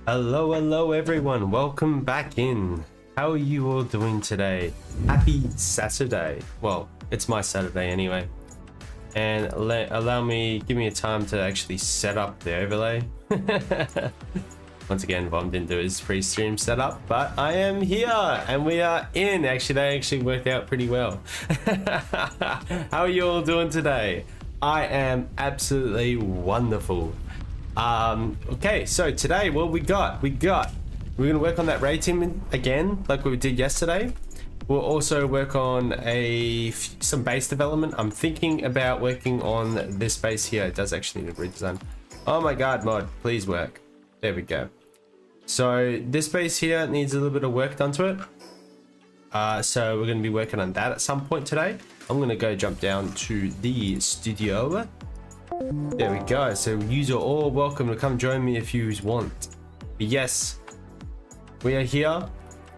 Hello everyone, welcome back in. How are you all doing today? Happy Saturday. Well, it's my Saturday anyway. And give me a time to actually set up the overlay. Once again, Vom didn't do his pre-stream setup, but I am here and we are in. Actually, that actually worked out pretty well. How are you all doing today? I am absolutely wonderful. Okay, so today what we're gonna work on that raid team again, like we did yesterday. We'll also work on some base development. I'm thinking about working on this base here. It does actually need a redesign. Oh my god, mod, please work. There we go. So this base here needs a little bit of work done to it. So we're gonna be working on that at some point today. I'm gonna go jump down to the studio. There we go. So you are all welcome to come join me if you want. But yes, we are here.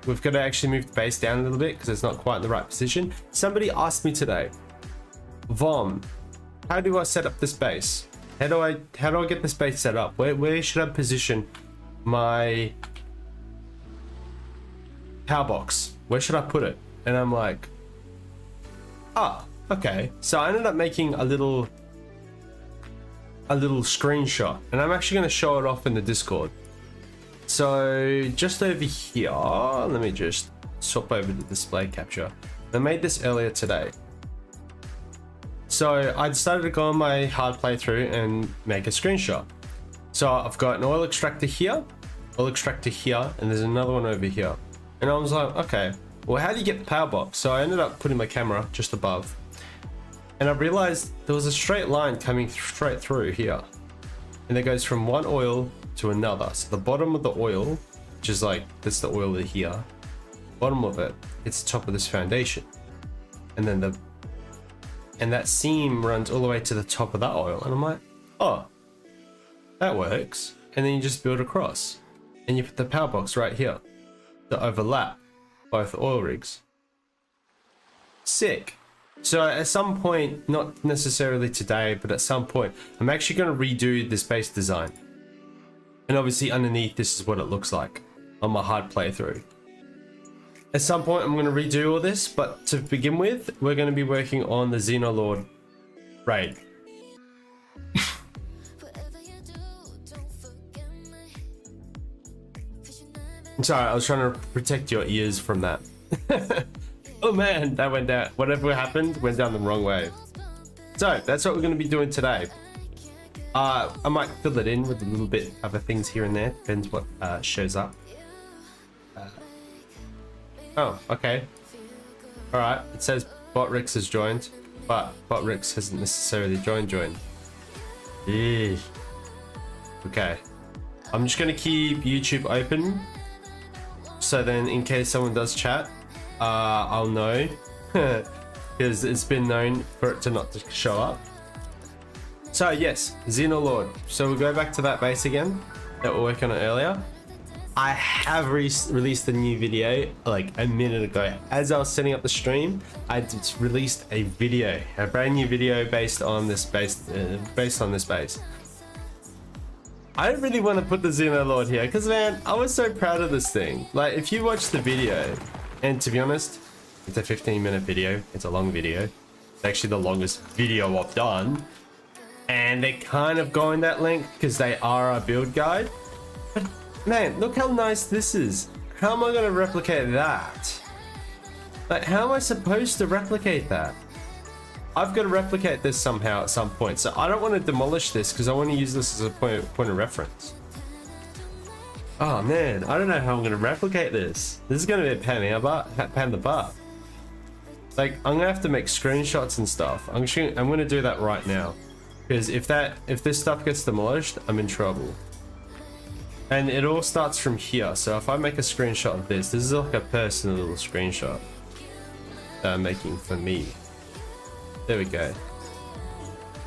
We've got to actually move the base down a little bit because it's not quite in the right position. Somebody asked me today, Vom, how do I set up this base? How do I get this base set up? Where should I position my power box? Where should I put it? And I'm like, okay. So I ended up making a little screenshot, and I'm actually going to show it off in the Discord. So just over here, let me just swap over to display capture. I made this earlier today. So I decided to go on my hard playthrough and make a screenshot. So I've got an oil extractor here, and there's another one over here. And I was like, okay, well, how do you get the power box? So I ended up putting my camera just above. And I realized there was a straight line coming straight through here. And it goes from one oil to another. So the bottom of the oil, which is like, that's the oil here. Bottom of it, it's the top of this foundation. And then and that seam runs all the way to the top of that oil. And I'm like, oh, that works. And then you just build across. And you put the power box right here to overlap both oil rigs. Sick. So at some point, not necessarily today, but at some point, I'm actually going to redo this base design. And obviously underneath, this is what it looks like on my hard playthrough. At some point, I'm going to redo all this, but to begin with, we're going to be working on the Xenolord Raid. I'm sorry, I was trying to protect your ears from that. Oh man, that went down. Whatever happened went down the wrong way. So that's what we're going to be doing today. I might fill it in with a little bit of other things here and there. Depends what shows up. Oh, okay. All right. It says Botrix has joined. but Rex hasn't necessarily joined. Yeah. Okay. I'm just gonna keep YouTube open, so then in case someone does chat, I'll know, because it's been known for it to not to show up. So yes, Xenolord. So we'll go back to that base again that we were working on earlier. I have released a new video like a minute ago. As I was setting up the stream, I just released a brand new video based on this base. I don't really want to put the Xenolord here because, man, I was so proud of this thing. Like, if you watch the video, and to be honest, it's a 15-minute video. It's a long video. It's actually the longest video I've done. And they're kind of going that length because they are a build guide. But, man, look how nice this is. How am I going to replicate that? Like, how am I supposed to replicate that? I've got to replicate this somehow at some point. So I don't want to demolish this because I want to use this as a point of reference. Oh man, I don't know how I'm going to replicate this. This is going to be a pain in the butt. Like, I'm going to have to make screenshots and stuff. I'm going to do that right now. Because if this stuff gets demolished, I'm in trouble. And it all starts from here. So if I make a screenshot of this is like a personal little screenshot that I'm making for me. There we go.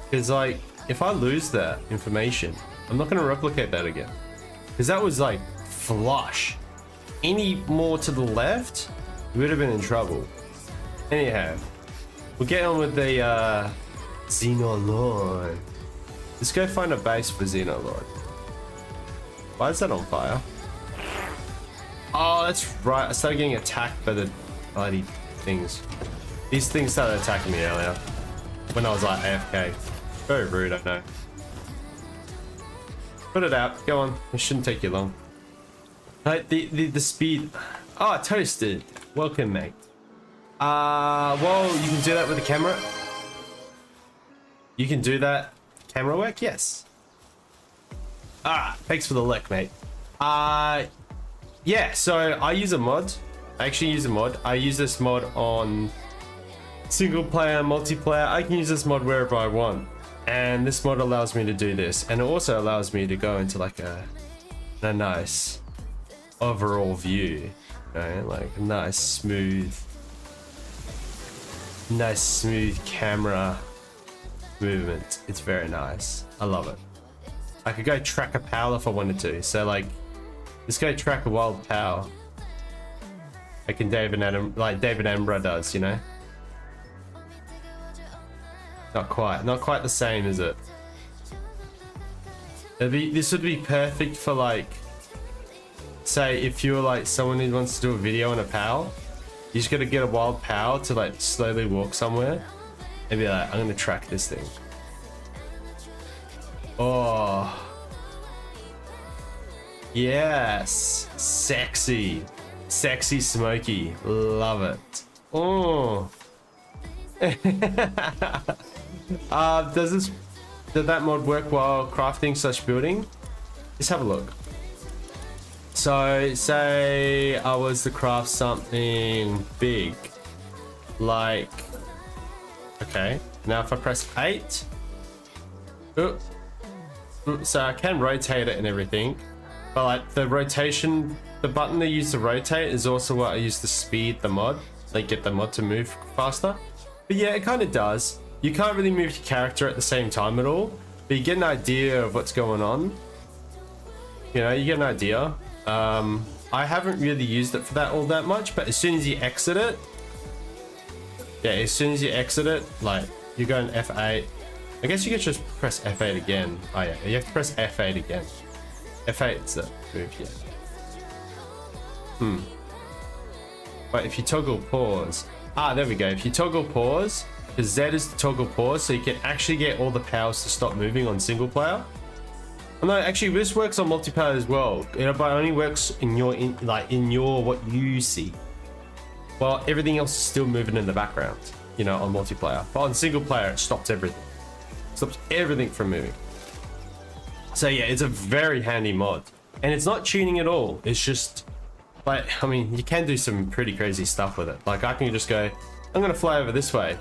Because like, if I lose that information, I'm not going to replicate that again. Because that was like flush. Any more to the left, we would have been in trouble. Anyhow, we'll get on with the Xenolord. Let's go find a base for Xenolord. Why is that on fire? Oh, that's right. I started getting attacked by the bloody things. These things started attacking me earlier when I was like AFK. Very rude, I know. Put it out. Go on. It shouldn't take you long. Like the speed. Oh, toasted. Welcome, mate. Well, you can do that with the camera. You can do that. Camera work? Yes. Thanks for the lick, mate. Yeah, so I use a mod. I actually use a mod. I use this mod on single player, multiplayer. I can use this mod wherever I want. And this mod allows me to do this. And it also allows me to go into like a nice overall view. You know, like a nice smooth camera movement. It's very nice. I love it. I could go track a PAL if I wanted to. So like, let's go track a wild PAL. Like David Attenborough does, you know? Not quite the same, is it? This would be perfect for like, say if you were like someone who wants to do a video on a PAL, you just gotta get a wild PAL to like slowly walk somewhere and be like, I'm gonna track this thing. Oh. Yes. Sexy. Sexy smoky. Love it. Oh. Does that mod work while crafting / building? Let's have a look. So say I was to craft something big, like, okay, now if I press 8, so I can rotate it and everything, but like the rotation, the button I use to rotate is also what I use to speed the mod, like get the mod to move faster. But yeah, it kind of does. You can't really move your character at the same time at all, but you get an idea of what's going on. You know, you get an idea. I haven't really used it for that all that much, but as soon as you exit it, like you go in F8. I guess you could just press F8 again. Oh yeah, you have to press F8 again. F8 is the move, yeah. But if you toggle pause, there we go. If you toggle pause, because Z is to toggle pause, so you can actually get all the powers to stop moving on single player. Oh, no, actually, this works on multiplayer as well. It only works in your what you see, while everything else is still moving in the background. You know, on multiplayer. But on single player, it stops everything. It stops everything from moving. So yeah, it's a very handy mod, and it's not tuning at all. It's just like, I mean, you can do some pretty crazy stuff with it. Like I can just go, I'm gonna fly over this way,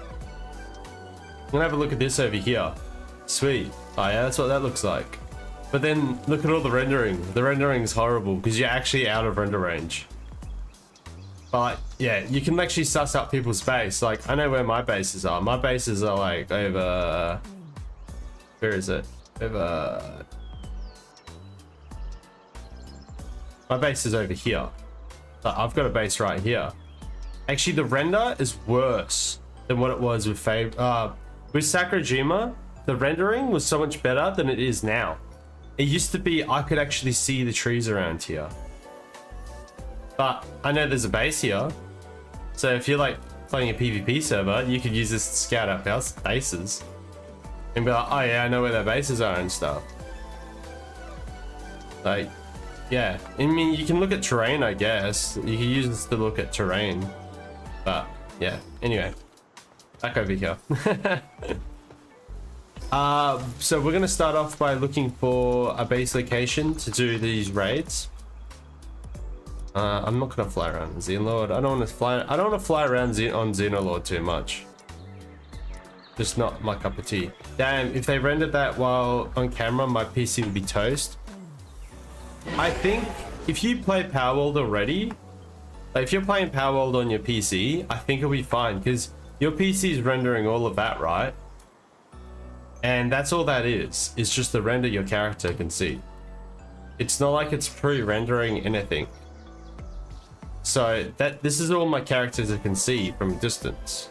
I'm gonna have a look at this over here. Sweet. Oh yeah, that's what that looks like. But then look at all the rendering. The rendering is horrible because you're actually out of render range. But yeah, you can actually suss out people's base. Like, I know where my bases are. My bases are like over... Where is it? Over... My base is over here. But I've got a base right here. Actually, the render is worse than what it was with with Sakurajima. The rendering was so much better than it is now. It used to be I could actually see the trees around here. But I know there's a base here. So if you're like playing a PvP server, you could use this to scout out bases. And be like, oh yeah, I know where their bases are and stuff. Like, yeah. I mean, you can look at terrain, I guess. You can use this to look at terrain. But yeah, anyway. Back over here. So we're going to start off by looking for a base location to do these raids. I'm not going to fly around Xenolord. I don't want to fly around on Xenolord too much. Just not my cup of tea. Damn, if they rendered that while on camera, my PC would be toast. I think if you play Palworld already, like if you're playing Palworld on your PC, I think it'll be fine because your PC is rendering all of that, right? And that's all that is. It's just the render your character can see. It's not like it's pre-rendering anything. So this is all my characters can see from a distance.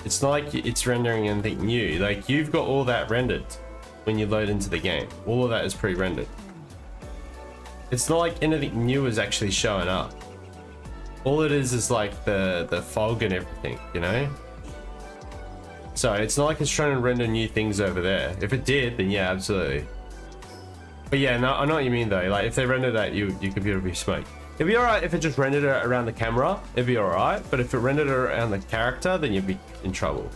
It's not like it's rendering anything new. Like, you've got all that rendered when you load into the game. All of that is pre-rendered. It's not like anything new is actually showing up. All it is like the fog and everything, you know? So it's not like it's trying to render new things over there. If it did, then yeah, absolutely. But yeah, no, I know what you mean though. Like, if they render that, your computer would be smoked. It'd be alright if it just rendered it around the camera. It'd be alright. But if it rendered it around the character, then you'd be in trouble.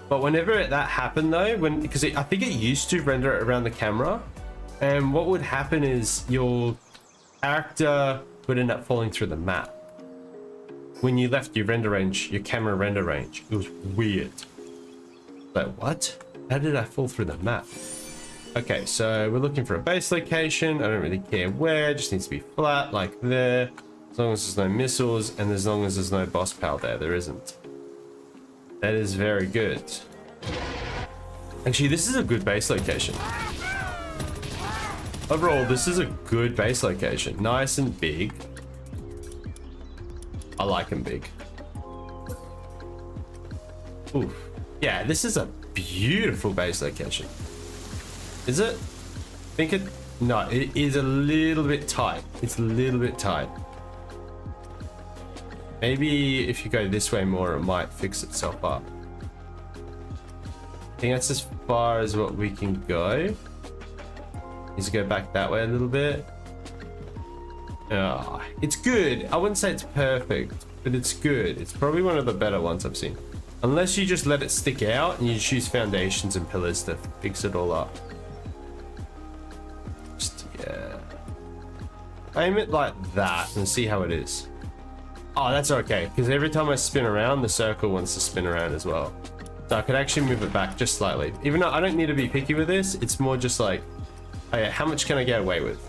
But whenever that happened though, because I think it used to render it around the camera, and what would happen is your character would end up falling through the map. When you left your render range, your camera render range, it was weird. Like, what? How did I fall through the map? Okay, so we're looking for a base location. I don't really care where, it just needs to be flat, like there. As long as there's no missiles, and as long as there's no boss pal there isn't. That is very good. Actually, this is a good base location. Overall, this is a good base location. Nice and big. I like them big. Oof. Yeah, this is a beautiful base location. Is it? I think it... No, it is a little bit tight. It's a little bit tight. Maybe if you go this way more, it might fix itself up. I think that's as far as what we can go. Needs to go back that way a little bit. It's good. I wouldn't say it's perfect, but it's good. It's probably one of the better ones I've seen. Unless you just let it stick out and you just use foundations and pillars to fix it all up. Just, yeah. Aim it like that and see how it is. Oh, that's okay, because every time I spin around, the circle wants to spin around as well. So I could actually move it back just slightly. Even though I don't need to be picky with this, it's more just like, oh yeah, how much can I get away with?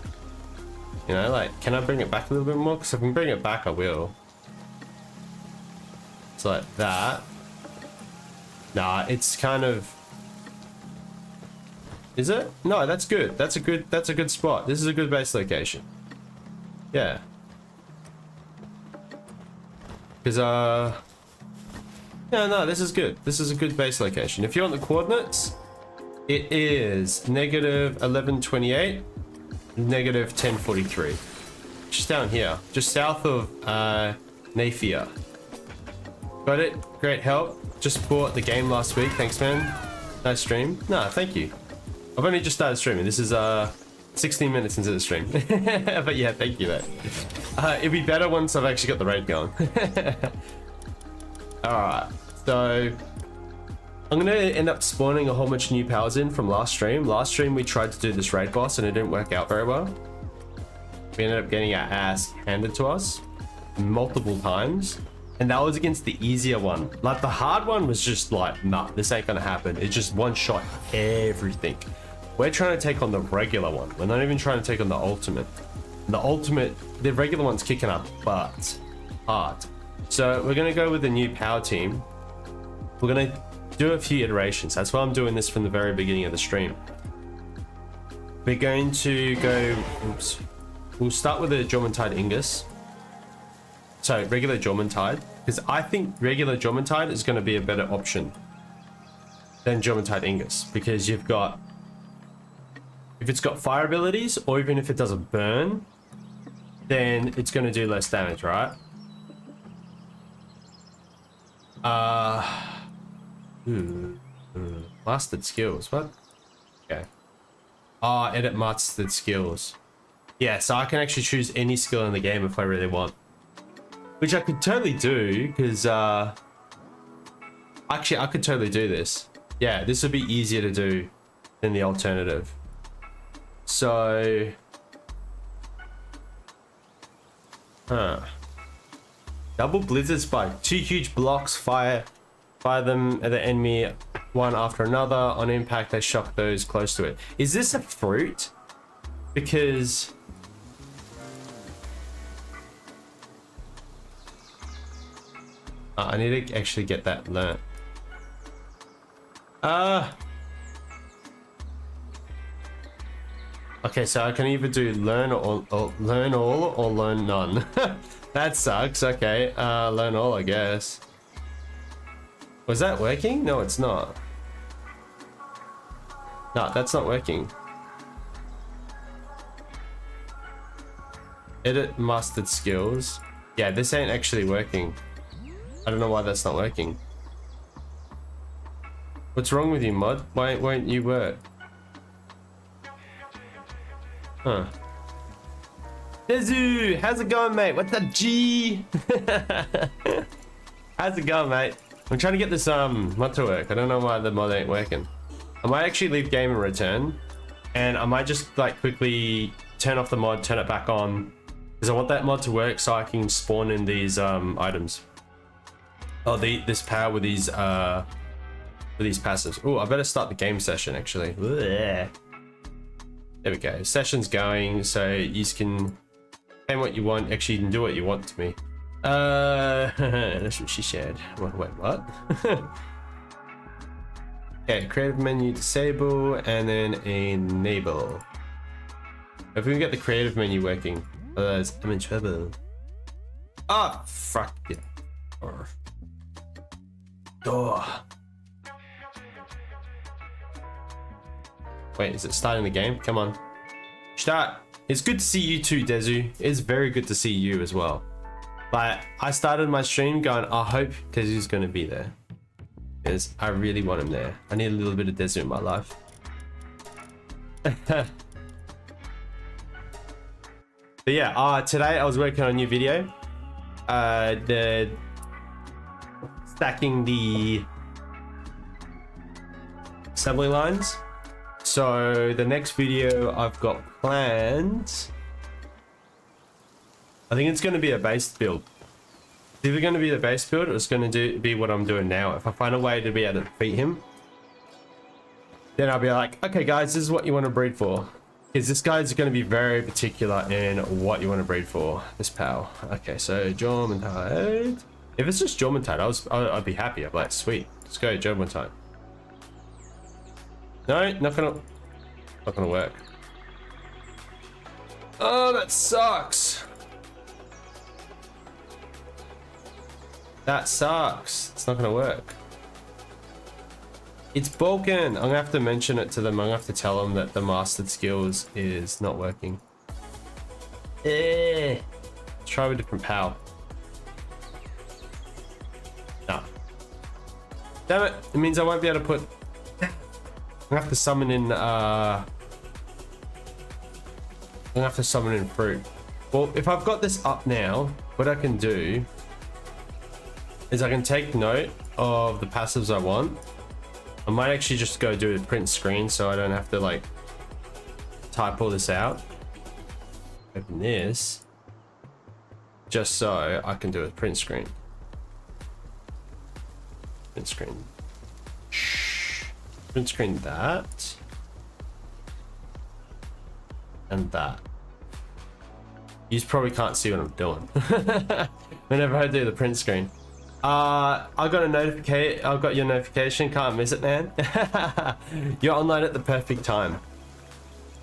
You know, like, can I bring it back a little bit more? Because if I can bring it back, I will. It's like that. Nah, it's kind of... Is it? No, that's good. That's a good spot. This is a good base location. Yeah. Because, yeah, no, this is good. This is a good base location. If you want the coordinates, it is negative 1128, negative 1043. Just down here, just south of Napier. Got it? Great help. Just bought the game last week. Thanks, man. Nice stream. Nah, thank you. I've only just started streaming. This is 16 minutes into the stream. But yeah, thank you, mate. It'll be better once I've actually got the raid going. Alright, so I'm gonna end up spawning a whole bunch of new powers in from last stream. Last stream we tried to do this raid boss and it didn't work out very well. We ended up getting our ass handed to us multiple times. And that was against the easier one. Like the hard one was just like, nah, this ain't gonna happen. It's just one shot everything. We're trying to take on the regular one. We're not even trying to take on the ultimate. The regular one's kicking up butt hard. So we're gonna go with the new power team. We're gonna do a few iterations. That's why I'm doing this from the very beginning of the stream. We're going to go, oops. We'll start with the Jormuntide Ingus. So regular Jormuntide, because I think regular Jormuntide is going to be a better option than Jormuntide Ingus, because you've got, if it's got fire abilities, or even if it doesn't burn, then it's going to do less damage, right? Mastered skills, what? Okay. Edit mastered skills. Yeah, so I can actually choose any skill in the game if I really want. Which I could totally do, because actually I could totally do this. Yeah, this would be easier to do than the alternative. So double blizzard spike, 2 huge blocks, fire them at the enemy one after another. On impact they shock those close to it. Is this a fruit? Because I need to actually get that learnt. Okay, so I can either do learn all or learn none. That sucks. Okay, learn all, I guess. Was that working? No, it's not. No, that's not working. Edit mastered skills. Yeah, this ain't actually working. I don't know why that's not working. What's wrong with you, mod? Why won't you work? Huh. Dezu, how's it going, mate? What's up, G? How's it going, mate? I'm trying to get this mod to work. I don't know why the mod ain't working. I might actually leave game and return, and I might just like quickly turn off the mod, turn it back on, because I want that mod to work so I can spawn in these items. Oh, this power with these passives. Oh, I better start the game session actually. There we go. Session's going, so you can claim what you want. Actually, you can do what you want to me. That's what she said. Wait, what? Okay, creative menu disable and then enable. If we can get the creative menu working, otherwise I'm in trouble. Ah, fuck it. Door. Wait, is it starting the game? Come on. Start. It's good to see you too, Dezu. It's very good to see you as well. But I started my stream going, I hope Dezu's going to be there. Because I really want him there. I need a little bit of Dezu in my life. But yeah, today I was working on a new video. Stacking the assembly lines. So the next video I've got planned, I think it's going to be a base build. It's either going to be the base build or it's going to be what I'm doing now. If I find a way to be able to defeat him, then I'll be like, okay guys, this is what you want to breed for. Because this guy's going to be very particular in what you want to breed for. This pal. Okay, so Jormuntide. If it's just Jormuntide, I'd be happy. I'd be like, sweet, let's go Jormuntide. No, not gonna work. Oh, that sucks. That sucks. It's not gonna work. It's broken. I'm gonna have to mention it to them. I'm gonna have to tell them that the mastered skills is not working. Let's try a different pal. No. Damn it. It means I won't be able to put... I'm gonna have to summon in fruit. Well, if I've got this up now, what I can do is I can take note of the passives I want. I might actually just go do a print screen so I don't have to like type all this out. Open this just so I can do a print screen. Print screen. Shh. Print screen that. And that. You probably can't see what I'm doing. Whenever I do the print screen. I got a notification. I got your notification. Can't miss it, man. You're online at the perfect time.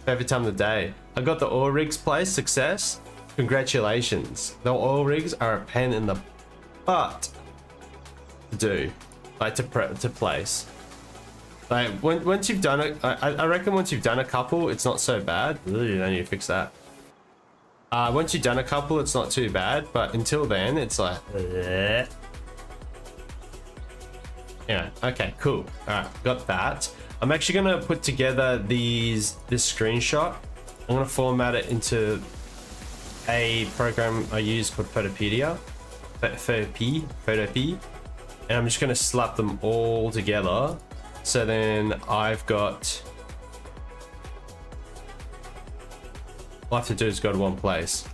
Perfect time of the day. I got the oil rigs place. Success. Congratulations. The oil rigs are a pain in the butt to do, like to place. Like once you've done it, I reckon once you've done a couple, it's not so bad. Really, you don't need to fix that. Once you've done a couple, it's not too bad, but until then, it's like. Yeah. Okay. Cool. All right. Got that. I'm actually gonna put together this screenshot. I'm gonna format it into a program I use called Photopedia, Photopea, and I'm just gonna slap them all together. So then I've got. All I have to do is go to one place.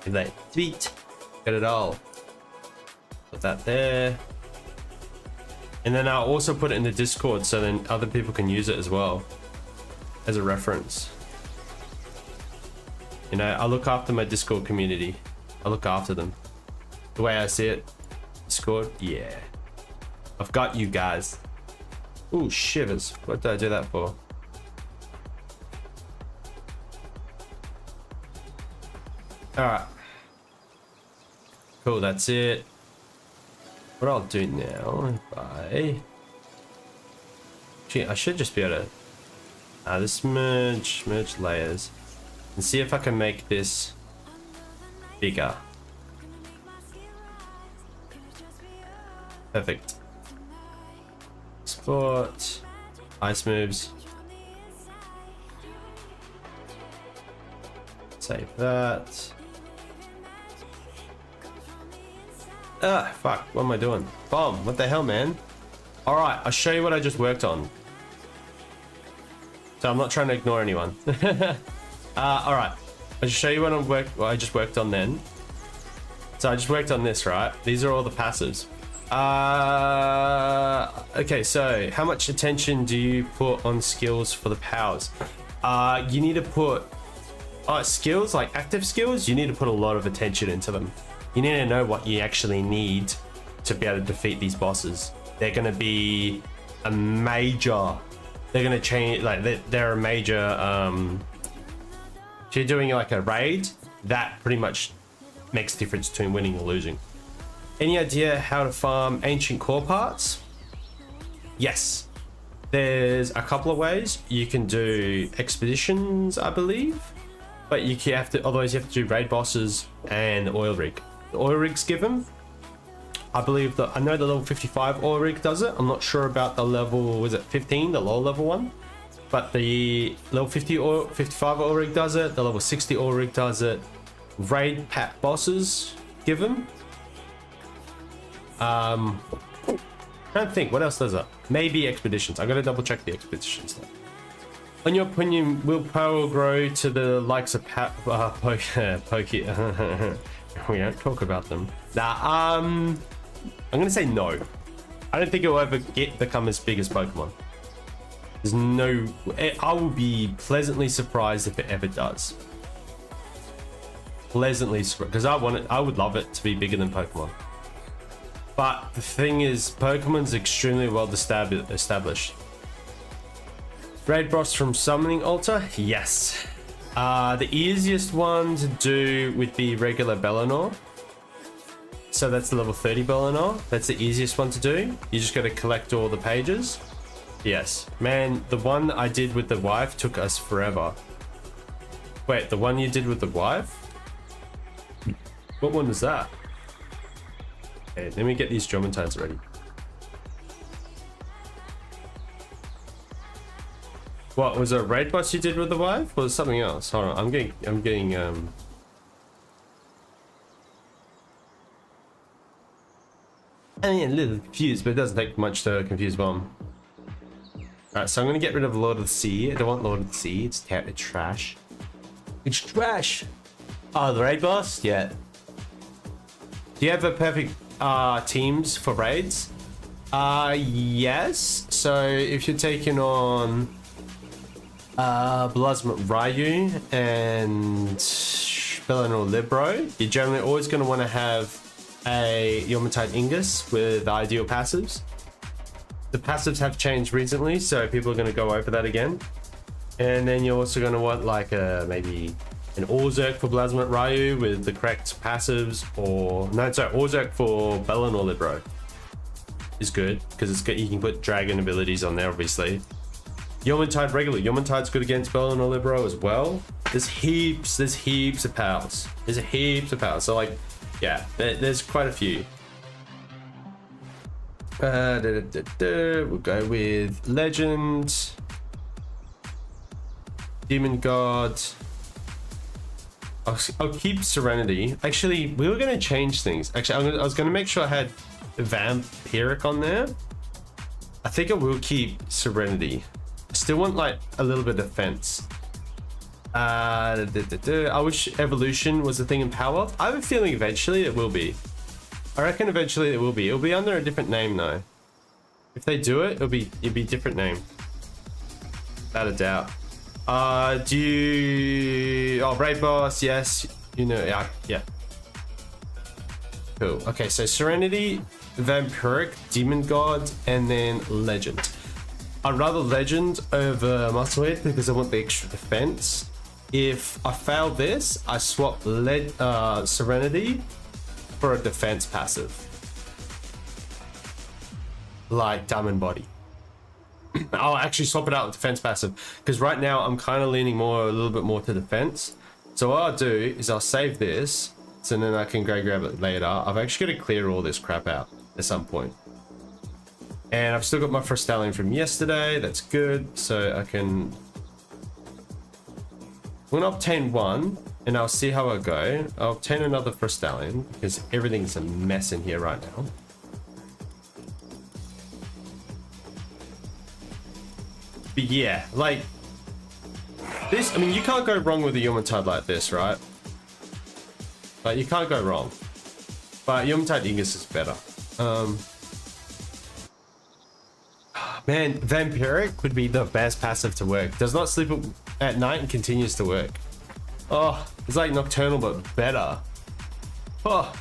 And they sweet, got it all. Put that there. And then I'll also put it in the Discord so then other people can use it as well as a reference. You know, I look after my Discord community. I look after them. The way I see it. Discord, yeah. I've got you guys. Ooh, shivers. What did I do that for? Alright. Cool, that's it. What I'll do now, Gee, I should just be able to this merge layers and see if I can make this bigger. Perfect. Export, ice moves. Save that. Ah, fuck, what am I doing? Bomb, what the hell, man? All right, I'll show you what I just worked on. So I'm not trying to ignore anyone. All right, I'll just show you what I just worked on then. So I just worked on this, right? These are all the passives. Okay, so how much attention do you put on skills for the powers? You need to put skills, like active skills, you need to put a lot of attention into them. You need to know what you actually need to be able to defeat these bosses. They're going to be a major, they're going to change, like they're a major, if you're doing like a raid, that pretty much makes the difference between winning or losing. Any idea how to farm ancient core parts? Yes. There's a couple of ways. You can do expeditions, I believe, but you have to, otherwise you have to do raid bosses and oil rig. The oil rigs give them. I believe that I know the level 55 oil rig does it. I'm not sure about the level, was it 15, the low level one? But the level 55 oil rig does it. The level 60 oil rig does it. Raid pat bosses give them. I don't think what else does it. Maybe expeditions. I gotta double check the expeditions though. In your opinion, will power grow to the likes of Pokey? We don't talk about them. Nah, I'm gonna say no. I don't think it'll ever become as big as Pokemon. There's no. I will be pleasantly surprised if it ever does. Pleasantly surprised, because I would love it to be bigger than Pokemon. But the thing is, Pokemon's extremely well established. Raid boss from Summoning Altar? Yes. The easiest one to do would be regular Bellinor. So that's the level 30 Bellinor. That's the easiest one to do. You just got to collect all the pages. Yes. Man, the one I did with the wife took us forever. Wait, the one you did with the wife? What one was that? Okay, let me get these Geometines ready. What was it, a raid boss you did with the wife? Or was it something else? Hold on, I'm getting I mean, a little confused, but it doesn't take much to confuse Bomb. Alright, so I'm gonna get rid of Lord of the Sea. I don't want Lord of the Sea, it's trash. It's trash! Oh, the raid boss? Yeah. Do you have a perfect teams for raids? Yes. So if you're taking on Xenolord Raid and Xenolord Libro, you're generally always going to want to have a Yomatite Ingus with ideal passives. The passives have changed recently, so people are going to go over that again. And then you're also going to want like maybe an Orzhok for Xenolord Raid with the correct passives, or no, sorry, Orzhok for Xenolord Libro is good because it's good. You can put dragon abilities on there, obviously. Yomatite regular. Yomatite's good against Xenolord Libro as well. There's heaps of pals. There's heaps of pals. So like, yeah, there's quite a few. We'll go with Legend, Demon God. I'll keep Serenity. Actually, we were going to change things. Actually, I was going to make sure I had Vampiric on there. I think I will keep Serenity. I still want like a little bit of defense. I wish Evolution was a thing in Palworld. I have a feeling eventually it will be. I reckon eventually it will be. It'll be under a different name though. If they do it, it'll be a different name. Without a doubt. Do you... Oh, Raid Boss, yes. You know, yeah. Cool. Okay, so Serenity, Vampiric, Demon God, and then Legend. I'd rather Legend over Musclehead because I want the extra defense. If I fail this, I swap Serenity for a defense passive. Like Diamond Body. I'll actually swap it out with defense passive because right now I'm kind of leaning a little bit more to defense. So what I'll do is I'll save this so then I can go grab it later. I've actually got to clear all this crap out at some point. And I've still got my Frostallion from yesterday. That's good. So I can... I'm going to obtain one and I'll see how I go. I'll obtain another Frostallion because everything's a mess in here right now. But yeah, like this, I mean, you can't go wrong with a Yomatite like this, right? Like, you can't go wrong. But Yomatite Ingus is better. Man, Vampiric would be the best passive to work. Does not sleep at night and continues to work. Oh, it's like Nocturnal, but better. Oh,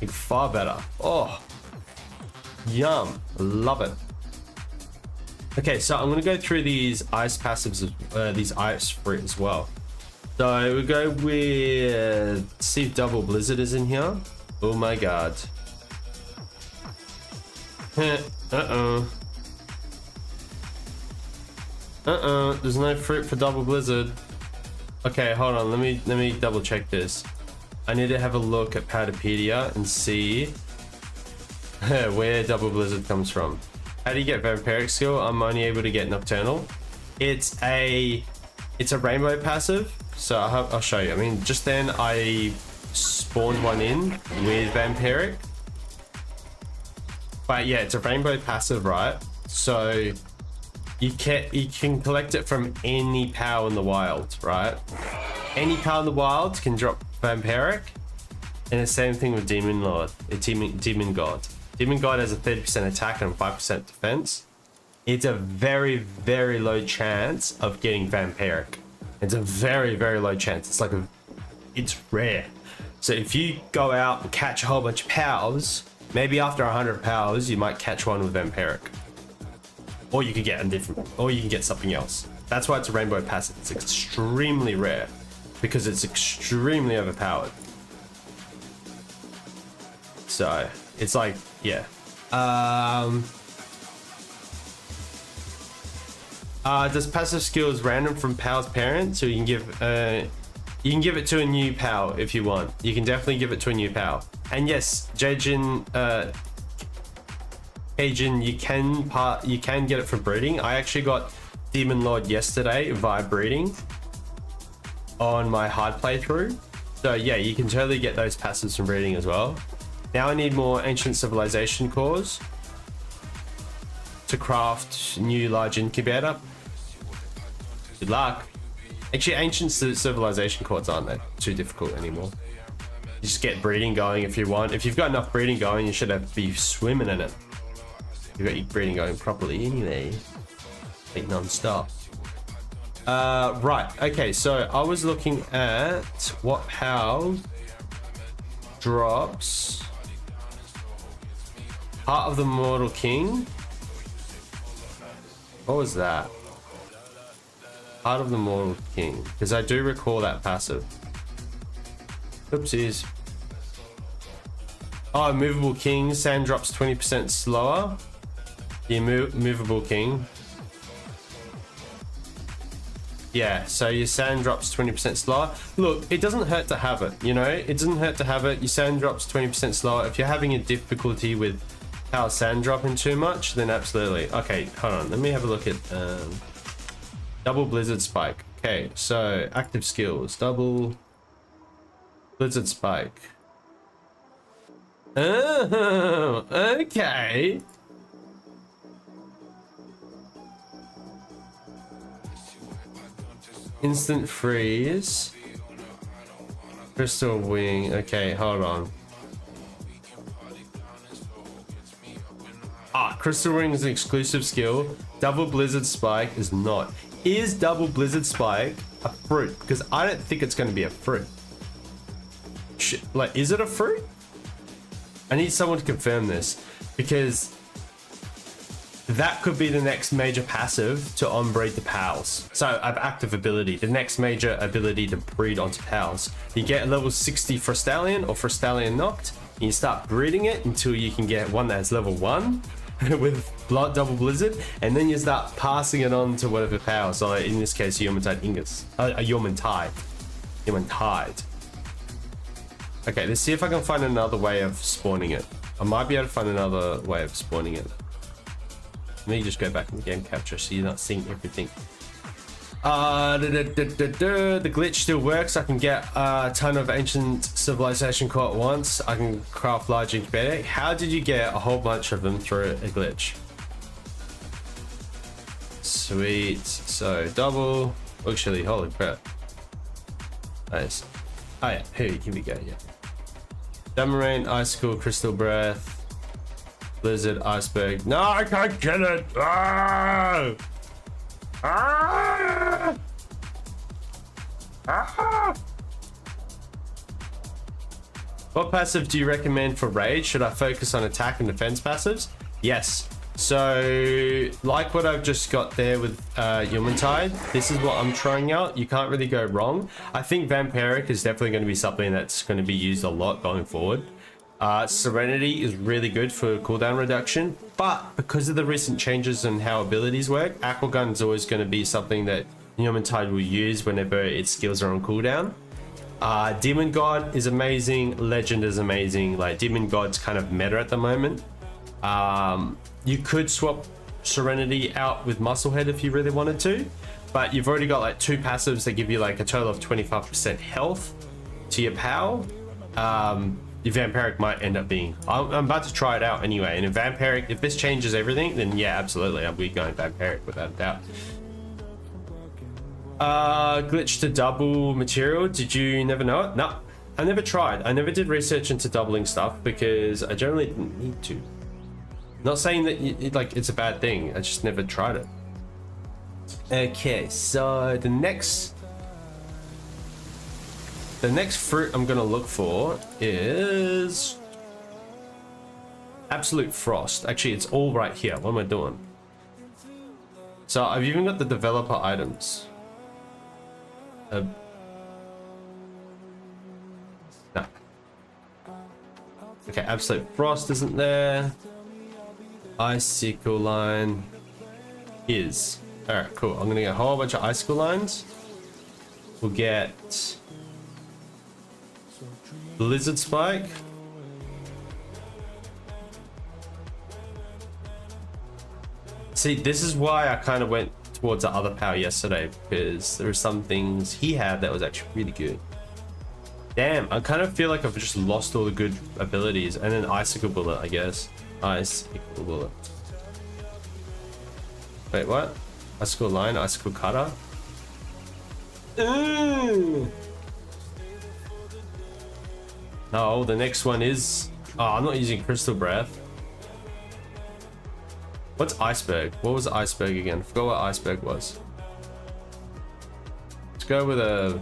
like far better. Oh, yum. Love it. Okay, so I'm going to go through these ice passives, these ice fruit as well. So we go with, see if Double Blizzard is in here. Oh my god. There's no fruit for Double Blizzard. Okay, hold on. Let me double check this. I need to have a look at Patapedia and see where Double Blizzard comes from. How do you get Vampiric skill? I'm only able to get Nocturnal. It's a rainbow passive, so I'll show you. I mean, just then I spawned one in with Vampiric. But yeah, it's a rainbow passive, right? So you can collect it from any power in the wild, right? Any power in the wild can drop Vampiric. And the same thing with Demon God. Demon God has a 30% attack and 5% defense. It's a very, very low chance of getting Vampiric. It's a very, very low chance. It's rare. So if you go out and catch a whole bunch of powers, maybe after 100 powers, you might catch one with Vampiric. Or you could get something else. That's why it's a rainbow passive. It's extremely rare because it's extremely overpowered. So it's like, yeah. Does passive skills random from Pal's parent? So you can give it to a new Pal if you want. You can definitely give it to a new Pal. And yes, Cajun, you can get it for breeding. I actually got Demon Lord yesterday via breeding on my hard playthrough. So yeah, you can totally get those passives from breeding as well. Now I need more Ancient Civilization cores to craft new large incubator. Good luck. Actually, Ancient Civilization cores aren't that too difficult anymore. You just get breeding going if you want. If you've got enough breeding going, you should be swimming in it. You've got your breeding going properly anyway. Like non-stop. Right, okay, so I was looking at what PAL drops Heart of the Mortal King. What was that? Heart of the Mortal King, because I do recall that passive. Oopsies. Oh, Movable King, sand drops 20% slower. The Movable King. Yeah, so your sand drops 20% slower. Look, it doesn't hurt to have it, you know? It doesn't hurt to have it. Your sand drops 20% slower. If you're having a difficulty with how sand dropping too much, then absolutely. Okay, hold on. Let me have a look at double Blizzard Spike. Okay, so active skills. Double Blizzard Spike. Oh, okay. Instant freeze. Crystal wing. Okay, hold on. Ah, crystal wing is an exclusive skill. Double blizzard spike is not. Is double blizzard spike a fruit? Because I don't think it's going to be a fruit. Like, is it a fruit? I need someone to confirm this, because that could be the next major passive to on-breed the pals. So I've active ability, the next major ability to breed onto pals. You get a level 60 Frostallion or Frostallion Noct, and you start breeding it until you can get one that's level 1 with blood double blizzard, and then you start passing it on to whatever pal. So in this case, Yormantide Ingus, Yormantide. Okay, let's see if I can find another way of spawning it. I might be able to find another way of spawning it. Let me just go back in the game capture so you're not seeing everything. The glitch still works. I can get a ton of ancient civilization core at once. I can craft large incubator. How did you get a whole bunch of them through a glitch? Sweet. So double. Actually, holy crap. Nice. Oh yeah, here we go. Yeah. Damarain, Icicle, Crystal Breath. Blizzard, Iceberg. No, I can't get it. Ah! Ah! Ah! What passive do you recommend for Raid? Should I focus on attack and defense passives? Yes. So, like what I've just got there with Yormantide, this is what I'm trying out. You can't really go wrong. I think Vampiric is definitely going to be something that's going to be used a lot going forward. Serenity is really good for cooldown reduction, but because of the recent changes in how abilities work, Aquagun is always going to be something that Yormantide will use whenever its skills are on cooldown. Demon God is amazing, Legend is amazing. Like, Demon God's kind of meta at the moment. You could swap Serenity out with Musclehead if you really wanted to, but you've already got like 2 passives that give you like a total of 25% health to your POW. Your Vampiric might end up being... I'm about to try it out anyway, and if Vampiric, if this changes everything, then yeah, absolutely, I'll be going Vampiric without a doubt. Glitch to double material, did you never know it? No, I never tried. I never did research into doubling stuff because I generally didn't need to. Not saying that it's a bad thing, I just never tried it. Okay, so the next fruit I'm gonna look for is Absolute Frost. Actually, it's all right here. What am I doing? So I've even got the developer items. No. Okay, Absolute Frost isn't there. Icicle line is. Alright, cool. I'm gonna get a whole bunch of icicle lines. We'll get Blizzard Spike. See, this is why I kind of went towards the other power yesterday, because there were some things he had that was actually really good. Damn, I kind of feel like I've just lost all the good abilities. And then Icicle Bullet, I guess. Icicle Bullet. Wait, what? Icicle Line, Icicle Cutter. Ooh. No, the next one is... Oh, I'm not using Crystal Breath. What's iceberg? What was iceberg again? I forgot what iceberg was. Let's go with a...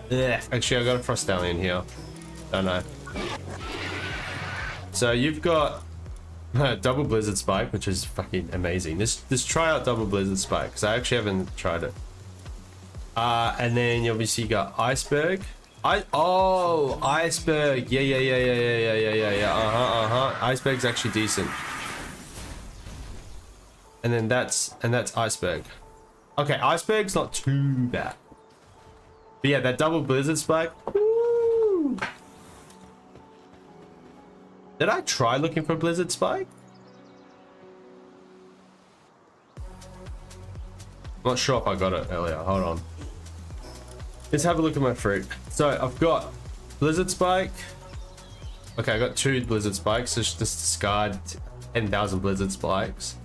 yeah. Actually, I got a frost stallion here. Don't know. So you've got double blizzard spike, which is fucking amazing. This try out double blizzard spike because I actually haven't tried it. And then you obviously got iceberg. Iceberg. Yeah. Iceberg's actually decent. And then that's iceberg. Okay, iceberg's not too bad. But yeah, that double blizzard spike. Woo! Did I try looking for blizzard spike? I'm not sure if I got it earlier. Hold on. Let's have a look at my fruit. So I've got blizzard spike. Okay, I got 2 blizzard spikes. So just discard 10,000 blizzard spikes.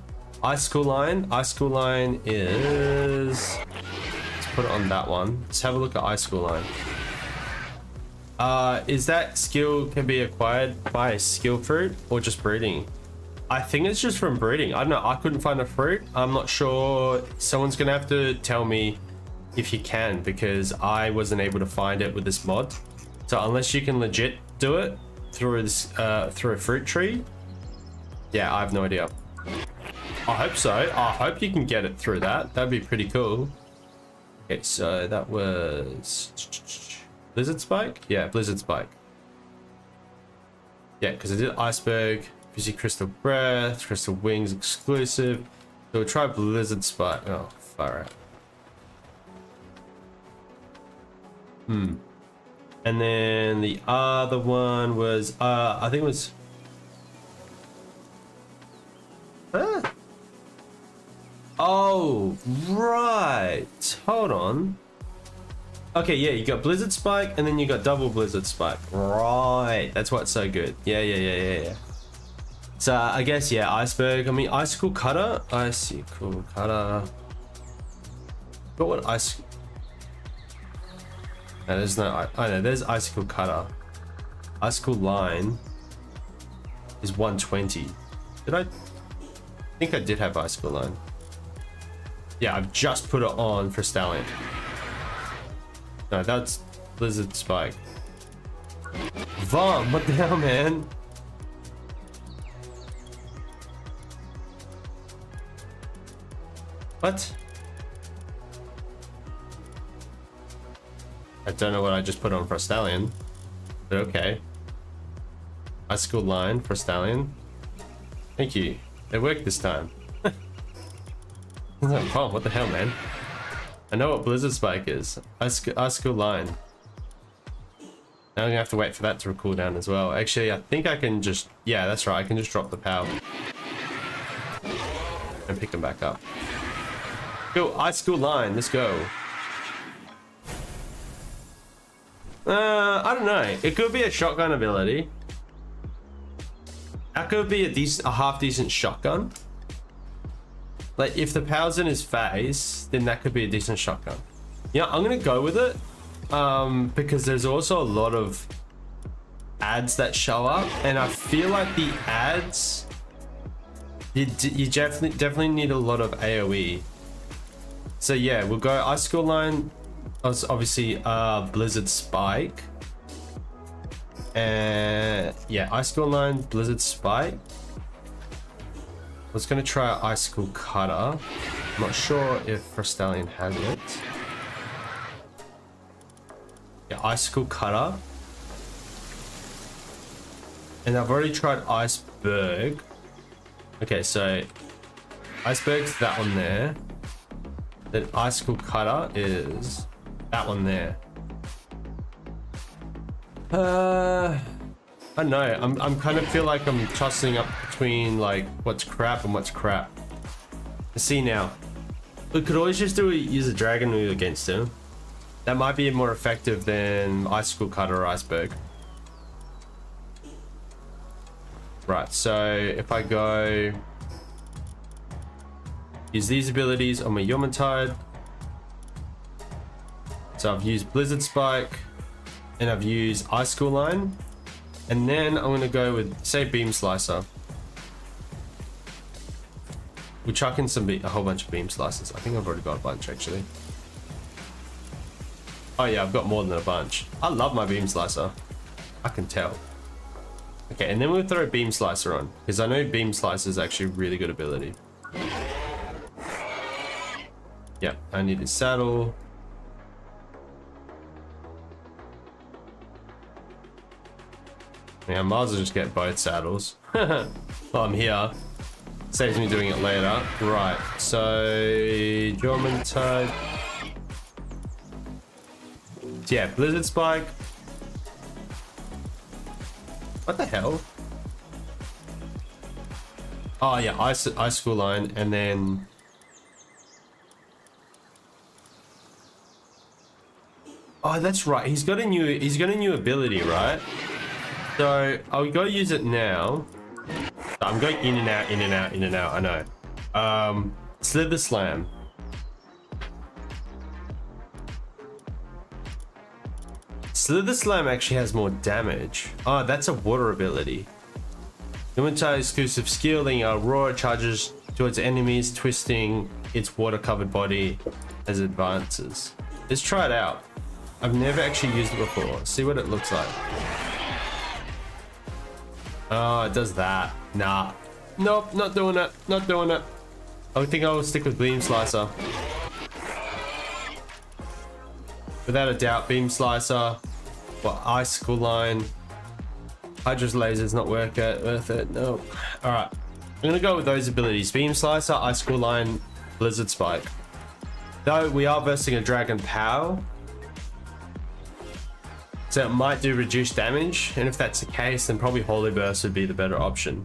Icicle line. Icicle line is... Let's put it on that one. Let's have a look at icicle line. Is that skill can be acquired by skill fruit or just breeding? I think it's just from breeding. I don't know. I couldn't find a fruit. I'm not sure. Someone's gonna have to tell me if you can, because I wasn't able to find it with this mod. So unless you can legit do it through this through a fruit tree, yeah, I have no idea. I hope so. I hope you can get it through that. That'd be pretty cool. Okay, so that was blizzard spike. Yeah, blizzard spike. Yeah, because I did iceberg, fizzy crystal breath, crystal wings exclusive. So we'll try blizzard spike. Oh, far out. And then the other one was I think it was oh right, hold on. Okay, yeah, you got blizzard spike and then you got double blizzard spike, right? That's what's so good. Yeah. So I guess, yeah, iceberg. I mean, icicle cutter. But what ice? No, there's no. I know there's icicle cutter. Icicle line is 120. Did I think I did have icicle line? Yeah, I've just put it on for stallion. No, that's blizzard spike. Vom, what the hell, man? What? I don't know what I just put on for a stallion, but okay. Icicle line for stallion. Thank you. It worked this time. Oh, what the hell, man? I know what blizzard spike is. Icicle line. Now I'm gonna have to wait for that to cool down as well. Actually, I think I can just... Yeah, that's right. I can just drop the power and pick them back up. Cool. Icicle line. Let's go. I don't know. It could be a shotgun ability. That could be a half decent shotgun. Like if the power's in his face, then that could be a decent shotgun. Yeah, I'm gonna go with it. Because there's also a lot of ads that show up, and I feel like the ads, you definitely need a lot of AoE. So yeah, we'll go icicle line. Obviously blizzard spike, and yeah, icicle line, blizzard spike. I was gonna try icicle cutter. I'm not sure if Frostallion has it. Yeah, icicle cutter, and I've already tried iceberg. Okay, so iceberg's that one there. Then icicle cutter is that one there. I don't know. I'm kind of feel like I'm tossing up between like what's crap and what's crap. Let's see now. We could always just use a dragon move against him. That might be more effective than icicle cutter or iceberg. Right. So if I go use these abilities on my Yomatide. So I've used blizzard spike and I've used icicle line. And then I'm gonna go with, say, Beam Slicer. We'll chuck in a whole bunch of Beam Slicers. I think I've already got a bunch, actually. Oh yeah, I've got more than a bunch. I love my Beam Slicer. I can tell. Okay, and then we'll throw Beam Slicer on, because I know Beam Slicer is actually a really good ability. Yep, I need a saddle. Yeah, I might as well just get both saddles. While I'm here. Saves me doing it later. Right, so Jormungand. Yeah, Blizzard Spike. What the hell? Oh yeah, Ice School Line, and then oh, that's right. He's got a new ability, right? So I'll go use it now. I'm going in and out, in and out, in and out. I know. Slither Slam. Slither Slam actually has more damage. Oh, that's a water ability. Yamatai exclusive skill, then Aurora charges towards enemies, twisting its water-covered body as it advances. Let's try it out. I've never actually used it before. See what it looks like. Oh, it does that. Nah. Nope, not doing it. Not doing it. I think I will stick with Beam Slicer. Without a doubt, Beam Slicer. Well, Icicle Line. Hydra's Laser's not worth it. No. Alright. I'm gonna go with those abilities. Beam Slicer, Icicle Line, Blizzard Spike. Though we are versing a Dragon Power. So it might do reduced damage, and if that's the case, then probably Holy Burst would be the better option.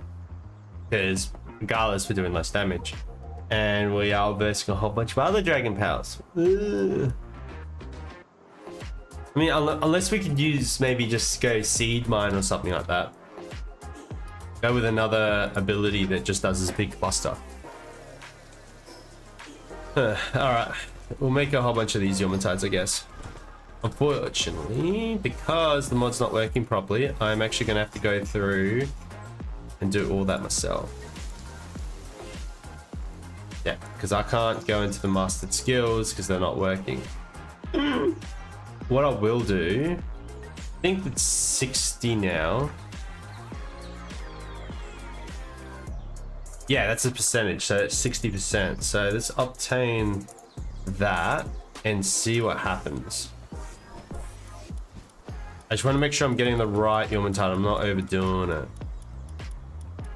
Because regardless, we're doing less damage. And we are versing a whole bunch of other Dragon Powers. Ugh. I mean, unless we could use, maybe just go Seed Mine or something like that. Go with another ability that just does this big cluster. Alright, we'll make a whole bunch of these Yomungids, I guess. Unfortunately, because the mod's not working properly, I'm actually going to have to go through and do all that myself. Yeah, because I can't go into the mastered skills because they're not working. What I will do, I think it's 60 now. Yeah, that's a percentage, so it's 60%. So let's obtain that and see what happens. I just want to make sure I'm getting the right Yomantine. I'm not overdoing it.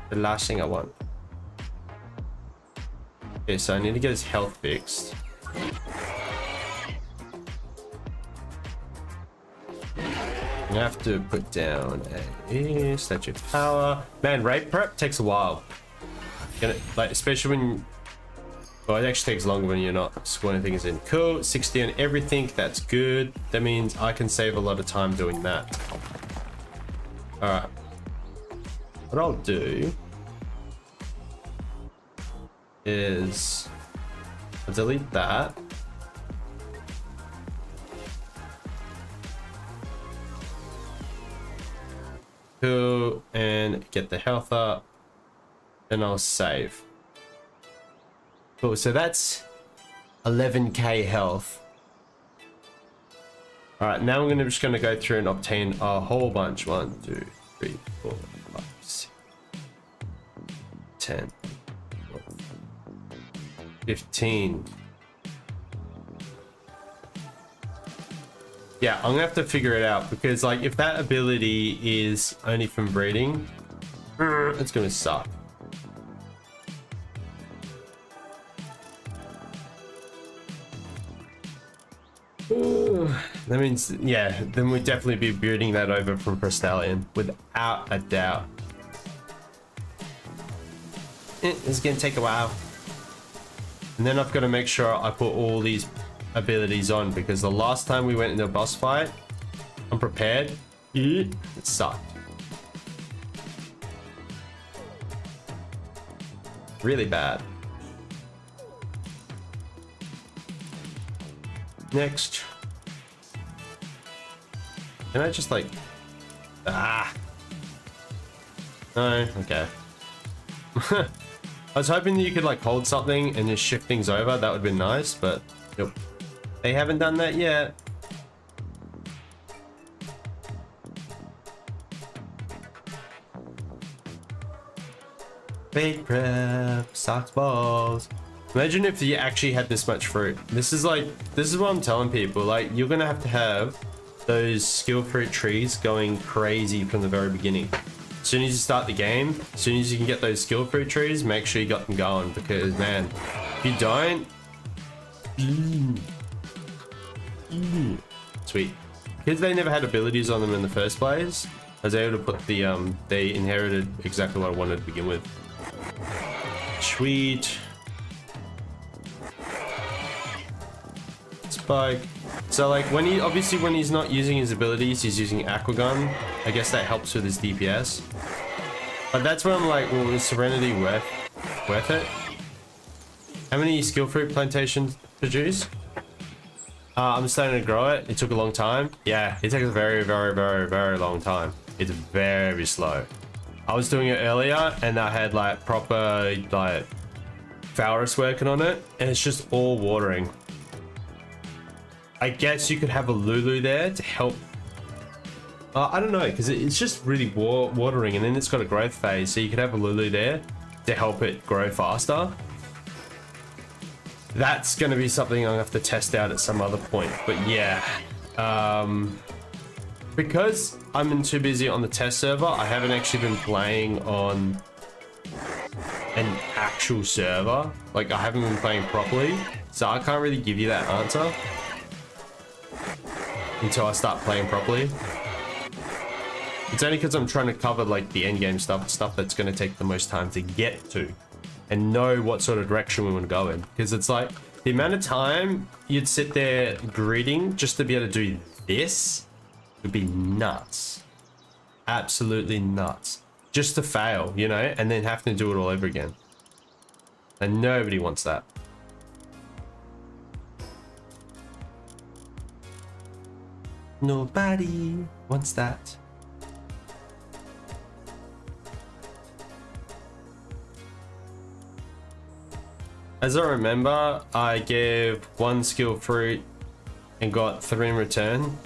The last thing I want. Okay, so I need to get his health fixed. I have to put down a statue of power. Man, raid prep takes a while. Like, especially when, well, it actually takes longer when you're not scoring things in. Cool, 60 on everything. That's good. That means I can save a lot of time doing that. All right. What I'll do is I'll delete that. Cool, and get the health up, and I'll save. Cool, so that's 11k health. All right, now I'm just gonna go through and obtain a whole bunch. 1, 2, 3, 4, 5, 6, 10, 15. Yeah, I'm gonna have to figure it out because, like, if that ability is only from breeding, it's gonna suck. That means, yeah, then we'd definitely be breeding that over from Crystallian without a doubt. It's gonna take a while. And then I've got to make sure I put all these abilities on, because the last time we went into a boss fight unprepared, it sucked. Really bad. Next. Can I just, like, No? Okay. I was hoping that you could like hold something and just shift things over. That would have been nice, but nope. They haven't done that yet. Big prep, sucks balls. Imagine if you actually had this much fruit. This is what I'm telling people. Like, you're gonna have to have those skill fruit trees going crazy from the very beginning. As soon as you start the game, as soon as you can get those skill fruit trees, make sure you got them going, because man, if you don't, sweet. Because they never had abilities on them in the first place, I was able to put the they inherited exactly what I wanted to begin with. Sweet. Spike. So like when he's not using his abilities, he's using Aqua Gun. I guess that helps with his DPS. But that's where I'm like, well, is Serenity worth it? How many skill fruit plantations produce? I'm starting to grow it. It took a long time. Yeah, it takes a very, very, very, very long time. It's very slow. I was doing it earlier and I had like proper like Valorous working on it, and it's just all watering. I guess you could have a Lulu there to help. I don't know, because it's just really watering, and then it's got a growth phase, so you could have a Lulu there to help it grow faster. That's going to be something I'll have to test out at some other point. But yeah, because I'm too busy on the test server, I haven't actually been playing on an actual server. Like, I haven't been playing properly, so I can't really give you that answer until I start playing properly. It's only because I'm trying to cover like the endgame stuff that's going to take the most time to get to, and know what sort of direction we want to go in. Because it's like the amount of time you'd sit there greeting just to be able to do this would be nuts. Absolutely nuts. Just to fail, you know, and then having to do it all over again. And nobody wants that. Nobody wants that. As I remember, I gave 1 skill fruit and got 3 in return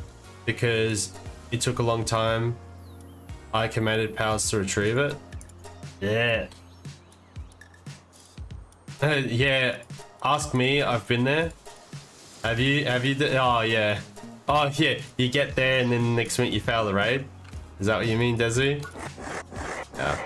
because it took a long time. I commanded powers to retrieve it. Yeah. Yeah. Ask me. I've been there. Have you? Oh yeah. Oh yeah. You get there and then next minute you fail the raid. Is that what you mean, Desi? Yeah.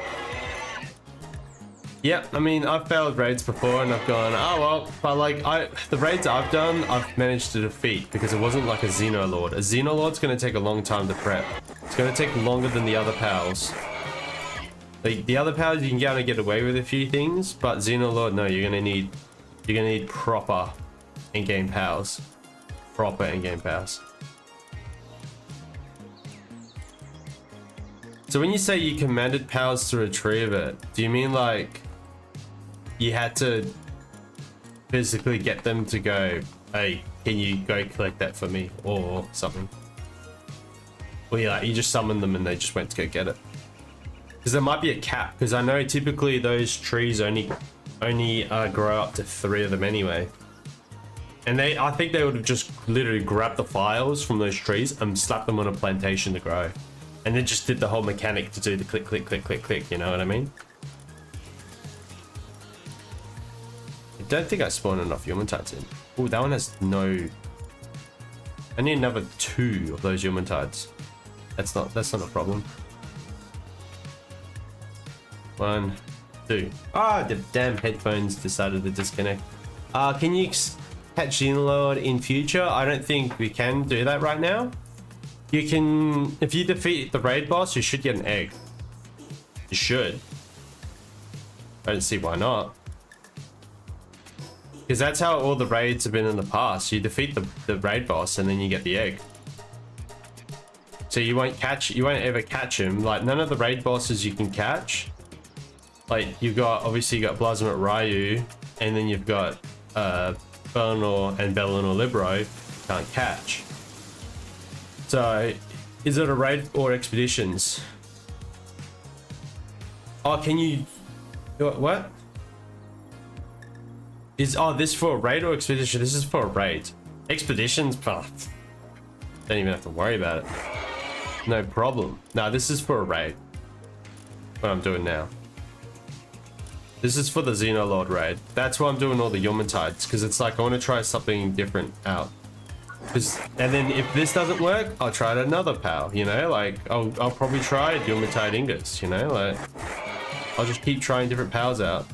Yep, I mean, I've failed raids before and I've gone, oh well, but like, the raids I've done, I've managed to defeat because it wasn't like a Xenolord. A Xenolord's gonna take a long time to prep. It's gonna take longer than the other pals. Like, the other pals, you can kind of get away with a few things, but Xenolord, no, you're gonna need proper in-game pals. Proper in-game pals. So when you say you commanded pals to retrieve it, do you mean like you had to physically get them to go, hey, can you go collect that for me, or something? Or you just summoned them and they just went to go get it? Because there might be a cap, because I know typically those trees only grow up to 3 of them anyway. And I think they would have just literally grabbed the files from those trees and slapped them on a plantation to grow. And then just did the whole mechanic to do the click, click, click, click, click, you know what I mean? I don't think I spawned enough Humantides in. Oh, that one has no... I need another 2 of those Humantides. That's not a problem. 1, 2. Ah, the damn headphones decided to disconnect. Can you catch Xenolord in future? I don't think we can do that right now. You can, if you defeat the raid boss, you should get an egg. You should. I don't see why not. Because that's how all the raids have been in the past. You defeat the raid boss and then you get the egg. So you won't ever catch him. Like, none of the raid bosses you can catch. Like, obviously you got Blazmat Ryu, and then you've got Bellinor and Bellinor Libero, you can't catch. So, is it a raid or expeditions? Oh, can you... What? Oh, this for a raid or expedition? This is for a raid. Expeditions? Don't even have to worry about it. No problem. No, this is for a raid. What I'm doing now. This is for the Xenolord Raid. That's why I'm doing all the Yumatides, because it's like I want to try something different out. And then if this doesn't work, I'll try another pal, you know? Like, I'll probably try Yumatide Ingus, you know? Like, I'll just keep trying different pals out.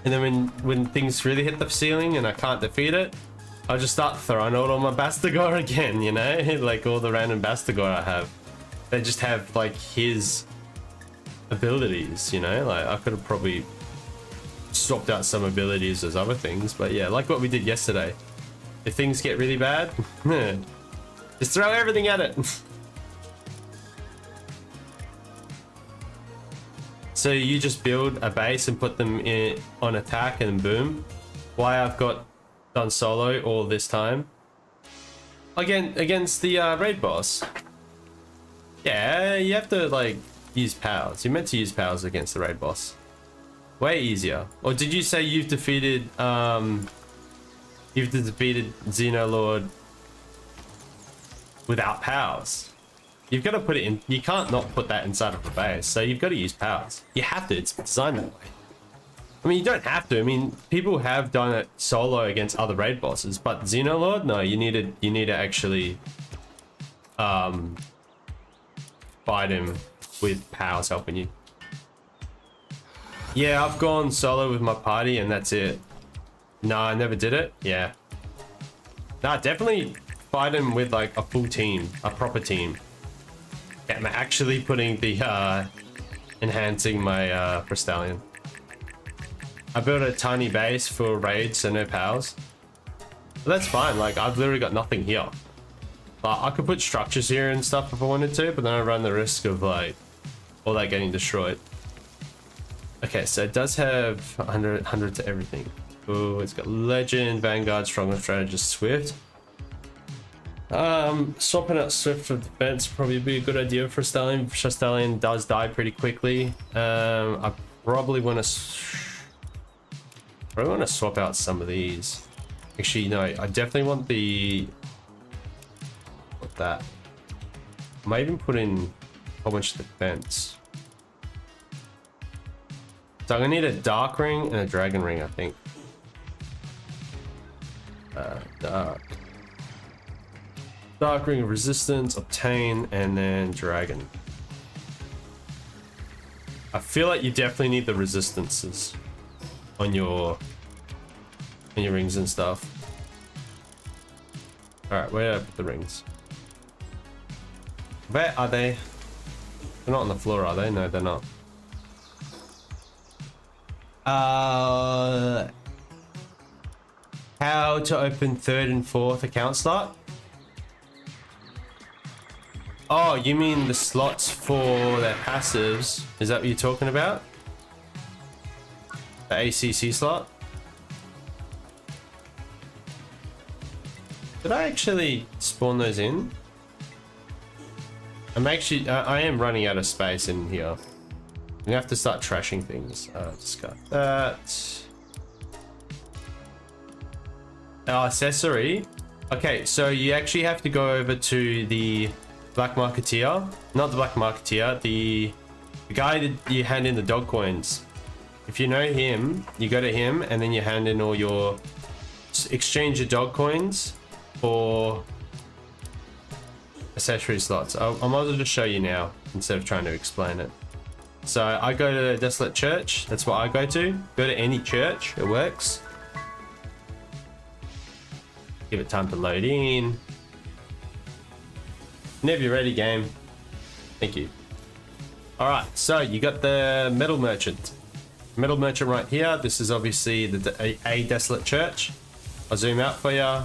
And then when things really hit the ceiling and I can't defeat it, I'll just start throwing out all my Bastigor again, you know? Like all the random Bastigor I have. They just have like his abilities, you know? Like I could have probably swapped out some abilities as other things, but yeah, like what we did yesterday. If things get really bad, just throw everything at it. So you just build a base and put them in on attack and boom. Why I've done solo all this time. Again, against the raid boss. Yeah, you have to like use powers. You're meant to use powers against the raid boss. Way easier. Or did you say you've defeated Xenolord without powers? You've got to put it in. You can't not put that inside of the base, so you've got to use powers. You have to. It's designed that way. I mean, you don't have to. I mean, people have done it solo against other raid bosses, but Xenolord, no. You need to actually fight him with powers helping you. Yeah, I've gone solo with my party, and that's it. No, I never did it. Yeah. Nah, definitely fight him with like a full team, a proper team. Yeah, I'm actually putting the enhancing my Crystallion. I built a tiny base for raids, so no powers. But that's fine. Like I've literally got nothing here. I could put structures here and stuff if I wanted to, but then I run the risk of like all that getting destroyed. Okay, so it does have 100 to everything. Oh, it's got Legend, Vanguard, Stronger Strategist, Swift. Swapping out Swift for defense probably be a good idea for Stallion. Stallion does die pretty quickly. I probably want to swap out some of these. Actually, no, I definitely want that. I might even put in a whole bunch of defense. So I'm gonna need a Dark Ring and a Dragon Ring, I think. Dark Ring of Resistance, Obtain, and then Dragon. I feel like you definitely need the resistances on your rings and stuff. Alright, where did I put the rings? Where are they? They're not on the floor, are they? No, they're not. How to open 3rd and 4th account slot? Oh, you mean the slots for their passives? Is that what you're talking about? The ACC slot? Did I actually spawn those in? I am running out of space in here. I'm gonna have to start trashing things. Discard that. Accessory. Okay, so you actually have to go over to the Black Marketeer. Not the Black Marketeer, the guy that you hand in the dog coins. If you know him, you go to him and then you hand in all your... exchange your dog coins for accessory slots. I might as well just show you now instead of trying to explain it. So I go to Desolate Church. That's what I go to. Go to any church. It works. Give it time to load in. Whenever you're ready, game. Thank you. All right, so you got the Metal Merchant. Metal Merchant right here. This is obviously a Desolate Church. I'll zoom out for you.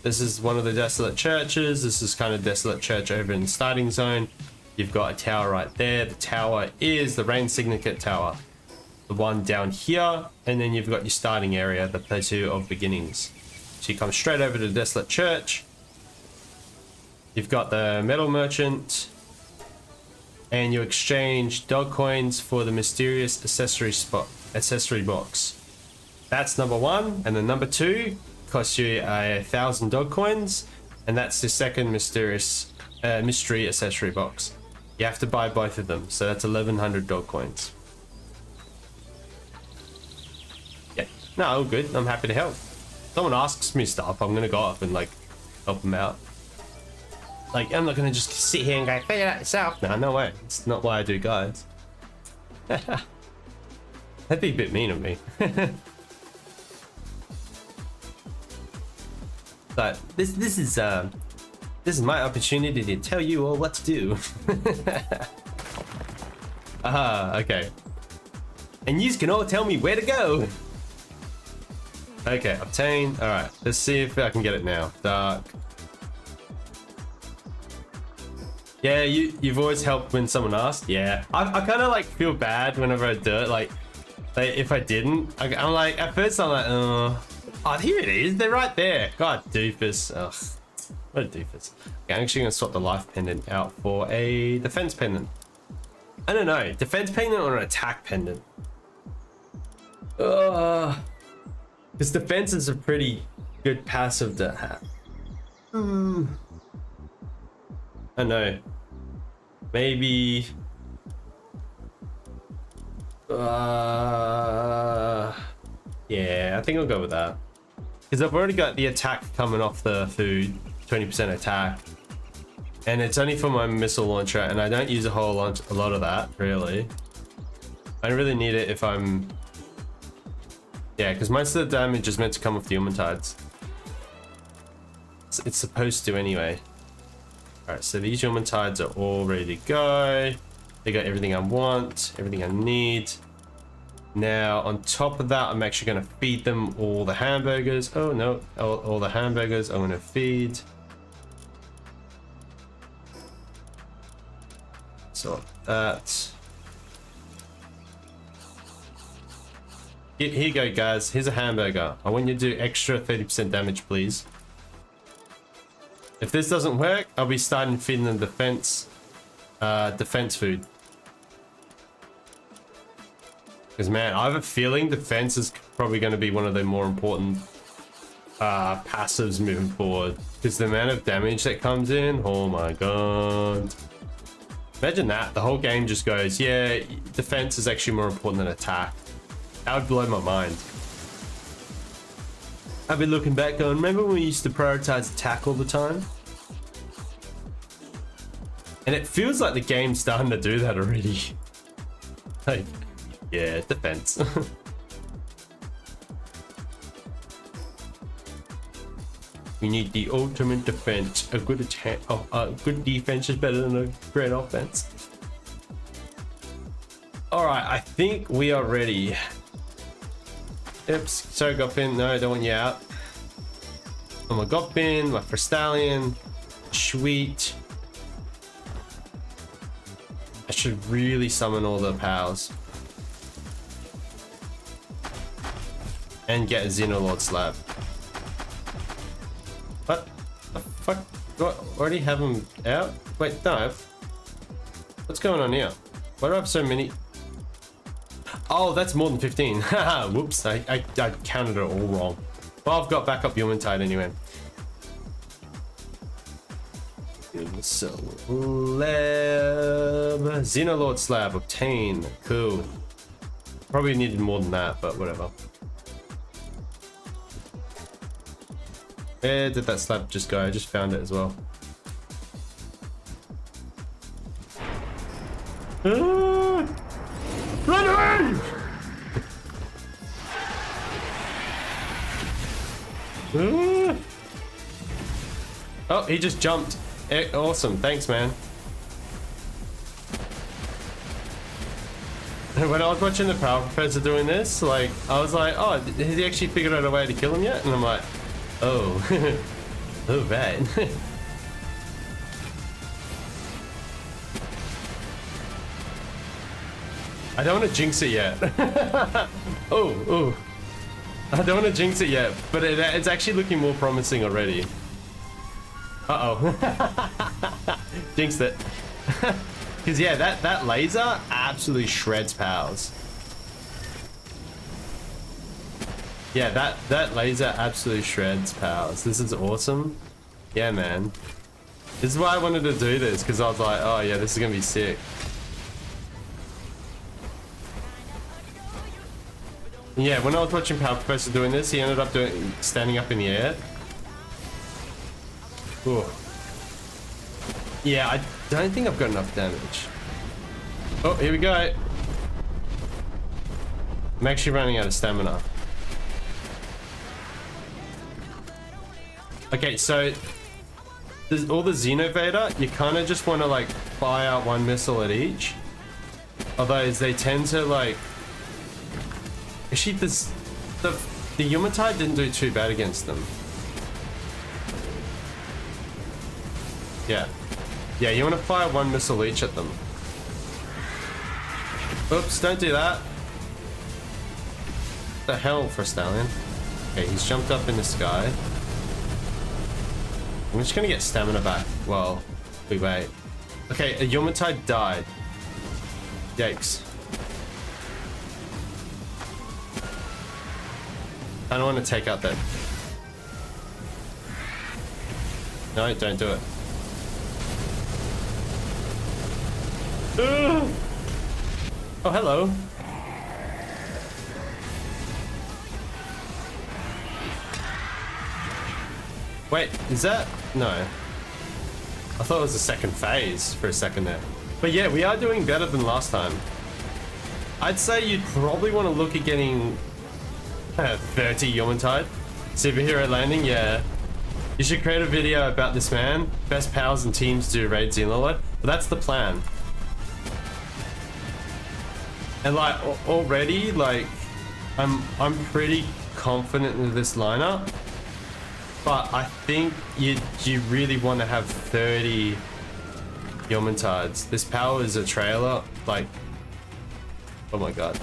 This is one of the Desolate Churches. This is kind of Desolate Church over in the starting zone. You've got a tower right there. The tower is the Rain Syndicate Tower. The one down here. And then you've got your starting area, the Plateau of Beginnings. So you come straight over to the Desolate Church. You've got the Metal Merchant. and you exchange dog coins for the mysterious accessory box. That's number 1, and then number 2 costs you 1,000 dog coins, and that's the second mystery accessory box. You have to buy both of them, so that's 1,100 dog coins. Yeah, no, all good. I'm happy to help. Someone asks me stuff, I'm gonna go up and like help them out. Like, I'm not gonna just sit here and go, figure it out yourself. No, no way. It's not why I do guides. That'd be a bit mean of me. But this is my opportunity to tell you all what to do. Aha, okay. And you can all tell me where to go. Okay, obtain. All right, let's see if I can get it now. Dark. Yeah, you've always helped when someone asks. Yeah, I kind of like feel bad whenever I do it. Like if I didn't, I'm like, at first I'm like, oh, here it is. They're right there. God, doofus. Ugh, what a doofus. Okay, I'm actually gonna swap the life pendant out for a defense pendant. I don't know, defense pendant or an attack pendant. Because defense is a pretty good passive to have. I know. Maybe. Yeah, I think I'll go with that. Because I've already got the attack coming off the food, 20% attack. And it's only for my missile launcher, and I don't use a lot of that, really. I don't really need it if I'm... Yeah, because most of the damage is meant to come off the Tides. It's supposed to anyway. Alright, so these Tides are all ready to go. They got everything I want, everything I need. Now, on top of that, I'm actually going to feed them all the hamburgers. Oh, no. All the hamburgers I'm going to feed. So, that. Here you go, guys. Here's a hamburger. I want you to do extra 30% damage, please. If this doesn't work, I'll be starting feeding them defense food. Because, man, I have a feeling defense is probably going to be one of the more important passives moving forward. Because the amount of damage that comes in, oh my god. Imagine that. The whole game just goes, yeah, defense is actually more important than attack. That would blow my mind. I've been looking back going, remember when we used to prioritize attack all the time? And it feels like the game's starting to do that already. Like, yeah, defense. We need the ultimate defense. A good attack. Oh, a good defense is better than a great offense. All right, I think we are ready. Oops, sorry, Goffin. No, I don't want you out. Oh, my Goffin, my Frastallion. Sweet. I should really summon all the pals. And get a Xenolord slab. What the fuck? Do I already have them out? Wait, no. What's going on here? Why do I have so many? Oh, that's more than 15. Haha, whoops. I counted it all wrong. Well, I've got backup Tide anyway. Slab. Xenolord slab. Obtain. Cool. Probably needed more than that, but whatever. Where did that slab just go? I just found it as well. Run away! Oh, he just jumped. Awesome, thanks, man. When I was watching the Power Professor doing this, like, I was like, oh, has he actually figured out a way to kill him yet? And I'm like, oh, oh, bad. I don't want to jinx it yet. Oh. I don't want to jinx it yet, but it's actually looking more promising already. Uh-oh. Jinxed it. Because yeah, that laser absolutely shreds pals. Yeah, that laser absolutely shreds pals. This is awesome. Yeah, man. This is why I wanted to do this, because I was like, oh yeah, this is gonna be sick. Yeah, when I was watching Power Professor doing this, he ended up standing up in the air. Ooh. Yeah, I don't think I've got enough damage. Oh, here we go. I'm actually running out of stamina. Okay, so there's all the Xenovader, you kind of just want to like fire out one missile at each. Although they tend to like... Actually, the Yumatide didn't do too bad against them. Yeah. Yeah, you want to fire one missile each at them. Oops, don't do that. What the hell, for a stallion? Okay, he's jumped up in the sky. I'm just gonna get stamina back while we wait. Okay, a Yumatide died. Yikes. I don't want to take out that. No, don't do it. Ugh. Oh, hello. Wait, is that... No. I thought it was the second phase for a second there. But yeah, we are doing better than last time. I'd say you'd probably want to look at getting 30 Yumatide. Superhero landing, yeah. You should create a video about this man. Best pals and teams do raid Xenolord. But that's the plan. And like already, like I'm pretty confident in this lineup. But I think you really want to have 30 Yomatides. This power is a trailer, like, oh my god.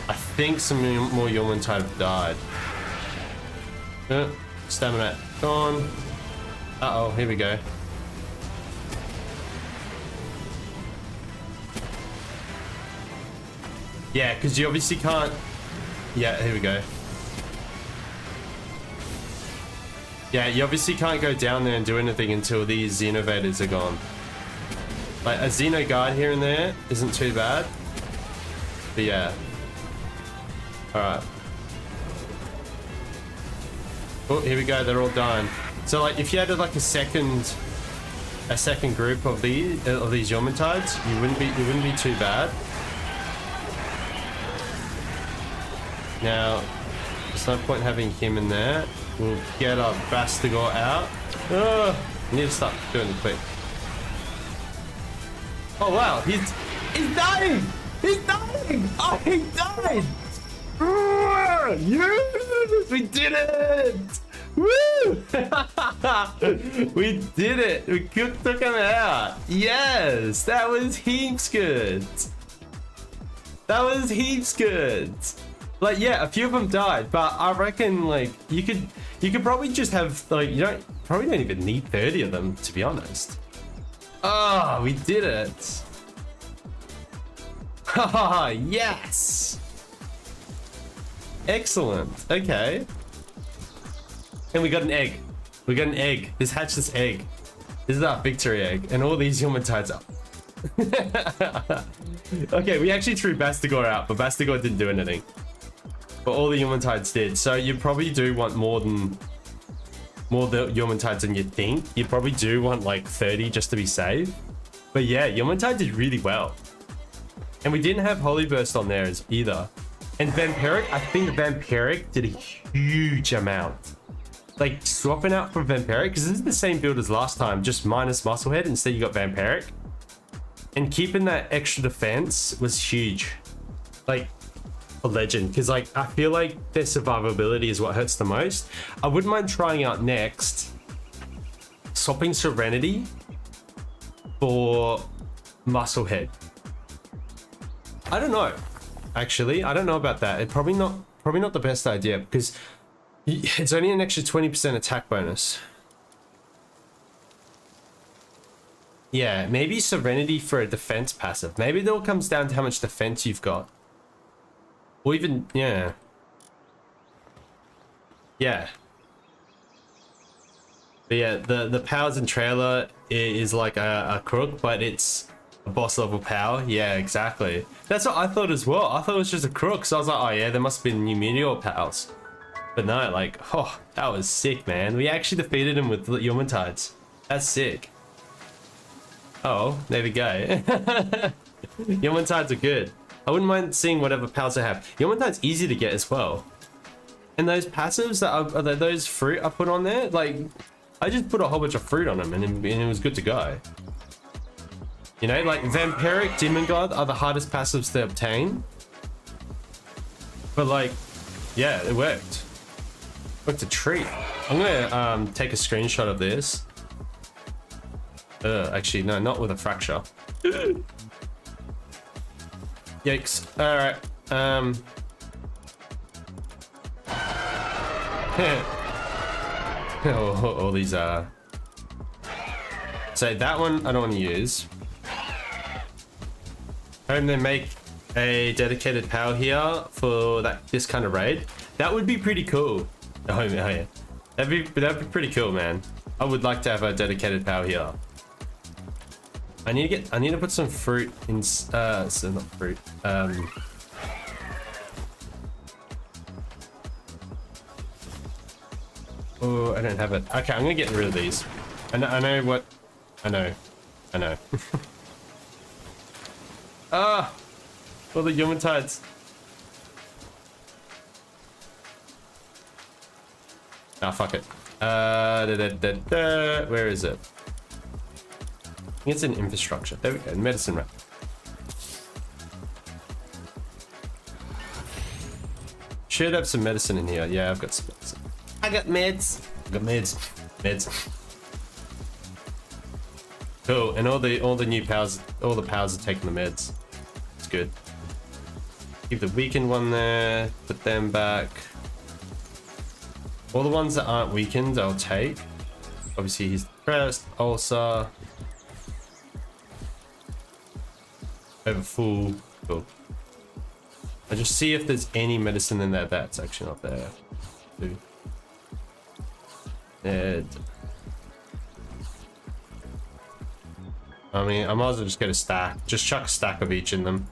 I think some more Yomatide have died. Stamina gone. Uh-oh, here we go. Yeah, because you obviously can't... Yeah, here we go. Yeah, you obviously can't go down there and do anything until these Xenovaders are gone. Like, a Xeno guard here and there isn't too bad. But yeah. Alright. Oh, here we go, they're all dying. So like, if you had like a second group of these Yomatides, it wouldn't be too bad. Now, there's no point having him in there. We'll get our Bastigor out. I need to start doing it quick. Oh wow, he's dying! He's dying! Oh, he died! Yes! We did it! Woo! We did it! We took him out! Yes! That was heaps good! That was heaps good! Like, yeah, a few of them died, but I reckon, like, you could probably just have, like, probably don't even need 30 of them, to be honest. Oh, we did it. Haha, yes. Excellent. Okay. And we got an egg. We got an egg. This hatched this egg. This is our victory egg. And all these Yomatides up. Okay, we actually threw Bastigor out, but Bastigor didn't do anything. But all the Yomatides did. So you probably do want more the Yomatides than you think. You probably do want like 30 just to be safe. But yeah, Yomatide did really well. And we didn't have Holy Burst on there either. And Vampiric, I think Vampiric did a huge amount. Like swapping out from Vampiric, because this is the same build as last time, just minus Musclehead, instead you got Vampiric. And keeping that extra defense was huge. Like, a legend, because like I feel like their survivability is what hurts the most. I wouldn't mind trying out next swapping Serenity for Musclehead. I don't know, actually. I don't know about that. It's probably not the best idea, because it's only an extra 20% attack bonus. Yeah, maybe Serenity for a defense passive. Maybe it all comes down to how much defense you've got. Or even, yeah. Yeah. But yeah, the powers and trailer is like a crook, but it's a boss level power. Yeah, exactly. That's what I thought as well. I thought it was just a crook, so I was like, oh yeah, there must be new meteor powers. But no, like, oh, that was sick, man. We actually defeated him with Yomatides. That's sick. Oh, there we go. Yomatides are good. I wouldn't mind seeing whatever powers I have. Yomatide's easy to get as well. And those passives that are those fruit I put on there, like, I just put a whole bunch of fruit on them and it was good to go. You know, like Vampiric Demon God are the hardest passives to obtain. But like, yeah, it worked. Worked a treat. I'm gonna take a screenshot of this. Actually, no, not with a fracture. Yikes. Alright. All these so that one I don't want to use. Hoping they make a dedicated power here for this kind of raid. That would be pretty cool. Oh yeah, that'd be pretty cool, man. I would like to have a dedicated power here. I need to put some fruit in. So not fruit. Oh, I don't have it. Okay, I'm gonna get rid of these. I know what. I know. Ah, all the Yomatides. Ah, fuck it. Where is it? I think it's in infrastructure. There we go. Medicine wrap. Should have some medicine in here. Yeah, I've got some medicine. I got meds. Meds. Cool. And all the new powers, all the powers are taking the meds. It's good. Keep the weakened one there. Put them back. All the ones that aren't weakened, I'll take. Obviously, he's depressed. Ulcer. Over full. Cool. I just see if there's any medicine in there that's actually not there. Dude. I mean, I might as well just get a stack. Just chuck a stack of each in them.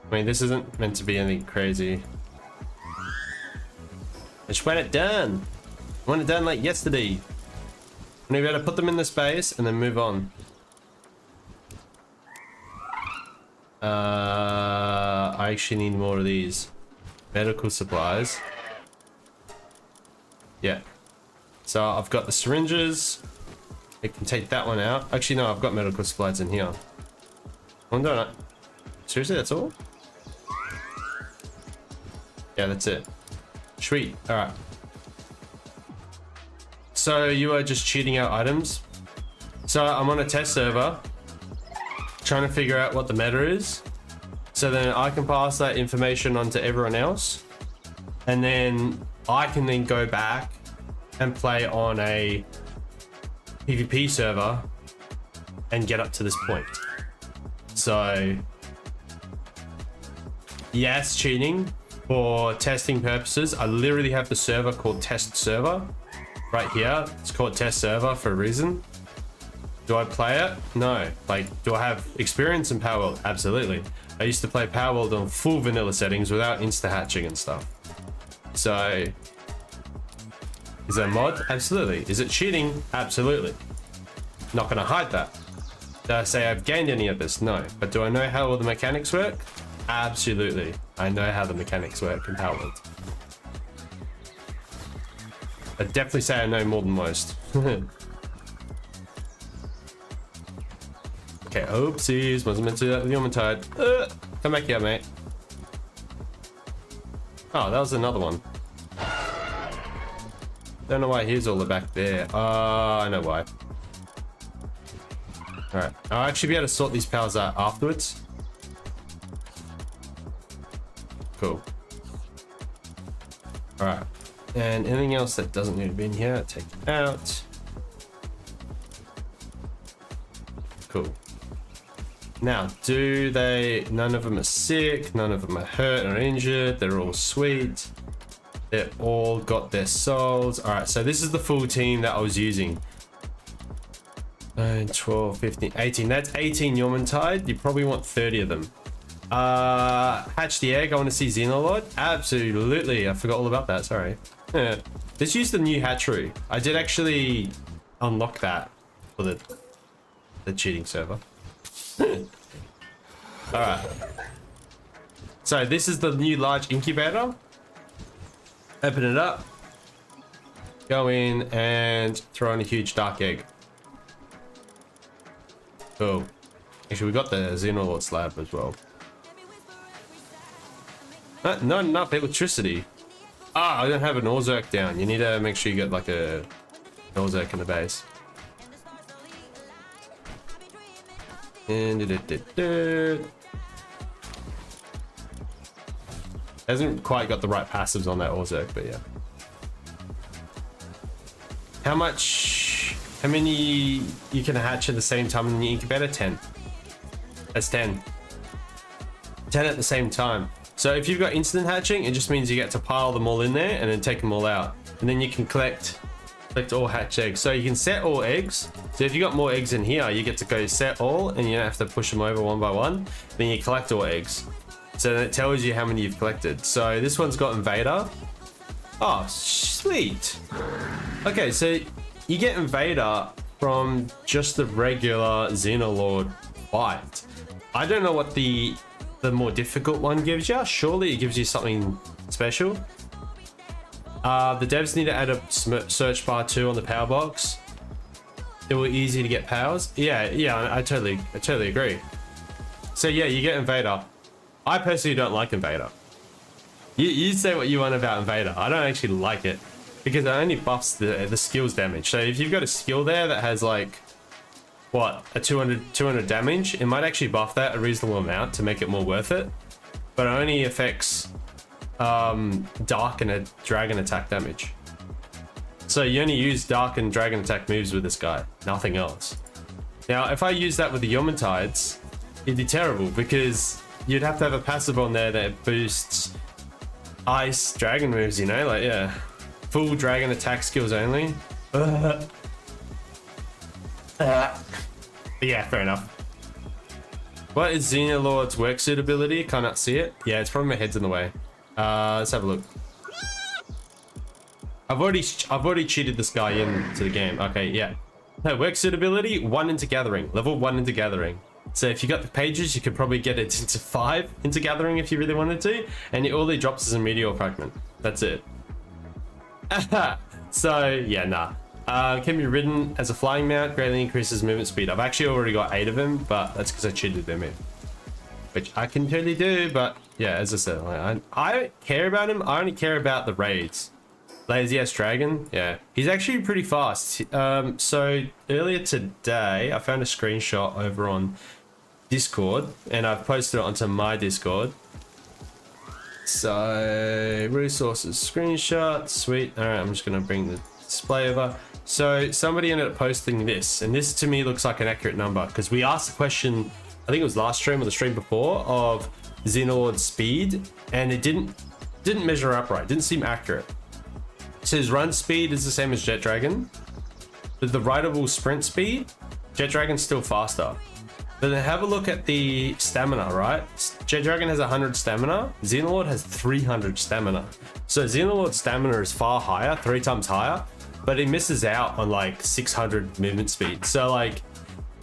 I mean, this isn't meant to be anything crazy. I just want it done. I want it done like yesterday. And we better put them in the space and then move on. I actually need more of these. Medical supplies. Yeah. So I've got the syringes. I can take that one out. Actually, no, I've got medical supplies in here. Don't I? Seriously, that's all? Yeah, that's it. Sweet. All right. So you are just cheating out items. So I'm on a test server, trying to figure out what the meta is. So then I can pass that information on to everyone else. And then I can then go back and play on a PvP server and get up to this point. So yes, cheating for testing purposes. I literally have the server called test server right here. It's called test server for a reason. Do I play it? No. Like, do I have experience in Palworld? Absolutely. I used to play Palworld on full vanilla settings without insta hatching and stuff. So is that a mod? Absolutely. Is it cheating? Absolutely. Not gonna hide that. Do I say I've gained any of this? No. But do I know how all the mechanics work? Absolutely. I know how the mechanics work in Palworld. I'd definitely say I know more than most. Okay, oopsies. Wasn't meant to do that with Yomatide. Come back here, mate. Oh, that was another one. Don't know why he's all the back there. I know why. Alright, I'll actually be able to sort these powers out afterwards. Cool. Alright, and anything else that doesn't need to be in here, take it out. Cool. Now, none of them are sick, none of them are hurt or injured, they're all sweet. They've all got their souls. All right, so this is the full team that I was using. 9, 12, 15, 18. That's 18 Yawmentide. You probably want 30 of them. Hatch the egg. I want to see Xenolord. Absolutely. I forgot all about that. Sorry. Let's use the new hatchery. I did actually unlock that for the cheating server. All right. So this is the new large incubator. Open it up. Go in and throw in a huge dark egg. Cool. Actually, we got the Xenolord slab as well. Not enough electricity. I don't have an Orzerk down. You need to make sure you get like a Orzerk in the base. And hasn't quite got the right passives on that Orzerk, but yeah. How many you can hatch at the same time in the incubator? 10. That's 10. 10 at the same time. So if you've got instant hatching, it just means you get to pile them all in there and then take them all out. And then you can collect all hatch eggs. So you can set all eggs. So if you got more eggs in here, you get to go set all and you don't have to push them over one by one. Then you collect all eggs. So then it tells you how many you've collected. So this one's got Invader. Oh, sweet. Okay, so you get Invader from just the regular Xenolord fight. I don't know what the more difficult one gives you. Surely it gives you something special. The devs need to add a search bar too on the power box. It will be easy to get powers. Yeah, I totally agree. So yeah, you get Invader. I personally don't like Invader. You say what you want about Invader. I don't actually like it because it only buffs the skills damage. So if you've got a skill there that has like what, a 200 damage, it might actually buff that a reasonable amount to make it more worth it, but it only affects dark and a dragon attack damage. So you only use dark and dragon attack moves with this guy, nothing else. Now if I use that with the Yawmentides, it'd be terrible because you'd have to have a passive on there that boosts ice dragon moves, you know, like, yeah, full dragon attack skills only. Yeah, fair enough. What is Xenolord's work suitability? Cannot see it. Yeah, it's probably my head's in the way. Let's have a look. I've already cheated this guy into the game. Okay, yeah. No, work suitability, 1 into gathering. Level 1 into gathering. So if you got the pages, you could probably get it into 5 into gathering if you really wanted to. And all he drops is a meteor fragment. That's it. So yeah, nah. Can be ridden as a flying mount, greatly increases movement speed. I've actually already got 8 of them, but that's because I cheated them in, which I can totally do. But yeah, as I said, I don't care about him. I only care about the raids. Lazy ass dragon, yeah, he's actually pretty fast. So earlier today, I found a screenshot over on Discord, and I've posted it onto my Discord. So resources, screenshot, sweet. All right, I'm just gonna bring the display over. So somebody ended up posting this, and this to me looks like an accurate number because we asked the question, I think it was last stream or the stream before, of Xenolord's speed, and it didn't measure up right. Didn't seem accurate. It says run speed is the same as Jet Dragon, but the rideable sprint speed, Jet Dragon's still faster. But then have a look at the stamina, right? Jet Dragon has 100 stamina, Xenolord has 300 stamina. So Xenolord's stamina is far higher, 3 times higher, but it misses out on like 600 movement speed. So like,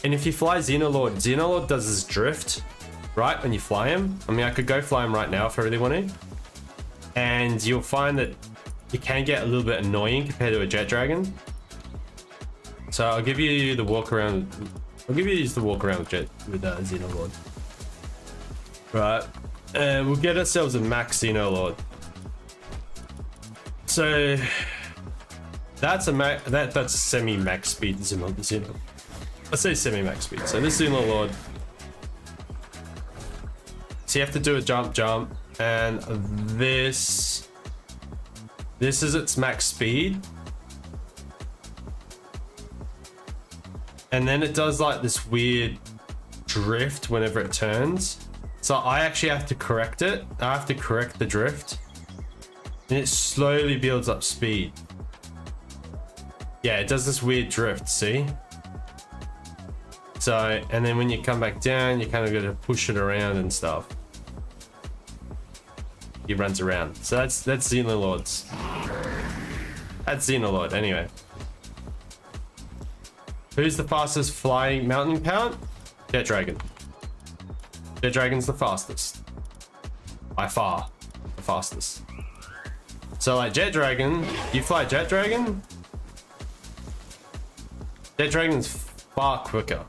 and if you fly Xenolord does this drift, right? When you fly him, I mean, I could go fly him right now if I really wanted. And you'll find that it can get a little bit annoying compared to a Jet Dragon. So I'll give you the walk around. I'll give you just the walk around with Xenolord. Right, and we'll get ourselves a max Xenolord. So that's a that's semi-max speed Xenolord. Let's say semi-max speed. So this Xenolord. So you have to do a jump, and this is its max speed. and then it does like this weird drift whenever it turns. So I actually have to correct it. I have to correct the drift, and it slowly builds up speed. Yeah, it does this weird drift, see? So, and then when you come back down, you kind of got to push it around and stuff. He runs around. So that's Xenolord's. That's Xenolord, anyway. Who's the fastest flying mountain pound? Jet Dragon. Jet Dragon's the fastest. By far, the fastest. So like Jet Dragon, you fly Jet Dragon? Jet Dragon's far quicker.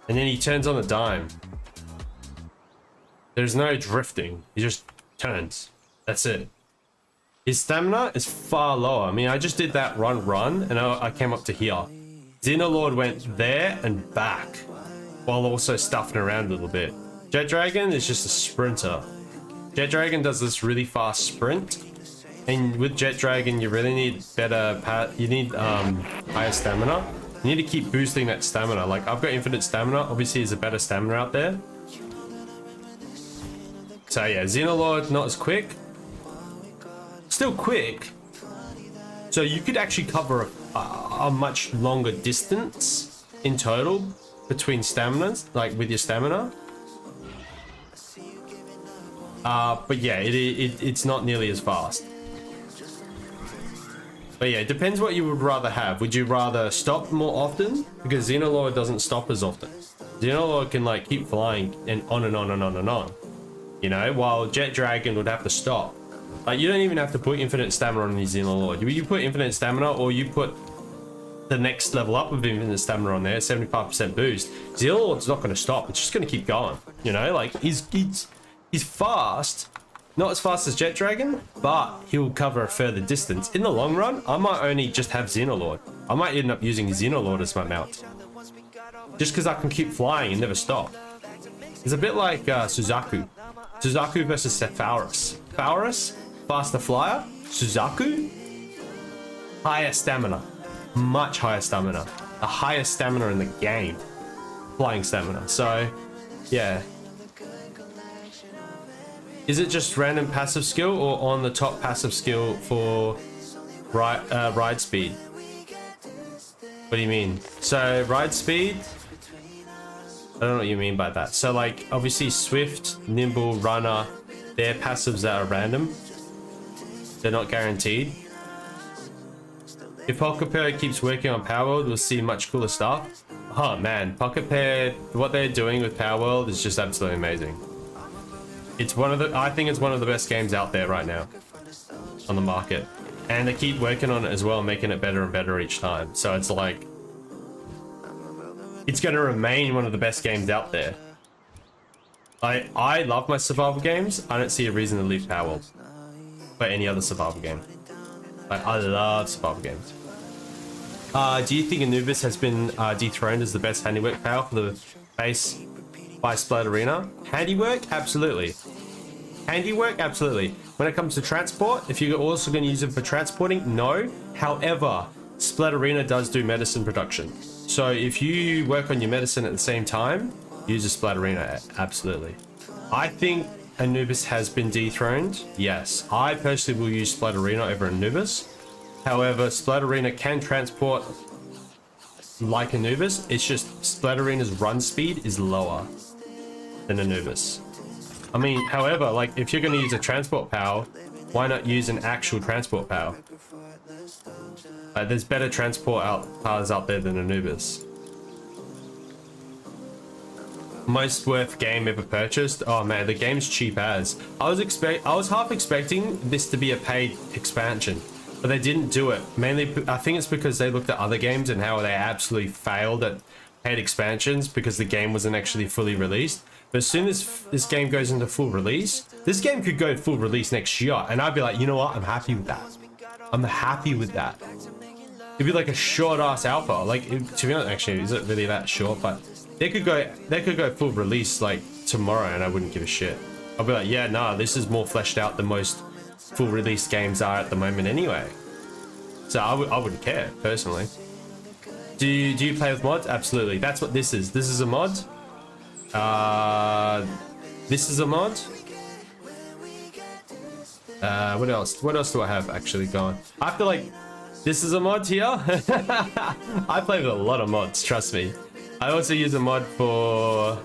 And then he turns on a dime. There's no drifting. He just turns. That's it. His stamina is far lower. I mean, I just did that run, and I came up to here. Xenolord went there and back, while also stuffing around a little bit. Jet Dragon is just a sprinter. Jet Dragon does this really fast sprint, and with Jet Dragon, you really need better. You need higher stamina. You need to keep boosting that stamina. Like, I've got infinite stamina. Obviously, there's a better stamina out there. So yeah, Xenolord not as quick. Still quick. So you could actually cover a much longer distance in total between staminas, like with your stamina. But yeah, it's not nearly as fast. But yeah, it depends what you would rather have. Would you rather stop more often? Because Xenolord doesn't stop as often. Xenolord can like keep flying and on and on and on and on. You know, while Jet Dragon would have to stop. Like, you don't even have to put infinite stamina on your Xenolord. You put infinite stamina, or you put the next level up of infinite stamina on there, 75% boost. Xenolord's not going to stop. It's just going to keep going. You know, like he's fast. Not as fast as Jet Dragon, but he'll cover a further distance. In the long run, I might only just have Xenolord. I might end up using Xenolord as my mount. Just because I can keep flying and never stop. It's a bit like Suzaku. Suzaku versus Sephaurus. Sephaurus, faster flyer. Suzaku, higher stamina. Much higher stamina. The highest stamina in the game. Flying stamina. So, yeah. Is it just random passive skill or on the top passive skill for ride speed? What do you mean? So ride speed? I don't know what you mean by that. So like obviously Swift, Nimble, Runner, they're passives that are random. They're not guaranteed. If Pocket Pair keeps working on Palworld, we'll see much cooler stuff. Oh man, Pocket Pair, what they're doing with Palworld is just absolutely amazing. It's I think it's one of the best games out there right now on the market, and they keep working on it as well, making it better and better each time. So it's like, it's going to remain one of the best games out there. I love my survival games. I don't see a reason to leave Palworld for any other survival game. Like, I love survival games. Do you think Anubis has been dethroned as the best handiwork power for the base by Splatterina? Handiwork? Absolutely. Handiwork? Absolutely. When it comes to transport, if you're also going to use it for transporting, no. However, Splatterina does do medicine production. So if you work on your medicine at the same time, use a Splatterina. Absolutely. I think Anubis has been dethroned. Yes. I personally will use Splatterina over Anubis. However, Splatterina can transport like Anubis. It's just Splatterina's run speed is lower than Anubis. I mean, however, like if you're going to use a transport power, why not use an actual transport power? There's better transport powers out there than Anubis. Most worth game ever purchased? Oh man, the game's cheap as. I was half expecting this to be a paid expansion, but they didn't do it. Mainly, I think it's because they looked at other games and how they absolutely failed at paid expansions because the game wasn't actually fully released. But as soon as this game goes into full release, this game could go full release next year, and I'd be like, you know what? I'm happy with that. I'm happy with that. It'd be like a short-ass alpha. Like, to be honest, actually, is it really that short? But they could go full release like tomorrow, and I wouldn't give a shit. I'll be like, yeah, nah, this is more fleshed out than most full release games are at the moment anyway. So I wouldn't care personally. Do you play with mods? Absolutely. That's what this is. This is a mod. This is a mod. What else? What else do I have actually going? I feel like this is a mod here. I play with a lot of mods, trust me. I also use a mod for...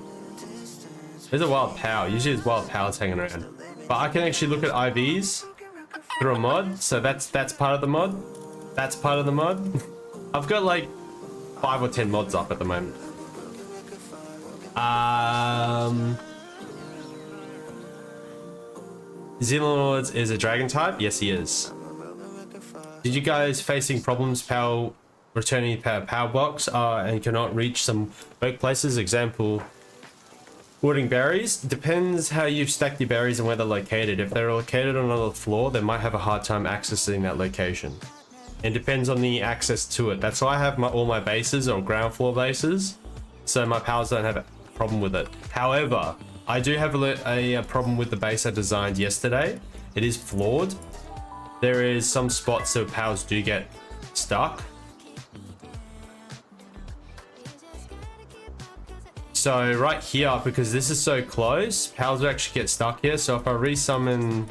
There's a wild power. Usually there's wild powers hanging around. But I can actually look at IVs through a mod. So that's part of the mod. That's part of the mod. I've got like 5 or 10 mods up at the moment. Xenolord is a dragon type? Yes, he is. Did you guys facing problems returning power box and cannot reach some workplaces? Example, wooding berries. Depends how you've stacked your berries and where they're located. If they're located on another floor, they might have a hard time accessing that location. It depends on the access to it. That's why I have all my bases or ground floor bases, so my powers don't have a problem with it. However, I do have a problem with the base I designed yesterday. It is flawed. There is some spots where powers do get stuck. So right here, because this is so close, powers will actually get stuck here. So if I resummon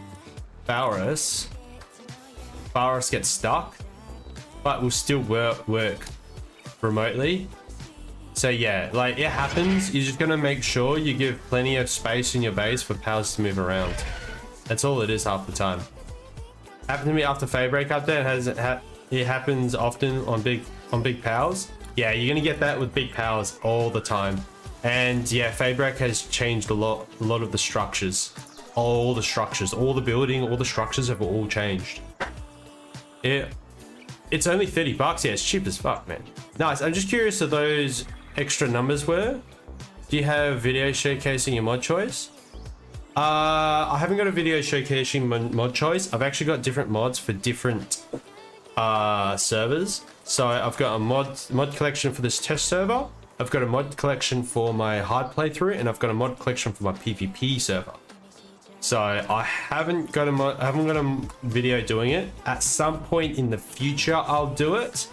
Valrus gets stuck, but will still work remotely. So yeah, like it happens. You're just gonna make sure you give plenty of space in your base for powers to move around. That's all it is half the time. Happened to me after Fade Break update. It happens often on big powers. Yeah, you're gonna get that with big powers all the time. And yeah, Fade Break has changed a lot of the structures. All the structures, all the building, all the structures have all changed. It's only 30 bucks. Yeah, it's cheap as fuck, man. Nice. I'm just curious if those extra numbers were. Do you have video showcasing your mod choice? I haven't got a video showcasing mod choice. I've actually got different mods for different servers. So I've got a mod collection for this test server. I've got a mod collection for my hard playthrough, and I've got a mod collection for my PvP server. So I haven't got a video doing it. At some point in the future, I'll do it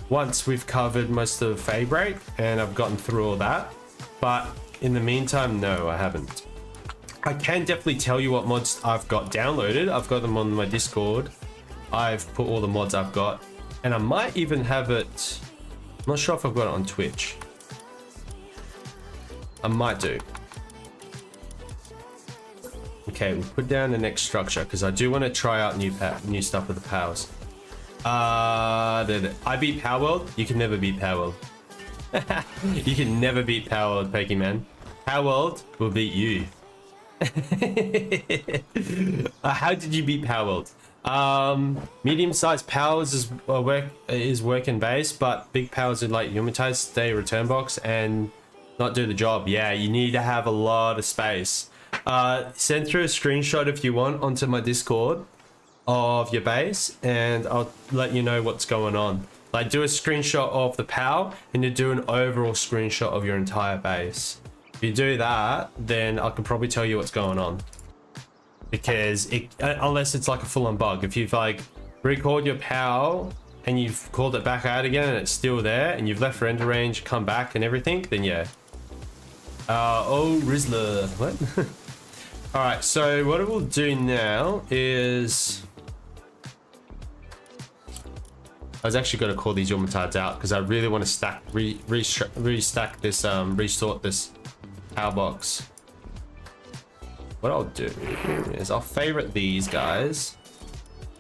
once we've covered most of Fade Break and I've gotten through all that. But in the meantime, no, I haven't. I can definitely tell you what mods I've got downloaded. I've got them on my Discord. I've put all the mods I've got, and I might even have it. I'm not sure if I've got it on Twitch. I might do. Okay, we'll put down the next structure because I do want to try out new stuff with the powers. I beat Palworld. You can never beat Palworld. You can never beat Palworld, Pokemon. Palworld will beat you. How did you beat Palworld? Medium-sized powers is work in base, but big powers are like Humitize, stay return box, and not do the job. Yeah, you need to have a lot of space. Send through a screenshot if you want onto my Discord of your base, and I'll let you know what's going on. Like, do a screenshot of the POW, and you do an overall screenshot of your entire base. If you do that, then I can probably tell you what's going on. Because unless it's like a full-on bug, if you've like recalled your POW and you've called it back out again and it's still there, and you've left render range, come back and everything, then yeah. Oh, Rizzler, what? All right, so what we'll do now is, I was actually going to call these Yormatides out because I really want to restack this, resort this power box. What I'll do is I'll favorite these guys.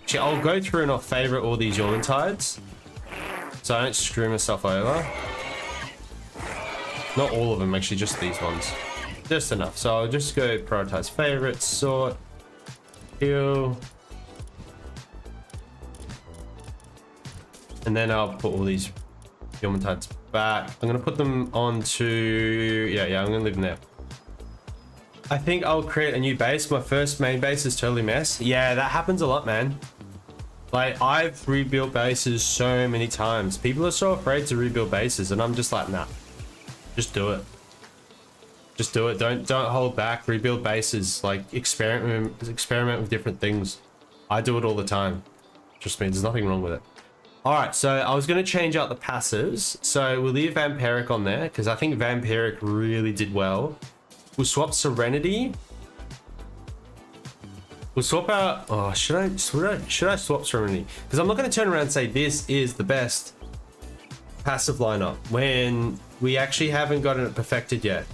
Actually, I'll go through and I'll favorite all these Yormatides so I don't screw myself over. Not all of them, actually, just these ones. Just enough. So I'll just go prioritize favorites, sort, heal. And then I'll put all these Yormatides back. I'm going to put them onto... Yeah, I'm going to leave them there. I think I'll create a new base. My first main base is totally mess. Yeah, that happens a lot, man. Like, I've rebuilt bases so many times. People are so afraid to rebuild bases, and I'm just like, nah. Just do it. Just do it. Don't hold back. Rebuild bases. Like, experiment with different things. I do it all the time. Trust me, there's nothing wrong with it. All right, so I was going to change out the passives. So we'll leave Vampiric on there because I think Vampiric really did well. We'll swap Serenity. We'll swap out. Oh, should I swap Serenity? Because I'm not going to turn around and say this is the best passive lineup when we actually haven't gotten it perfected yet.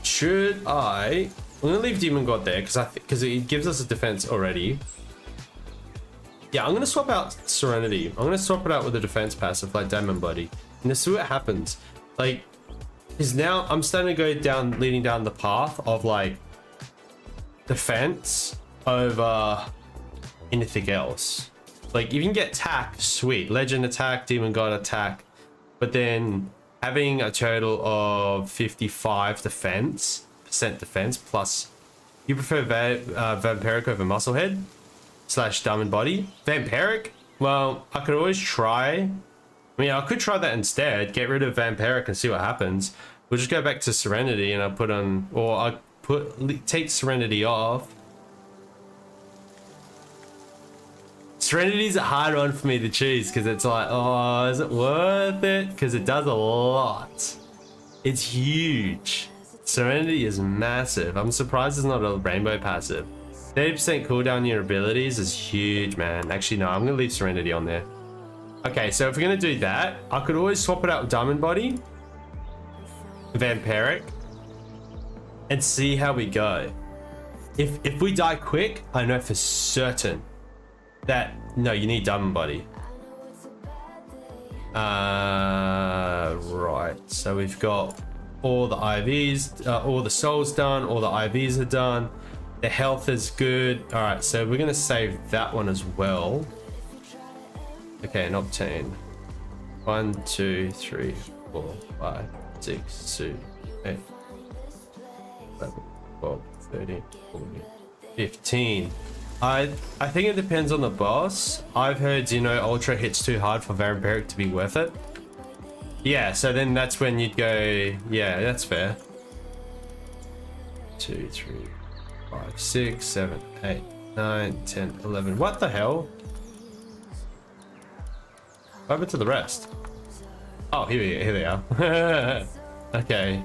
Should I? I'm going to leave Demon God there because it gives us a defense already. Yeah, I'm going to swap out Serenity. I'm going to swap it out with a defense passive like Diamond Buddy. And let's see what happens. Like, because now I'm starting to go leading down the path of like defense over anything else. Like, if you can get attack, sweet. Legend attack, Demon God attack. But then having a total of 55% defense plus, you prefer Vampiric over Musclehead / Diamond Body? Vampiric? Well, I could always try. I mean, I could try that instead. Get rid of Vampiric and see what happens. We'll just go back to Serenity and I'll put on, or I take Serenity off. Serenity's a hard one for me to choose because it's like, oh, is it worth it? Because it does a lot. It's huge. Serenity is massive. I'm surprised it's not a rainbow passive. 30% cooldown on your abilities is huge, man. Actually, no, I'm going to leave Serenity on there. Okay, so if we're going to do that, I could always swap it out with Diamond Body, Vampiric, and see how we go. If we die quick, I know for certain that, no, you need Diamond Body. Right, so we've got all the IVs, all the souls done, all the IVs are done. The health is good. All right, so we're gonna save that one as well. Okay, and obtain 1, 2, 3, 4, 5, 6, 7, 8, 11, 12, 13, 14, 15. I think it depends on the boss. I've heard, you know, Ultra hits too hard for Vampiric to be worth it. Yeah, so then that's when you'd go, yeah, that's fair. 2, 3, 5, 6, 7, 8, 9, 10, 11. What the hell? What happened to the rest? Oh, here they are. Okay.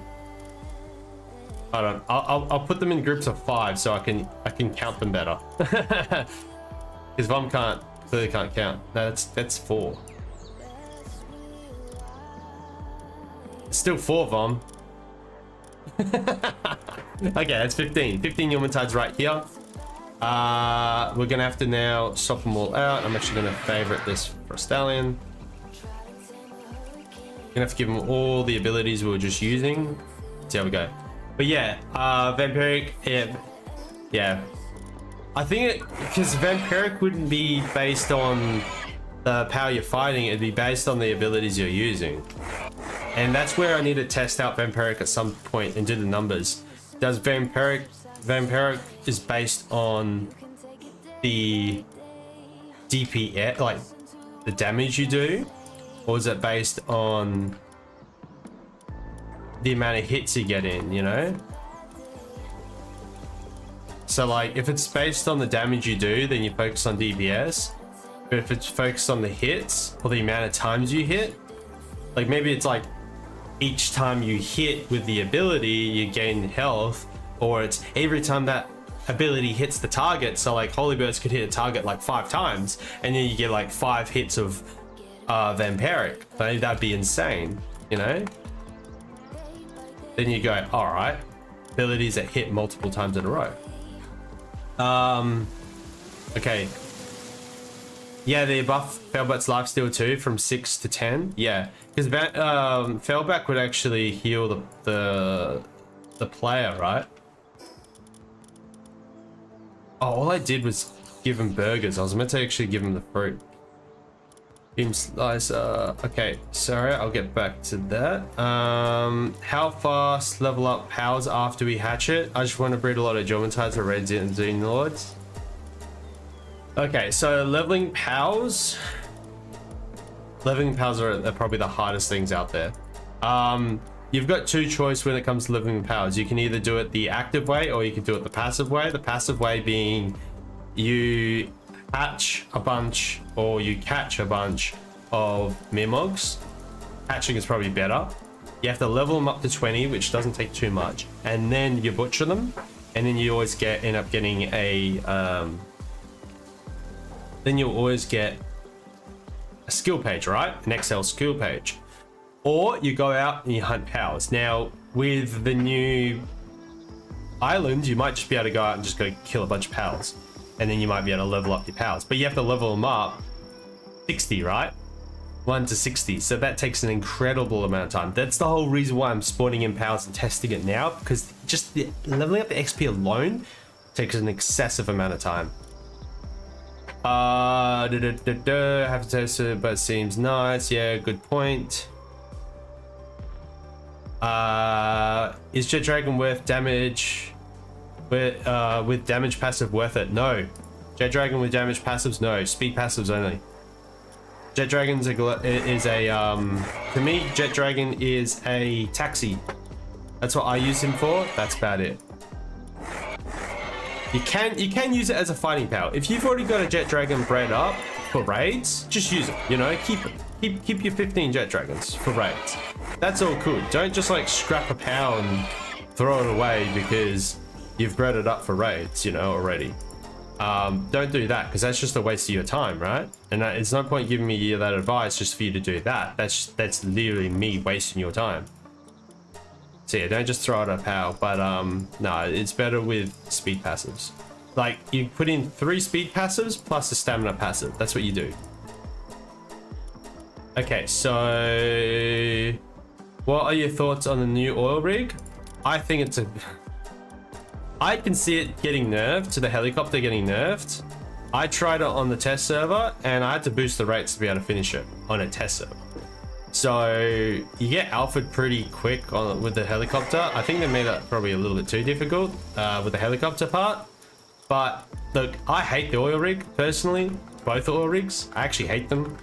Hold on. I'll put them in groups of 5 so I can count them better. Because Vom clearly can't count. No, that's 4. It's still 4, Vom. Okay, that's 15. 15 Yomentides right here. We're gonna have to now swap them all out. I'm actually gonna favorite this for a Stallion. Gonna have to give them all the abilities we were just using. See how we go. But yeah, Vampiric, yeah. I think because Vampiric wouldn't be based on the power you're fighting, it'd be based on the abilities you're using. And that's where I need to test out Vampiric at some point and do the numbers. Does Vampiric is based on the DPS, like the damage you do, or is it based on the amount of hits you get in, you know? So like if it's based on the damage you do, then you focus on DPS. But if it's focused on the hits or the amount of times you hit, like maybe it's like each time you hit with the ability you gain health, or it's every time that ability hits the target. So like Holy Burst could hit a target like 5 times and then you get like 5 hits of Vampiric. That'd be insane, you know? Then you go, all right, abilities that hit multiple times in a row. Okay. Yeah, the buff Failback's lifesteal too from 6 to 10. Yeah, because Failback would actually heal the player, right? Oh, all I did was give him burgers. I was meant to actually give him the fruit. Beam slicer. Okay, sorry, I'll get back to that. How fast level up powers after we hatch it? I just want to breed a lot of Jomentides or Reds and Xenolords. Okay, so leveling powers. Leveling powers are probably the hardest things out there. You've got 2 choices when it comes to leveling powers. You can either do it the active way or you can do it the passive way. The passive way being you hatch a bunch or you catch a bunch of Mirmogs. Hatching is probably better. You have to level them up to 20, which doesn't take too much, and then you butcher them, and then you always end up getting a then you'll always get a skill page, right? An XL skill page. Or you go out and you hunt pals. Now, with the new island, you might just be able to go out and just go kill a bunch of pals, and then you might be able to level up your pals, but you have to level them up 60, right? 1 to 60, so that takes an incredible amount of time. That's the whole reason why I'm spawning in pals and testing it now, because just leveling up the XP alone takes an excessive amount of time. Have to test it, but it seems nice. Yeah, good point. Is Jet Dragon worth damage? With damage passive worth it? No. Jet Dragon with damage passives? No. Speed passives only. Jet Dragon's to me, Jet Dragon is a taxi. That's what I use him for. That's about it. You can use it as a fighting power. If you've already got a Jet Dragon bred up for raids, just use it. You know, keep your 15 Jet Dragons for raids. That's all cool. Don't just like scrap a power and throw it away because you've bred it up for raids, you know, already. Don't do that, because that's just a waste of your time, right? And it's no point giving me that advice just for you to do that. That's literally me wasting your time. So yeah, don't just throw it at power, but no, it's better with speed passives. Like, you put in 3 speed passives plus a stamina passive. That's what you do. Okay, so what are your thoughts on the new oil rig? I think it's I can see it getting nerfed, to the helicopter getting nerfed. I tried it on the test server and I had to boost the rates to be able to finish it on a test server. So you get alphaed pretty quick with the helicopter. I think they made that probably a little bit too difficult with the helicopter part. But look, I hate the oil rig personally, both oil rigs. I actually hate them.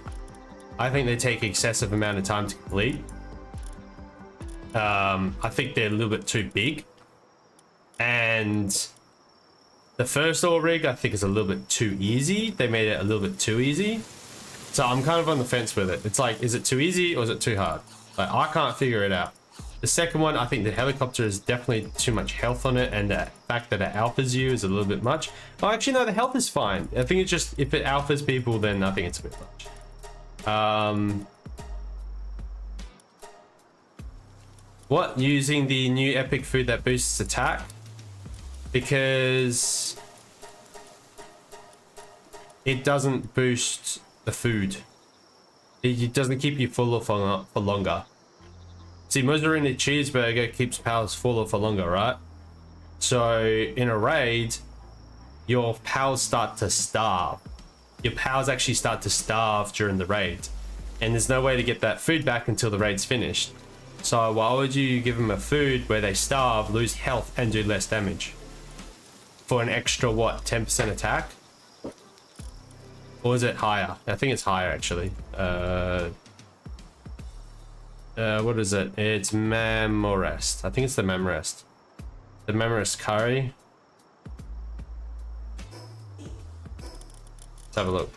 I think they take excessive amount of time to complete. I think they're a little bit too big. And the first oil rig, I think, is a little bit too easy. They made it a little bit too easy. So I'm kind of on the fence with it. It's like, is it too easy or is it too hard? Like, I can't figure it out. The second one, I think the helicopter is definitely too much health on it, and the fact that it alphas you is a little bit much. Oh, actually, no, the health is fine. I think it's just, if it alphas people, then I think it's a bit much. What? Using the new epic food that boosts attack? Because it doesn't boost the food. It doesn't keep you fuller for longer. See, Mozzarella cheeseburger keeps pals fuller for longer, right? So in a raid, your pals start to starve. Your pals actually start to starve during the raid, and there's no way to get that food back until the raid's finished. So why would you give them a food where they starve, lose health, and do less damage? For an extra, what, 10% attack? Or is it higher? I think it's higher, actually. What is it? It's Memorest. I think it's the Memorest. The Memorest curry. Let's have a look.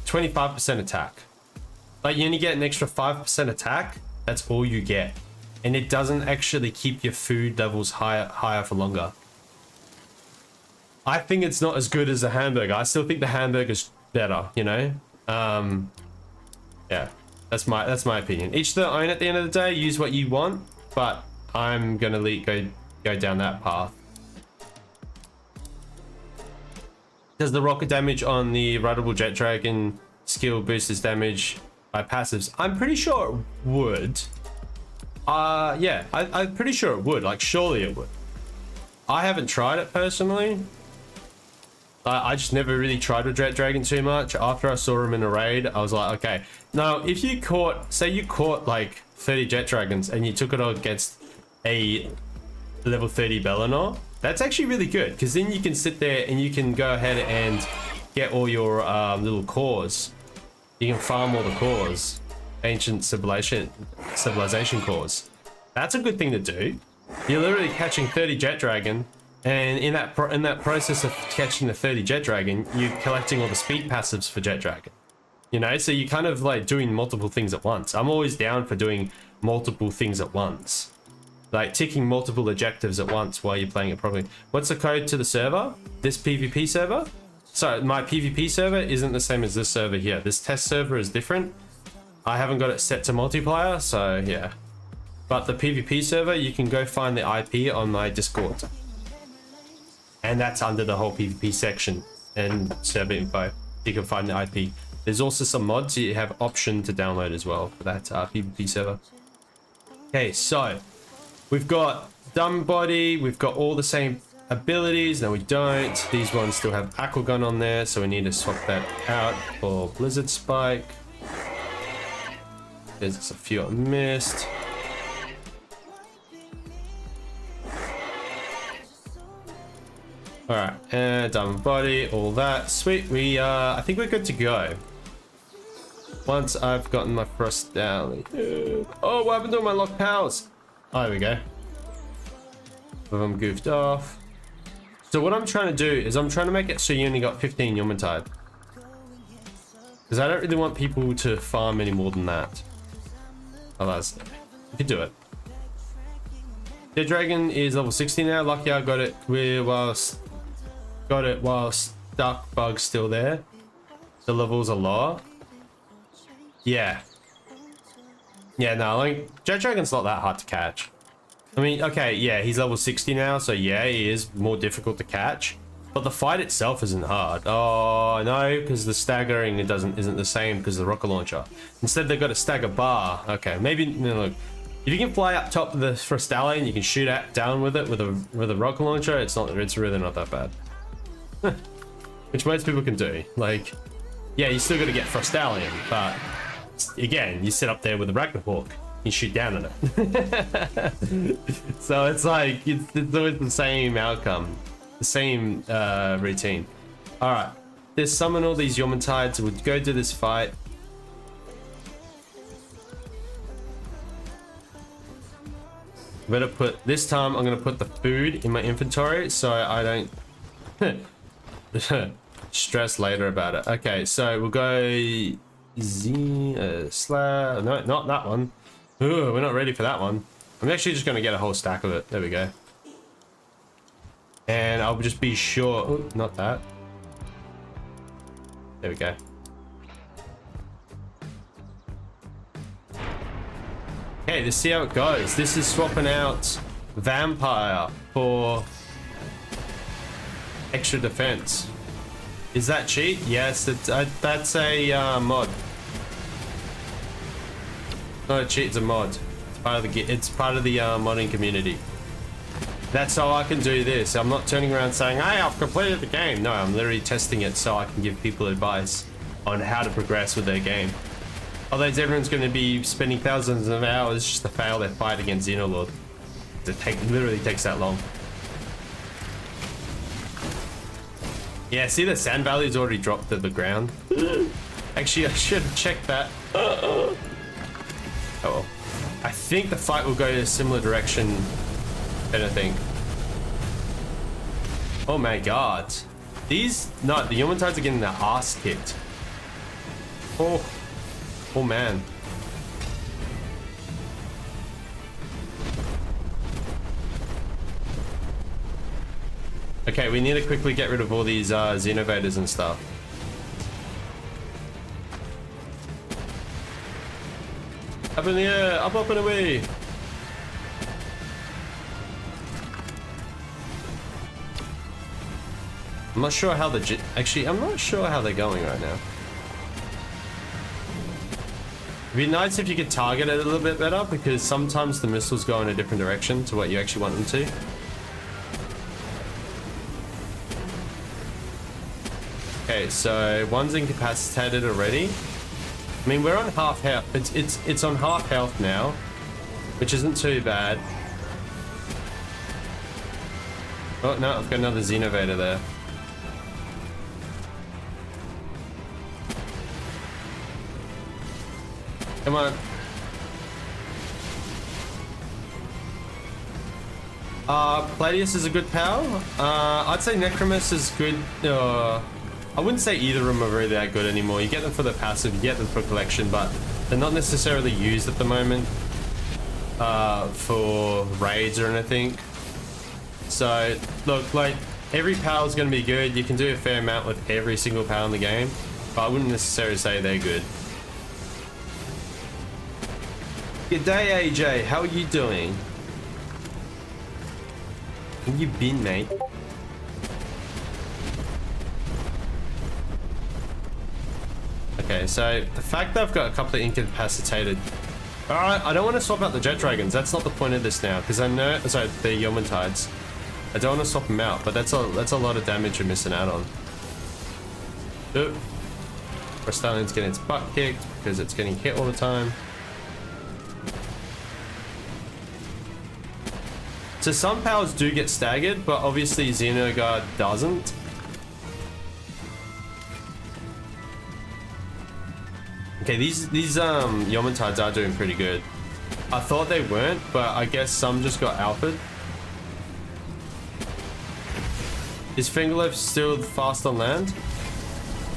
25% attack. Like, you only get an extra 5% attack. That's all you get. And it doesn't actually keep your food levels higher for longer. I think it's not as good as the hamburger. I still think the hamburger's better, you know? Yeah, that's my opinion. Each their own at the end of the day. Use what you want, but I'm gonna go down that path. Does the rocket damage on the Ruddable Jet Dragon skill boost his damage by passives? I'm pretty sure it would. Yeah, I'm pretty sure it would. Like, surely it would. I haven't tried it personally. I just never really tried with Jet Dragon too much. After I saw him in a raid, I was like, okay. Now, if you caught, say you caught like 30 Jet Dragons and you took it against a level 30 Bellinor, that's actually really good, because then you can sit there and you can go ahead and get all your little cores. You can farm all the cores, ancient civilization cores. That's a good thing to do. You're literally catching 30 Jet Dragon, and in that process of catching the 30 Jet Dragon, you're collecting all the speed passives for Jet Dragon. You know, so you kind of like doing multiple things at once. I'm always down for doing multiple things at once. Like ticking multiple objectives at once while you're playing it properly. What's the code to the server? This PvP server? So my PvP server isn't the same as this server here. This test server is different. I haven't got it set to multiplayer, so yeah. But the PvP server, you can go find the IP on my Discord. And that's under the whole PvP section and server info. You can find the IP. There's also some mods you have option to download as well for that PvP server. Okay, so we've got dumb body. We've got all the same abilities. No, we don't. These ones still have aqua gun on there, so we need to swap that out for blizzard spike. There's just a few I missed. All right, and dumb body, all that. Sweet. I think we're good to go. Once I've gotten my frost down. Oh, what happened to my locked powers? Oh, there we go. I'm goofed off. So what I'm trying to do is I'm trying to make it so you only got 15 Yumatide. Because I don't really want people to farm any more than that. Otherwise, you can do it. The dragon is level 60 now. Lucky I got it while Stuck Bug's still there. The levels are lower. Yeah. Yeah, no, like, Jet Dragon's not that hard to catch. I mean, okay, yeah, he's level 60 now, so yeah, he is more difficult to catch. But the fight itself isn't hard. Oh, no, because the staggering isn't the same because of the rocket launcher. Instead, they've got a stagger bar. Okay, maybe, look, if you can fly up top of the Frostallion and you can shoot down with it with a rocket launcher, it's really not that bad. Which most people can do. Like, yeah, you still got to get Frostallion, but again, you sit up there with a Ragnarhawk, you shoot down on it. So it's like, it's always the same outcome, the same routine. All right, let's summon all these Yomatides. We'll go do this fight. Better put, this time I'm gonna put the food in my inventory so I don't stress later about it. Okay, so we'll go no, not that one. Ooh, we're not ready for that one. I'm actually just gonna get a whole stack of it. There we go. And I'll just be sure, ooh, not that. There we go. Okay, let's see how it goes. This is swapping out Vampire for extra defense. Is that cheat? Yes, that's a mod. Not a cheat, it's a mod. It's part of the modding community. That's how I can do this. I'm not turning around saying, hey, I've completed the game. No, I'm literally testing it so I can give people advice on how to progress with their game. Otherwise, everyone's going to be spending thousands of hours just to fail their fight against Xenolord. It literally takes that long. Yeah, see the sand value's already dropped to the ground. Actually, I should have checked that. Oh well. I think the fight will go in a similar direction, I don't think. Oh my god. The Yomatides are getting their ass kicked. Oh man. Okay, we need to quickly get rid of all these Xenovaders and stuff. Up in the air, up and away. I'm not sure how I'm not sure how they're going right now. It'd be nice if you could target it a little bit better, because sometimes the missiles go in a different direction to what you actually want them to. Okay, so one's incapacitated already. I mean, we're on half health. It's on half health now, which isn't too bad. Oh no, I've got another Xenovader there. Come on. Palladius is a good power. I'd say Necromus is good. I wouldn't say either of them are really that good anymore. You get them for the passive, you get them for collection, but they're not necessarily used at the moment for raids or anything. So look, like every power is going to be good. You can do a fair amount with every single power in the game, but I wouldn't necessarily say they're good. Good day, AJ. How are you doing? How you been, mate? Okay, so the fact that I've got a couple of incapacitated. Alright, I don't want to swap out the jet dragons. That's not the point of this now, because I know, sorry, the Yomuntides. I don't want to swap them out, but that's a lot of damage you're missing out on. Oop. Restallion's getting its butt kicked because it's getting hit all the time. So some powers do get staggered, but obviously Xenogard doesn't. Okay, these Yomuntides are doing pretty good. I thought they weren't, but I guess some just got alphaed. Is Fingerloaf still fast on land?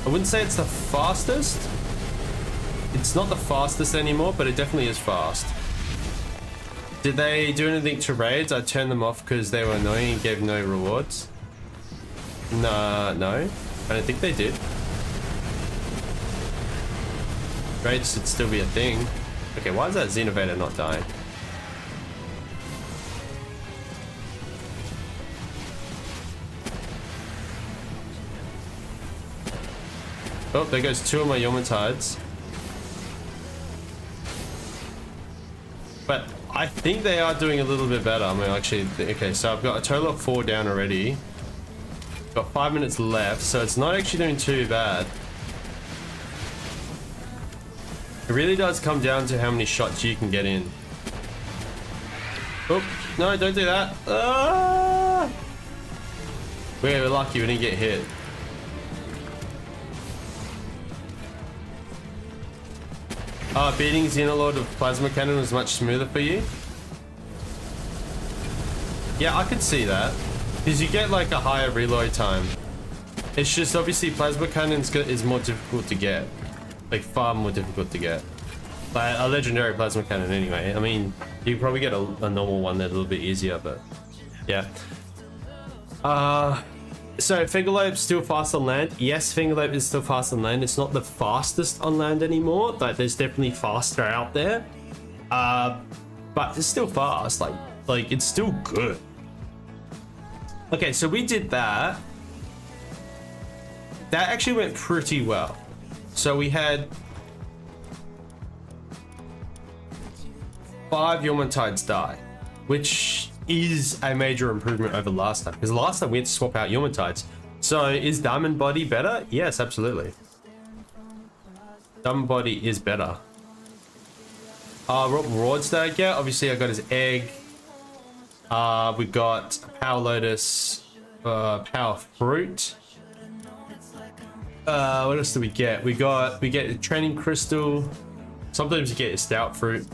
I wouldn't say it's the fastest. It's not the fastest anymore, but it definitely is fast. Did they do anything to raids? I turned them off because they were annoying and gave no rewards. No, I don't think they did. Raids should still be a thing. Okay, why is that Xenovator not dying? Oh, there goes two of my Yomuntides. But I think they are doing a little bit better. I mean, actually, okay, so I've got a total of 4 down already. Got 5 minutes left, so it's not actually doing too bad. It really does come down to how many shots you can get in. Oh, no, don't do that. Ah! We're lucky we didn't get hit. Beating Xenolord with Plasma Cannon was much smoother for you. Yeah, I could see that. Because you get like a higher reload time. It's just obviously Plasma Cannon is more difficult to get. Like far more difficult to get. Like a legendary Plasma Cannon anyway. I mean, you can probably get a normal one that's a little bit easier, but yeah. So Fingerlope's still fast on land. Yes, Fingerlope is still fast on land. It's not the fastest on land anymore. Like there's definitely faster out there. But it's still fast. Like it's still good. Okay, so we did that. That actually went pretty well. So we had 5 Yomuntides die, which is a major improvement over last time, because last time we had to swap out Yomuntides. So is Diamond Body better? Yes, absolutely. Diamond Body is better. Rordstag, yeah, obviously I got his egg. We got Power Lotus, Power Fruit. What else do we get? We get a Training Crystal. Sometimes you get a Stout Fruit.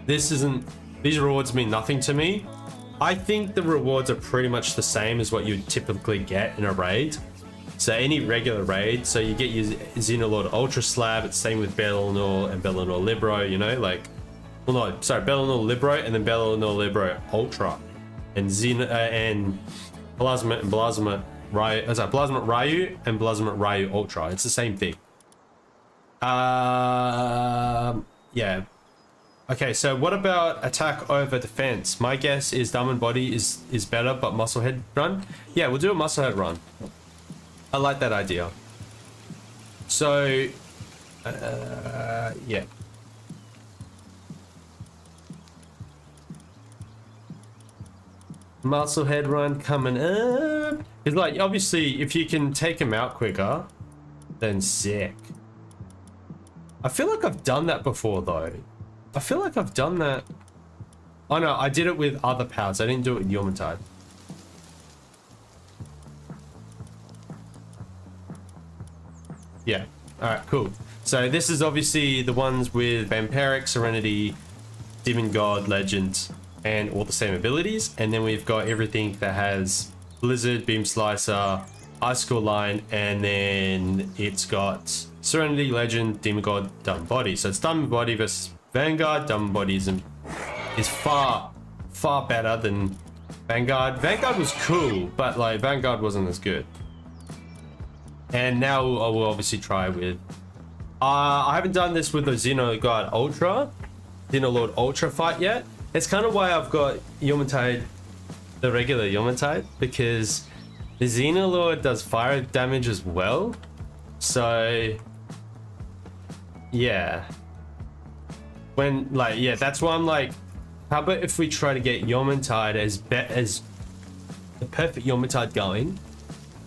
These rewards mean nothing to me. I think the rewards are pretty much the same as what you typically get in a raid. So any regular raid, so you get your Xenolord Ultra Slab. It's same with Bellinor and Bellinor Libro, you know, like, well, no, sorry, Bellinor Libro and then Bellinor Libro Ultra, and and Plasma Ryu, Plasma Ryu and Plasma Ryu Ultra. It's the same thing. Yeah. Okay, so what about attack over defense? My guess is Diamond Body is better, but Musclehead run. Yeah, we'll do a Musclehead run. I like that idea. So, yeah. Musclehead run coming up. It's like, obviously, if you can take him out quicker, then sick. I feel like I've done that before, though. I feel like I've done that. Oh, no, I did it with other powers. I didn't do it with Yomuntide. Yeah. Alright, cool. So this is obviously the ones with Vampiric, Serenity, Demon God, Legend, and all the same abilities. And then we've got everything that has Blizzard, Beam Slicer, Icicle Line, and then it's got Serenity, Legend, Demon God, Diamond Body. So it's Diamond Body versus Vanguard. Diamond Body is far better than Vanguard. Vanguard was cool, but like Vanguard wasn't as good. And now I will obviously try with I haven't done this with the Xenolord Ultra fight yet. It's kind of why I've got Yawmatide, the regular Yawmatide, because the Xenolord does fire damage as well. So yeah, that's why I'm like, how about if we try to get Yawmatide as the perfect Yawmatide going,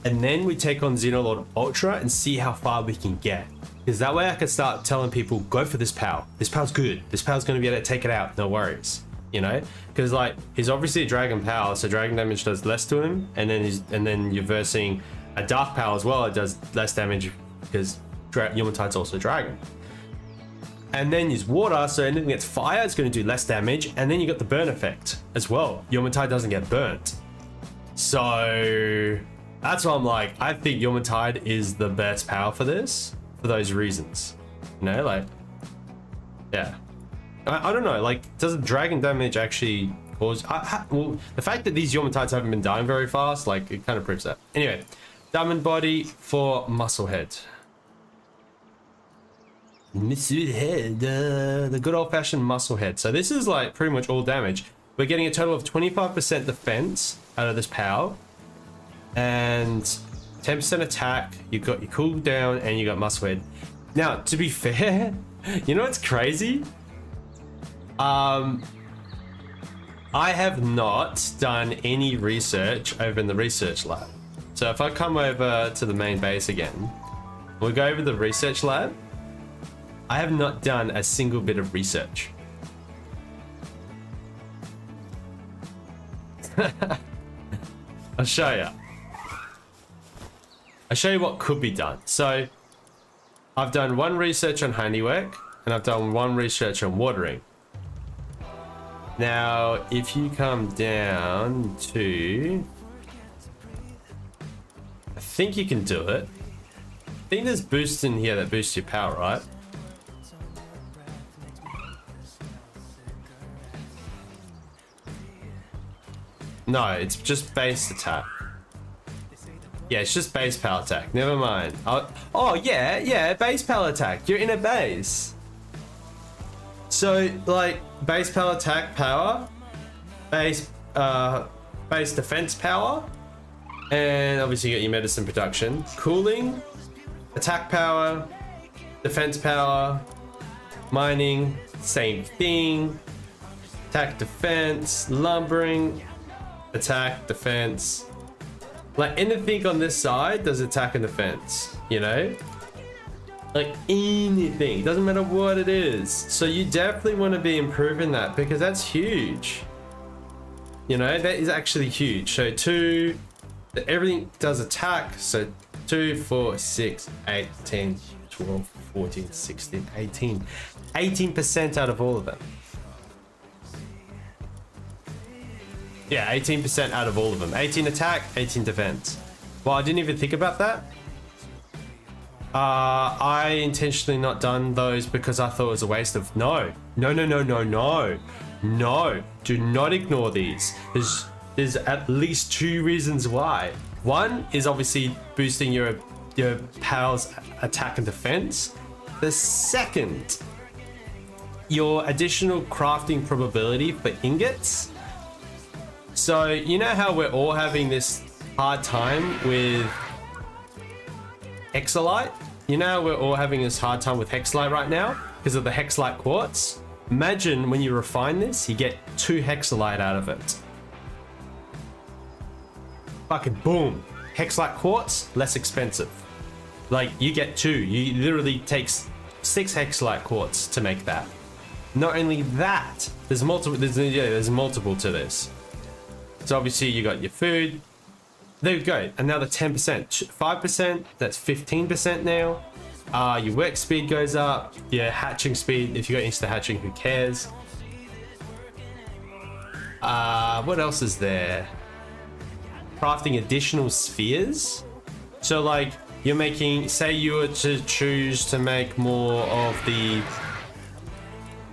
and then we take on Xenolord Ultra and see how far we can get. Because that way I can start telling people, go for this power. This power's good. This power's going to be able to take it out. No worries. You know? Because like, he's obviously a dragon power, so dragon damage does less to him. And then you're versing a dark power as well. It does less damage because Yawmatide's also dragon. And then use water, so anything that's fire, it's going to do less damage. And then you got the burn effect as well. Yawmatide doesn't get burnt. So that's why I'm like, I think Yawmatide is the best power for this. For those reasons, you know, like, yeah, I don't know, like, does dragon damage actually cause well, the fact that these Yawmatides haven't been dying very fast, like, it kind of proves that. Anyway, Diamond Body for Musclehead. The good old-fashioned Musclehead. So this is like pretty much all damage. We're getting a total of 25% defense out of this power, and 10% attack, you got your cooldown, and you got Musclehead. Now, to be fair, you know what's crazy? I have not done any research over in the research lab. So if I come over to the main base again, we'll go over the research lab. I have not done a single bit of research. I'll show you. I'll show you what could be done. So I've done one research on handiwork, and I've done one research on watering. Now, if you come down to, I think you can do it. I think there's boosts in here that boost your power, right? No, it's just base attack. Yeah, it's just base power attack. Never mind. Oh, yeah, base power attack. You're in a base. So, like, base power attack power, base defense power, and obviously you got your medicine production. Cooling, attack power, defense power, mining, same thing. Attack, defense, lumbering, attack, defense. Like, anything on this side does attack and defense, you know? Like, anything. Doesn't matter what it is. So you definitely want to be improving that, because that's huge. You know, that is actually huge. So 2, everything does attack. So 2, 4, 6, 8, 10, 12, 14, 16, 18. 18% out of all of them. Yeah, 18% out of all of them. 18 attack, 18 defense. Well, I didn't even think about that. I intentionally not done those because I thought it was a waste of... No. Do not ignore these. There's at least 2 reasons why. One is obviously boosting your powers attack and defense. The second, your additional crafting probability for ingots. So, you know how we're all having this hard time with Hexalite? You know how we're all having this hard time with Hexalite right now because of the Hexalite quartz? Imagine when you refine this, you get 2 Hexalite out of it. Fucking boom. Hexalite quartz, less expensive. Like, you get 2. You literally takes 6 Hexalite quartz to make that. Not only that, there's multiple to this. So obviously you got your food. There you go. Another 10%. 5%, that's 15% now. Your work speed goes up. Your hatching speed, if you got insta hatching, who cares? What else is there? Crafting additional spheres. So like you're making, say you were to choose to make more of the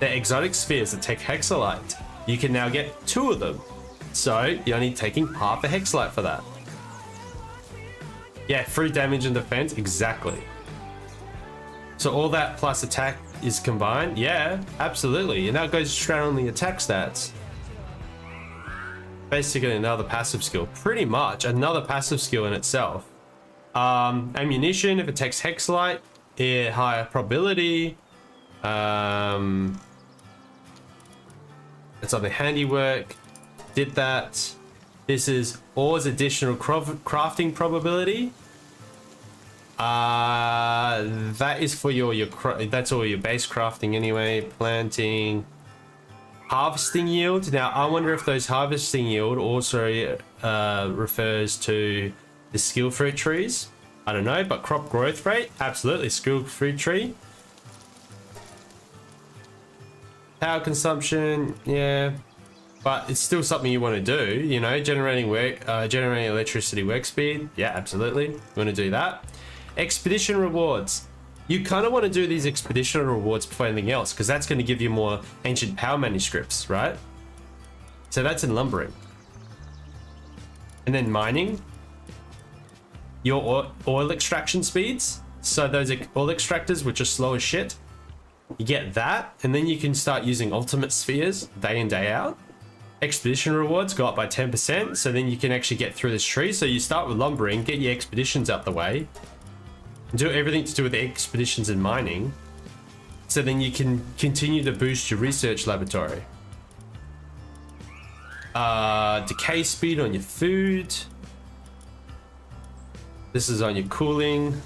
exotic spheres that take Hexalite, you can now get 2 of them. So you're only taking half a Hexalite for that. Yeah, 3 damage and defense, exactly. So all that plus attack is combined? Yeah, absolutely. And that goes straight on the attack stats. Basically another passive skill. Pretty much another passive skill in itself. Ammunition, if it takes Hexalite, higher probability. It's on the handiwork. Did that. This is ores additional crafting probability. That is for that's all your base crafting anyway. Planting, harvesting yield. Now I wonder if those harvesting yield also refers to the skill fruit trees. I don't know, but crop growth rate, absolutely. Skill fruit tree. Power consumption, yeah, but it's still something you want to do. You know, generating electricity work speed, yeah, absolutely. You want to do that. Expedition rewards. You kind of want to do these expedition rewards before anything else, because that's going to give you more ancient power manuscripts, right? So that's in lumbering. And then mining. Your oil extraction speeds. So those oil extractors, which are slow as shit, you get that, and then you can start using ultimate spheres day in, day out. Expedition rewards go up by 10%, so then you can actually get through this tree. So you start with lumbering, get your expeditions out the way, do everything to do with the expeditions and mining, so then you can continue to boost your research laboratory. Decay speed on your food. This is on your cooling.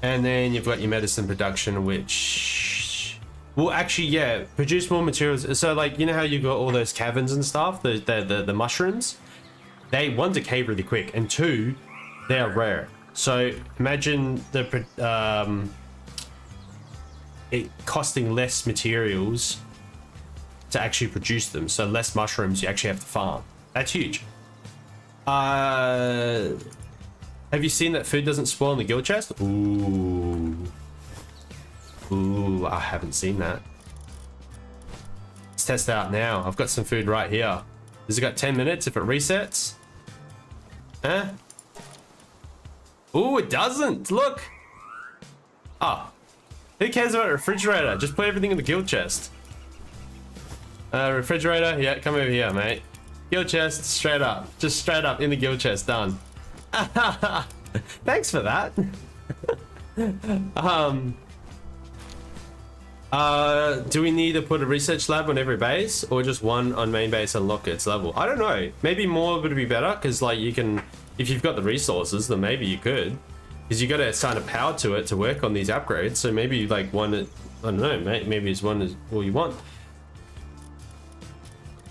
And then you've got your medicine production, which will actually, yeah, produce more materials. So like, you know how you got all those caverns and stuff, the mushrooms? They, 1, decay really quick, and 2, they are rare. So imagine it costing less materials to actually produce them. So less mushrooms you actually have to farm. That's huge. Have you seen that food doesn't spoil in the guild chest? Ooh, I haven't seen that. Let's test it out now. I've got some food right here. Has it got 10 minutes if it resets? Huh? Ooh, it doesn't. Look. Oh, who cares about a refrigerator? Just put everything in the guild chest. Refrigerator, yeah, come over here, mate. Guild chest, straight up. Just straight up in the guild chest, done. Thanks for that. Do we need to put a research lab on every base, or just one on main base and lock its level? I don't know. Maybe more would be better, because like you can, if you've got the resources, then maybe you could, because you got to assign a power to it to work on these upgrades. So maybe like one, I don't know, maybe it's one is all you want.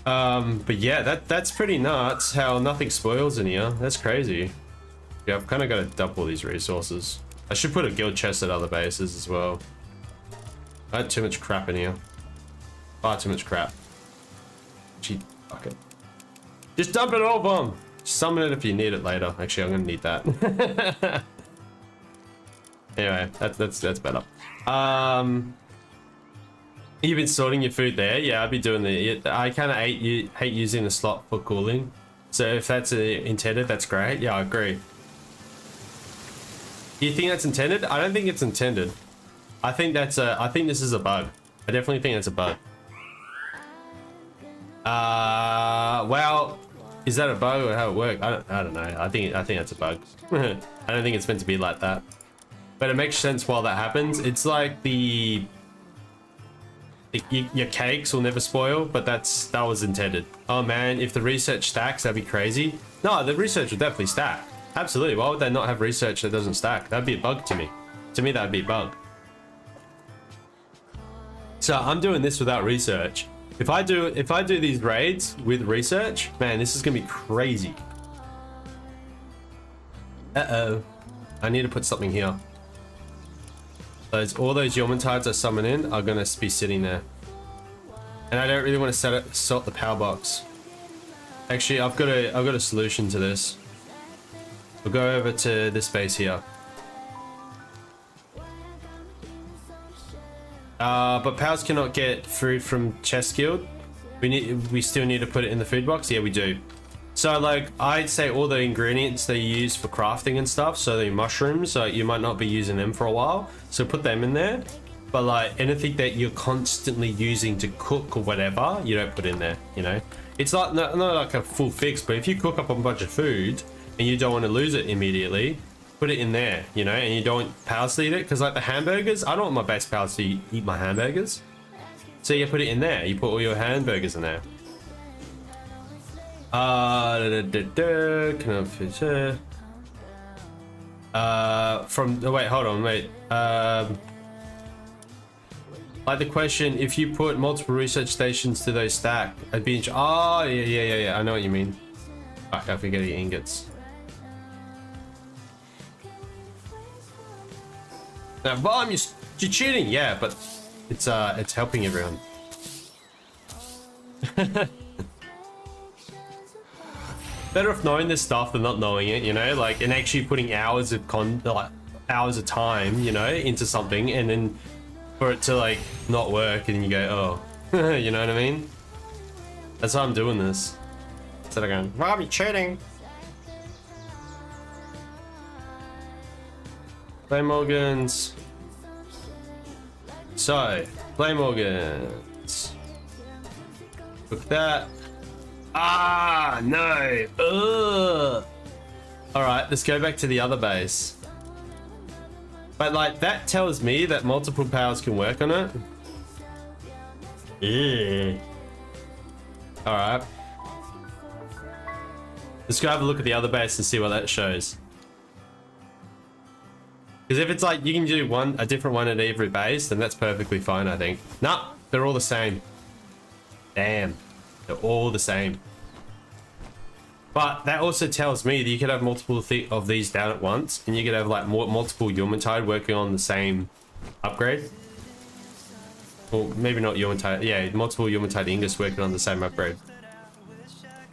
But yeah, that's pretty nuts how nothing spoils in here. That's crazy. Yeah, I've kind of got to dump all these resources. I should put a guild chest at other bases as well. I had too much crap in here. Far too much crap. Gee, fuck it. Just dump it all, bomb. Summon it if you need it later. Actually, I'm gonna need that. Anyway, that's better. You've been sorting your food there. Yeah, I'd be doing I kind of hate using the slot for cooling. So if that's intended, that's great. Yeah, I agree. Do you think that's intended? I don't think it's intended. I think that's I think this is a bug. I definitely think it's a bug. Well, is that a bug or how it works? I don't know. I think that's a bug. I don't think it's meant to be like that. But it makes sense while that happens. It's like your cakes will never spoil, but that was intended. Oh man, if the research stacks, that'd be crazy. No, the research will definitely stack. Absolutely. Why would they not have research that doesn't stack? That'd be a bug to me. To me, that'd be a bug. So I'm doing this without research. If I do these raids with research, man, this is gonna be crazy. Uh-oh. I need to put something here. All those Yawmantides I summon in are gonna be sitting there. And I don't really want to sort the power box. Actually, I've got a solution to this. We'll go over to this base here. But Pals cannot get food from Chest Guild. We still need to put it in the food box. Yeah, we do. So like I'd say all the ingredients they use for crafting and stuff, so the mushrooms, you might not be using them for a while, so put them in there. But like anything that you're constantly using to cook or whatever, you don't put in there, you know. It's not like a full fix, but if you cook up a bunch of food and you don't want to lose it immediately, put it in there, you know, and you don't pals to eat it, because like the hamburgers, I don't want my base pals to eat my hamburgers, so you put it in there. You put all your hamburgers in there. Can I fit from wait, hold on, wait. Like the question, if you put multiple research stations to those stack, I'd be oh yeah, I know what you mean. Fuck, I forget the ingots. Now, Bomb, you're cheating, yeah, but it's helping everyone. Better off knowing this stuff than not knowing it, you know, like, and actually putting hours of hours of time, you know, into something, and then for it to like not work, and then you go, oh, you know what I mean? That's why I'm doing this. Instead of going, Rob, you're cheating. Flame organs. So, flame organs. Cook that. Ah, no. Ugh. All right, let's go back to the other base. But like that tells me that multiple powers can work on it. Yeah. All right. Let's go have a look at the other base and see what that shows. Because if it's like you can do a different one at every base, then that's perfectly fine, I think. Nah, they're all the same. Damn, they're all the same. But that also tells me that you could have multiple of these down at once, and you could have like multiple Yawmatide working on the same upgrade. Well, maybe not Yawmatide. Yeah, multiple Yawmatide Ingus working on the same upgrade.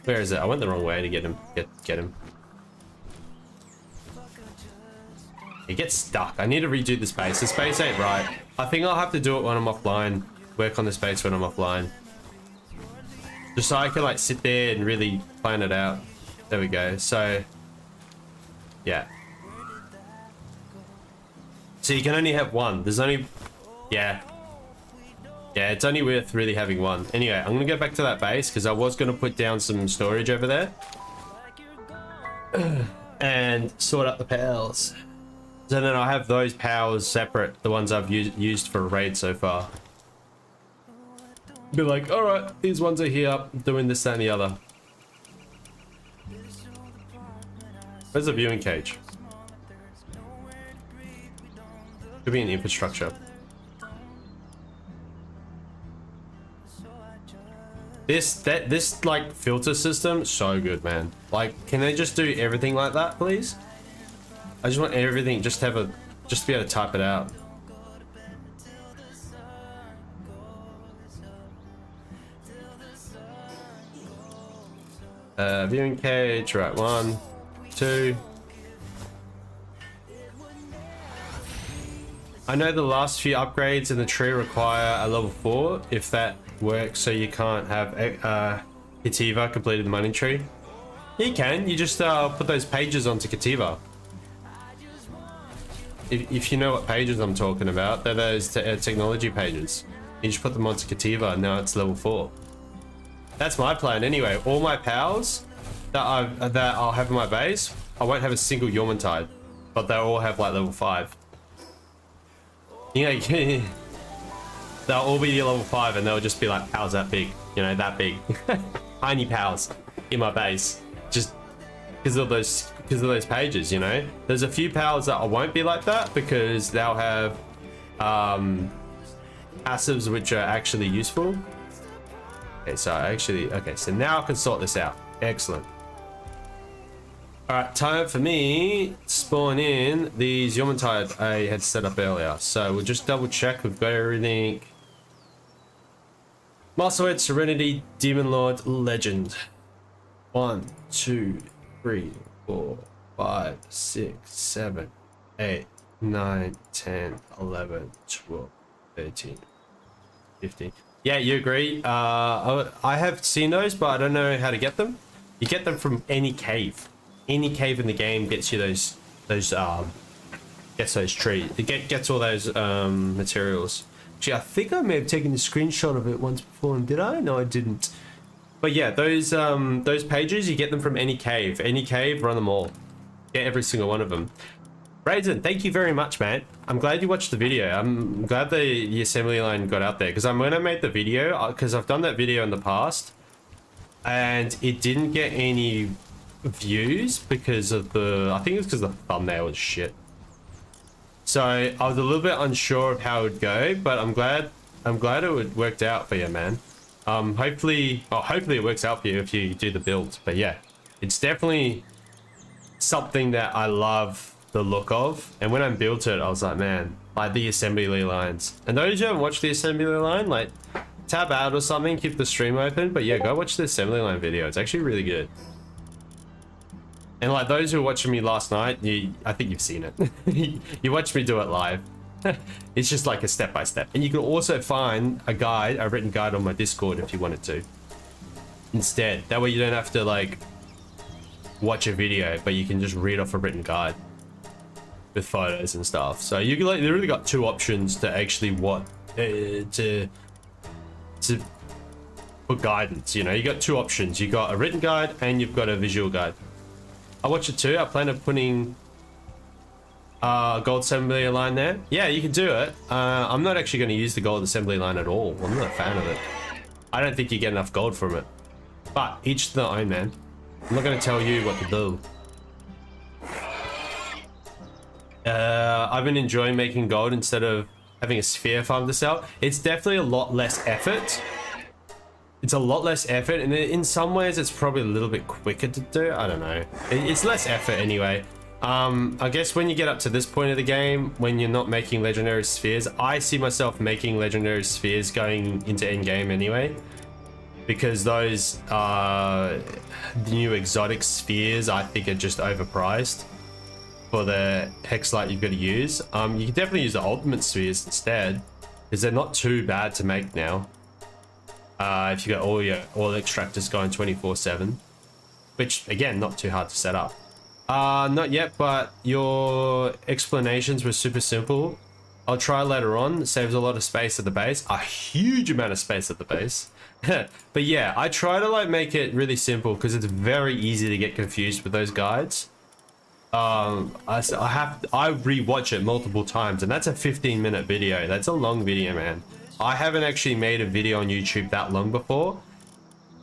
Where is it? I went the wrong way to get him. Get him. He gets stuck. I need to redo this base. This base ain't right. I think I'll have to do it when I'm offline. Work on this base when I'm offline. Just so I can like sit there and really plan it out. There we go. So, yeah. So you can only have one. There's only, yeah. Yeah, it's only worth really having one. Anyway, I'm gonna go back to that base because I was gonna put down some storage over there. And sort out the pals. So then I have those powers separate, the ones I've used for a raid so far. Be like, all right, these ones are here, doing this, that, and the other. Where's the viewing cage? Could be an infrastructure. This like filter system, so good, man. Like, can they just do everything like that, please? I just want everything just to have just to be able to type it out. Viewing cage, right, 1, 2. I know the last few upgrades in the tree require a level 4 if that works, so you can't have Kativa completed the money tree. You can, you just put those pages onto Kativa. If you know what pages I'm talking about, they're those technology pages. You just put them onto Kativa and now it's level 4. That's my plan anyway. All my pals that I'll have in my base, I won't have a single Yawmatide, but they'll all have like level 5. You know, they'll all be level 5 and they'll just be like pals that big, you know, that big. Tiny pals in my base, just because of those pages, you know. There's a few pals that I won't be like that because they'll have passives which are actually useful. Okay, so now I can sort this out. Excellent. All right, time for me to spawn in these Yawmatide I had set up earlier. So we'll just double check we've got everything. Musclehead, Serenity, Demon Lord, Legend. 1, 2, 3, 4, 5, 6, 7, 8, 9, 10, 11, 12, 13, 15. Yeah, you agree. I have seen those, but I don't know how to get them. You get them from any cave. Any cave in the game gets you those gets those trees. It gets all those materials. Actually, I think I may have taken a screenshot of it once before, and did I? No, I didn't. But yeah, those pages, you get them from any cave. Any cave, run them all. Get every single one of them. Raisin, thank you very much, man. I'm glad you watched the video. I'm glad the assembly line got out there, because when I made the video, because I've done that video in the past, and it didn't get any views because of the, I think it's because the thumbnail was shit. So I was a little bit unsure of how it would go, but I'm glad it worked out for you, man. Hopefully it works out for you if you do the build. But yeah, it's definitely something that I love the look of, and when I built it I was like, man, like the assembly lines. And those who haven't watched the assembly line, like tab out or something, keep the stream open, but yeah, go watch the assembly line video. It's actually really good. And like those who were watching me last night, I think you've seen it. You watched me do it live. It's just like a step-by-step. And you can also find a guide, a written guide on my Discord if you wanted to instead. That way you don't have to like watch a video, but you can just read off a written guide with photos and stuff. So you literally got two options to actually to put guidance. You know, you got two options. You got a written guide and you've got a visual guide. I watch it too. I plan on putting gold assembly line there. Yeah, you can do it. I'm not actually going to use the gold assembly line at all. I'm not a fan of it. I don't think you get enough gold from it. But each to their own, man. I'm not going to tell you what to do. I've been enjoying making gold instead of having a sphere farm to sell. It's definitely a lot less effort. It's a lot less effort, and in some ways it's probably a little bit quicker to do. I don't know. It's less effort anyway. I guess when you get up to this point of the game, when you're not making legendary spheres, I see myself making legendary spheres going into endgame anyway, because those new exotic spheres I think are just overpriced for the hexlite you've got to use. You can definitely use the ultimate spheres instead, because they're not too bad to make now. If you got all your extractors going 24/7, which again, not too hard to set up. Not yet, but your explanations were super simple. I'll try later on. It saves a lot of space at the base, a huge amount of space at the base. But yeah, I try to like make it really simple because it's very easy to get confused with those guides. I rewatch it multiple times, and that's a 15-minute video. That's a long video, man. I haven't actually made a video on YouTube that long before,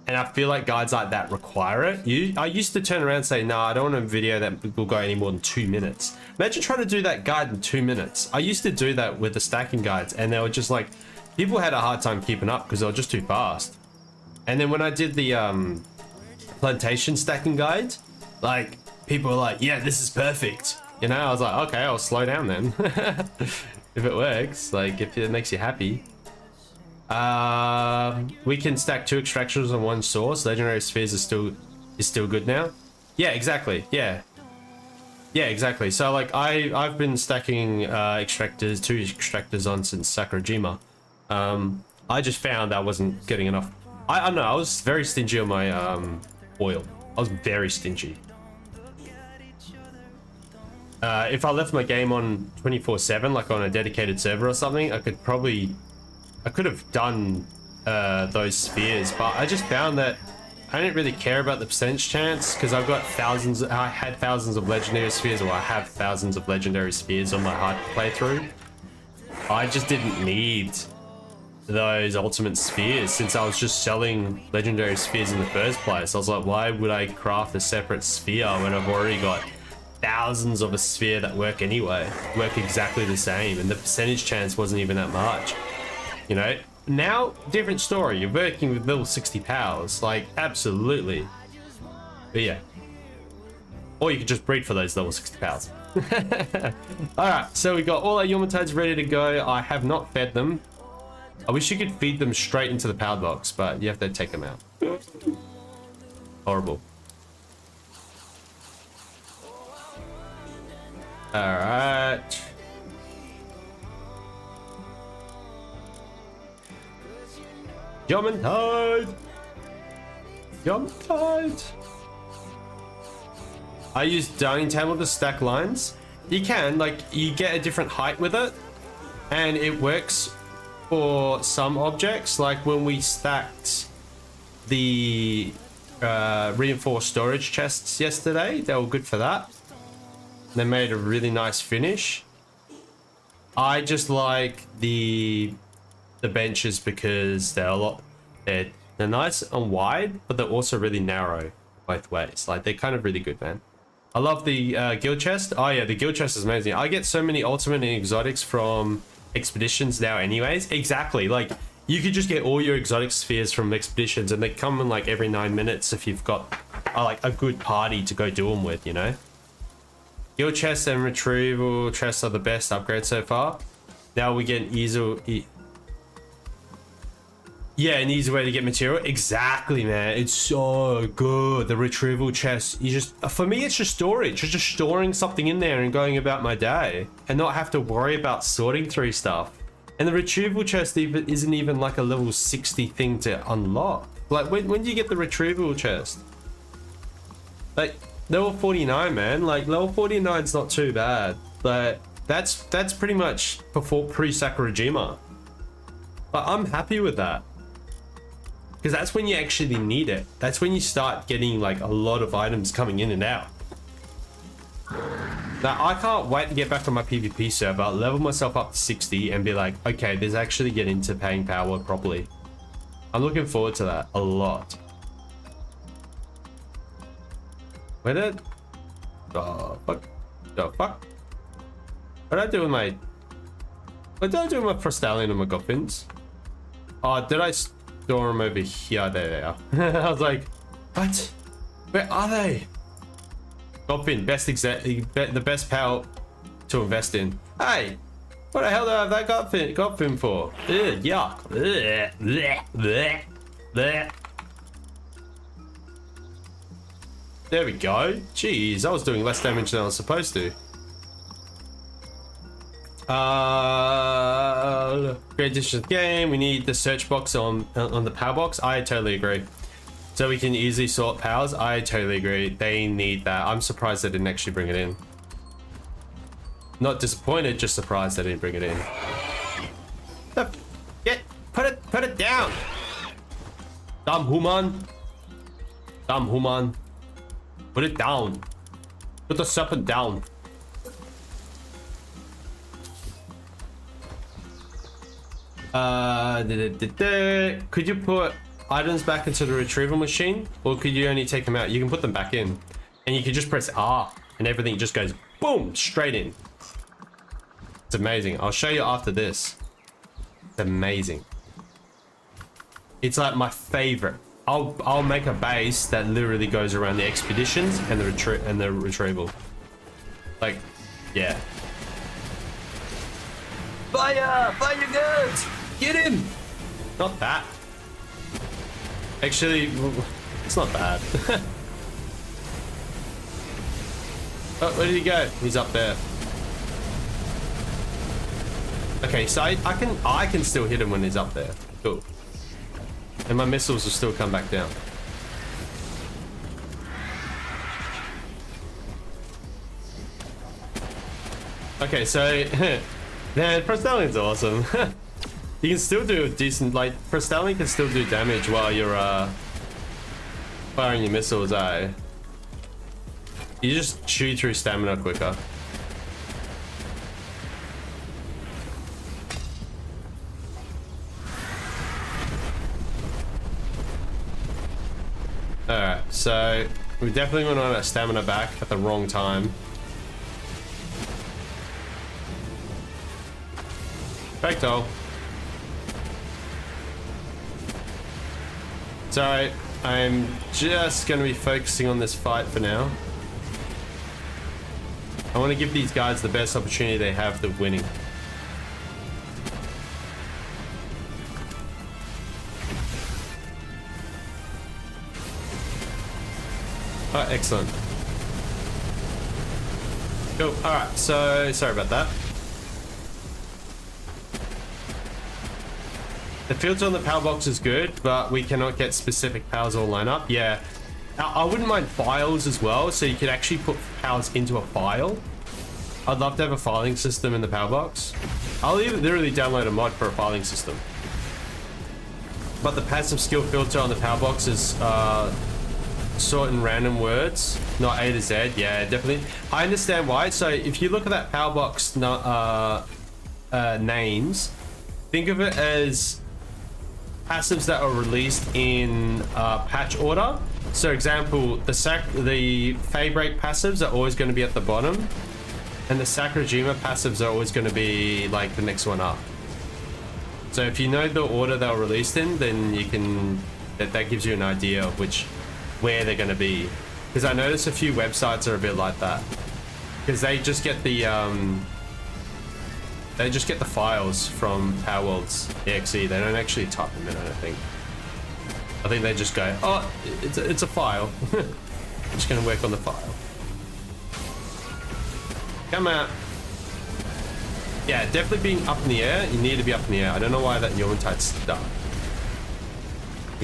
and I feel like guides like that require it. I used to turn around and say, no, I don't want a video that will go any more than 2 minutes. Imagine trying to do that guide in 2 minutes. I used to do that with the stacking guides, and they were just like, people had a hard time keeping up because they were just too fast. And then when I did the plantation stacking guide, like, people were like, yeah, this is perfect. You know, I was like, okay, I'll slow down then. If it works, like, if it makes you happy. We can stack 2 extractions on 1 source. Legendary spheres is still good now. Yeah, exactly. Yeah, exactly. So like I've been stacking two extractors on since Sakurajima. I just found I wasn't getting enough. I don't know. I was very stingy on my oil. I was very stingy. If I left my game on 24/7, like on a dedicated server or something, I could have done those spheres, but I just found that I didn't really care about the percentage chance because I've got thousands. I had thousands of legendary spheres, or I have thousands of legendary spheres on my hard playthrough. I just didn't need those ultimate spheres since I was just selling legendary spheres in the first place. I was like, why would I craft a separate sphere when I've already got thousands of a sphere that work anyway, work exactly the same, and the percentage chance wasn't even that much. You know, now different story. You're working with level 60 powers, like absolutely. But yeah, or you could just breed for those level 60 powers. All right, so we got all our Yomatides ready to go. I have not fed them. I wish you could feed them straight into the power box, but you have to take them out. Horrible. Alright. Jumping tide. Jump tide. I use dining table to stack lines. You can, like, you get a different height with it, and it works for some objects. Like when we stacked the reinforced storage chests yesterday, they were good for that. They made a really nice finish. I just like the benches because they're nice and wide, but they're also really narrow both ways. Like, they're kind of really good, man. I love the guild chest. Oh yeah, the guild chest is amazing. I get so many ultimate and exotics from expeditions now anyways. Exactly, like you could just get all your exotic spheres from expeditions, and they come in like every 9 minutes if you've got like a good party to go do them with, you know. Guild chests and retrieval chests are the best upgrades so far. Now we get an easy an easy way to get material. Exactly, man. It's so good. The retrieval chest, you just, for me, it's just storage. It's just storing something in there and going about my day and not have to worry about sorting through stuff. And the retrieval chest isn't even like a level 60 thing to unlock. Like, when do you get the retrieval chest? Like, level 49, man. Like, level 49 is not too bad. But that's pretty much before pre-Sakurajima. But I'm happy with that. Because that's when you actually need it. That's when you start getting like a lot of items coming in and out. Now, I can't wait to get back on my PvP server, level myself up to 60 and be like, okay, there's actually get into paying Palworld properly. I'm looking forward to that a lot. Where did... Oh, fuck. Oh, fuck. What did I do with my... What did I do with my Frostallion and my Goffins? Oh, did I... store them over here? There they are. I was like, what? Where are they? Goffin, the best pal to invest in. Hey, what the hell do I have that Goffin for? Ugh, yuck. Ugh, bleh, bleh, bleh. There we go. Jeez, I was doing less damage than I was supposed to. Great addition to the game. We need the search box on the power box. I totally agree. So we can easily sort powers. I totally agree. They need that. I'm surprised they didn't actually bring it in. Not disappointed, just surprised they didn't bring it in. Put it down. Dumb human. Dumb human. Put it down. Put the serpent down. Could you put items back into the retrieval machine, or could you only take them out? You can put them back in, and you can just press R and everything just goes boom straight in. It's amazing. I'll show you after this. It's amazing. It's like my favorite. I'll make a base that literally goes around the expeditions and the retrieval. Like, yeah. Fire! Fire guns! Get him! Not that. Actually, it's not bad. Oh, where did he go? He's up there. Okay, so I can still hit him when he's up there. Cool. And my missiles will still come back down. Okay, so man, Prostallion's awesome. You can still do a decent, like, Prostallion can still do damage while you're firing your missiles, eh? You just chew through stamina quicker. Alright, so we definitely went on our stamina back at the wrong time. Perfecto. So I'm just going to be focusing on this fight for now. I want to give these guys the best opportunity they have of winning. Oh, excellent. Cool. All right. So sorry about that. The filter on the power box is good, but we cannot get specific powers all line up. Yeah. I wouldn't mind files as well, so you could actually put powers into a file. I'd love to have a filing system in the power box. I'll even literally download a mod for a filing system. But the passive skill filter on the power box is sort in random words, not A to Z. Yeah, definitely. I understand why. So if you look at that power box names, think of it as passives that are released in patch order. So example, the Fade Break passives are always going to be at the bottom, and the Sakurajima passives are always going to be like the next one up. So if you know the order they were released in, then you can that gives you an idea of where they're going to be. Because I notice a few websites are a bit like that, because they just get the files from Palworld's exe. They don't actually type them in, I don't think. I think they just go, oh, it's a file. I'm just gonna work on the file. Come out. Yeah, definitely being up in the air. You need to be up in the air. I don't know why that Yomantite's stuck. I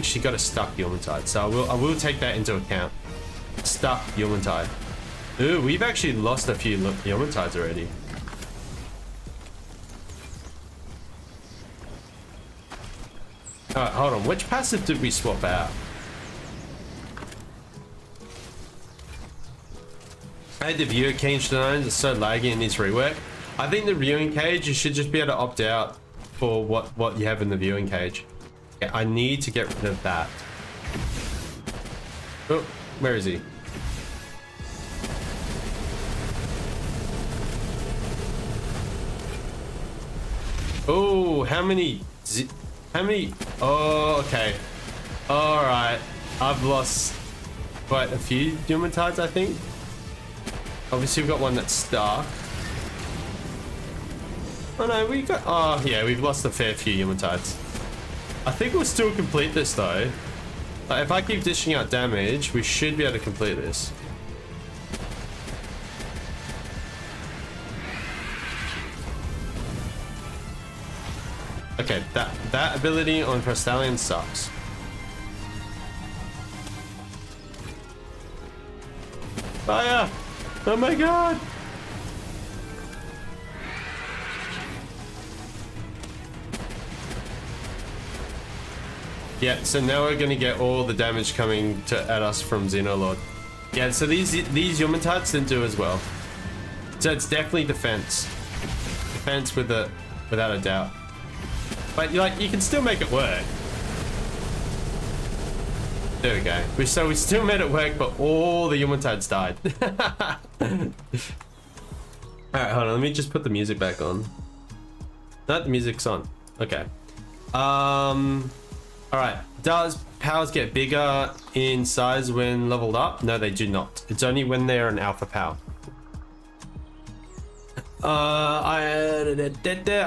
think she got a stuck Yomantite, so I will take that into account. Stuck Yomantite. Ooh, we've actually lost a few Yomantites already. Alright, hold on. Which passive did we swap out? I had the viewer cage tonight. It's so laggy and needs rework. I think the viewing cage, you should just be able to opt out for what you have in the viewing cage. Yeah, I need to get rid of that. Oh, where is he? Oh, how many? Oh, okay. All right. I've lost quite a few Yomatites, I think. Obviously, we've got one that's stuck. Oh no, we got. Oh yeah, we've lost a fair few Yomatites. I think we'll still complete this though. Like, if I keep dishing out damage, we should be able to complete this. Okay, that ability on Crystallion sucks. Fire! Oh my god! Yeah, so now we're gonna get all the damage coming at us from Xenolord. Yeah, so these Yomatites didn't do as well. So it's definitely defense. Defense without a doubt. But like, you can still make it work. There we go. So we still made it work, but all the Yomatites died. Alright, hold on. Let me just put the music back on. No, the music's on. Okay. Alright. Does powers get bigger in size when leveled up? No, they do not. It's only when they're an alpha power. I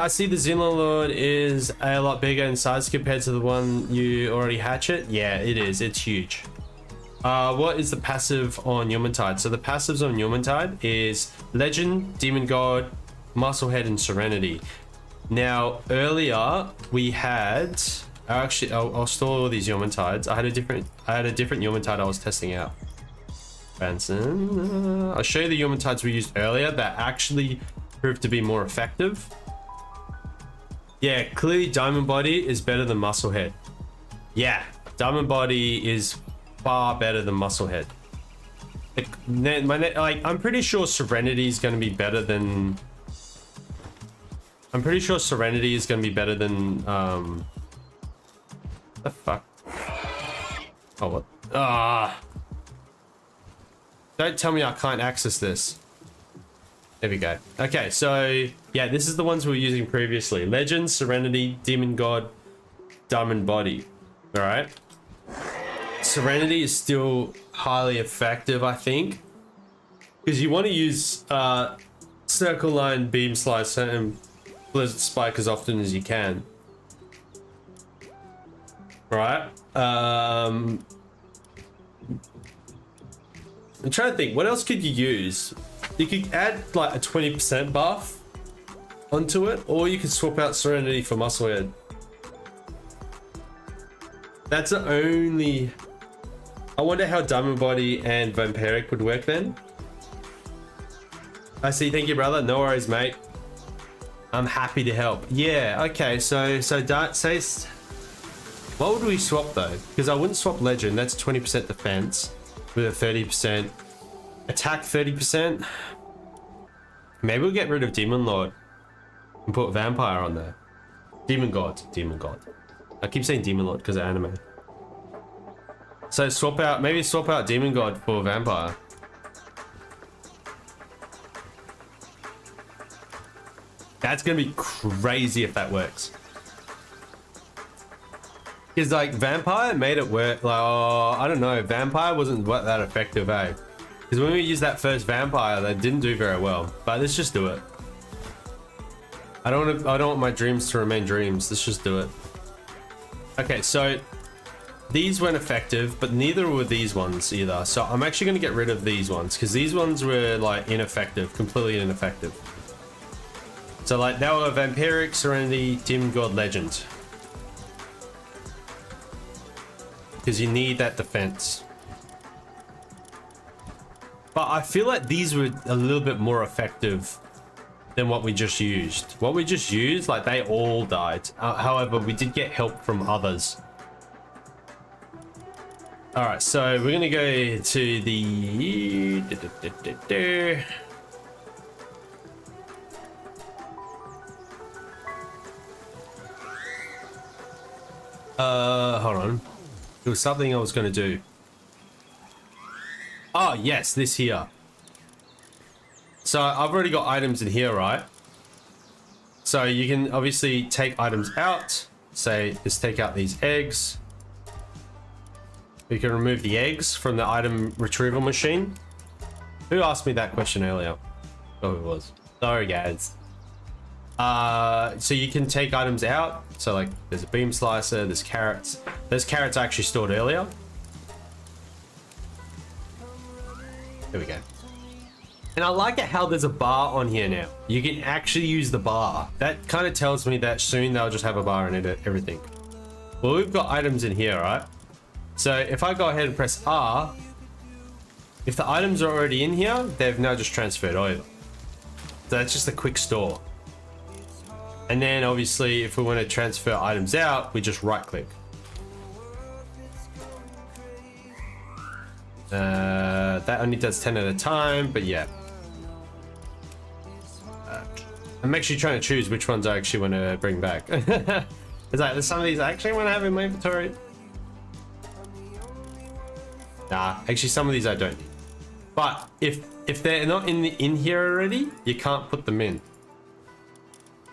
see the Xenolord is a lot bigger in size compared to the one you already hatchet. Yeah, it is. It's huge. What is the passive on Yomantide? So the passives on Yomantide is Legend, Demon God, Musclehead, and Serenity. Now, earlier we had... Actually, I'll store all these Yomantides. I had a different Yomantide I was testing out. Benson. I'll show you the Yomantides we used earlier that actually proved to be more effective. Yeah, clearly Diamond Body is better than Musclehead. Yeah, Diamond Body is far better than Musclehead. I'm pretty sure Serenity is going to be better than... I'm pretty sure Serenity is going to be better than... the fuck? Oh, what? Ah! Don't tell me I can't access this. There we go. Okay, so yeah, this is the ones we were using previously. Legend, Serenity, Demon God, Diamond Body. All right. Serenity is still highly effective, I think, because you want to use Circle Line, Beam Slicer, and Blizzard Spike as often as you can. Right. I'm trying to think, what else could you use? You could add like a 20% buff onto it, or you could swap out Serenity for Musclehead. That's the only... I wonder how Diamond Body and Vampiric would work then. I see, thank you, brother. No worries, mate. I'm happy to help. Yeah, okay, so say... What would we swap though? Because I wouldn't swap Legend, that's 20% defense with a 30% attack, 30%. Maybe we'll get rid of Demon Lord and put Vampire on there. Demon God. I keep saying Demon Lord because of anime. So maybe swap out Demon God for Vampire. That's gonna be crazy if that works. Because like Vampire made it work. Like, oh, I don't know, Vampire wasn't that effective, eh? Because when we used that first Vampire, that didn't do very well. But let's just do it. I don't want my dreams to remain dreams. Let's just do it. Okay, so these weren't effective, but neither were these ones either. So I'm actually going to get rid of these ones because these ones were like ineffective, completely ineffective. So like they were Vampiric, Serenity, Demon God, Legend. Because you need that defense. But I feel like these were a little bit more effective than what we just used. What we just used, like they all died. However, we did get help from others. All right, so we're gonna go to the... hold on. There was something I was gonna do. Oh, yes, this here. So I've already got items in here, right? So you can obviously take items out. Say, let's take out these eggs. We can remove the eggs from the item retrieval machine. Who asked me that question earlier? Oh, it was. Sorry, guys. So you can take items out. So like there's a beam slicer, there's carrots. Those carrots I actually stored earlier. There we go. And I like it how there's a bar on here now. You can actually use the bar. That kind of tells me that soon they'll just have a bar in it, everything. Well, we've got items in here, right? So if I go ahead and press R, if the items are already in here, they've now just transferred over. So that's just a quick store. And then obviously if we want to transfer items out, we just right click. That only does 10 at a time, but yeah. I'm actually trying to choose which ones I actually want to bring back. It's like, there's some of these I actually want to have in my inventory. Nah, actually some of these I don't need. But if they're not in here already, you can't put them in.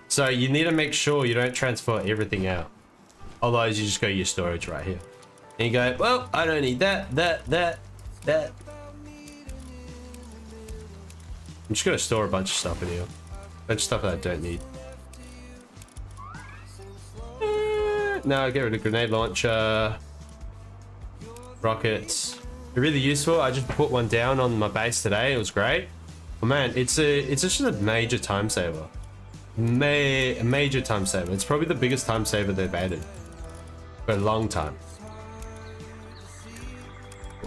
So you need to make sure you don't transfer everything out. Otherwise you just go to your storage right here. And you go, well, I don't need that. I'm just gonna store a bunch of stuff in here. A bunch of stuff that I don't need. No, get rid of grenade launcher. Rockets. They're really useful. I just put one down on my base today. It was great. Oh man, it's just a major time saver. A major time saver. It's probably the biggest time saver they've added for a long time.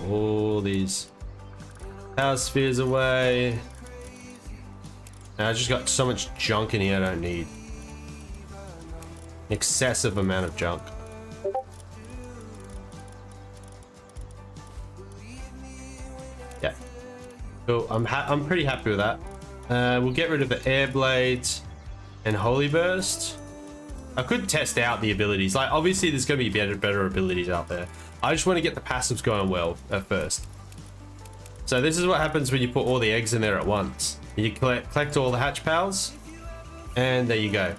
All these power spheres away. And I just got so much junk in here I don't need. An excessive amount of junk. Yeah. Cool. I'm pretty happy with that. We'll get rid of the air blades and holy burst. I could test out the abilities. Like obviously there's gonna be better abilities out there. I just want to get the passives going well at first. So this is what happens when you put all the eggs in there at once. You collect all the hatch pals, and there you go.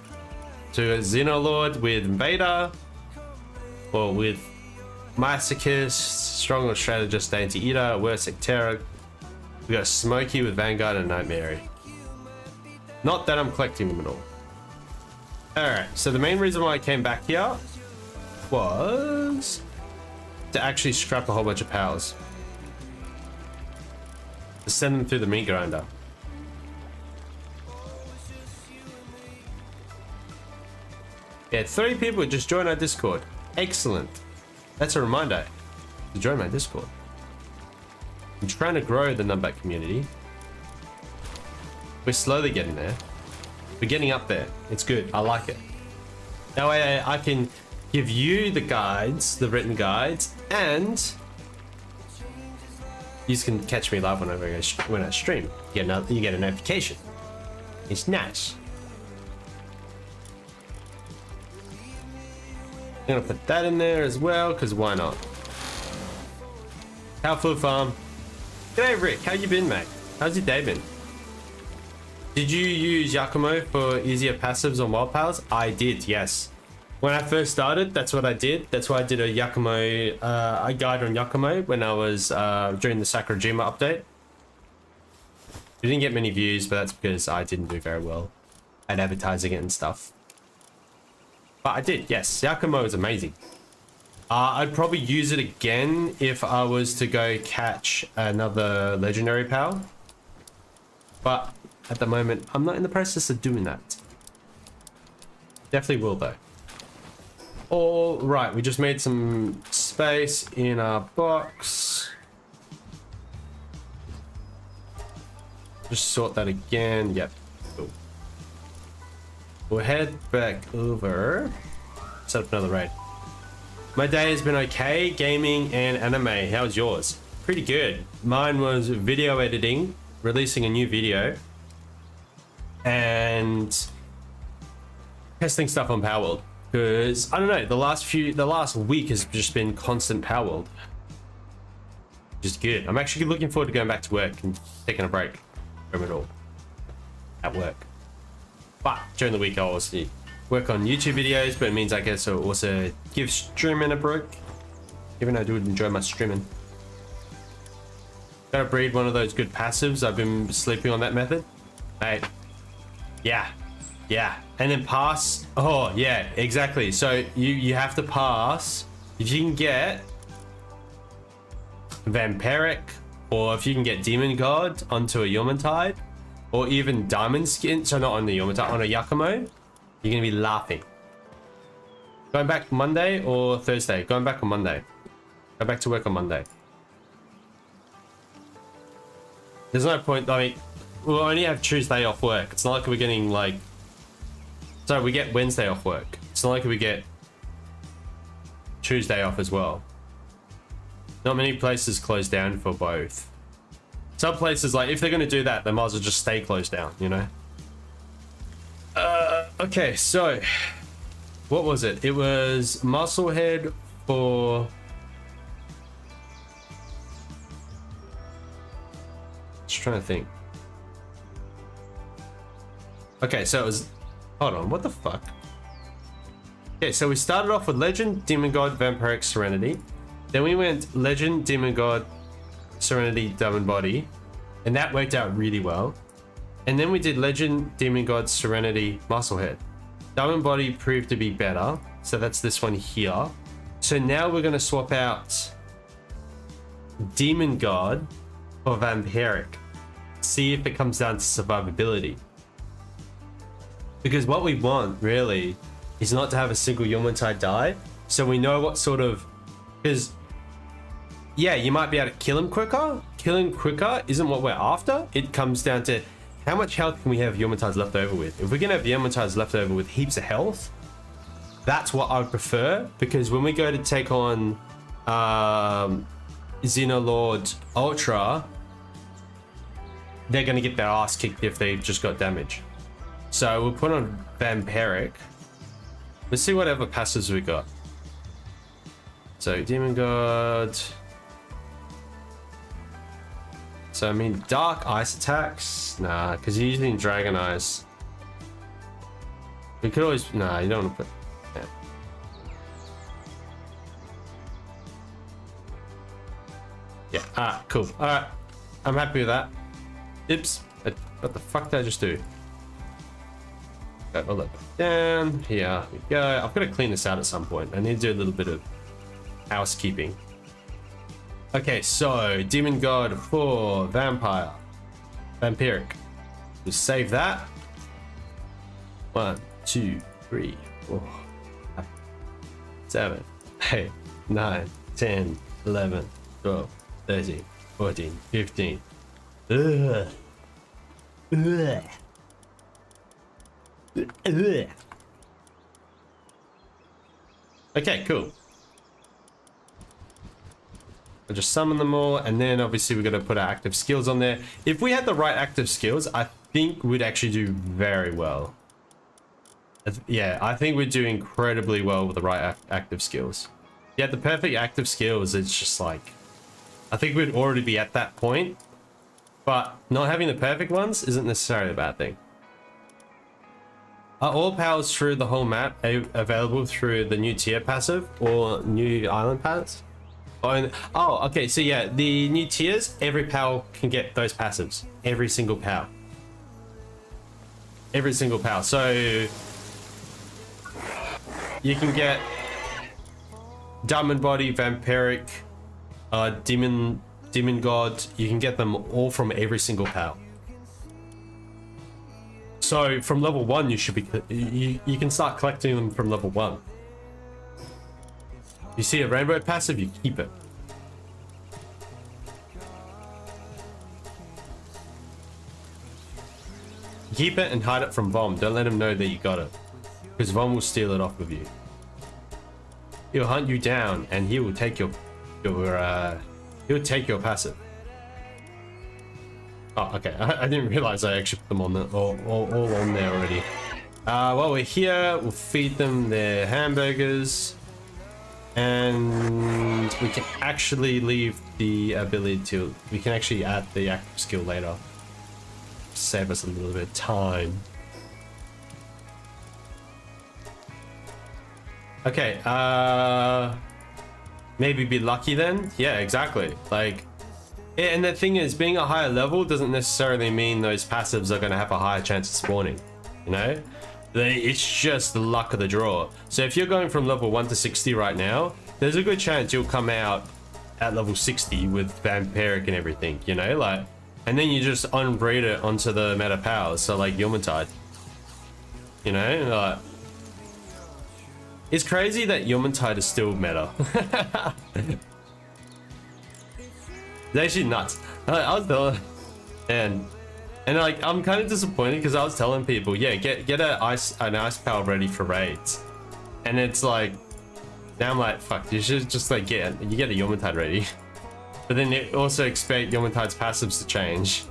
To a Xenolord with Invader, or with Masochist, Stronger Strategist, Anti-Eater, Worsic Terror. We got Smokey with Vanguard and Nightmare. Not that I'm collecting them at all. Alright, so the main reason why I came back here was to actually scrap a whole bunch of powers. To send them through the meat grinder. Yeah, 3 people just joined our Discord. Excellent. That's a reminder to join my Discord. I'm trying to grow the Numbat community. We're slowly getting there. We're getting up there. It's good. I like it. That way I can give you the guides, the written guides, and you can catch me live when I stream. You get a notification. It's nice. I'm gonna put that in there as well, because why not? Cow Food Farm. G'day Rick, how you been, mate? How's your day been? Did you use Yakumo for easier passives on Wild Powers? I did, yes. When I first started, that's what I did. That's why I did a Yakumo, a guide on Yakumo when I was during the Sakurajima update. We didn't get many views, but that's because I didn't do very well at advertising it and stuff. But I did, yes. Yakumo is amazing. I'd probably use it again if I was to go catch another legendary power. But at the moment, I'm not in the process of doing that. Definitely will though. All right, we just made some space in our box. Just sort that again. Yep. Cool. We'll head back over. Set up another raid. My day has been okay, gaming and anime. How's yours? Pretty good. Mine was video editing, releasing a new video, and testing stuff on Palworld. Because I don't know, the last week has just been constant Palworld. Just good. I'm actually looking forward to going back to work and taking a break from it all at work. But during the week I'll also work on YouTube videos, but it means I guess I'll also give streaming a break, even though I do enjoy my streaming. Gotta breed one of those good passives. I've been sleeping on that method. Hey, yeah, and then pass. Oh yeah, exactly. So you have to pass. If you can get Vampiric, or if you can get Demon God onto a Yomantide, or even Diamond Skin, so not on the Yomantide, on a Yakumo, you're gonna be laughing. Going back Monday or Thursday? Going back on Monday. Go back to work on Monday. There's no point, I mean, we'll only have Tuesday off work. It's not like we're getting like, so we get Wednesday off work. It's not like we get Tuesday off as well. Not many places close down for both. Some places, like, if they're gonna do that, they might as well just stay closed down, you know? Okay, so what was it? It was Musclehead for just trying to think. Okay, so it was, hold on, what the fuck? Okay, so we started off with Legend, Demon God, Vampiric, Serenity. Then we went Legend, Demon God, Serenity, Diamond Body, and that worked out really well. And then we did Legend, Demon God, Serenity, Musclehead. Diamond Body proved to be better, so that's this one here. So now we're gonna swap out Demon God for Vampiric. See if it comes down to survivability. Because what we want, really, is not to have a single Yomantide die, so we know what sort of... Because, yeah, you might be able to kill him quicker. Killing quicker isn't what we're after. It comes down to how much health can we have Yomantides left over with. If we're gonna have Yomantides left over with heaps of health, that's what I would prefer, because when we go to take on Xenolord Ultra, they're gonna get their ass kicked if they just got damage. So we'll put on Vampiric. Let's see what other passives we got. So Demon God. So I mean, Dark Ice attacks? Nah, because you're using Dragon Ice. We could always, nah, you don't want to put, yeah. Yeah, ah, cool. Alright, I'm happy with that. Oops, what the fuck did I just do? Okay, hold that down, here we go. I've got to clean this out at some point. I need to do a little bit of housekeeping. Okay, so Demon God for Vampiric. We'll save that. 1, 2, 3, 4. 7, 8, 9, 10, 11, 12, 13, 14, 15. Ugh. Ugh. Ugh. Okay, cool. I'll just summon them all, and then obviously we're going to put our active skills on there. If we had the right active skills, I think we'd actually do very well. Yeah, I think we'd do incredibly well with the right active skills. Yeah, the perfect active skills, it's just like, I think we'd already be at that point, but not having the perfect ones isn't necessarily a bad thing. Are all powers through the whole map available through the new tier passive or new island pass? Oh, okay, so yeah, the new tiers, every power can get those passives. Every single power. Every single power. So you can get Diamond Body, Vampiric, Demon God. You can get them all from every single power. So from level 1, you should be you can start collecting them from level 1. You see a rainbow passive, you keep it. Keep it and hide it from Vom. Don't let him know that you got it, because Vom will steal it off of you. He'll hunt you down and he will take your passive. Oh, okay. I didn't realize I actually put them on all on there already. While we're here, we'll feed them their hamburgers, and we can actually leave the ability to. We can actually add the active skill later. Save us a little bit of time. Okay. Maybe be lucky then. Yeah, exactly. Like. Yeah, and the thing is, being a higher level doesn't necessarily mean those passives are going to have a higher chance of spawning, you know? It's just the luck of the draw. So if you're going from level 1 to 60 right now, there's a good chance you'll come out at level 60 with Vampiric and everything, you know? Like, and then you just unbreed it onto the meta powers, so like Yomantide. You know? Like, it's crazy that Yomantide is still meta. It's actually nuts. I was telling, and like I'm kind of disappointed because I was telling people, yeah, get an ice power ready for raids, and it's like now I'm like, fuck, you should just like get a Yomantide ready, but then they also expect Yomantide's passives to change.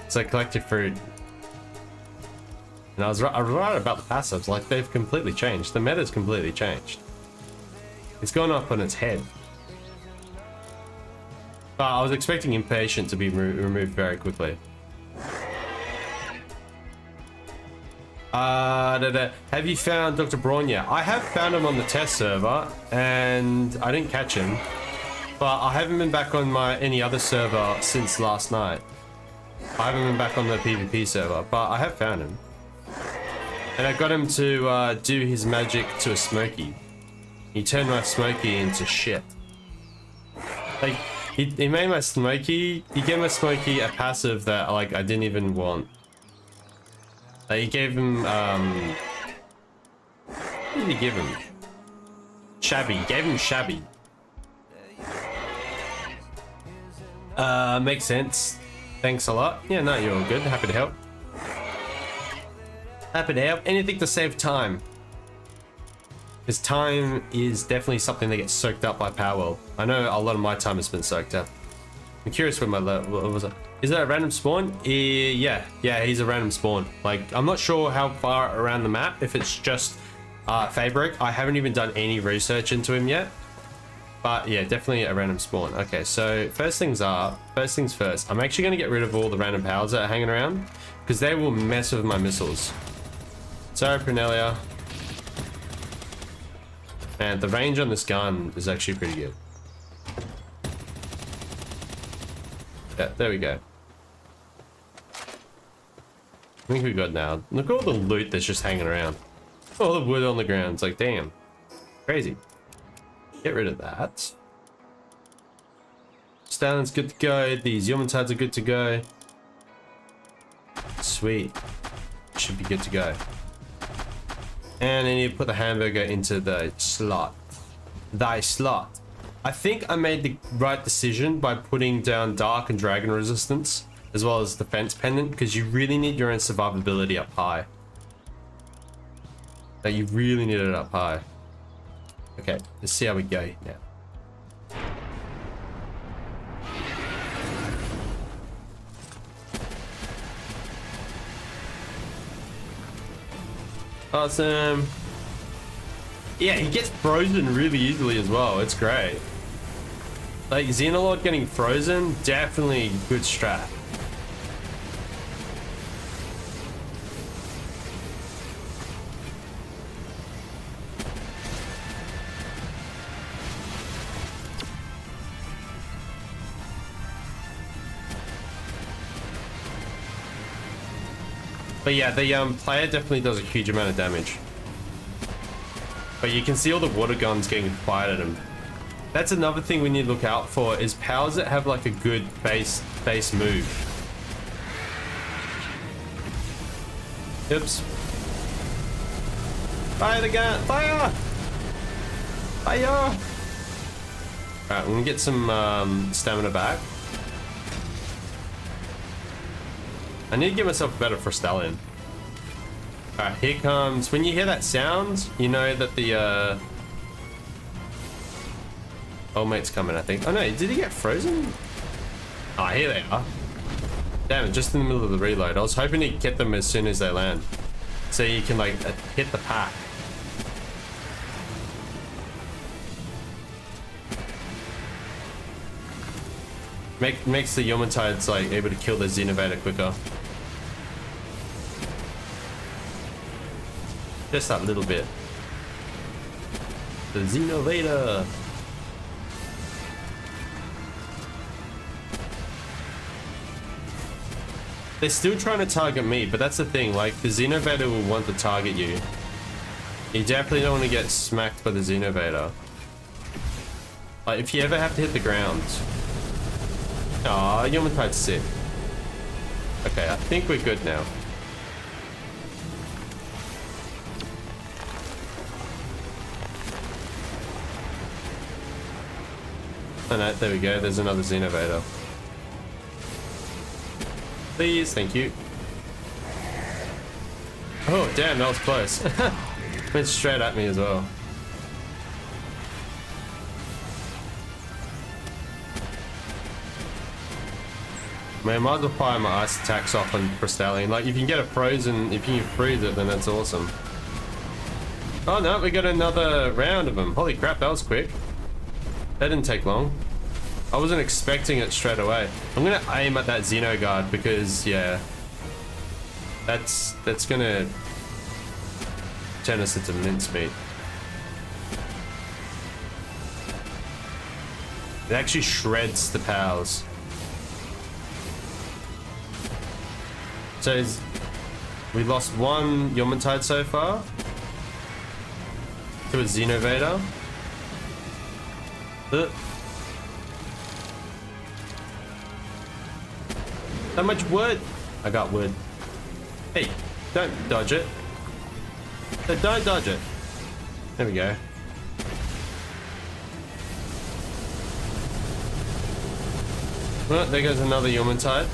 It's like collective fruit, and I was right about the passives. Like they've completely changed. The meta's completely changed. It's gone up on its head. But I was expecting Impatient to be removed very quickly. Have you found Dr. Braun yet? I have found him on the test server, and I didn't catch him. But I haven't been back on any other server since last night. I haven't been back on the PvP server, but I have found him. And I got him to do his magic to a Smoky. He turned my Smoky into shit. Like, he made my Smoky, he gave my Smoky a passive that like I didn't even want. Like, he gave him, what did he give him? Shabby, he gave him Shabby. Makes sense. Thanks a lot. Yeah, no, you're all good. Happy to help. Happy to help. Anything to save time. Because time is definitely something that gets soaked up by Palworld. I know a lot of my time has been soaked up. I'm curious where my what was it? Is that a random spawn? Yeah, he's a random spawn. Like, I'm not sure how far around the map, if it's just Fabric. I haven't even done any research into him yet. But yeah, definitely a random spawn. Okay, so first things first. I'm actually going to get rid of all the random powers that are hanging around, because they will mess with my missiles. Sorry, Prinelia. And the range on this gun is actually pretty good. Yeah, there we go. I think we got now. Look at all the loot that's just hanging around. All the wood on the ground. It's like, damn. Crazy. Get rid of that. Stallin's good to go. These Yomantides are good to go. Sweet. Should be good to go. And I need to put the hamburger into the slot. Thy slot. I think I made the right decision by putting down dark and dragon resistance, as well as defense pendant, because you really need your own survivability up high. Like, you really need it up high. Okay, let's see how we go now. Awesome. Yeah, he gets frozen really easily as well. It's great. Like, Xenolord getting frozen, definitely good strat. But yeah, the player definitely does a huge amount of damage. But you can see all the water guns getting fired at him. That's another thing we need to look out for, is powers that have like a good base move. Oops. Fire the gun! Fire! Fire! Alright, I'm gonna get some stamina back. I need to give myself a better Frostallion. Alright, here comes... When you hear that sound, you know that the old mate's coming, I think. Oh no, did he get frozen? Ah, here they are. Damn it, just in the middle of the reload. I was hoping to get them as soon as they land, so you can like hit the pack. Makes the Yomuntides like able to kill the Xenovator quicker. Just that little bit. The Xenovator. They're still trying to target me, but that's the thing, like, the Xenovator will want to target you. You definitely don't want to get smacked by the Xenovator. Like, if you ever have to hit the ground. Aw, Yomuntide's sick. Okay, I think we're good now. Oh no, there we go, there's another Xenovator. Please, thank you. Oh, damn, that was close. Went straight at me as well. Man, might as well fire my ice attacks off on Frostallion. Like, if you can get it frozen, if you can freeze it, then that's awesome. Oh no, we got another round of them. Holy crap, that was quick. That didn't take long. I wasn't expecting it straight away. I'm gonna aim at that Xeno guard because, yeah, that's gonna turn us into mincemeat. It actually shreds the pals. So we lost one Yomuntide so far to a Xenovator. How much wood? I got wood. Hey, don't dodge it. Don't dodge it. There we go. Well, there goes another Yomuntide.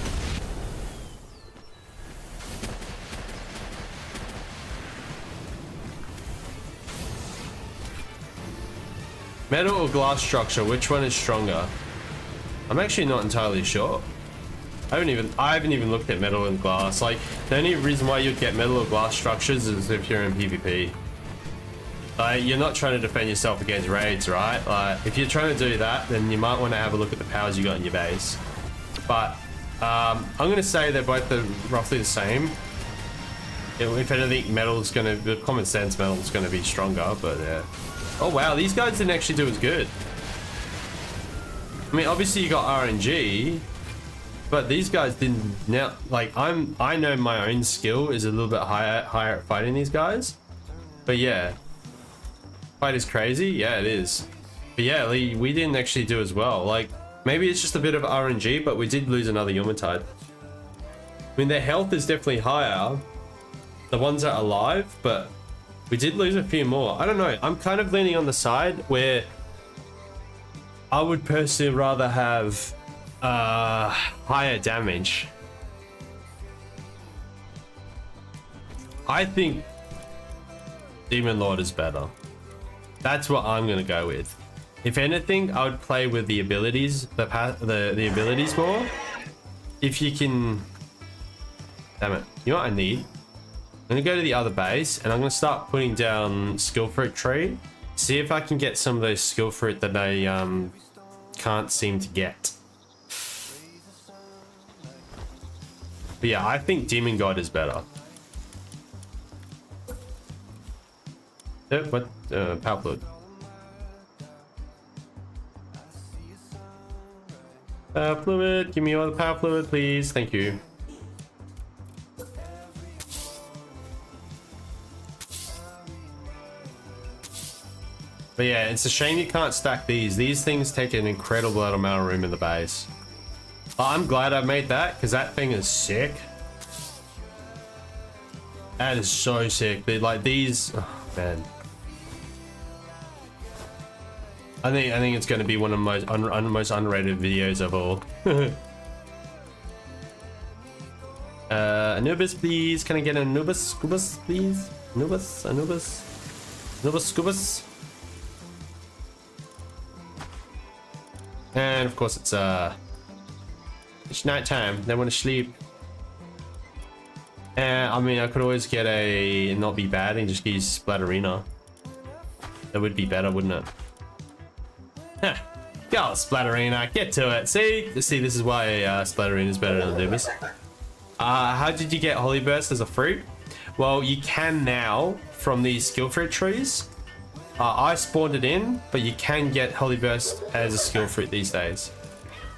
Metal or glass structure, which one is stronger? I'm actually not entirely sure. I haven't even looked at metal and glass. Like, the only reason why you'd get metal or glass structures is if you're in PvP. Like, you're not trying to defend yourself against raids, right? Like, if you're trying to do that, then you might want to have a look at the powers you got in your base. But I'm gonna say they're both roughly the same. If anything, metal's gonna, the common sense metal's gonna be stronger, but yeah. Oh wow, these guys didn't actually do as good. I mean, obviously you got RNG, but these guys didn't. Now, like, I know my own skill is a little bit higher at fighting these guys. But yeah, fight is crazy. Yeah, it is. But yeah, we didn't actually do as well. Like, maybe it's just a bit of RNG, but we did lose another Yomuntide. I mean, their health is definitely higher, the ones that are alive, but We did lose a few more. I don't know. I'm kind of leaning on the side where I would personally rather have higher damage. I think Demon Lord is better. That's what I'm gonna go with. If anything, I would play with the abilities, the abilities more. If you can, damn it. You know what I need? I'm gonna go to the other base and I'm gonna start putting down skill fruit tree. See if I can get some of those skill fruit that I can't seem to get. But yeah, I think Demon God is better. What? Palworld. Fluid, give me all the power fluid, please. Thank you. But yeah, it's a shame you can't stack these. These things take an incredible amount of room in the base. I'm glad I made that because that thing is sick. That is so sick. They like these. Oh, man. I think it's going to be one of the most underrated videos of all. Anubis, please. Can I get an Anubis? Scubus, please. Anubis. Anubis, Scubus. And of course it's night time. They want to sleep. I mean, I could always get a not be bad and just use Splatterina. That would be better, wouldn't it? Huh. Go, Splatterina, get to it. See, this is why Splatterina is better than Anubis. How did you get Holy Burst as a fruit? Well, you can now from these skill fruit trees. I spawned it in, but you can get Holy Burst as a skill fruit these days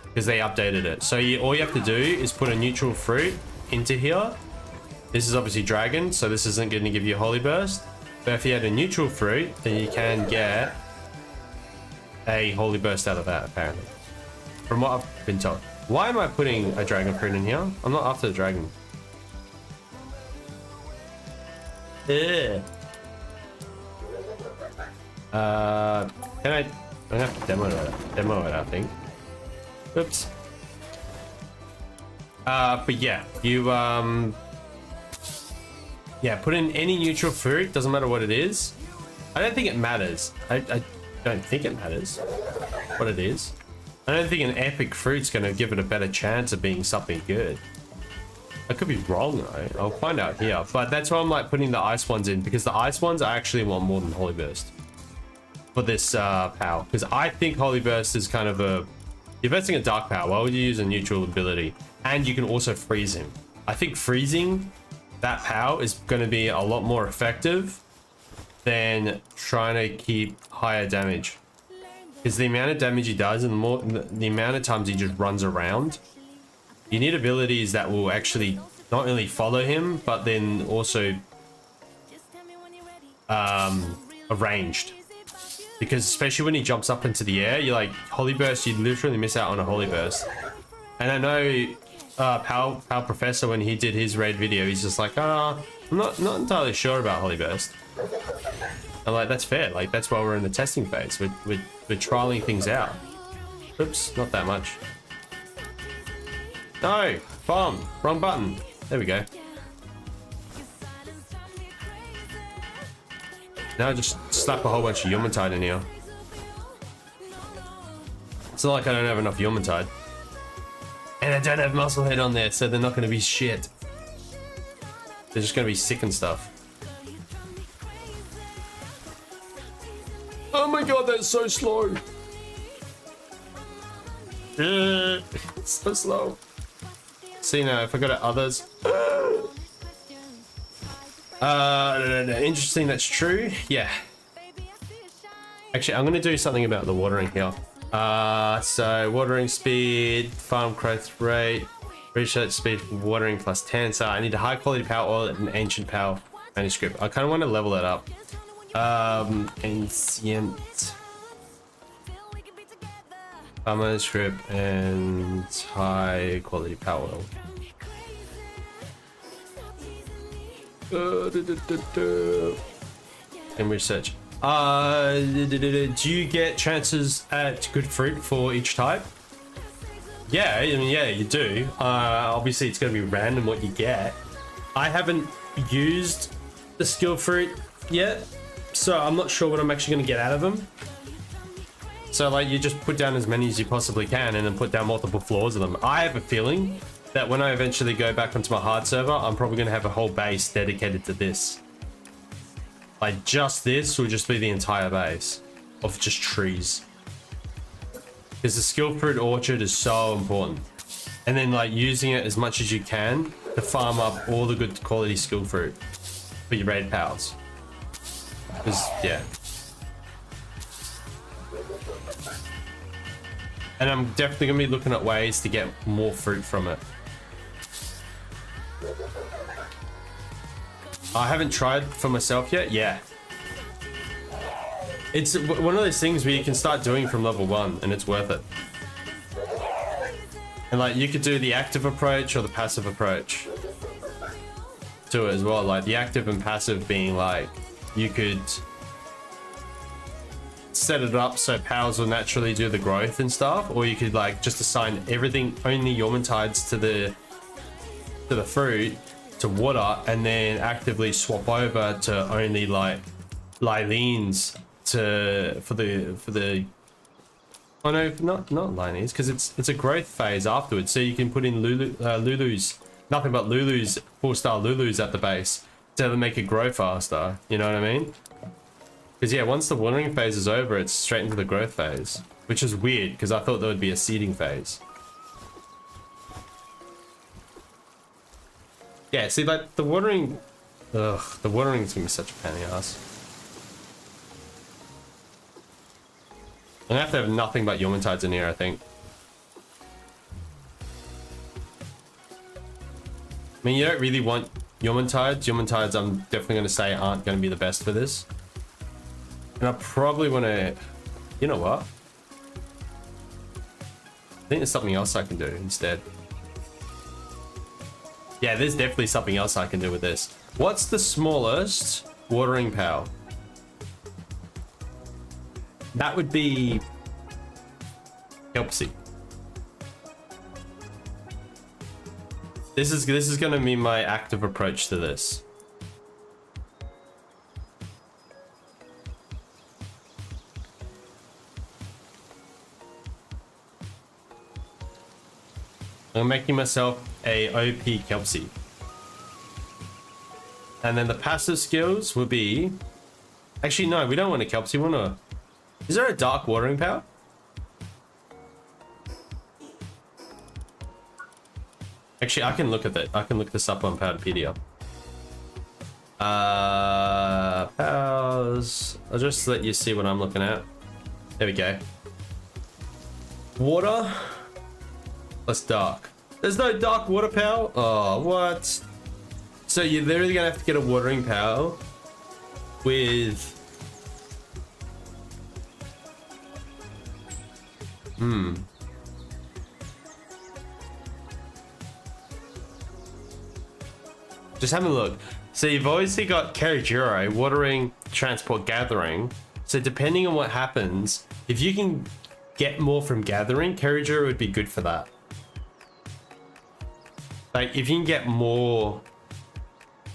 because they updated it. So all you have to do is put a neutral fruit into here. This is obviously dragon, so this isn't going to give you Holy Burst. But if you had a neutral fruit, then you can get a Holy Burst out of that, apparently. From what I've been told. Why am I putting a dragon fruit in here? I'm not after the dragon. Ugh. I'm gonna have to demo it, I think. Oops. But yeah, you yeah, put in any neutral fruit, doesn't matter what it is. I don't think it matters. I don't think it matters what it is. I don't think an epic fruit's gonna give it a better chance of being something good. I could be wrong though. I'll find out here. But that's why I'm like putting the ice ones in, because the ice ones I actually want more than Holy Burst for this power, because I think Holy Burst is kind of a, you're investing a dark power. Why would you use a neutral ability? And you can also freeze him. I think freezing that power is going to be a lot more effective than trying to keep higher damage, because the amount of damage he does and the amount of times he just runs around, you need abilities that will actually not only follow him but then also arranged. Because especially when he jumps up into the air, you're like, Holy Burst, you literally miss out on a Holy Burst. And I know Pal Professor, when he did his raid video, he's just like, I'm not entirely sure about Holy Burst. I'm like, that's fair. Like, that's why we're in the testing phase. We're trialing things out. Oops, not that much. No, bomb, wrong button. There we go. Now I just slap a whole bunch of Yumantide in here. It's not like I don't have enough Yumantide. And I don't have Musclehead on there, so they're not going to be shit. They're just going to be sick and stuff. Oh my god, that's so slow. It's so slow. See now, if I go to others. No. Interesting, that's true. Yeah. Actually, I'm going to do something about the watering here. So watering speed, farm growth rate, research speed for watering plus 10. So I need a high quality power oil and an ancient power manuscript. I kind of want to level that up. Ancient power manuscript and high quality power oil. in research. Do you get chances at good fruit for each type? Yeah, I mean, yeah, you do. Obviously, it's going to be random what you get. I haven't used the skill fruit yet, so I'm not sure what I'm actually going to get out of them. So, like, you just put down as many as you possibly can and then put down multiple floors of them. I have a feeling that when I eventually go back onto my hard server, I'm probably going to have a whole base dedicated to this. Like, just this will just be the entire base of just trees. Because the skill fruit orchard is so important. And then, like, using it as much as you can to farm up all the good quality skill fruit for your raid pals. Because, yeah. And I'm definitely going to be looking at ways to get more fruit from it. I haven't tried for myself yet. Yeah. It's one of those things where you can start doing from level 1 and it's worth it. And like you could do the active approach or the passive approach to it as well. Like the active and passive being like you could set it up so pals will naturally do the growth and stuff, or you could like just assign everything only Yormantides to the fruit to water and then actively swap over to only like Lylines for the oh no, not Lylines, because it's a growth phase afterwards, so you can put in Lulus, nothing but Lulus, 4-star Lulus at the base to make it grow faster, you know what I mean? Because yeah, once the watering phase is over, it's straight into the growth phase, which is weird because I thought there would be a seeding phase. Yeah, see, like the watering, the watering's gonna be such a pain in the ass. I'm gonna have to have nothing but Yormantides in here, I think. I mean, you don't really want Yormantides. Yormantides, I'm definitely gonna say aren't gonna be the best for this. And I probably want to, you know what? I think there's something else I can do instead. Yeah, there's definitely something else I can do with this. What's the smallest watering power? That would be Kelpsy. This is going to be my active approach to this. I'm making myself a OP Kelpsy. And then the passive skills will be... Actually, no, we don't want a Kelpsy. We want a... Is there a dark watering power? Actually, I can look at that. I can look this up on Powderpedia. Powers... I'll just let you see what I'm looking at. There we go. Water... That's dark. There's no dark water power? Oh, what? So you're literally gonna have to get a watering power with... Just have a look. So you've obviously got Kerajuro, watering, transport, gathering. So depending on what happens, if you can get more from gathering, Kerajuro would be good for that. Like, if you can get more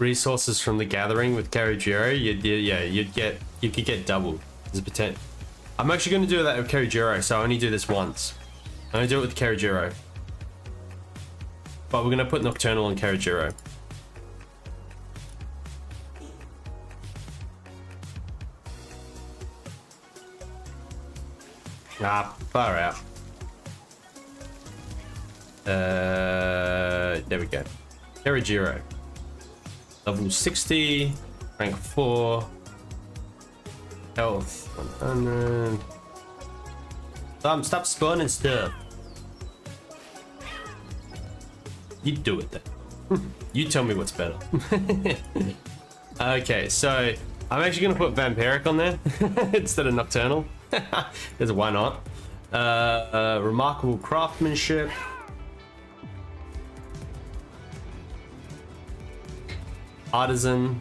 resources from the gathering with Kerajuro, you could get double. There's a potential. I'm actually going to do that with Kerajuro, so I only do this once. I only do it with Kerajuro. But we're going to put Nocturnal on Kerajuro. Ah, far out. There we go. Kerajuro. Level 60, rank 4, health 100. Stop spawning stuff. You do it then. You tell me what's better. Okay, so I'm actually gonna put Vampiric on there instead of Nocturnal. Because why not? Remarkable craftsmanship. Artisan.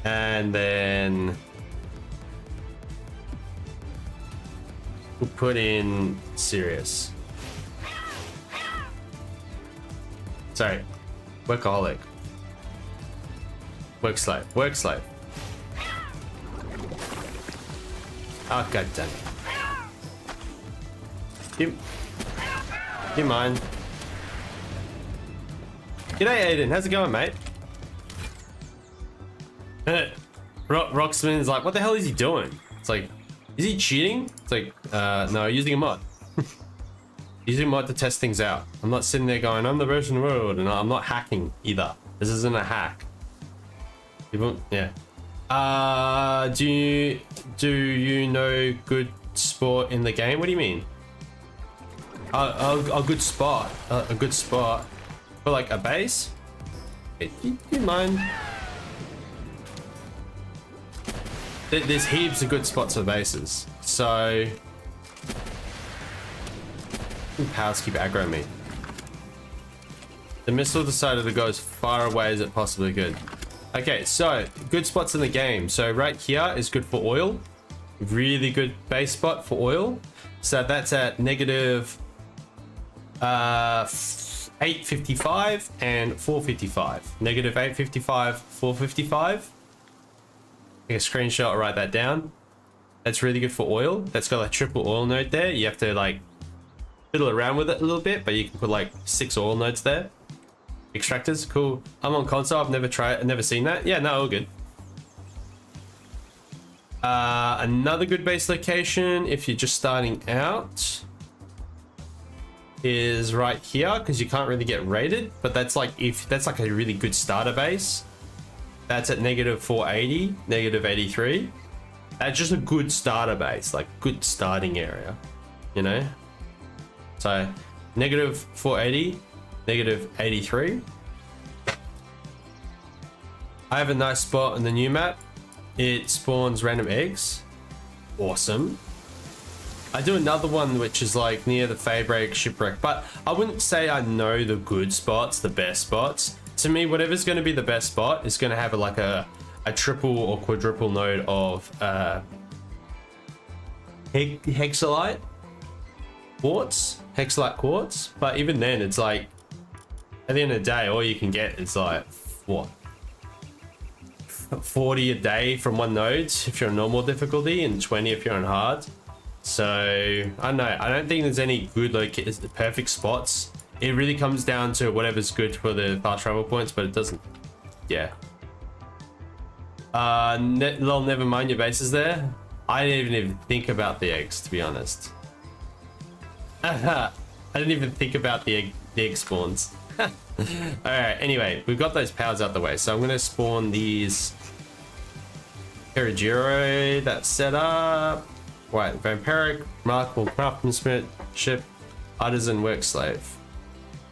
And then we'll put in Sirius. Sorry, workaholic. Work slave. Work slave. Oh, god damn it. You mind? G'day, Aiden. How's it going, mate? Rocksman's like, what the hell is he doing? It's like, is he cheating? It's like, no, using a mod. Using a mod to test things out. I'm not sitting there going, I'm the best in the world, and I'm not hacking either. This isn't a hack. Yeah. Do you know good sport in the game? What do you mean? A good spot. A good spot for like a base. Do you mind? There's heaps of good spots for bases. So powers keep aggroing me. The missile decided to go as far away as it possibly could. Okay, so good spots in the game. So right here is good for oil. Really good base spot for oil. So that's at negative 855 and 455. Negative 855, 455. Take a screenshot or write that down. That's really good for oil. That's got a triple oil node there. You have to like fiddle around with it a little bit, but you can put like 6 oil nodes there. Extractors, cool. I'm on console. I've never seen that. Yeah, no, all good. Another good base location if you're just starting out is right here, because you can't really get raided, but that's like a really good starter base. That's at negative 480, negative 83. That's just a good starter base, like good starting area, you know. So negative 480, negative 83. I have a nice spot on the new map. It spawns random eggs. Awesome. I do another one which is like near the Faybreak shipwreck, but I wouldn't say I know the good spots, the best spots. To me, whatever's going to be the best spot is going to have like a triple or quadruple node of hexalite quartz. But even then, it's like at the end of the day, all you can get is like what, 40 a day from one node if you're on normal difficulty and 20 if you're on hard. So I don't know. I don't think there's any good perfect spots. It really comes down to whatever's good for the fast travel points, but it doesn't. Yeah. Lol, never mind your bases there. I didn't even think about the eggs, to be honest. I didn't even think about the egg spawns. All right. Anyway, we've got those powers out the way, so I'm gonna spawn these Kerajiro that's set up. Right, vampiric, remarkable craftsmanship, artisan, work slave.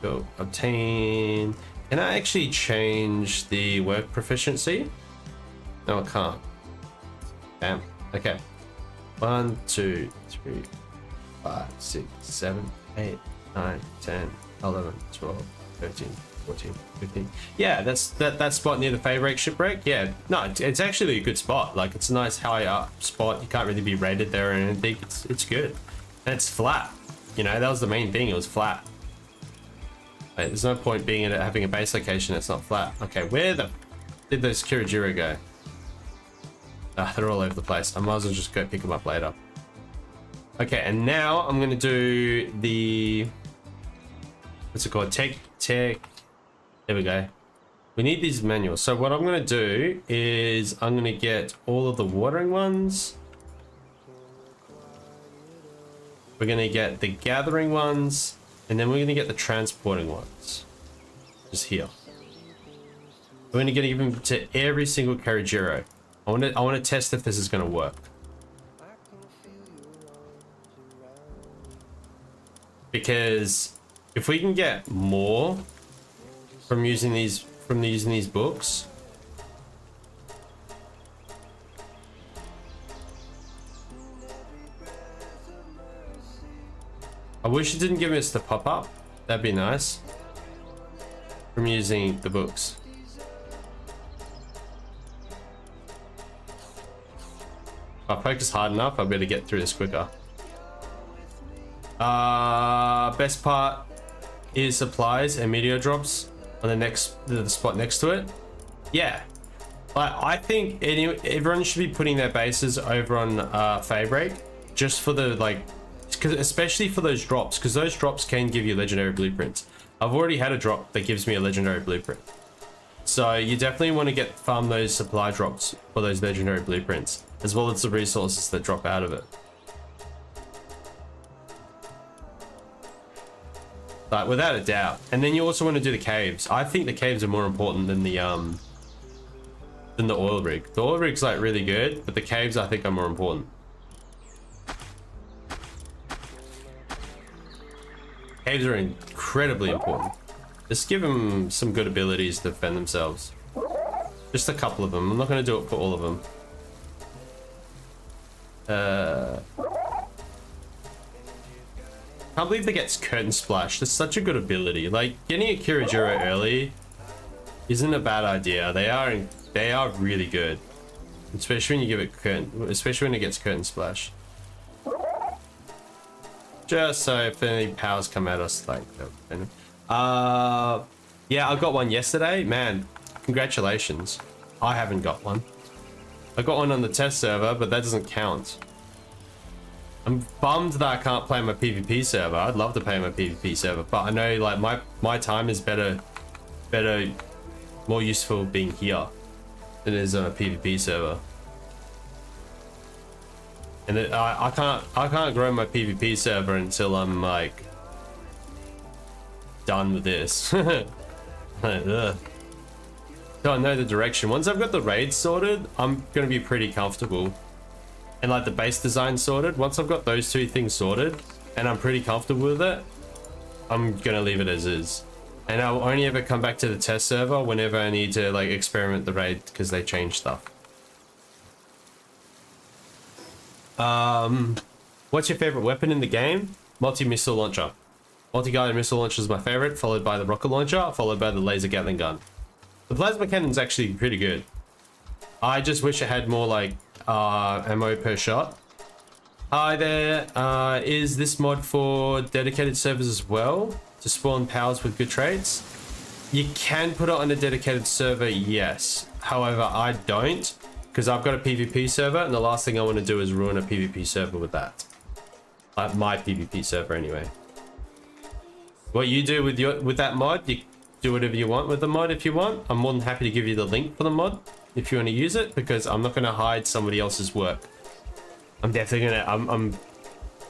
Go obtain. Can I actually change the work proficiency? No, I can't. Damn. Okay. 1, 2, 3, 5, 6, 7, 8, 9, 10, 11, 12, 13, 14, 15. Yeah, that's that spot near the Faybreak shipwreck. Yeah, no, it's actually a good spot. Like, it's a nice high up spot. You can't really be raided there or anything. It's good. And it's flat. You know, that was the main thing. It was flat. Like, there's no point being having a base location that's not flat. Okay, where did those Kirajiro go? They're all over the place. I might as well just go pick them up later. Okay, and now I'm gonna do the, what's it called? Tech. There we go. We need these manuals. So what I'm going to do is I'm going to get all of the watering ones. We're going to get the gathering ones, and then we're going to get the transporting ones. Just here. We're going to give them to every single Kerajiro. I want to test if this is going to work. Because if we can get more from using these books, I wish it didn't give us the pop-up. That'd be nice. From using the books. If I focus hard enough, I'll be able to get through this quicker. Best part is supplies and meteor drops on the spot next to it. Yeah, I think everyone should be putting their bases over on Fabrake, just for the especially for those drops, because those drops can give you legendary blueprints. I've already had a drop that gives me a legendary blueprint, so you definitely want to farm those supply drops for those legendary blueprints, as well as the resources that drop out of it. Like, without a doubt. And then you also want to do the caves. I think the caves are more important than the oil rig. The oil rig's like really good, but the caves I think are more important. Caves are incredibly important. Just give them some good abilities to defend themselves. Just a couple of them. I'm not going to do it for all of them. Can't believe they get curtain splash. That's such a good ability. Like, getting a Kirajuro early isn't a bad idea. They are really good, especially when you give it especially when it gets curtain splash. Just so if any powers come at us, like, yeah, I got one yesterday. Man, congratulations. I haven't got one. I got one on the test server, but that doesn't count. I'm bummed that I can't play my PvP server. I'd love to play my PvP server, but I know like my time is better, more useful being here than it is on a PvP server. And I can't grow my PvP server until I'm like done with this. So I know the direction. Once I've got the raids sorted, I'm gonna be pretty comfortable. And like the base design sorted, once I've got those two things sorted and I'm pretty comfortable with it, I'm gonna leave it as is. And I'll only ever come back to the test server whenever I need to like experiment the raid, because they change stuff. What's your favorite weapon in the game? Multi-missile launcher. Multi-guided missile launcher is my favorite, followed by the rocket launcher, followed by the laser gatling gun. The plasma cannon's actually pretty good. I just wish it had more like ammo per shot. Hi there. Is this mod for dedicated servers as well, to spawn powers with good traits? You can put it on a dedicated server, yes. However, I don't, because I've got a PvP server, and the last thing I want to do is ruin a PvP server with that. Like my PvP server anyway. What you do with that mod, you do whatever you want with the mod if you want. I'm more than happy to give you the link for the mod if you want to use it, because I'm not going to hide somebody else's work. I'm definitely going to, I'm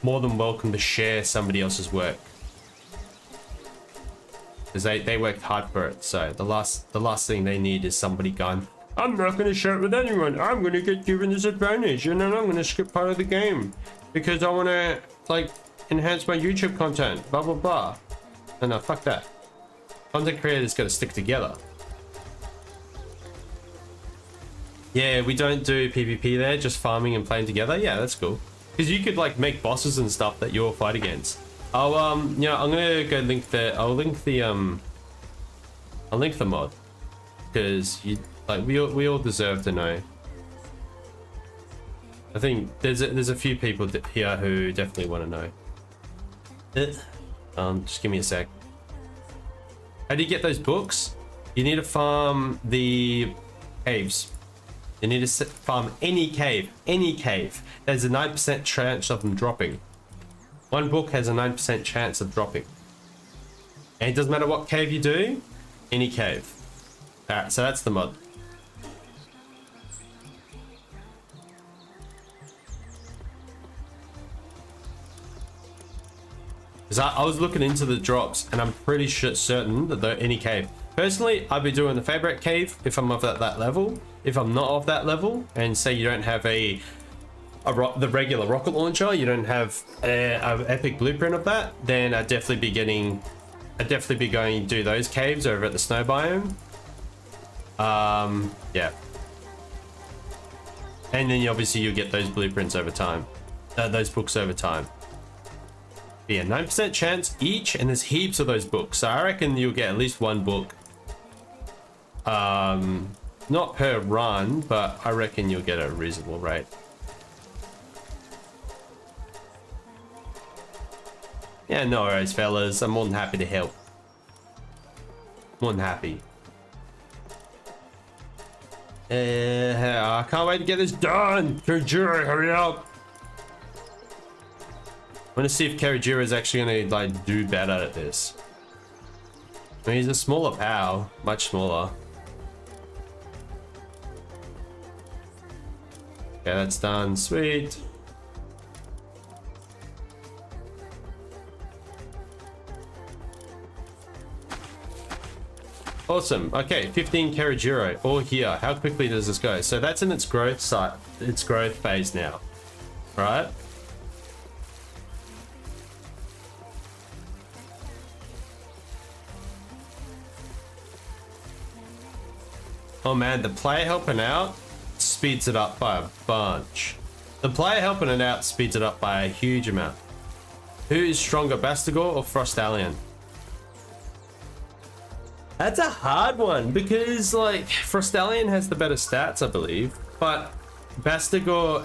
more than welcome to share somebody else's work, because they worked hard for it. So the last thing they need is somebody going, I'm not going to share it with anyone. I'm going to get given this advantage, and then I'm going to skip part of the game because I want to like enhance my YouTube content, blah blah blah. And no, fuck that. Content creators got to stick together. Yeah, we don't do PvP there, just farming and playing together. Yeah, that's cool. Because you could like make bosses and stuff that you'll fight against. Oh, yeah, I'm gonna go link the. I'll link the mod, because you like we all deserve to know. I think there's a few people here who definitely want to know. Just give me a sec. How do you get those books? You need to farm the caves. You need to farm any cave. There's a 9% chance of them dropping. One book has a 9% chance of dropping. And it doesn't matter what cave you do, any cave. Alright, so that's the mod. Because I was looking into the drops, and I'm pretty certain that they're any cave. Personally, I'd be doing the favorite cave if I'm of that level. If I'm not of that level, and say you don't have the regular rocket launcher, you don't have an epic blueprint of that, then I'd definitely be going to do those caves over at the snow biome. Yeah. And then obviously you'll get those blueprints over time, those books over time. But yeah, 9% chance each, and there's heaps of those books, so I reckon you'll get at least one book. Not per run, but I reckon you'll get a reasonable rate. Yeah, no worries, fellas. I'm more than happy to help. More than happy. I can't wait to get this done. Karijiro, hurry up. I want to see if Karijiro is actually going to like do better at this. I mean, he's a smaller POW, much smaller. Okay, that's done. Sweet. Awesome. Okay, 15 Karijiro all here. How quickly does this go? So that's in its growth phase now, right? Oh man, the player helping out speeds it up by a bunch. The player helping it out speeds it up by a huge amount. Who is stronger, Bastigor or Frostallion? That's a hard one because like Frostallion has the better stats, I believe, but Bastigor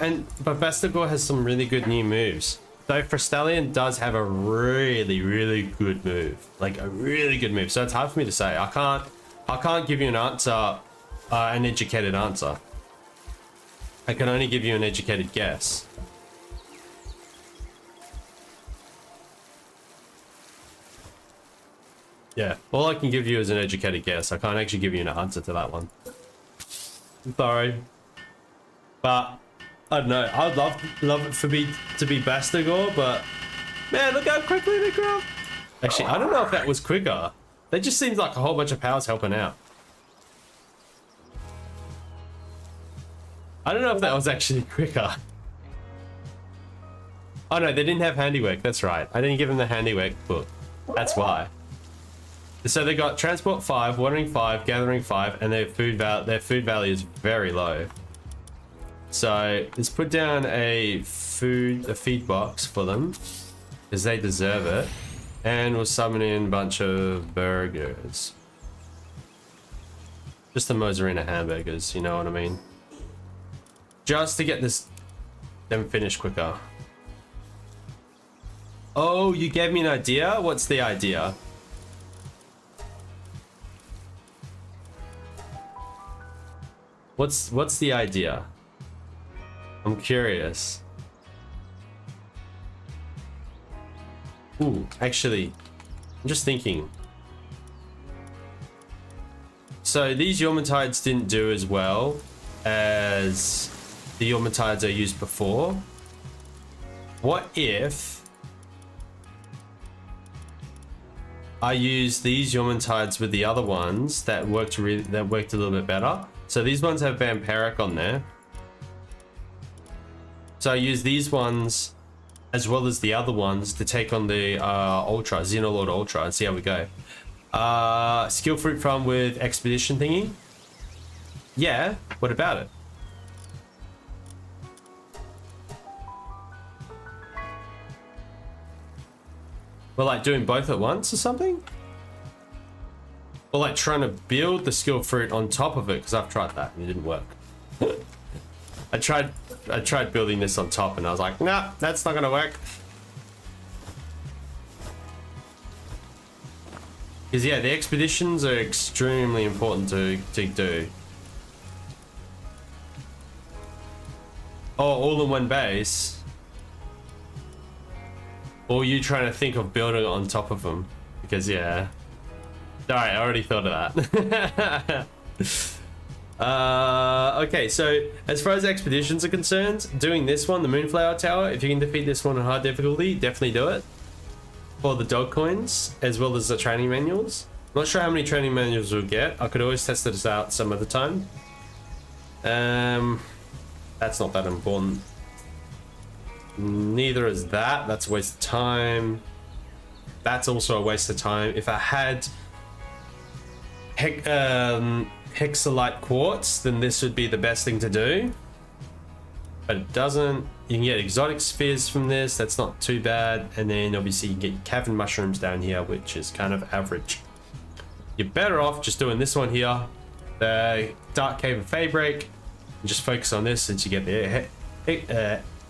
has some really good new moves. Though Frostallion does have a really good move, like a really good move. So it's hard for me to say. I can't give you an answer, an educated answer. I can only give you an educated guess. Yeah, all I can give you is an educated guess. I can't actually give you an answer to that one. Sorry. But, I don't know. I'd love it for me to be Bastigor, but... Man, look how quickly they grow up. Actually, I don't know if that was quicker. That just seems like a whole bunch of powers helping out. I don't know if that was actually quicker. Oh no, they didn't have handiwork. That's right. I didn't give them the handiwork book. That's why. So they got transport 5, watering 5, gathering 5, and their food value is very low. So let's put down a feed box for them because they deserve it, and we'll summon in a bunch of burgers. Just the Mozzarella hamburgers, you know what I mean? Just to get them finished quicker. Oh, you gave me an idea? What's the idea? What's the idea? I'm curious. Ooh, actually, I'm just thinking. So these Yawmatides didn't do as well as the Yawmatides I used before. What if I use these Yawmatides with the other ones that worked a little bit better? So these ones have Vampiric on there. So I use these ones as well as the other ones to take on the Ultra, Xenolord Ultra, and see how we go. Skill fruit farm with expedition thingy. Yeah, what about it? We're like doing both at once or something? Or like trying to build the skill fruit on top of it, because I've tried that and it didn't work. I tried building this on top and I was like, nah, that's not gonna work. Because yeah, the expeditions are extremely important to do. Oh, all in one base. Or you trying to think of building it on top of them. Because yeah. Alright, I already thought of that. Okay, so as far as expeditions are concerned, doing this one, the Moonflower Tower, if you can defeat this one on hard difficulty, definitely do it. For the dog coins, as well as the training manuals. Not sure how many training manuals we'll get. I could always test this out some other time. That's not that important. Neither is that. That's a waste of time. That's also a waste of time. If I had Hexalite Quartz, then this would be the best thing to do. But it doesn't. You can get exotic spheres from this. That's not too bad. And then obviously you can get cavern mushrooms down here, which is kind of average. You're better off just doing this one here, the Dark Cave of Faybreak. And just focus on this since you get the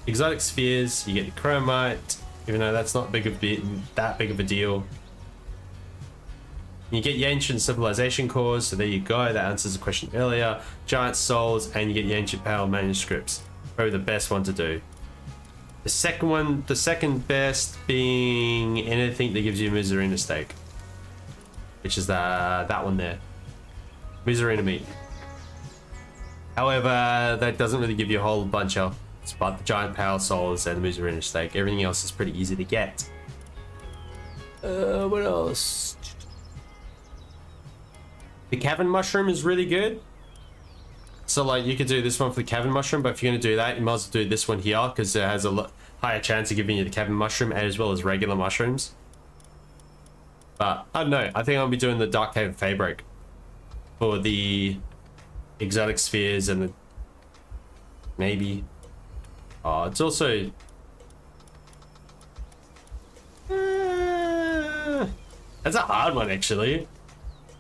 exotic spheres, you get the chromite, even though that's not that big of a deal. You get the ancient civilization cores, so there you go. That answers the question earlier. Giant souls, and you get the ancient power manuscripts. Probably the best one to do. The second best being anything that gives you a Mizarina steak, which is that one there, Mizarina meat. However, that doesn't really give you a whole bunch of, but the giant power souls and the Mizarina steak. Everything else is pretty easy to get. What else? The cavern mushroom is really good. So like you could do this one for the cavern mushroom, but if you're going to do that, you might as well do this one here because it has a higher chance of giving you the cavern mushroom as well as regular mushrooms. But I don't know. I think I'll be doing the Dark Cave Fabric for the exotic spheres and the maybe. Oh, it's also. That's a hard one actually.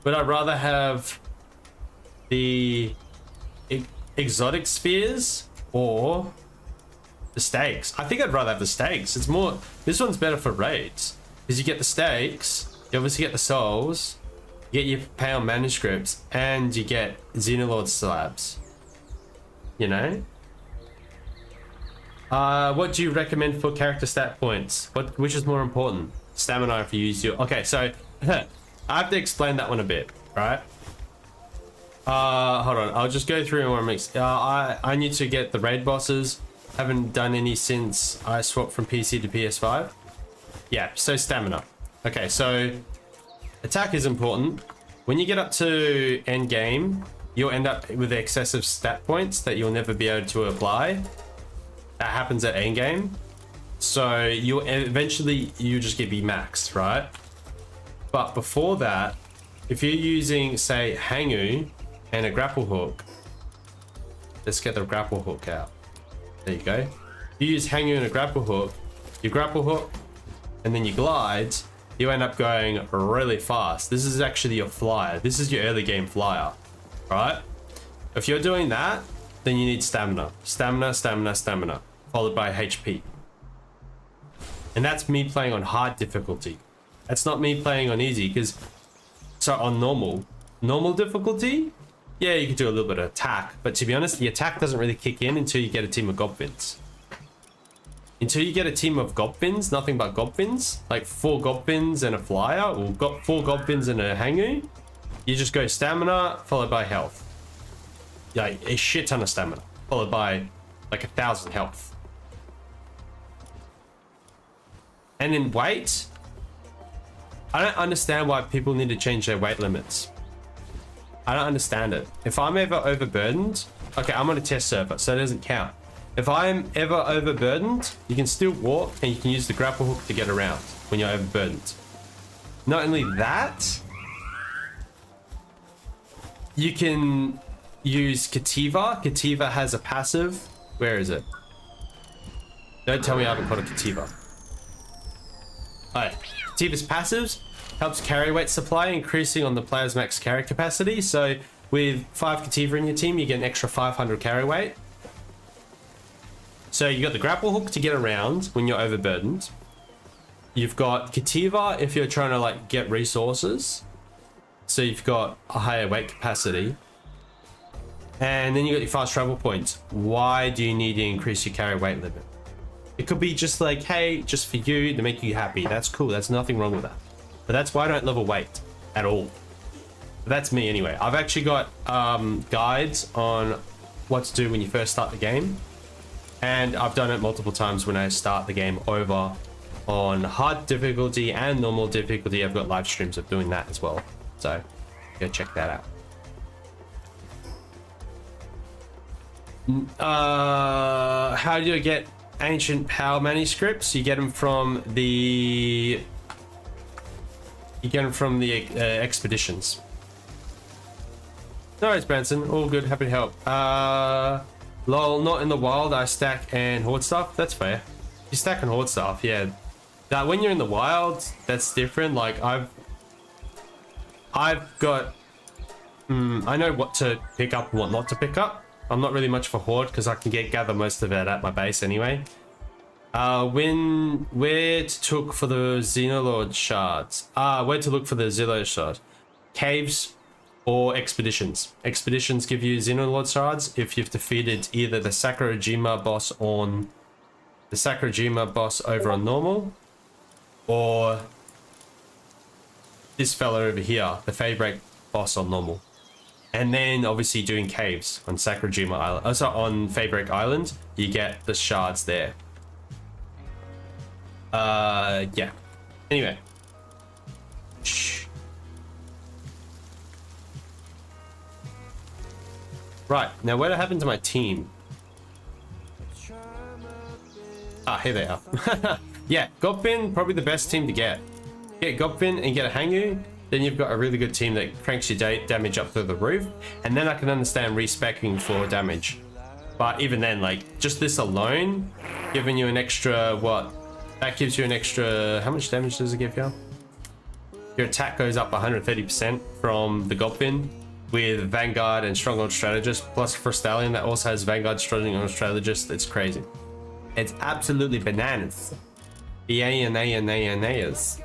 But I'd rather have the exotic spheres or the stakes. I think I'd rather have the stakes. It's more, this one's better for raids because you get the stakes, you obviously get the souls, you get your power manuscripts, and you get Xenolord slabs. You know? What do you recommend for character stat points? Which is more important? Stamina if you use your... Okay, so I have to explain that one a bit, right? Hold on. I'll just go through and mix. I need to get the raid bosses. Haven't done any since I swapped from PC to PS5. Yeah, so stamina. Okay, so attack is important. When you get up to endgame, you'll end up with excessive stat points that you'll never be able to apply. That happens at endgame. So you'll eventually you just get be maxed, right? But before that, if you're using, say, Hangu and a grapple hook, let's get the grapple hook out. There you go. You use Hangu and a grapple hook, you grapple hook, and then you glide, you end up going really fast. This is actually your flyer. This is your early game flyer, right? If you're doing that, then you need stamina. Stamina, stamina, stamina, followed by HP. And that's me playing on hard difficulty. That's not me playing on easy, because so on normal difficulty, yeah, you can do a little bit of attack, but to be honest, the attack doesn't really kick in until you get a team of goblins. Until you get a team of goblins, nothing but goblins, like 4 goblins and a flyer, or 4 goblins and a Hangu, you just go stamina followed by health. Yeah, a shit ton of stamina followed by like 1,000 health. And in weight, I don't understand why people need to change their weight limits. I don't understand it. If I'm ever overburdened, okay, I'm on a test server, so it doesn't count. If I'm ever overburdened, you can still walk and you can use the grapple hook to get around when you're overburdened. Not only that, you can use Kativa. Kativa has a passive. Where is it? Don't tell me I haven't caught a Kativa. Alright, Kativa's passives helps carry weight supply, increasing on the player's max carry capacity. So with 5 Kativa in your team, you get an extra 500 carry weight. So you got the grapple hook to get around when you're overburdened. You've got Kativa if you're trying to like get resources. So you've got a higher weight capacity. And then you got your fast travel points. Why do you need to increase your carry weight limit? It could be just like, hey, just for you to make you happy. That's cool. That's nothing wrong with that. But that's why I don't level weight at all. But that's me anyway. I've actually got guides on what to do when you first start the game. And I've done it multiple times when I start the game over on hard difficulty and normal difficulty. I've got live streams of doing that as well. So go check that out. How do you get ancient power manuscripts? You get them from the expeditions. No worries, Branson. All good. Happy to help. Lol, not in the wild. I stack and hoard stuff. That's fair. You stack and hoard stuff, yeah. That when you're in the wild, that's different. Like I've got I know what to pick up and what not to pick up. I'm not really much for hoard because I can gather most of it at my base anyway. Where to look for the Xenolord shards? Where to look for the Xenolord shard? Caves or expeditions. Expeditions give you Xenolord shards if you've defeated either the Sakurajima boss on the Sakurajima boss over on normal, or this fella over here, the Favorite boss on normal. And then obviously doing caves on Sakurajima Island. Also on Favorite Island, you get the shards there. Yeah. Anyway. Shh. Right, now what happened to my team? Here they are. Yeah, Gopin, probably the best team to get. Get Gopin and get a Hangu, then you've got a really good team that cranks your damage up through the roof, and then I can understand respecing for damage. But even then, like, just this alone, giving you an extra, what? That gives you an extra, how much damage does it give you? Your attack goes up 130% from the Gopin with Vanguard and Stronghold Strategist, plus for Stallion that also has Vanguard, Stronghold Strategist. It's crazy. It's absolutely bananas. Bananas.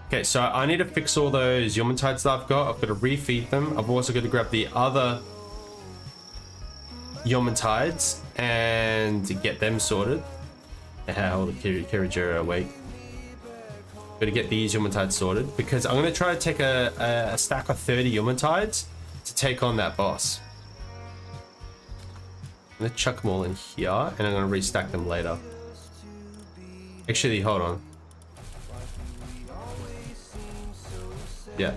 Okay, so I need to fix all those Yomatites that I've got. I've got to refeed them. I've also got to grab the other Yomatites and get them sorted. All the Kirijira awake. Got to get these Yomatites sorted because I'm going to try to take a stack of 30 Yomatites to take on that boss. I'm going to chuck them all in here and I'm going to restack them later. Actually, hold on. Yeah.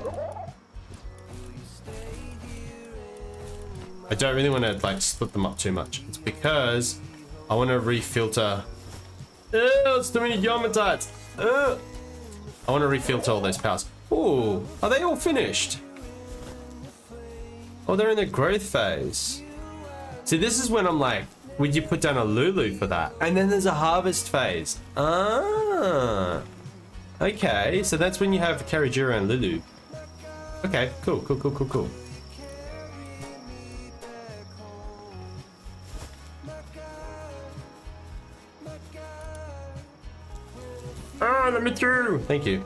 I don't really want to like split them up too much. It's because I want to refilter. It's too many Yomatites. I want to refilter all those powers. Oh, are they all finished? Oh, they're in the growth phase. See, this is when I'm like, would you put down a Lulu for that? And then there's a harvest phase. Ah. Okay, so that's when you have Karijira and Lulu. Okay, cool. Ah, let me through. Thank you.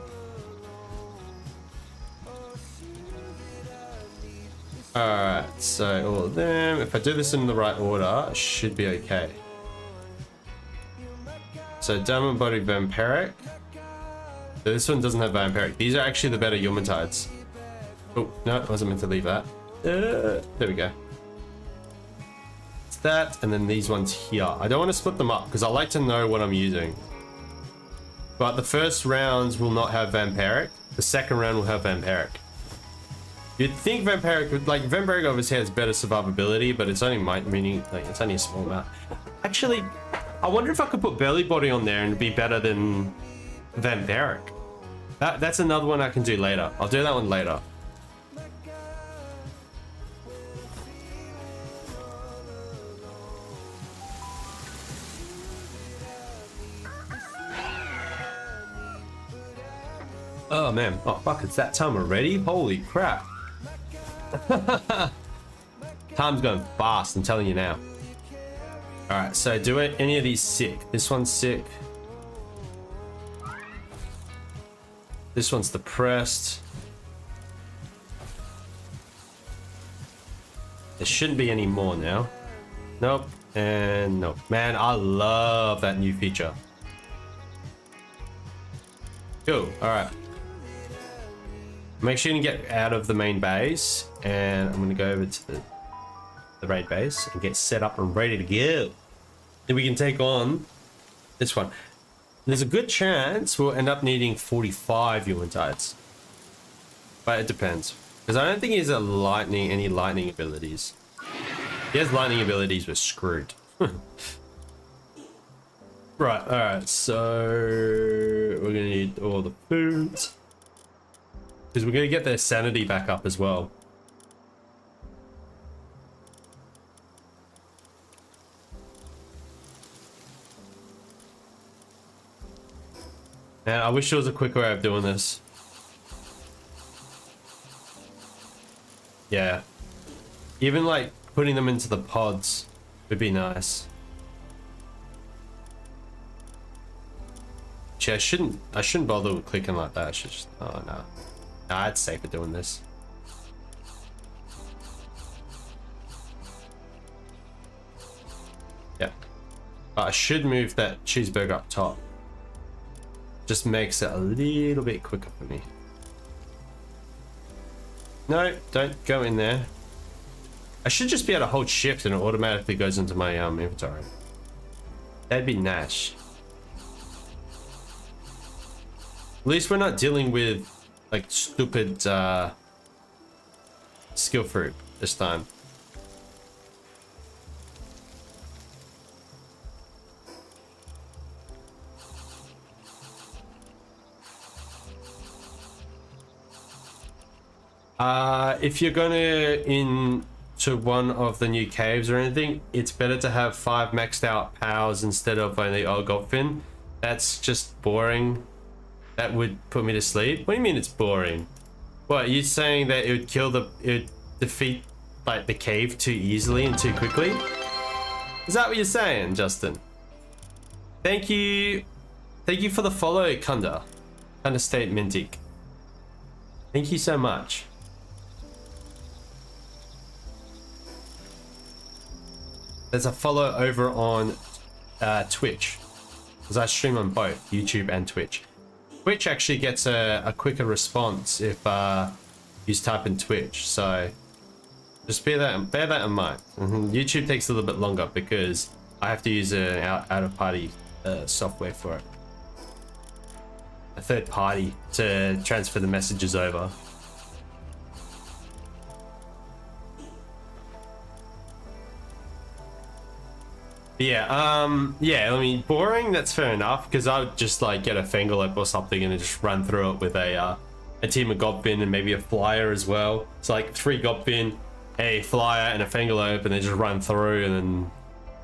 Alright, so all of them. If I do this in the right order, it should be okay. So Diamond Body Vampiric. So this one doesn't have Vampiric. These are actually the better Yomatites. Oh, no, I wasn't meant to leave that. There we go. It's that, and then these ones here. I don't want to split them up because I like to know what I'm using. But the first rounds will not have Vampiric. The second round will have Vampiric. You'd think Vampiric would, like, Vampiric obviously has better survivability, but it's only meaning, like, it's only a small amount. Actually, I wonder if I could put Belly Body on there and it'd be better than Vampiric. That's another one I can do later. I'll do that one later. Oh man, oh fuck, it's that time already? Holy crap. Time's going fast, I'm telling you now. Alright, so do it. Any of these sick. This one's sick. This one's depressed. There shouldn't be any more now. Nope, and nope. Man, I love that new feature. Cool, alright. Make sure you get out of the main base, and I'm going to go over to the raid base and get set up and ready to go. Then we can take on this one. There's a good chance we'll end up needing 45 Yomatites, but it depends because I don't think he has any lightning abilities. If he has lightning abilities, we're screwed. Right, all right. So we're gonna need all the foods. Because we're going to get their sanity back up as well. Man, I wish there was a quicker way of doing this. Yeah. Even like putting them into the pods would be nice. Actually, I shouldn't bother with clicking like that. I should just, oh no. Nah, it's safer doing this. Yeah. But I should move that cheeseburger up top. Just makes it a little bit quicker for me. No, don't go in there. I should just be able to hold shift and it automatically goes into my inventory. That'd be nice. At least we're not dealing with like stupid skill fruit this time. If you're gonna into one of the new caves or anything, it's better to have 5 maxed out powers instead of only Golfin. That's just boring. That would put me to sleep. What do you mean it's boring? What, are you saying that it would kill it would defeat like the cave too easily and too quickly? Is that what you're saying, Justin? Thank you for the follow, Kunda State Mintic. Thank you so much. There's a follow over on Twitch, because I stream on both YouTube and Twitch. Twitch actually gets a quicker response if you type in Twitch, so just bear that in mind. YouTube takes a little bit longer because I have to use an out-of-party software for it, a third party to transfer the messages over. Yeah, yeah, I mean, boring, that's fair enough, because I would just like get a Fangalope or something and then just run through it with a team of Goblin and maybe a Flyer as well. It's like 3 Goblin, a Flyer and a Fangalope, and then just run through and then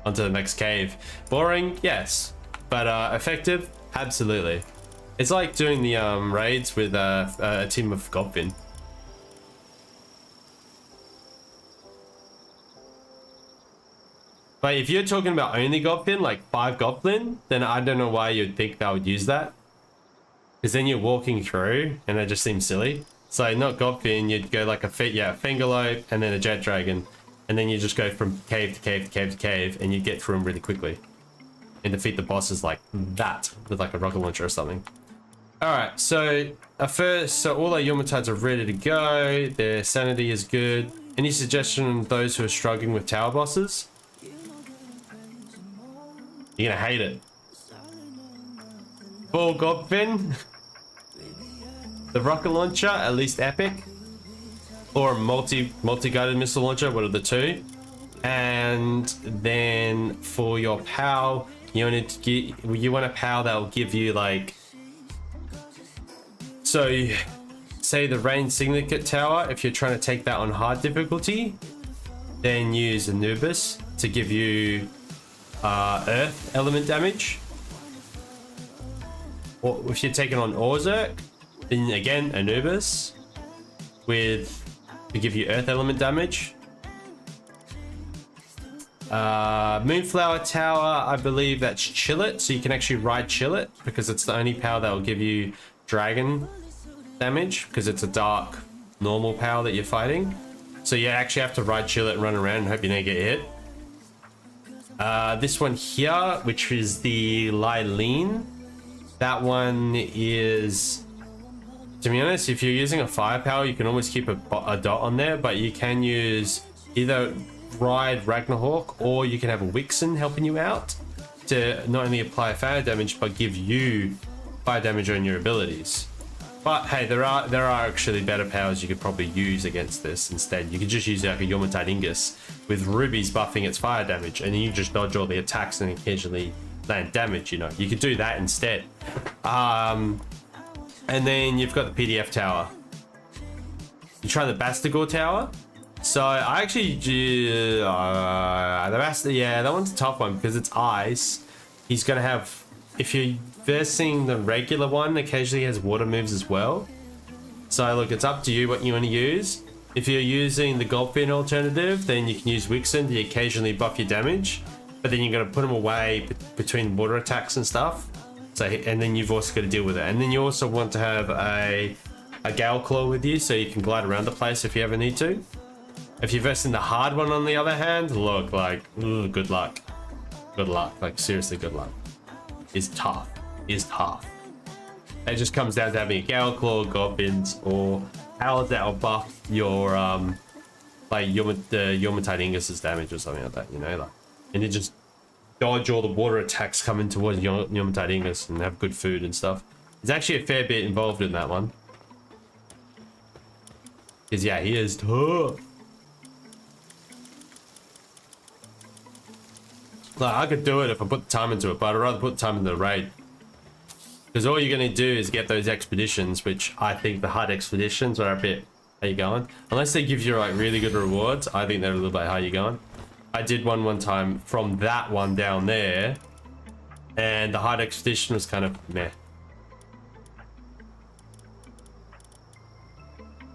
onto the next cave. Boring, yes, but effective, absolutely. It's like doing the raids with a team of Goblin. But if you're talking about only Goblin, like 5 Goblin, then I don't know why you'd think they would use that. Because then you're walking through and it just seems silly. So not Goblin, you'd go like a Fangalope and then a Jet Dragon. And then you just go from cave to cave to cave to cave and you get through them really quickly. And defeat the bosses like that with like a rocket launcher or something. Alright, so all our Yomatides are ready to go. Their sanity is good. Any suggestion on those who are struggling with tower bosses? You're gonna hate it. Full Goblin. The rocket launcher, at least epic. Or multi-guided missile launcher, one of the two. And then for your POW, you want a POW that will give you like, so say the Rain Syndicate Tower, if you're trying to take that on hard difficulty, then use Anubis to give you earth element damage. Or if you're taking on Orzhok, then again Anubis to give you earth element damage. Moonflower Tower, I believe that's Chillet, so you can actually ride Chillet because it's the only power that will give you dragon damage because it's a dark normal power that you're fighting. So you actually have to ride Chillet and run around and hope you don't get hit. This one here, which is the Lylene, that one is, to be honest, if you're using a firepower, you can almost keep a dot on there, but you can use either ride Ragnarhawk or you can have a Wixen helping you out to not only apply fire damage but give you fire damage on your abilities. But hey, there are actually better powers you could probably use against this instead. You could just use like a Yomatide Ingus with rubies buffing its fire damage, and then you just dodge all the attacks and occasionally land damage, you know. You could do that instead. And then you've got the PDF Tower. You try the Bastigor Tower. So I actually do that one's a tough one because it's ice. He's gonna have, if you're versing the regular one, occasionally he has water moves as well. So look, it's up to you what you want to use. If you're using the Goblin alternative, then you can use Wixen to occasionally buff your damage, but then you're gonna put him away between water attacks and stuff. So, and then you've also got to deal with it. And then you also want to have a Gale Claw with you so you can glide around the place if you ever need to. If you vest in the hard one, on the other hand, look, like, ooh, good luck. Good luck. Like, seriously, good luck. It's tough. It's tough. It just comes down to having a Gale Claw, Goblins, or powers that will buff your, like, the Yomatite Ingus's damage or something like that, you know? Like, and you just dodge all the water attacks coming towards Yomatite Ingus and have good food and stuff. There's actually a fair bit involved in that one. Because, yeah, he is tough. Like, I could do it if I put the time into it, but I'd rather put the time into the raid. Because all you're going to do is get those expeditions, which I think the hard expeditions are a bit... How you going? Unless they give you, like, really good rewards, I think they're a little bit how you going. I did one time from that one down there, and the hard expedition was kind of meh.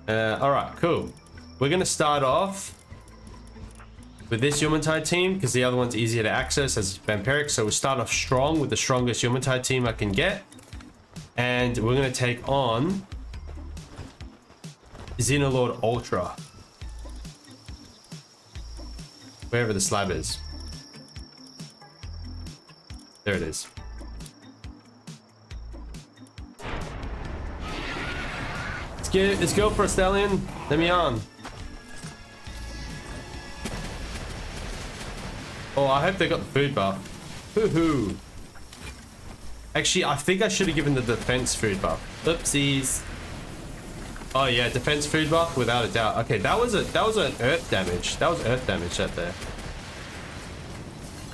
Alright, cool. We're going to start off with this Yomatite team, because the other one's easier to access as vampiric. So we'll start off strong with the strongest Yomatite team I can get. And we're going to take on Xenolord Ultra. Wherever the slab is. There it is. Let's go for a stallion. Let me on. Oh, I hope they got the food buff. Hoo-hoo. Actually, I think I should have given the defense food buff. Oopsies. Oh yeah, defense food buff without a doubt. Okay, that was an earth damage. That was earth damage right there.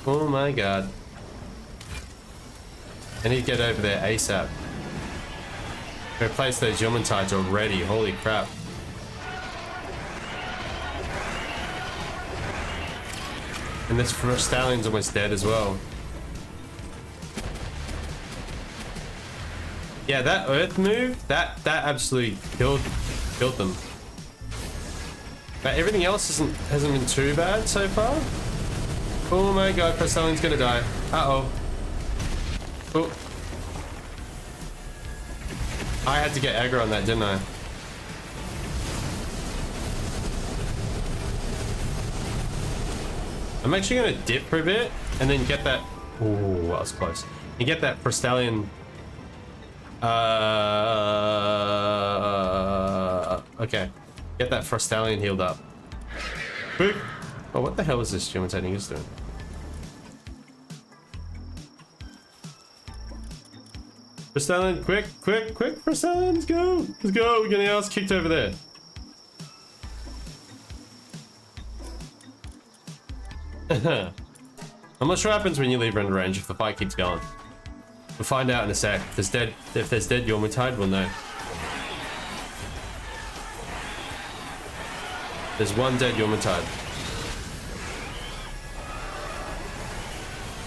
Oh my god. I need to get over there ASAP. Replace those Yomatites already. Holy crap. And this stallion's almost dead as well. Yeah, that earth move, that absolutely killed them. But everything else hasn't been too bad so far. Oh my god, Stallion's gonna die. Uh-oh. Oh. I had to get aggro on that, didn't I? I'm actually gonna dip for a bit and then get that. Ooh, that was close. You get that Frostallion. Okay. Get that Frostallion healed up. Boop. Oh, what the hell is this Yomatite Ingus doing? Frostallion, quick, Frostallion, let's go. Let's go. We're getting our ass kicked over there. I'm not sure what happens when you leave render range if the fight keeps going. We'll find out in a sec. If there's dead Yomatide, we'll know. There's one dead Yomatide.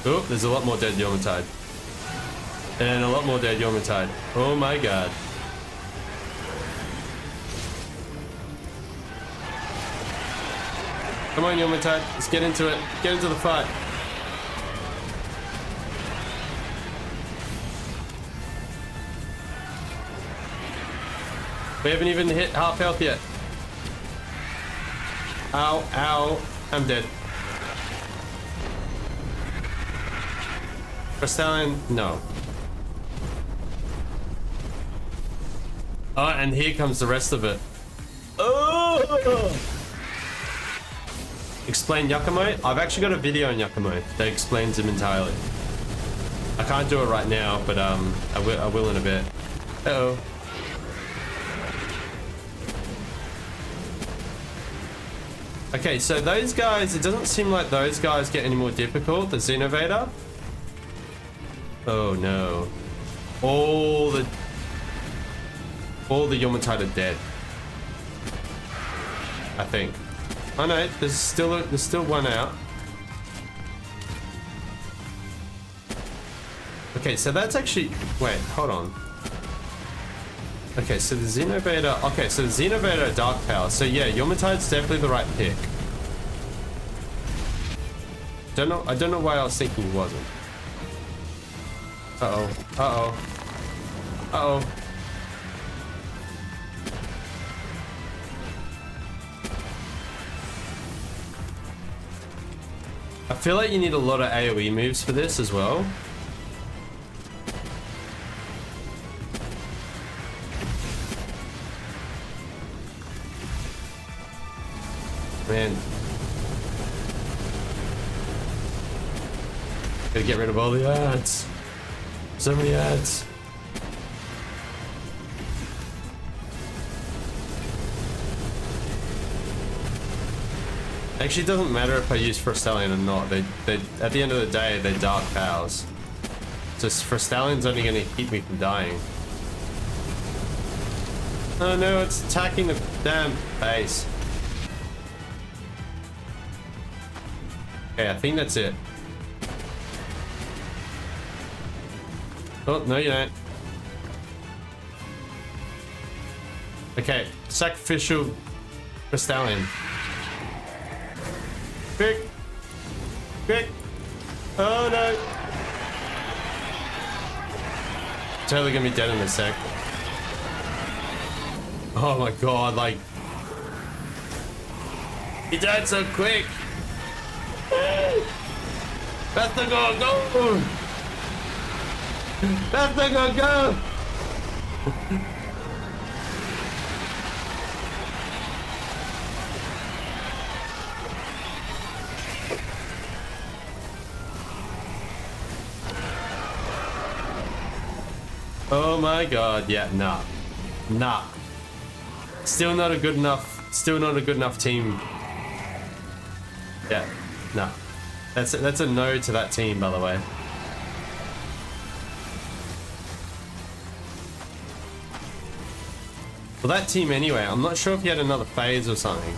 Oh, there's a lot more dead Yomatide. And a lot more dead Yomatide. Oh my god. Come on, Yomatide. Let's get into it. Get into the fight. We haven't even hit half health yet. Ow, ow. I'm dead. Frostallion, no. Oh, and here comes the rest of it. Oh! Explain Yakumo. I've actually got a video on Yakumo that explains him entirely. I can't do it right now, but I will in a bit. Uh-oh. Okay, so those guys, it doesn't seem like those guys get any more difficult. The Xenovator. Oh no. All the Yomatite are dead. I think. Oh no, there's still one out. Okay, so that's actually, wait, hold on. Okay, so the Xenovator, okay, so the Xenovator Dark Power. So yeah, Yomatite's definitely the right pick. I don't know why I was thinking he wasn't. Uh-oh. Uh-oh. Uh-oh. I feel like you need a lot of AoE moves for this as well. Man. Gotta get rid of all the ads. So many ads. Actually, it doesn't matter if I use Frostallion or not. They at the end of the day, they're dark powers. So Frostallion's only gonna keep me from dying. Oh no, it's attacking the damn base. Okay, I think that's it. Oh, no you don't. Okay, sacrificial Frostallion. Quick! Quick! Oh no! Totally gonna be dead in a sec. Oh my god, like... He died so quick! Faster go, go! Faster go, go! Oh my god, yeah, nah. Nah. Still not a good enough team. Yeah, nah. That's a no to that team, by the way. Well, that team anyway, I'm not sure if he had another phase or something.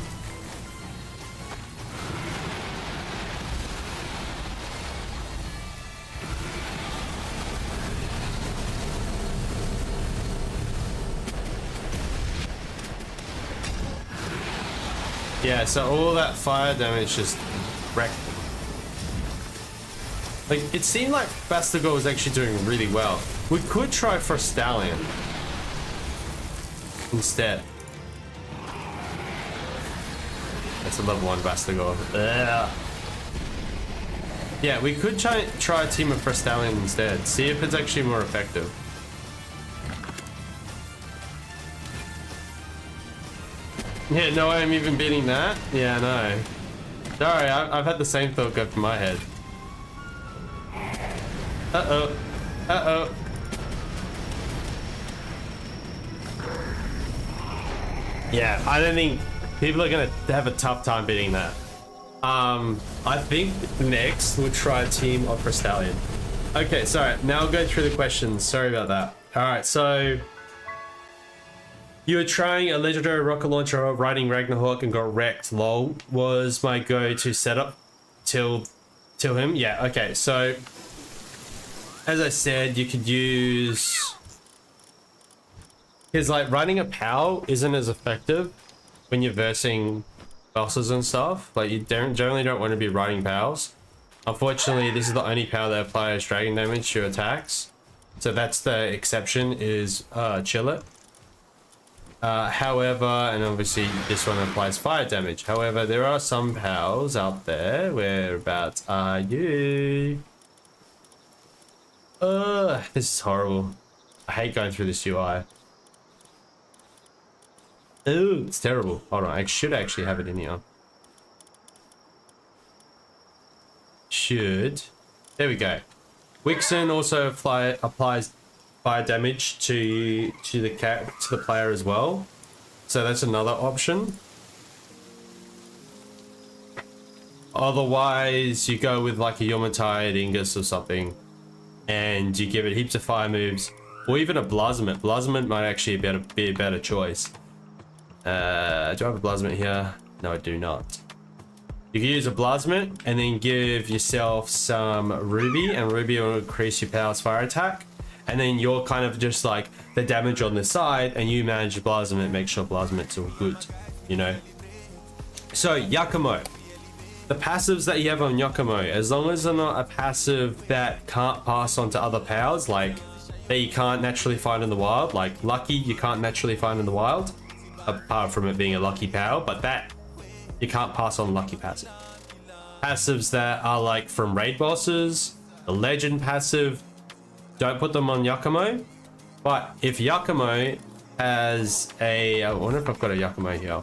Yeah, so all that fire damage just wrecked. Like, it seemed like Bastigor was actually doing really well. We could try Frostallion instead. That's a level 1 Bastigor. Ugh. Yeah, we could try a team of Frostallion instead. See if it's actually more effective. Yeah, no way I'm even beating that? Yeah, no. Sorry, I've had the same thought go through my head. Uh-oh. Uh-oh. Yeah, I don't think people are gonna have a tough time beating that. I think next we'll try a team of Frostallion. Okay, sorry, now I'll go through the questions. Sorry about that. Alright, so you were trying a legendary rocket launcher riding Ragnarok and got wrecked. Lol was my go-to setup till him. Yeah, okay, so as I said, you could use... Because like riding a POW isn't as effective when you're versing bosses and stuff. Like you generally don't want to be riding POWs. Unfortunately, this is the only POW that applies dragon damage to attacks. So that's the exception, is Chillet. However, and obviously this one applies fire damage. However, there are some POWs out there. Whereabouts are you? This is horrible. I hate going through this UI. Ooh, it's terrible. Hold on, I should actually have it in here. Should. There we go. Wixen also applies fire damage to the player as well, so that's another option. Otherwise, you go with like a Yomotide Ingus or something, and you give it heaps of fire moves, or even a Blasment. Blasment might actually be a better choice. Do I have a Blasment here? No, I do not. You can use a Blasment and then give yourself some Ruby, and Ruby will increase your power's fire attack. And then you're kind of just like the damage on the side, and you manage your Blasment, make sure Blasment's all good, you know? So, Yakumo. the passives that you have on Yakumo, as long as they're not a passive that can't pass on to other powers, like that you can't naturally find in the wild, like Lucky you can't naturally find in the wild, apart from it being a Lucky power, but that you can't pass on Lucky passive. Passives that are like from raid bosses, the legend passive, don't put them on Yakumo. But if Yakumo has a, I wonder if I've got a Yakumo here.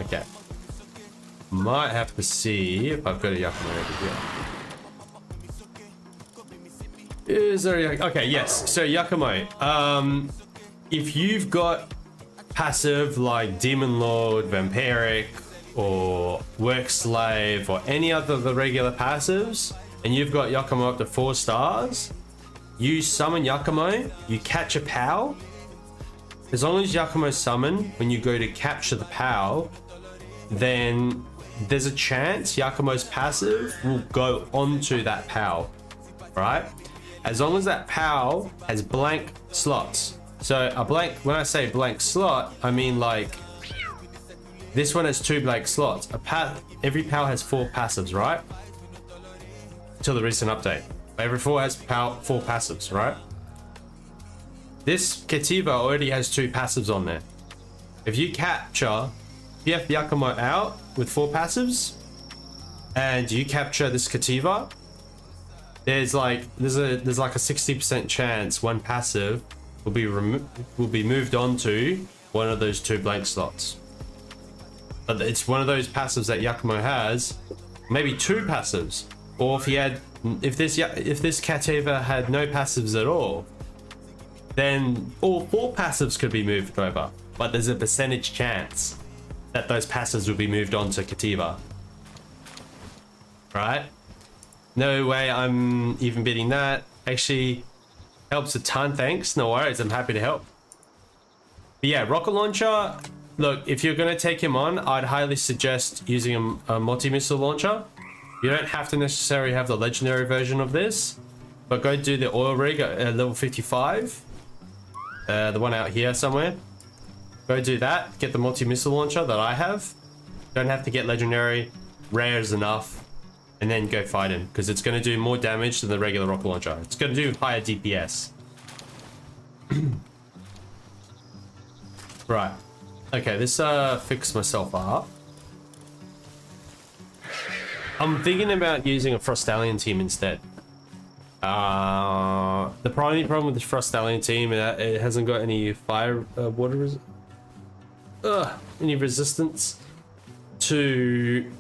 Okay. Might have to see if I've got a Yakumo over here. Is there a, okay, yes. So Yakumo, if you've got passive like Demon Lord, Vampiric, or Work Slave, or any other of the regular passives, and you've got Yakumo up to 4 stars, you summon Yakumo, you catch a POW. As long as Yakumo's summoned, when you go to capture the POW, then there's a chance Yakumo's passive will go onto that POW, right? As long as that POW has blank slots. So a blank, when I say blank slot, I mean like this one has 2 blank slots. Every POW has 4 passives, right? Till the recent update. Every 4 has 4 passives, right? This Kativa already has 2 passives on there. If you capture, if you have Yakumo out with 4 passives, and you capture this Kativa, there's like a 60% chance one passive will be moved on to one of those 2 blank slots. But it's one of those passives that Yakumo has, maybe 2 passives, or if this Kativa had no passives at all, then all 4 passives could be moved over. But there's a percentage chance that those passives will be moved on to Kativa. Right? No way I'm even beating that. Actually, helps a ton, thanks. No worries, I'm happy to help. But yeah, rocket launcher, look, if you're going to take him on, I'd highly suggest using a multi-missile launcher. You don't have to necessarily have the legendary version of this, but go do the oil rig at level 55. The one out here somewhere. Go do that, get the multi-missile launcher that I have. Don't have to get legendary, rare is enough, and then go fight him, because it's going to do more damage than the regular rocket launcher. It's going to do higher DPS. Right. Okay, this fixed myself up. I'm thinking about using a Frostallion team instead. The primary problem with the Frostallion team, it hasn't got any fire, water, any resistance to.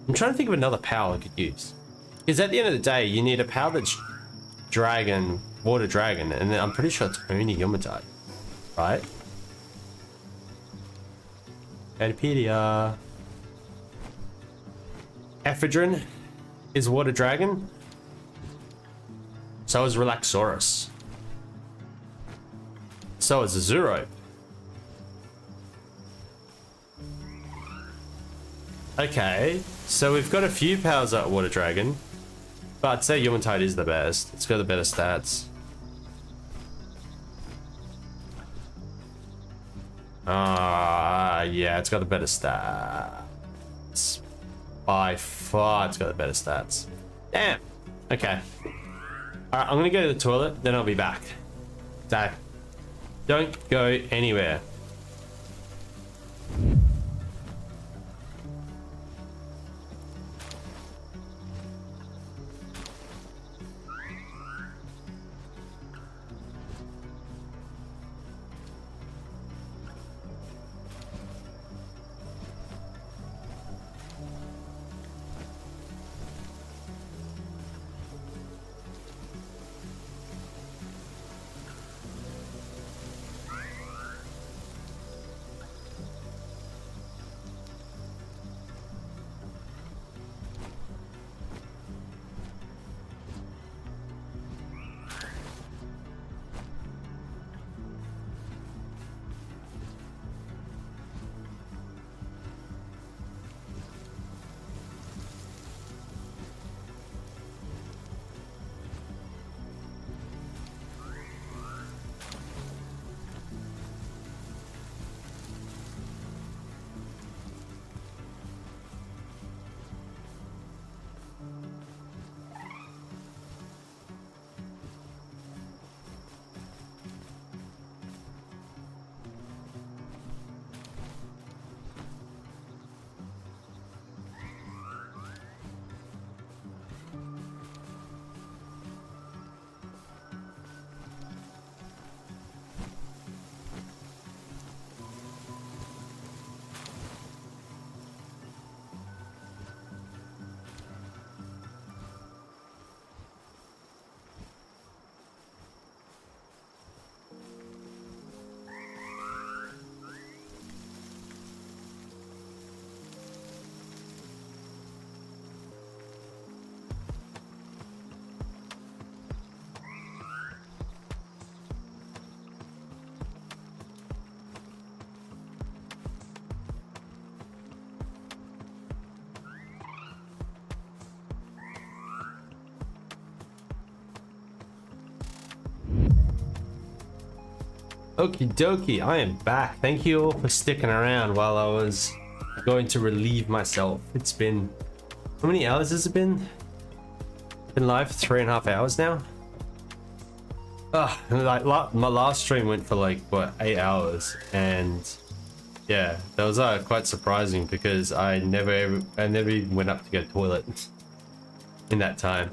I'm trying to think of another power I could use, because at the end of the day, you need a power that's dragon, water dragon, and I'm pretty sure it's only Yomotide, right? Wikipedia. Ephedrine is water dragon. So is Relaxaurus. So is Azuro. Okay, so we've got a few powers at water dragon, but I'd say Yomotide is the best. It's got the better stats. Yeah, it's got the better stats. By far, it's got the better stats. Damn. Okay. Alright, I'm gonna go to the toilet, then I'll be back. So, don't go anywhere. Okie dokie, I am back. Thank you all for sticking around while I was going to relieve myself. It's been, how many hours has it been? Been live for 3.5 hours now. Like my last stream went for like what, 8 hours, and yeah, that was quite surprising because I never even went up to go to the toilet in that time.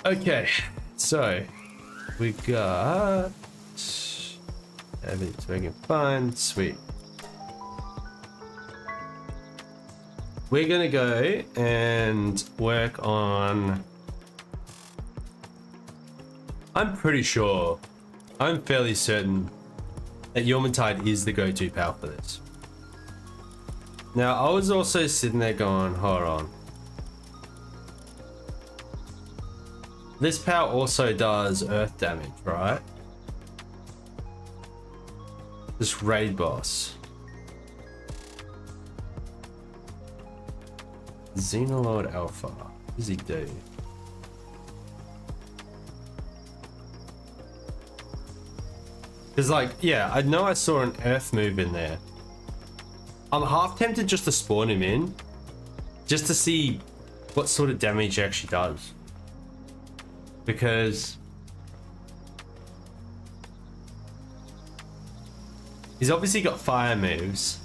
Okay, so we got everything's working fine. Sweet. We're gonna go and work on, I'm pretty sure, I'm fairly certain that Yawmontide is the go-to power for this. Now, I was also sitting there going, hold on. This power also does earth damage, right? This raid boss. Xenolord Alpha. What does he do? Because like, yeah, I know I saw an earth move in there. I'm half tempted just to spawn him in, just to see what sort of damage he actually does. Because he's obviously got fire moves.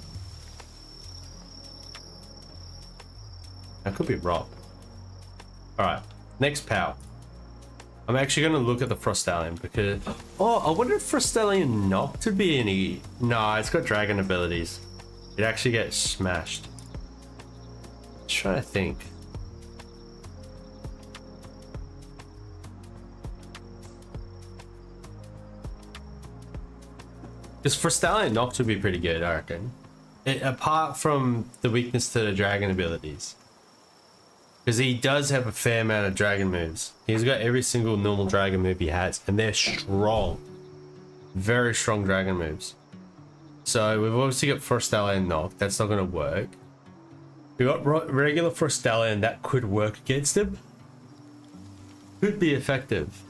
I could be wrong. Alright, next power. I'm actually going to look at the Frostallion because... Oh, I wonder if Frostallion Noct would be any... No, it's got dragon abilities. It actually gets smashed. Just trying to think. Because Frostallion Noct would be pretty good, I reckon. Apart from the weakness to the dragon abilities. Because he does have a fair amount of dragon moves. He's got every single normal dragon move he has, and they're strong. Very strong dragon moves. So we've obviously got Frostallion Noct. That's not going to work. We've got regular Frostallion that could work against him. Could be effective.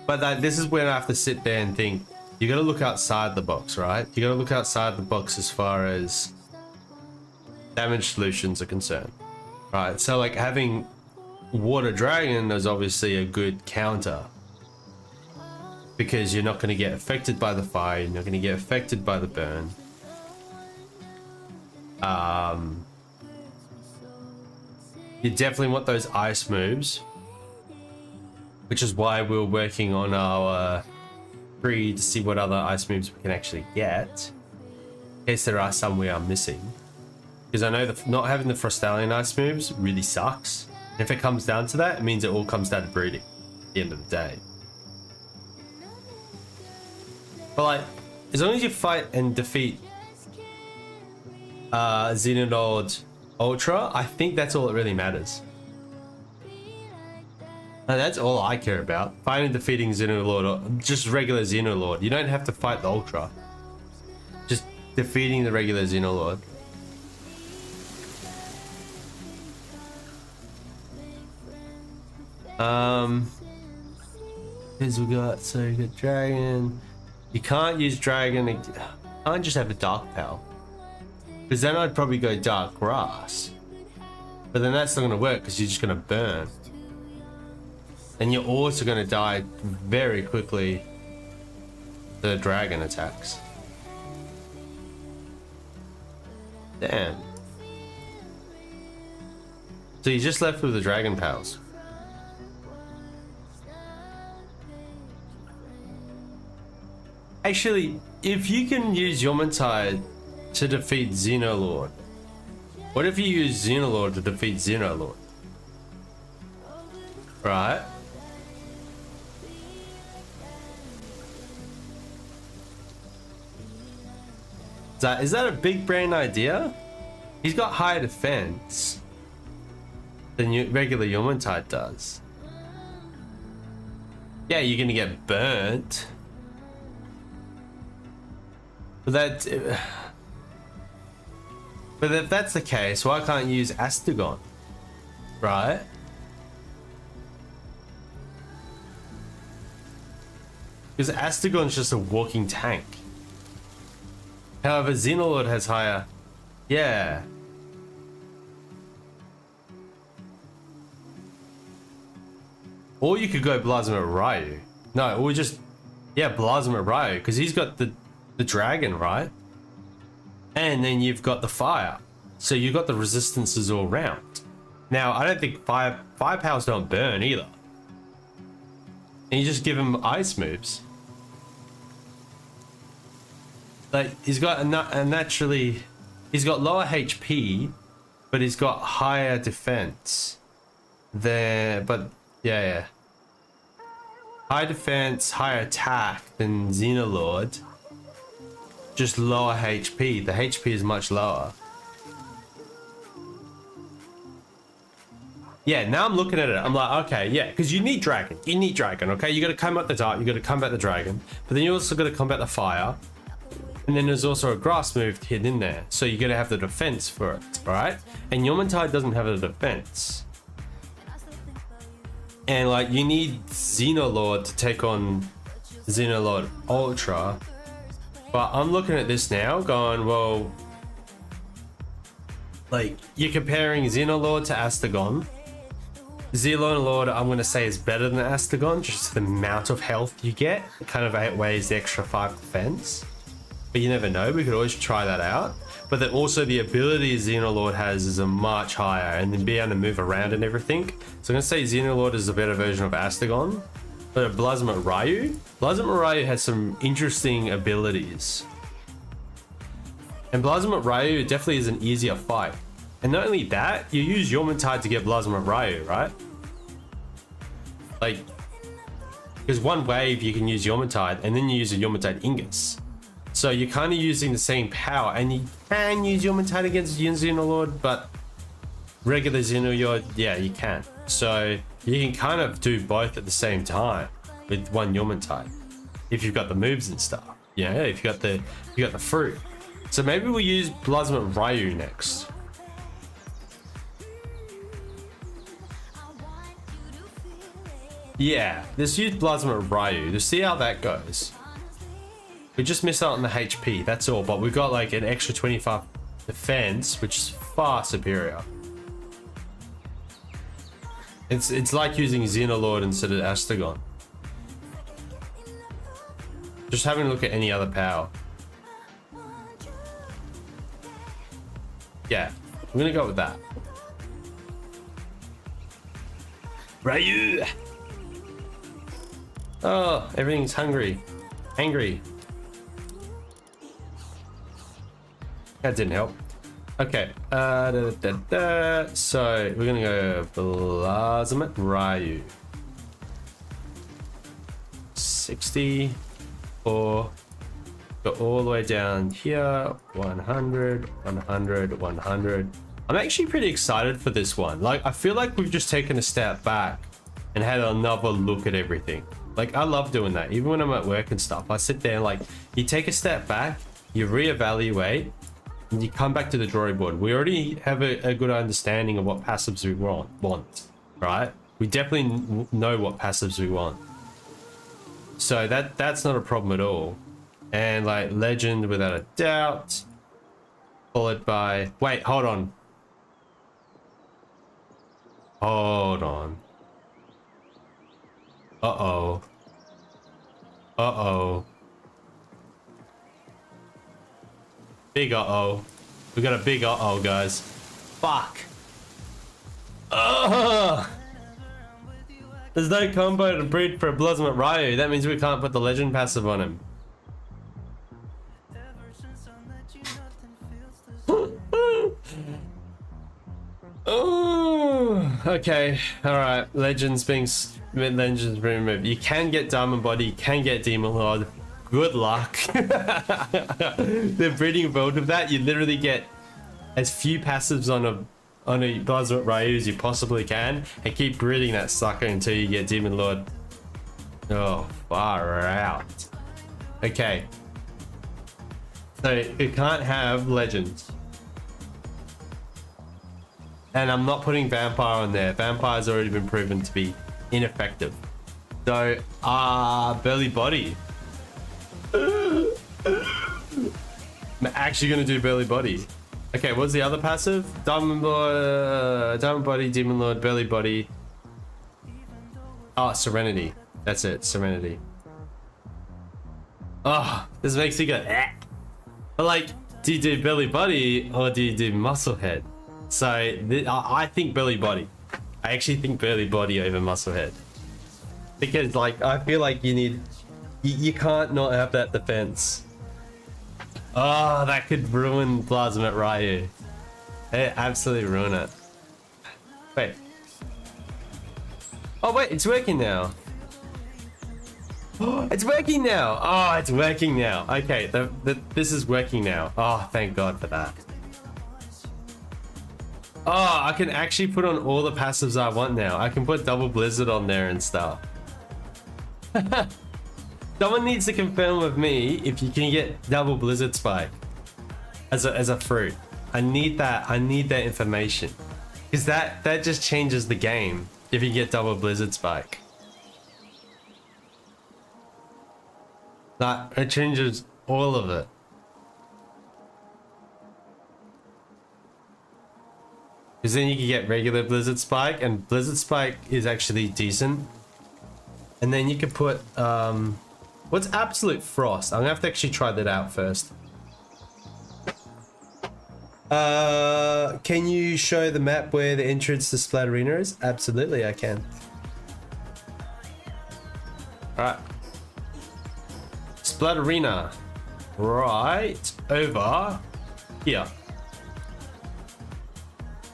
But this is where I have to sit there and think. You got to look outside the box, right? You got to look outside the box as far as damage solutions are concerned, right? So like having water dragon is obviously a good counter because you're not going to get affected by the fire, you're not going to get affected by the burn. You definitely want those ice moves, which is why we're working on our tree to see what other ice moves we can actually get in case there are some we are missing. Because I know not having the Frostallion ice moves really sucks. If it comes down to that, it means it all comes down to breeding at the end of the day. But like, as long as you fight and defeat Xenolord Ultra, I think that's all that really matters. And that's all I care about. Fighting and defeating Xenolord, just regular Xenolord. You don't have to fight the Ultra. Just defeating the regular Xenolord. Here's we got, so you got dragon. You can't use dragon. You can't just have a dark power. Because then I'd probably go dark grass. But then that's not going to work because you're just going to burn. And you're also going to die very quickly to the dragon attacks. Damn. So you're just left with the dragon powers. Actually, if you can use Yawmontide to defeat Xenolord, what if you use Xenolord to defeat Xenolord? Right? Is that a big brain idea? He's got higher defense than regular Yawmontide does. Yeah, you're gonna get burnt. But if that's the case, why can't you use Astagon? Right? Because Astagon's just a walking tank. However, Xenolord has higher. Yeah. Or you could go Blazma Ryu. No, or just, yeah, Blazma Ryu, because he's got the dragon, right? And then you've got the fire. So you've got the resistances all round. Now, I don't think fire powers don't burn either. And you just give him ice moves. Like, he's got naturally, he's got lower HP, but he's got higher defense. But yeah. High defense, higher attack than Xenolord. Just lower HP. The HP is much lower. Yeah, now I'm looking at it. I'm like, okay, yeah, because you need dragon. You need dragon, okay? You got to combat the dark. You got to combat the dragon. But then you also got to combat the fire. And then there's also a grass move hidden in there. So you got to have the defense for it, all right? And Yomantide doesn't have a defense. And like, you need Xenolord to take on Xenolord Ultra. But I'm looking at this now going, well, like, you're comparing Xenolord to Astagon. Xenolord, I'm going to say, is better than Astagon, just the amount of health you get. It kind of outweighs the extra 5 defense. But you never know, we could always try that out. But then also the ability Xenolord has is a much higher, and then be able to move around and everything. So I'm going to say Xenolord is a better version of Astagon. But Blazma Ryu has some interesting abilities. And Blazma Ryu definitely is an easier fight. And not only that, you use Yomantide to get Blazma Ryu, right? Like, because one wave you can use Yomantide, and then you use a Yomantide Ingus. So you're kind of using the same power, and you can use Yomantide against Xenolord, but regular Xenolord, yeah, you can. So you can kind of do both at the same time with one Yomantide, if you've got the moves and stuff. Yeah, if you got the fruit. So maybe we'll use Blazma Ryu next. Yeah, let's use Blazma Ryu to see how that goes. We just missed out on the HP, that's all, but we've got like an extra 25 defense, which is far superior. It's like using Xenolord instead of Astagon. Just having a look at any other power. Yeah, I'm gonna go with that. Ryu! Oh, everything's hungry. Angry. That didn't help. Okay. So we're gonna go Blazma Ryu. 64. Go all the way down here. 100, 100, 100. I'm actually pretty excited for this one. Like, I feel like we've just taken a step back and had another look at everything. Like, I love doing that. Even when I'm at work and stuff, I sit there and like, you take a step back, you reevaluate, and you come back to the drawing board. We already have a good understanding of what passives we want, right? We definitely know what passives we want. So that's not a problem at all. And like legend without a doubt, followed by, wait, hold on. Uh-oh. Big uh-oh. We got a big uh-oh, guys. Fuck. There's no combo to breed for a Blazma Ryu. That means we can't put the legend passive on him. Oh, okay. Alright. Legends being removed. You can get Diamond Body, you can get Demon Lord. Good luck. The breeding world of that, you literally get as few passives on a Blazma Ryu as you possibly can, and keep breeding that sucker until you get Demon Lord. Oh, far out. Okay. So you can't have legends. And I'm not putting Vampire on there. Vampire's already been proven to be ineffective. So, Burly Body. I'm actually gonna do Burly Body. Okay, what's the other passive? Diamond Body, Demon Lord, Burly Body. Oh, Serenity. That's it, Serenity. Oh, this makes me go, eh. But like, do you do Burly Body or do you do Muscle Head? So, I think Burly Body. I actually think Burly Body over Muscle Head. Because like, I feel like you need, you can't not have that defense. Oh, that could ruin Plasma Ryu. It absolutely ruin it. Wait. Oh wait, it's working now. Oh, it's working now. Oh, it's working now. Okay, this is working now. Oh, thank God for that. Oh, I can actually put on all the passives I want now. I can put double blizzard on there and stuff. Someone needs to confirm with me if you can get double blizzard spike as a fruit. I need that information. Because that just changes the game if you get double blizzard spike. That it changes all of it. Because then you can get regular blizzard spike, and blizzard spike is actually decent. And then you can put what's absolute frost? I'm gonna have to actually try that out first. Can you show the map where the entrance to Splat Arena is? Absolutely, I can. Alright. Splat Arena. Right over here.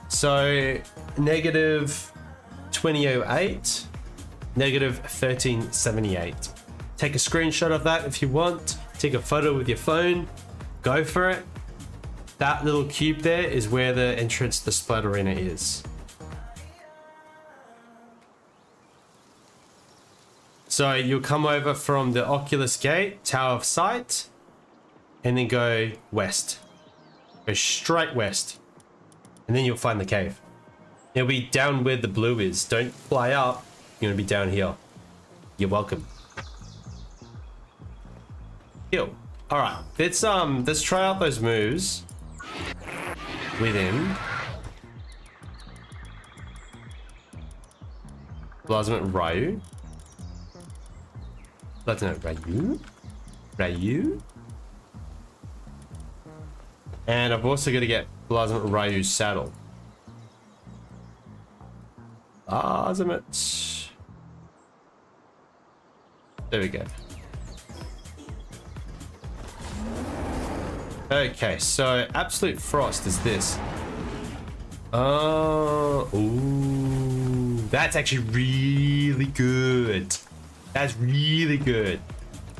So, negative 2008, negative 1378. Take a screenshot of that if you want. Take a photo with your phone. Go for it. That little cube there is where the entrance to the Splat Arena is. So you'll come over from the Oculus Gate, Tower of Sight, and then go west. Go straight west. And then you'll find the cave. It'll be down where the blue is. Don't fly up. You're gonna be down here. You're welcome. Kill. Alright, let's try out those moves with him. Plasma Ryu. Plasma Ryu. And I've also got to get Plasma Ryu's saddle. Plasma. There we go. Okay, so Absolute Frost is this. Ooh, that's actually really good. That's really good.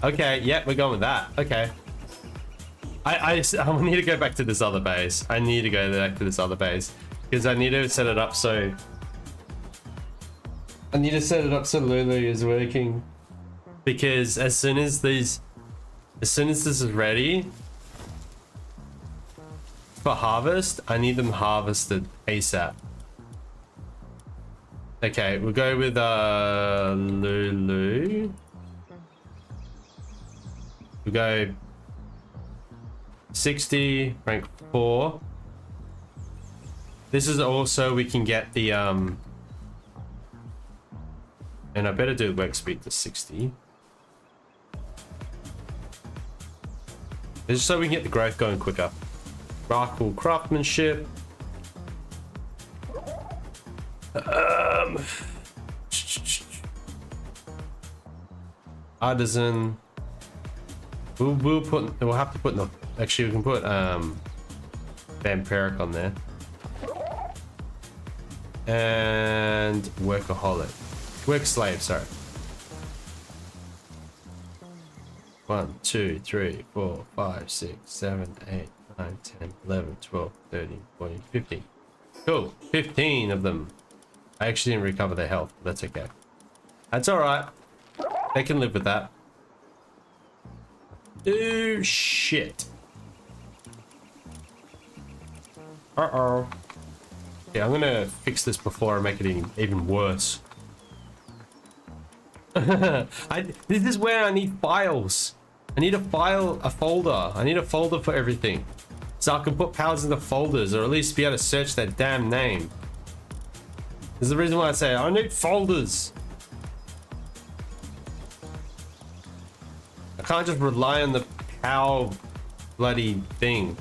Okay, yeah, we're going with that. Okay. I need to go back to this other base. I need to go back to this other base because I need to set it up so. I need to set it up so Lulu is working. Because as soon as this is ready for harvest, I need them harvested ASAP. Okay, we'll go with Lulu. We'll go 60, rank 4. This is also we can get the and I better do work speed to 60. This is so we can get the growth going quicker. Rockwool craftsmanship. Artisan. We'll have to put no. Actually, we can put vampiric on there. And workaholic. Work slave, sorry. 1, 2, 3, 4, 5, 6, 7, 8, 9, 10, 11, 12, 13, 14, 15. Cool. 15 of them. I actually didn't recover their health, but that's okay. That's alright. They can live with that. Oh, shit. Uh-oh. Yeah, I'm gonna fix this before I make it even worse. This is where I need files. I need a folder. I need a folder for everything. So I can put powers into folders, or at least be able to search that damn name. This is the reason why I say I need folders. I can't just rely on the power bloody thing.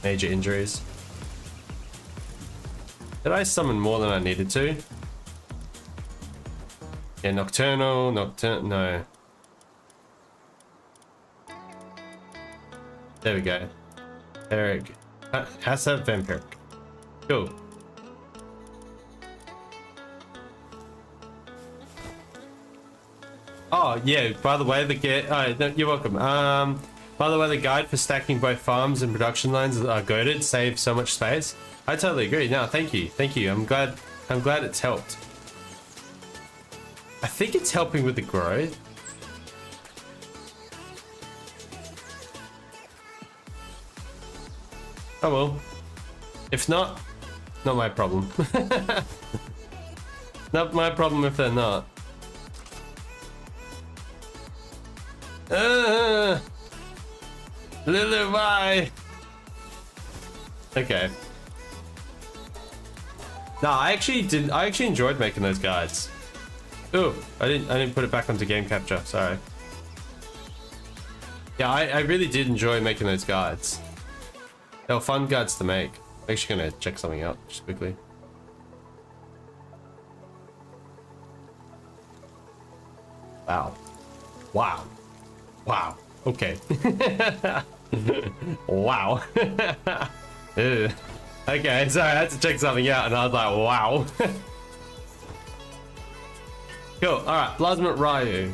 Major injuries. Did I summon more than I needed to? Yeah, nocturnal, no. There we go. Eric. How's that vampiric? Cool. Oh, yeah, by the way, you're welcome. By the way, the guide for stacking both farms and production lines are goated, save so much space. I totally agree. No, thank you. Thank you. I'm glad it's helped. I think it's helping with the growth. Oh well. If not, not my problem. Not my problem if they're not. Lily, bye. Okay. No, I actually enjoyed making those guides. Oh, I didn't put it back onto game capture. Sorry. Yeah, I really did enjoy making those guides. They were fun guides to make. I'm actually gonna check something out just quickly. Wow. Wow. Wow. Okay. Wow. Okay, sorry, I had to check something out and I was like, wow. Cool. Alright, Plasma Ryu.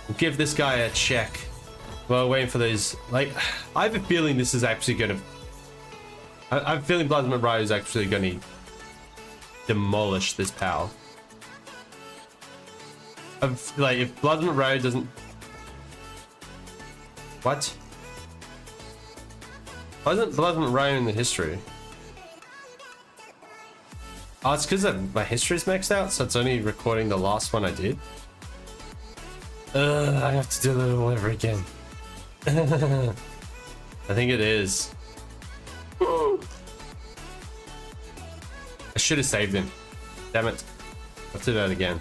We'll give this guy a check. Well, waiting for these. Like, I have a feeling this is actually gonna. I have a feeling Plasma Ryu is actually gonna demolish this power. Like, if Plasma Ryu doesn't. What? Why isn't Plasma Ryu in the history? Oh, it's because my history's maxed out, so it's only recording the last one I did. I have to do that all over again. I think it is. I should have saved him. Damn it. Let's do that again.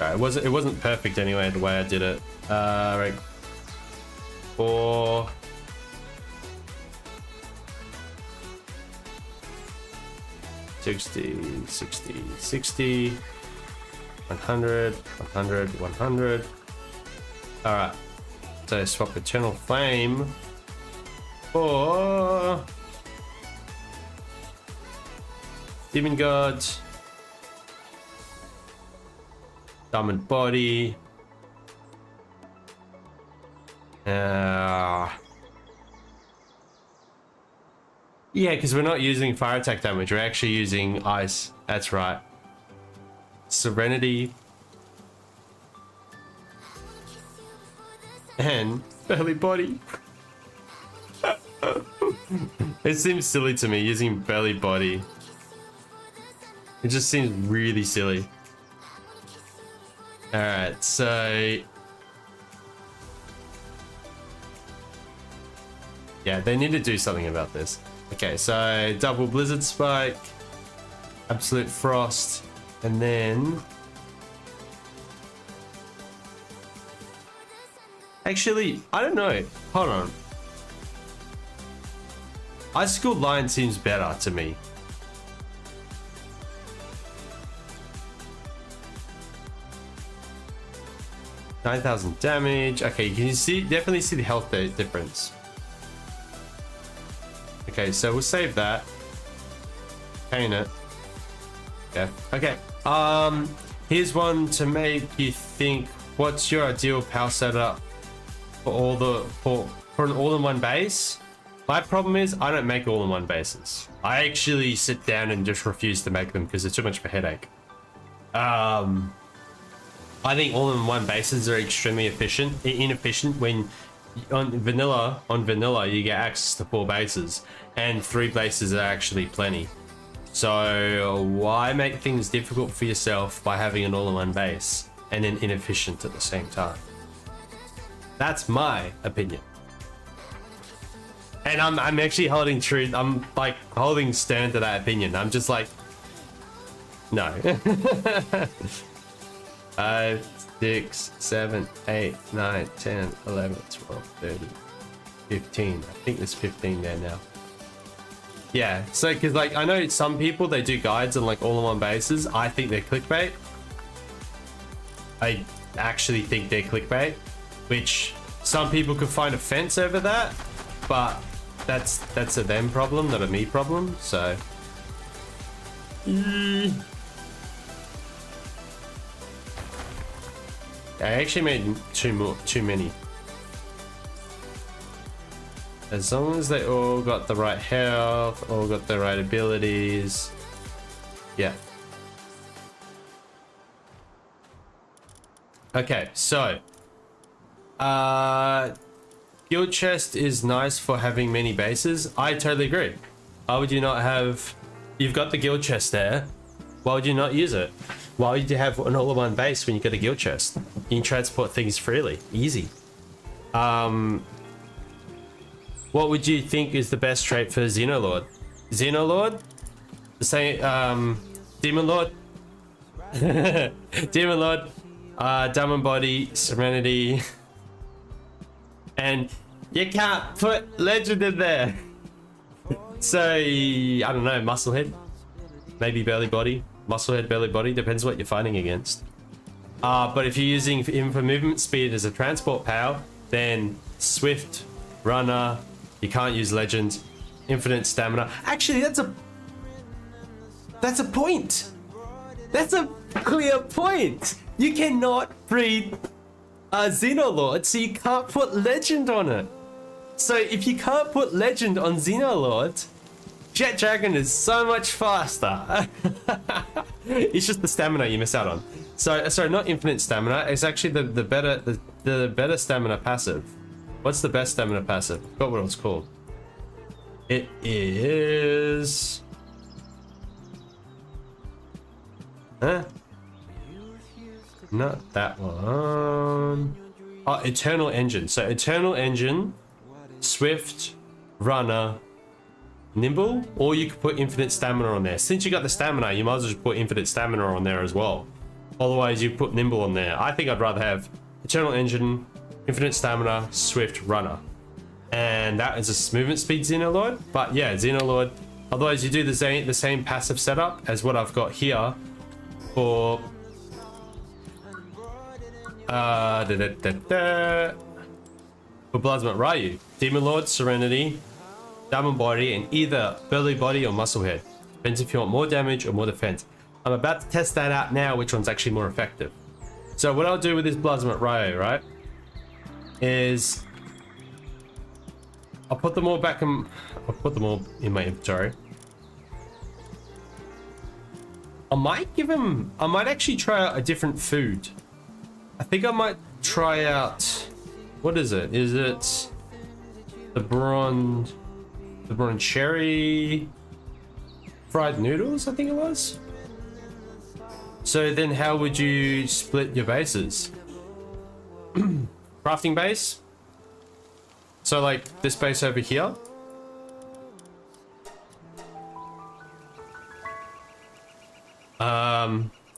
Alright, it wasn't perfect anyway, the way I did it. Right. 4. 60, 60, 60, 100, 100, 100. Alright. So swap Eternal Flame for Demon God, Diamond Body. Yeah, because we're not using fire attack damage, we're actually using ice. That's right. Serenity. And belly body. It seems silly to me using belly body. It just seems really silly. Alright, so yeah, they need to do something about this. Okay, so double blizzard spike, absolute frost, and then actually, I don't know. Hold on. Icicle Line seems better to me. $9,000 damage. Okay, you can see, definitely see the health difference. Okay, so we'll save that. Paint it. Yeah. Okay. Here's one to make you think. What's your ideal power setup for an all-in-one base? My problem is I don't make all-in-one bases. I actually sit down and just refuse to make them because it's too much of a headache. I think all-in-one bases are extremely inefficient when on vanilla you get access to 4 bases and 3 bases are actually plenty. So why make things difficult for yourself by having an all-in-one base and then inefficient at the same time? That's my opinion. And I'm actually holding true. I'm like holding stern to that opinion. I'm just like, no. 5, 6, 7, 8, 9, 10, 11, 12, 13, 15. I think there's 15 there now. Yeah, so because like I know some people, they do guides on like all-in-one bases. I think they're clickbait. I actually think they're clickbait, which some people could find offense over that, but that's a them problem, not a me problem. So I actually made too many. As long as they all got the right health, all got the right abilities. Yeah. Okay, so guild chest is nice for having many bases. I totally agree. Why would you not have, you've got the guild chest there, why would you not use it? Why would you have an all-in-one base when you get a guild chest? You can transport things freely, easy. What would you think is the best trait for Xenolord? Xenolord? The same, Demon Lord? Demon Lord, Diamond Body, Serenity. And you can't put Legend in there. So, I don't know, Musclehead? Maybe Belly Body? Musclehead, Belly Body, depends what you're fighting against. But if you're using him for movement speed as a transport power, then Swift, Runner, you can't use Legend, Infinite Stamina. Actually, that's a point. That's a clear point. You cannot breed a Xenolord, so you can't put Legend on it. So if you can't put Legend on Xenolord, Jet Dragon is so much faster. It's just the stamina you miss out on. So sorry, not infinite stamina. It's actually the better stamina passive. What's the best stamina passive? Forgot what it's called. It is. Huh? Not that one. Oh, Eternal Engine. So Eternal Engine, Swift, Runner, Nimble, or you could put Infinite Stamina on there. Since you got the stamina, you might as well just put Infinite Stamina on there as well. Otherwise, you put Nimble on there. I think I'd rather have Eternal Engine, Infinite Stamina, Swift, Runner. And that is a movement speed Xenolord. But yeah, Xenolord. Otherwise, you do the same passive setup as what I've got here for for Bloodsport Ryu. Demon Lord, Serenity, Diamond Body, and either Belly Body or Musclehead. Depends if you want more damage or more defense. I'm about to test that out now, which one's actually more effective. So what I'll do with this Bloodsport Ryu, right, is I'll put them all back in. I'll put them all in my inventory. I might give him. I might actually try out a different food. I think I might try out. What is it? Is it the bronze cherry fried noodles? I think it was. So then, how would you split your bases? Crafting base. So like this base over here.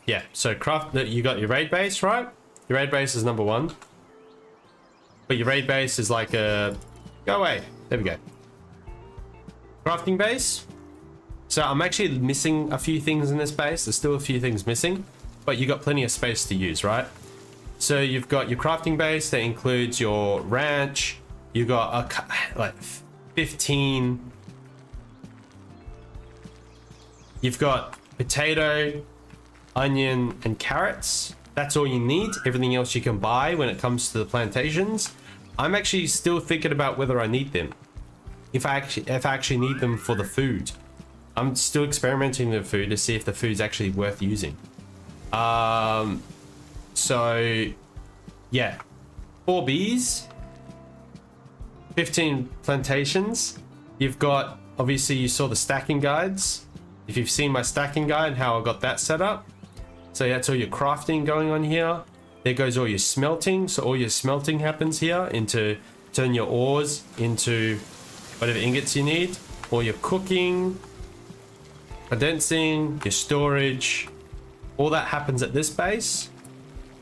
Yeah, so you got your raid base, right? Your raid base is number 1. But your raid base is like a... Go away. There we go. Crafting base. So I'm actually missing a few things in this base. There's still a few things missing. But you got plenty of space to use, right? So you've got your crafting base that includes your ranch. You got like 15. You've got potato, onion, and carrots. That's all you need. Everything else you can buy when it comes to the plantations. I'm actually still thinking about whether I need them. If I actually need them for the food. I'm still experimenting with food to see if the food's actually worth using. So yeah, 4 bees, 15 plantations. You've got, obviously you saw the stacking guides. if you've seen my stacking guide, how I got that set up. So that's all your crafting going on here. There goes all your smelting. So all your smelting happens here into turn your ores into whatever ingots you need. All your cooking, condensing, your storage, all that happens at this base.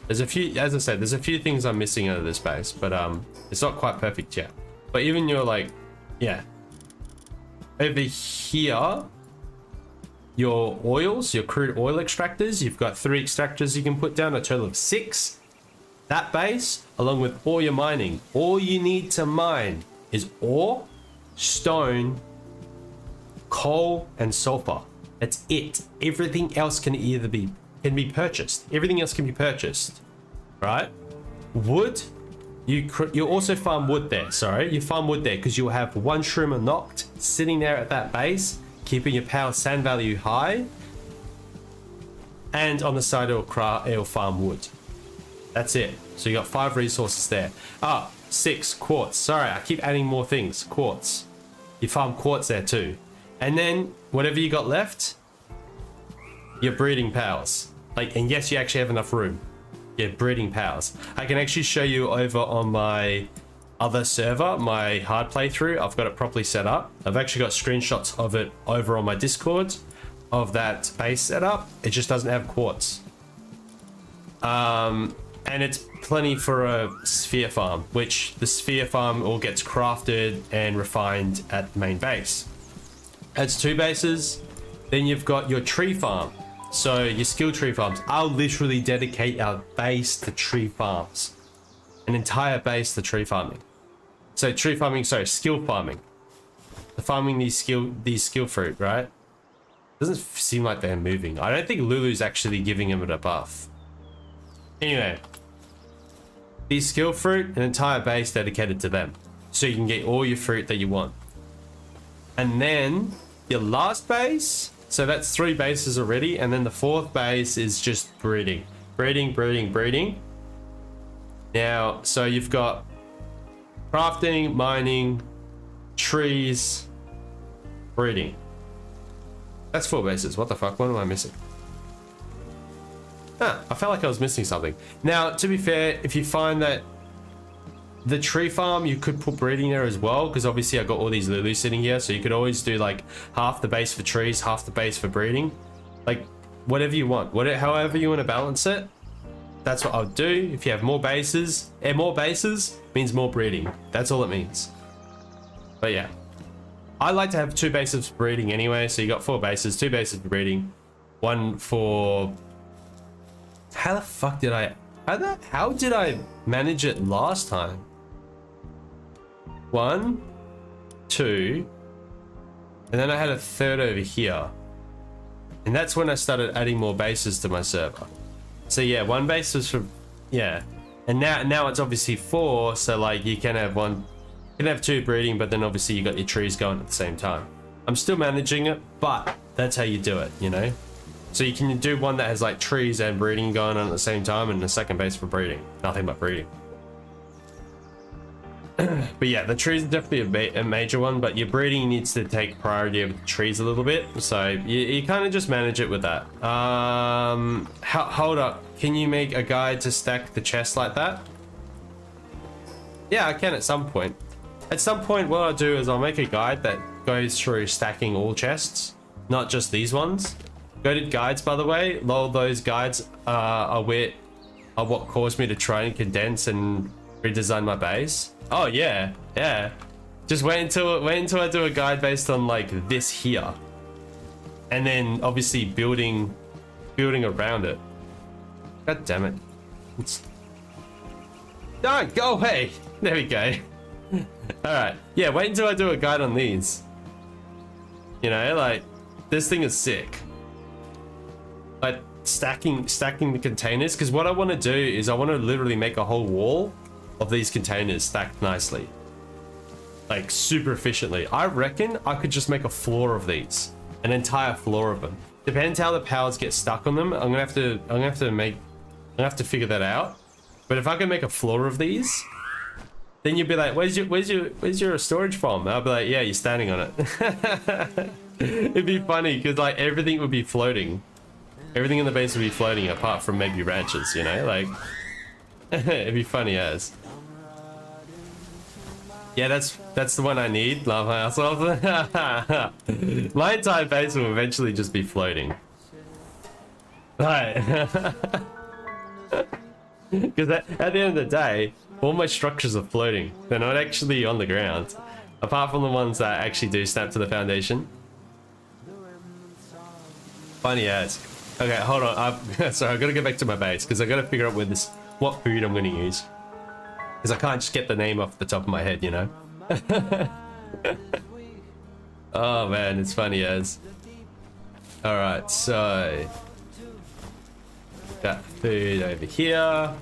There's a few, as I said, there's a few things I'm missing out of this base, but it's not quite perfect yet. But even your like, yeah, over here, your oils, your crude oil extractors, you've got 3 extractors you can put down, a total of 6. That base, along with all your mining, all you need to mine is ore, stone, coal, and sulfur. That's it. Everything else can either be purchased. Everything else can be purchased, right? Wood, you also farm wood there. Sorry, you farm wood there because you'll have 1 shroomer knocked sitting there at that base, keeping your power sand value high, and on the side it'll farm wood. That's it. So you got 5 resources there. 6 quartz. Sorry, I keep adding more things. Quartz. You farm quartz there too. And then whatever you got left, your breeding powers. Like, and yes, you actually have enough room. Yeah, breeding powers. I can actually show you over on my other server, my hard playthrough. I've got it properly set up. I've actually got screenshots of it over on my Discord of that base setup. It just doesn't have quartz. And it's plenty for a sphere farm, which the sphere farm all gets crafted and refined at the main base. It's 2 bases. Then you've got your tree farm. So your skill tree farms. I'll literally dedicate our base to tree farms. An entire base to tree farming. So tree farming, sorry, skill farming. The farming these skill fruit, right? Doesn't seem like they're moving. I don't think Lulu's actually giving him a buff. Anyway, these skill fruit, an entire base dedicated to them. So you can get all your fruit that you want. And then your last base, so that's 3 bases already. And then the 4th base is just breeding. Breeding. Now, so you've got crafting, mining, trees, breeding. That's 4 bases. What the fuck? What am I missing? I felt like I was missing something. Now, to be fair, if you find that the tree farm, you could put breeding there as well, because obviously I got all these Lulus sitting here, so you could always do like half the base for trees, half the base for breeding. Like, whatever you want. However you want to balance it, that's what I would do. If you have more bases, and more bases means more breeding. That's all it means. But yeah. I like to have 2 bases for breeding anyway, so you got 4 bases, 2 bases for breeding, 1 for... How the fuck did how did I manage it last time? 1, 2, and then I had a 3rd over here. And that's when I started adding more bases to my server. So yeah, 1 base was for, yeah. And now it's obviously 4, so like you can have 1, you can have 2 breeding, but then obviously you got your trees going at the same time. I'm still managing it, but that's how you do it, you know? So you can do one that has like trees and breeding going on at the same time, and a 2nd base for breeding. Nothing but breeding. But yeah, the trees are definitely a major one, but your breeding needs to take priority over the trees a little bit. So you kind of just manage it with that. Hold up. Can you make a guide to stack the chest like that? Yeah, I can at some point. At some point, what I'll do is I'll make a guide that goes through stacking all chests, not just these ones. Goated guides, by the way. Lol, those guides are what caused me to try and condense and redesign my base. Oh yeah. Just wait until I do a guide based on like this here, and then obviously building around it. God damn it! Don't go away. There we go. All right. Yeah. Wait until I do a guide on these. You know, like this thing is sick. Like stacking the containers, because what I want to do is I want to literally make a whole wall of these containers stacked nicely, like super efficiently. I reckon I could just make a floor of these, an entire floor of them. Depends how the powers get stuck on them. I'm gonna have to figure that out. But if I can make a floor of these, then you'd be like, where's your storage from? And I'll be like, yeah, you're standing on it. It'd be funny because like everything would be floating. Everything in the base would be floating apart from maybe ranches, you know, like it'd be funny as. Yeah, that's the one I need. Love myself. My entire base will eventually just be floating. Right. Because at the end of the day, all my structures are floating. They're not actually on the ground. Apart from the ones that actually do snap to the foundation. Funny as. Okay, hold on. Sorry, I've got to go back to my base because I've got to figure out what food I'm going to use. Because I can't just get the name off the top of my head, you know? Oh man, it's funny as. Alright, so... got food over here.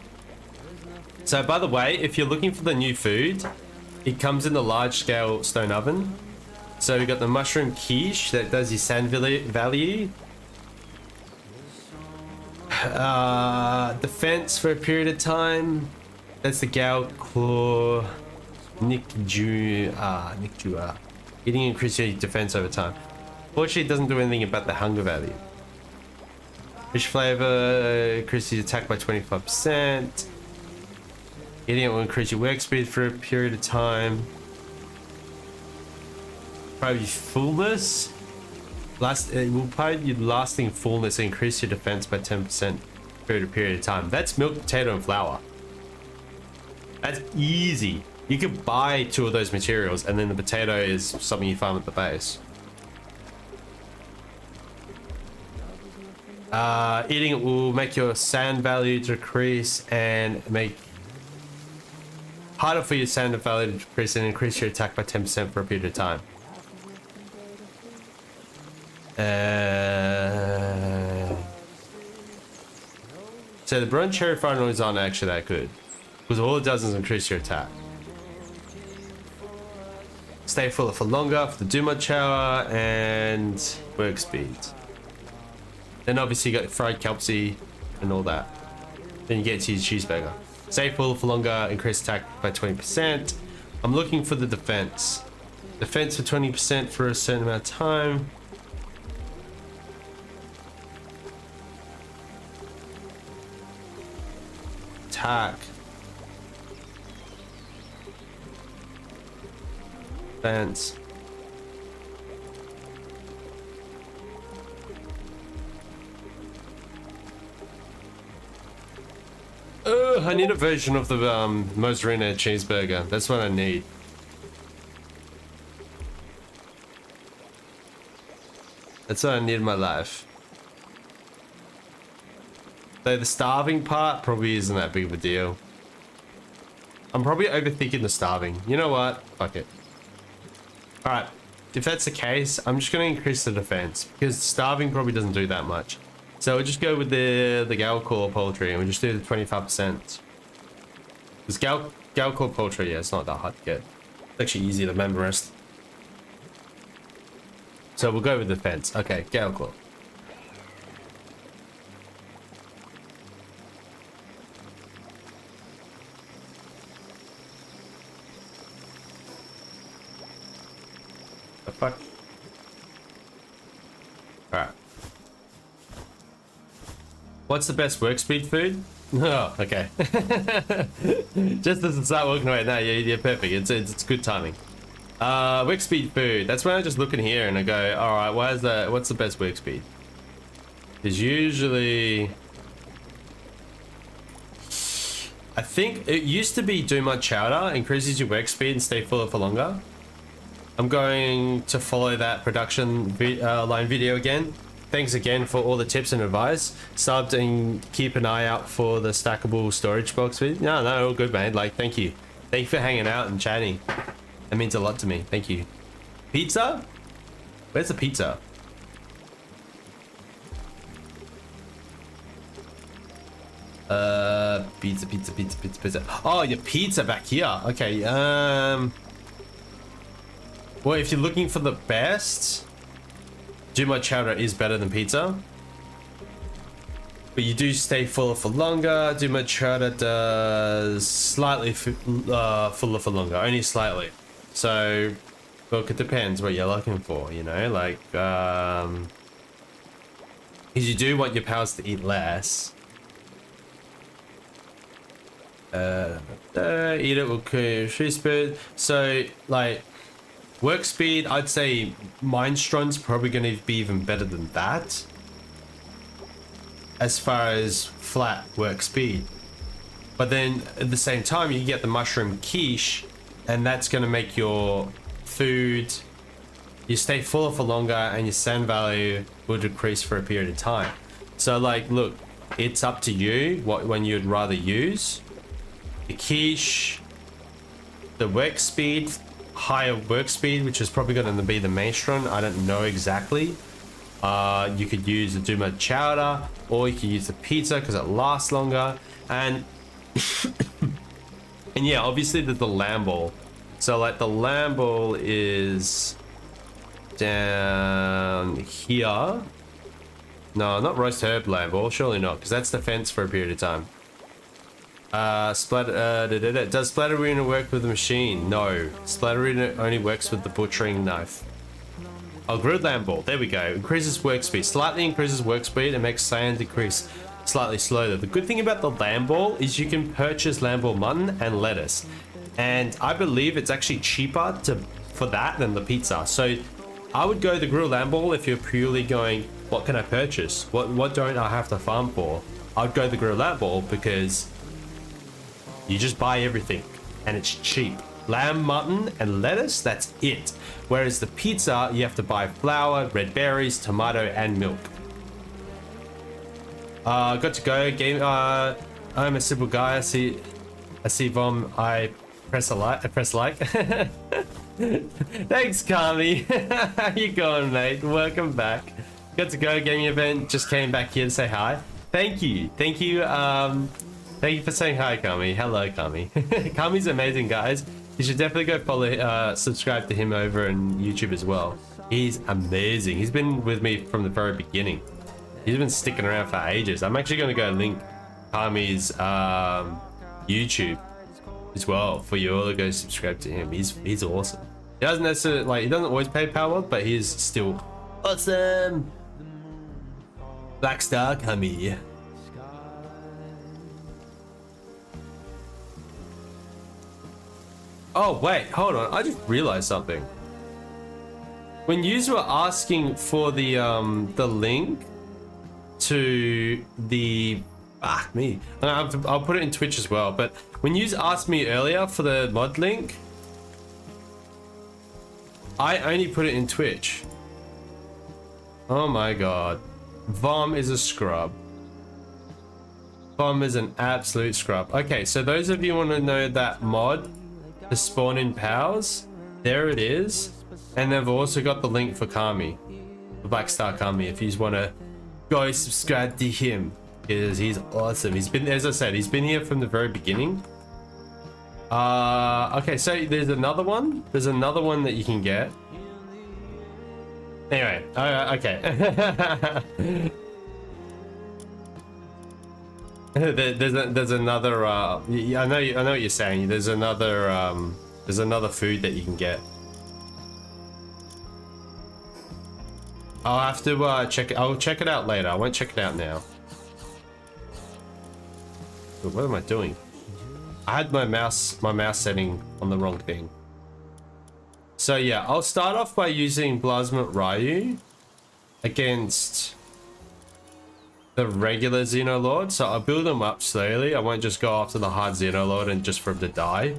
So by the way, if you're looking for the new food, it comes in the large scale stone oven. So we got the mushroom quiche that does your sand value. Defense for a period of time. That's the Gal Claw Nikjua. Eating increases your defense over time. Fortunately, it doesn't do anything about the hunger value. Fish flavor increases your attack by 25%. Eating it will increase your work speed for a period of time. Probably fullness. It will provide you lasting fullness and increase your defense by 10% for a period of time. That's milk, potato, and flour. That's easy. You could buy 2 of those materials, and then the potato is something you farm at the base. Eating it will make your sand value decrease and make harder for your sand value to decrease and increase your attack by 10% for a period of time. So the burnt cherry fire noise aren't actually that good because all it does is increase your attack. Stay fuller for longer for the Duma Chower and work speed. Then obviously you got fried kelpsie and all that. Then you get to your cheeseburger. Stay fuller for longer, increase attack by 20%. I'm looking for the defense. Defense for 20% for a certain amount of time. Attack. Defense. I need a version of the mozzarella cheeseburger. That's what I need. That's what I need in my life. So the starving part probably isn't that big of a deal. I'm probably overthinking the starving. You know what? Fuck it. Alright, if that's the case, I'm just going to increase the defense because starving probably doesn't do that much. So we'll just go with the Galcore poultry and we'll just do the 25%. Because Galcore poultry, yeah, it's not that hard to get. It's actually easy to memorize. So we'll go with defense. Okay, Galcore. The fuck? Alright. What's the best work speed food? Oh, okay. Just as it start walking away. No, you're perfect. It's good timing. Work speed food. That's when I just look in here and I go, all right, what's the best work speed? Is usually, I think it used to be do my chowder, increases your work speed and stay fuller for longer. I'm going to follow that production line video again. Thanks again for all the tips and advice. Sub and keep an eye out for the stackable storage box. No, all good, man. Like, thank you. Thank you for hanging out and chatting. That means a lot to me. Thank you. Pizza? Where's the pizza? Pizza. Oh, your pizza back here. Okay. Well, if you're looking for the best, Juma chowder is better than pizza, but you do stay fuller for longer. Juma chowder does slightly fuller for longer, only slightly. So Look, it depends what you're looking for, you know, like, because you do want your pals to eat less. Eat it with tree speed. So, like, work speed, I'd say Mindstrom's probably going to be even better than that. As far as flat work speed. But then, at the same time, you get the mushroom quiche, and that's going to make your food, you stay fuller for longer, and your sand value will decrease for a period of time. So like, look, it's up to you what one you'd rather use. The quiche, the work speed, higher work speed, which is probably going to be the Maestron. I don't know exactly. You could use the Duma chowder, or you could use the pizza because it lasts longer. And and yeah, obviously there's the lamb ball. So like the lamb ball is down here. No, not roast herb lamb ball, surely not, because that's defense for a period of time. Does Splatterina work with the machine? No, Splatterina only works with the butchering knife. Oh, grilled lamb ball, there we go. Increases work speed, slightly increases work speed and makes sand decrease slightly slower. The good thing about the lamb ball is you can purchase lamb ball mutton and lettuce. And I believe it's actually cheaper for that than the pizza. So I would go the grilled lamb ball if you're purely going, what can I purchase? What don't I have to farm for? I'd go the grilled lamb ball because you just buy everything and it's cheap. Lamb, mutton, and lettuce, that's it. Whereas the pizza, you have to buy flour, red berries, tomato, and milk. Got to go. Game. I'm a simple guy. I see Vom. I press like. Thanks, Kami. How you going, mate? Welcome back. Got to go. Gaming event. Just came back here to say hi. Thank you. Thank you. Thank you for saying hi, Kami. Hello, Kami. Kami's amazing, guys. You should definitely go follow, subscribe to him over on YouTube as well. He's amazing. He's been with me from the very beginning. He's been sticking around for ages. I'm actually going to go link Kami's YouTube as well for you all to go subscribe to him. He's awesome. He doesn't necessarily, like, he doesn't always play Palworld, but he is still awesome. Black Star Kami. Oh wait, hold on. I just realized something. When you were asking for the link to the me, I'll put it in Twitch as well. But when you asked me earlier for the mod link, I only put it in Twitch. Oh my god, Vom is a scrub. Vom is an absolute scrub. Okay, so those of you want to know that mod, the spawn in pals, there it is. And they've also got the link for Kami, the Black Star Kami, if you just want to go subscribe to him, because he's awesome. He's been, as I said, he's been here from the very beginning. Okay, so there's another one that you can get. Anyway, okay. There's another I know what you're saying. There's another food that you can get. I'll have to check it. I'll check it out later. I won't check it out now. But what am I doing? I had my mouse setting on the wrong thing. So yeah, I'll start off by using Plasma Ryu against the regular Xenolord. So I'll build them up slowly. I won't just go after the hard Xenolord and just for him to die.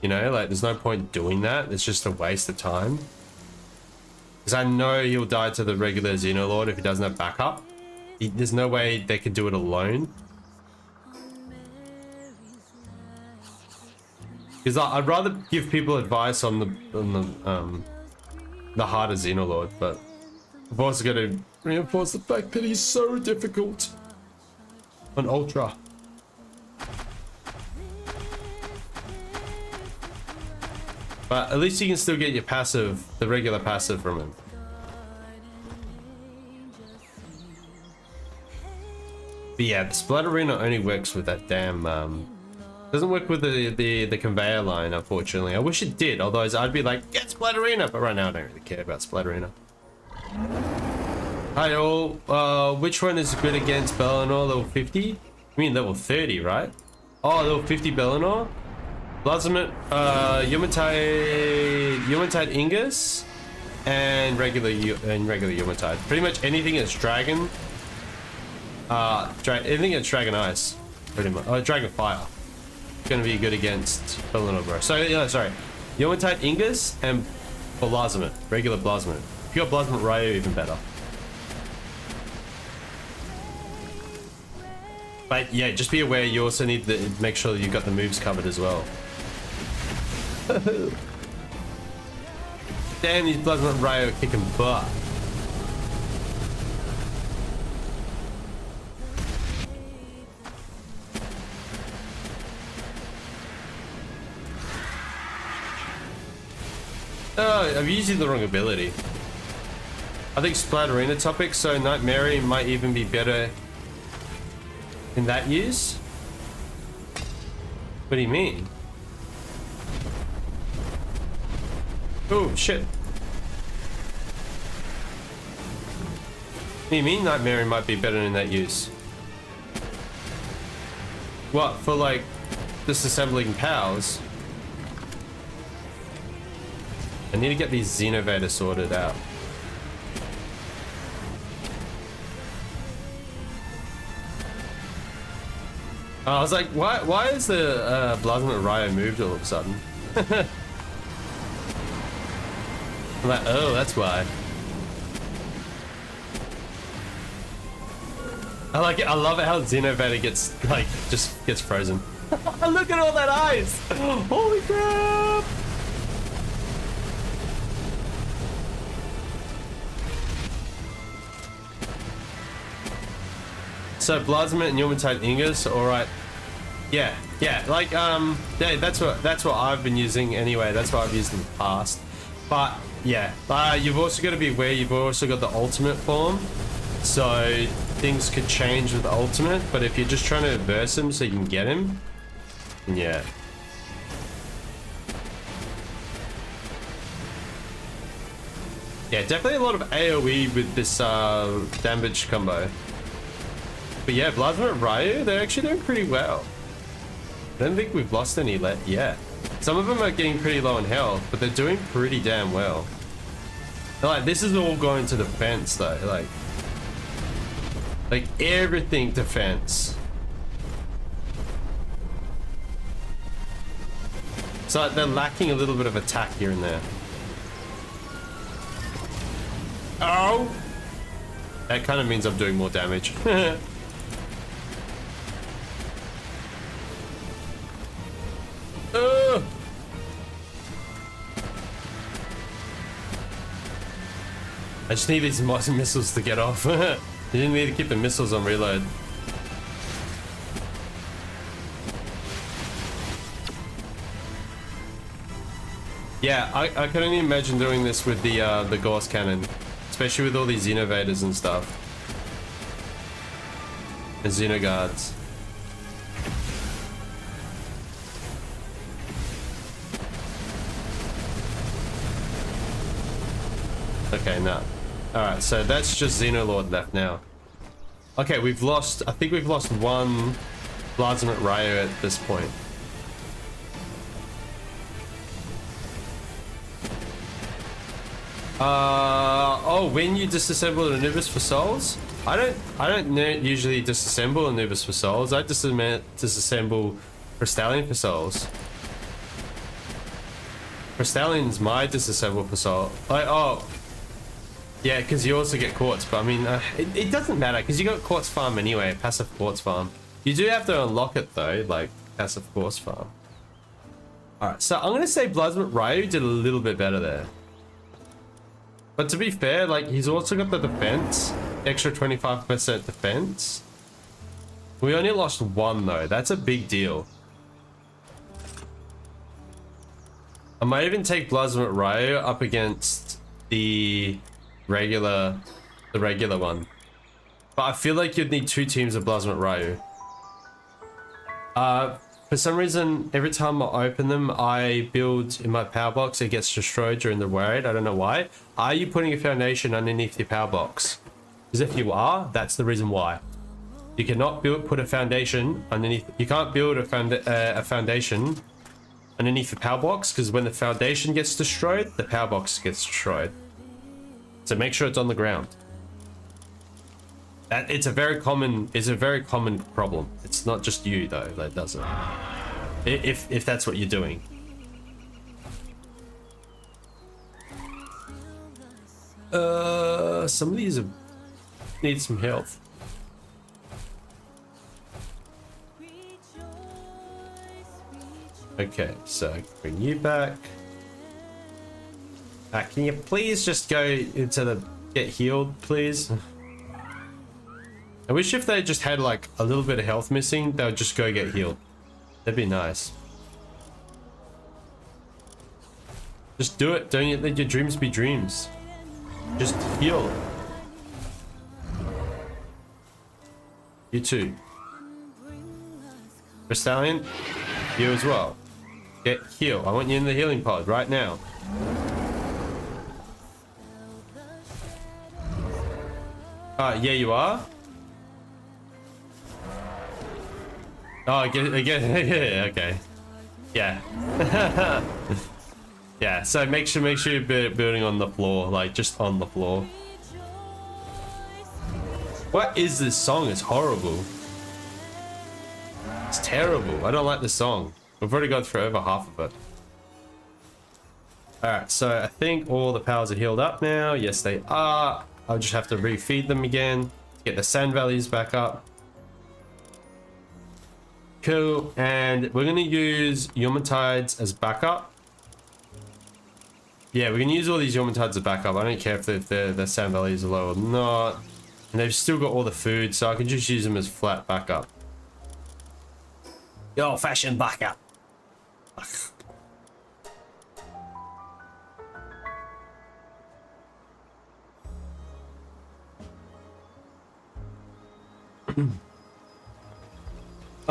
You know, like there's no point doing that. It's just a waste of time. Because I know he'll die to the regular Xenolord if he doesn't have backup. There's no way they could do it alone. Because I'd rather give people advice on the harder Xenolord, but I've also got to reinforce the fact that he's so difficult on Ultra. But at least you can still get your passive, the regular passive from him. But yeah, the Splatterina only works with that damn Doesn't work with the conveyor line, unfortunately. I wish it did, otherwise I'd be like, get Splatterina! But right now I don't really care about Splatterina. Hi all, which one is good against Bellinor? Level 50? I mean level 30, right? Oh, level 50 Bellinor? Blazament, Yumatide Ingus, and regular Yumatide. Pretty much anything that's dragon, anything that's dragon ice, pretty much. Oh, dragon fire. Gonna be good against Bellinor, bro. So yeah, sorry, Yumatide Ingus and Blazament, regular Blazament. If you got Blazament Ryu, even better. But yeah, just be aware you also need to make sure that you've got the moves covered as well. Damn, these Blazament Ryu are kicking butt. Oh, I'm using the wrong ability. I think Splatterina topic, so Night Mary might even be better in that use. What do you mean? Oh shit. What do you mean Night Mary might be better in that use? What, for like disassembling powers? I need to get these Xenovator sorted out. I was like, why is the Blazament Ryu moved all of a sudden? I'm like, oh, that's why. I like it. I love it how Xenovator gets like just gets frozen. Look at all that ice! Holy crap! So Blazament and Yumatide Ingus, alright. Yeah, like yeah, that's what I've been using anyway. That's what I've used in the past. But yeah, you've also got to be aware you've also got the ultimate form. So things could change with the ultimate, but if you're just trying to verse him so you can get him, yeah. Yeah, definitely a lot of AoE with this damage combo. But yeah, Blazament Ryu, they're actually doing pretty well. I don't think we've lost any yet. Some of them are getting pretty low in health, but they're doing pretty damn well. Like, this is all going to defense though, like everything defense. So they're lacking a little bit of attack here and there. Oh! That kind of means I'm doing more damage. I just need these missiles to get off. You didn't need to keep the missiles on reload. Yeah, I can only imagine doing this with the Gauss cannon, especially with all these Xenovators and stuff, and Xenoguards. Okay, no. Alright, so that's just Xenolord left now. Okay, we've lost, I think we've lost one Blazament Ryu at this point. Oh, when you disassemble Anubis for souls? I don't usually disassemble Anubis for souls. I disassemble Crystalline for souls. Crystalline's my disassemble for soul. Like, oh. Yeah, because you also get quartz, but I mean, it doesn't matter because you got quartz farm anyway, passive quartz farm. You do have to unlock it though, like passive quartz farm. Alright, so I'm gonna say Blazament Ryu did a little bit better there. But to be fair, like he's also got the defense, extra 25% defense. We only lost one though, that's a big deal. I might even take Blazament Ryu up against the regular one, but I feel like you'd need two teams of Blazament Ryu. For some reason, every time I open them, I build in my power box, it gets destroyed during the raid. I don't know why. Are you putting a foundation underneath your power box? Because if you are, that's the reason why. You cannot put a foundation underneath. You can't build a foundation underneath the power box, because when the foundation gets destroyed, the power box gets destroyed. So make sure it's on the ground. It's a very common problem. It's not just you though that does it. If that's what you're doing. Some of these need some health. Okay, so bring you back. Can you please just go into the get healed, please? I wish if they just had like a little bit of health missing, they would just go get healed. That'd be nice. Just do it. Don't let your dreams be dreams. Just heal. You too. Stallion, you as well. Get heal. I want you in the healing pod right now. Yeah, you are. Oh, again, yeah, okay. Yeah. Yeah, so make sure you're building on the floor, like just on the floor. What is this song? It's horrible. It's terrible. I don't like this song. We've already gone through over half of it. Alright, so I think all the powers are healed up now. Yes, they are. I'll just have to refeed them again. Get the sand values back up. Cool, and we're gonna use Yomatides as backup. Yeah, we're gonna use all these Yomatides as backup. I don't care if the sand values are low or not. And they've still got all the food, so I can just use them as flat backup. The old-fashioned backup.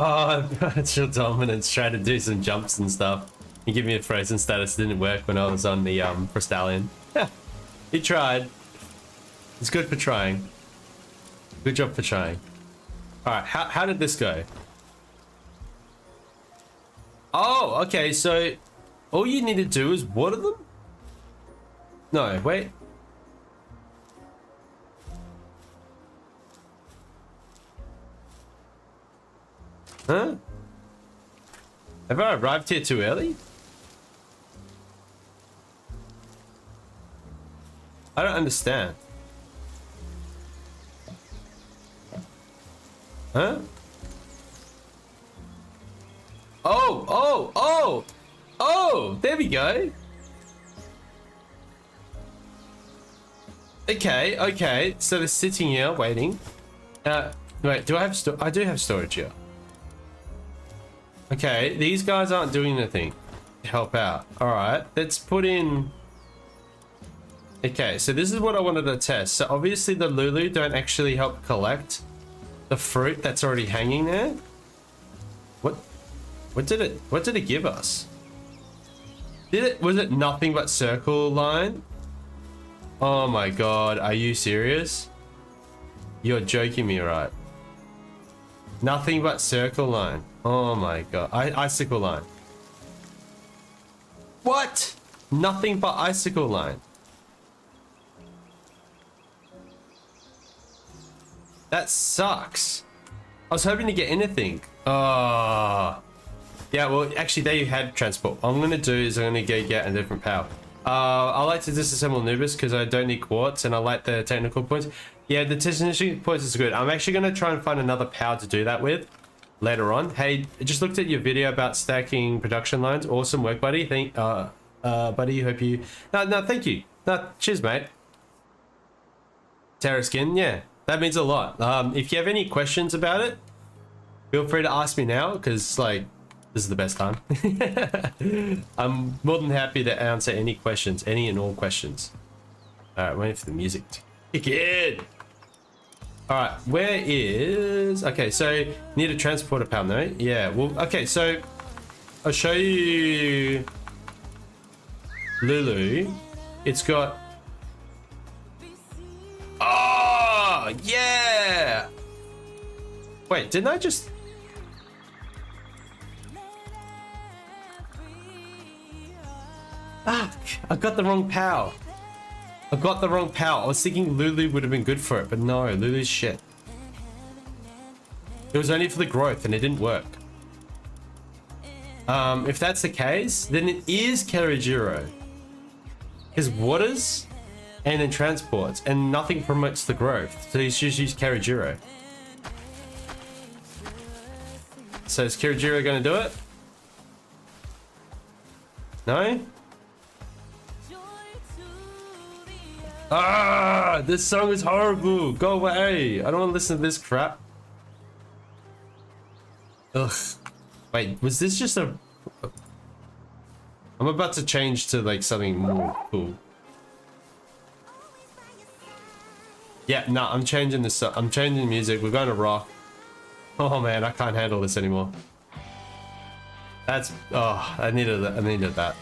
Oh, natural dominance. Try to do some jumps and stuff. You give me a frozen status. Didn't work when I was on the Stallion. He tried. It's good for trying. Good job for trying. All right, how did this go? Oh, okay. So all you need to do is water them. No, wait. Huh? Have I arrived here too early? I don't understand. Huh? Oh, there we go. Okay. So they're sitting here waiting. Wait, do I have I do have storage here. Okay, these guys aren't doing anything to help out. All right, let's put in. Okay, so this is what I wanted to test. So obviously the Lulu don't actually help collect the fruit that's already hanging there. What did it give us? Was it nothing but circle line? Oh my god, are you serious? You're joking me, right? Nothing but circle line. Oh my god. Icicle line. What? Nothing but icicle line. That sucks. I was hoping to get anything. Oh. Yeah, well, actually, they had transport. What I'm going to do is I'm going to go get a different power. I like to disassemble Nubis because I don't need quartz and I like the technical points. Yeah, the technical points is good. I'm actually going to try and find another power to do that with later on. Hey, just looked at your video about stacking production lines. Awesome work, buddy. Buddy, hope you... No, thank you. No, cheers, mate. Terra skin, yeah. That means a lot. If you have any questions about it, feel free to ask me now because, like, this is the best time. I'm more than happy to answer any questions, any and all questions. All right, waiting for the music to kick in. All right, where is... Okay, so need a transporter power, no? Yeah, well, okay, so I'll show you Lulu. It's got... Oh, yeah! Wait, didn't I just... Ah, I got the wrong POW. I got the wrong POW. I was thinking Lulu would have been good for it, but no, Lulu's shit. It was only for the growth and it didn't work. If that's the case, then it is Kerajiro. Because waters and then transports and nothing promotes the growth. So you should use Kerajiro. So is Kerajiro going to do it? No? Ah, this song is horrible. Go away. I don't want to listen to this crap. Ugh. Wait, was this just a... I'm about to change to like something more cool. Yeah, no, I'm changing this. I'm changing the music. We're going to rock. Oh man, I can't handle this anymore. That's... Oh, I needed that. I needed that.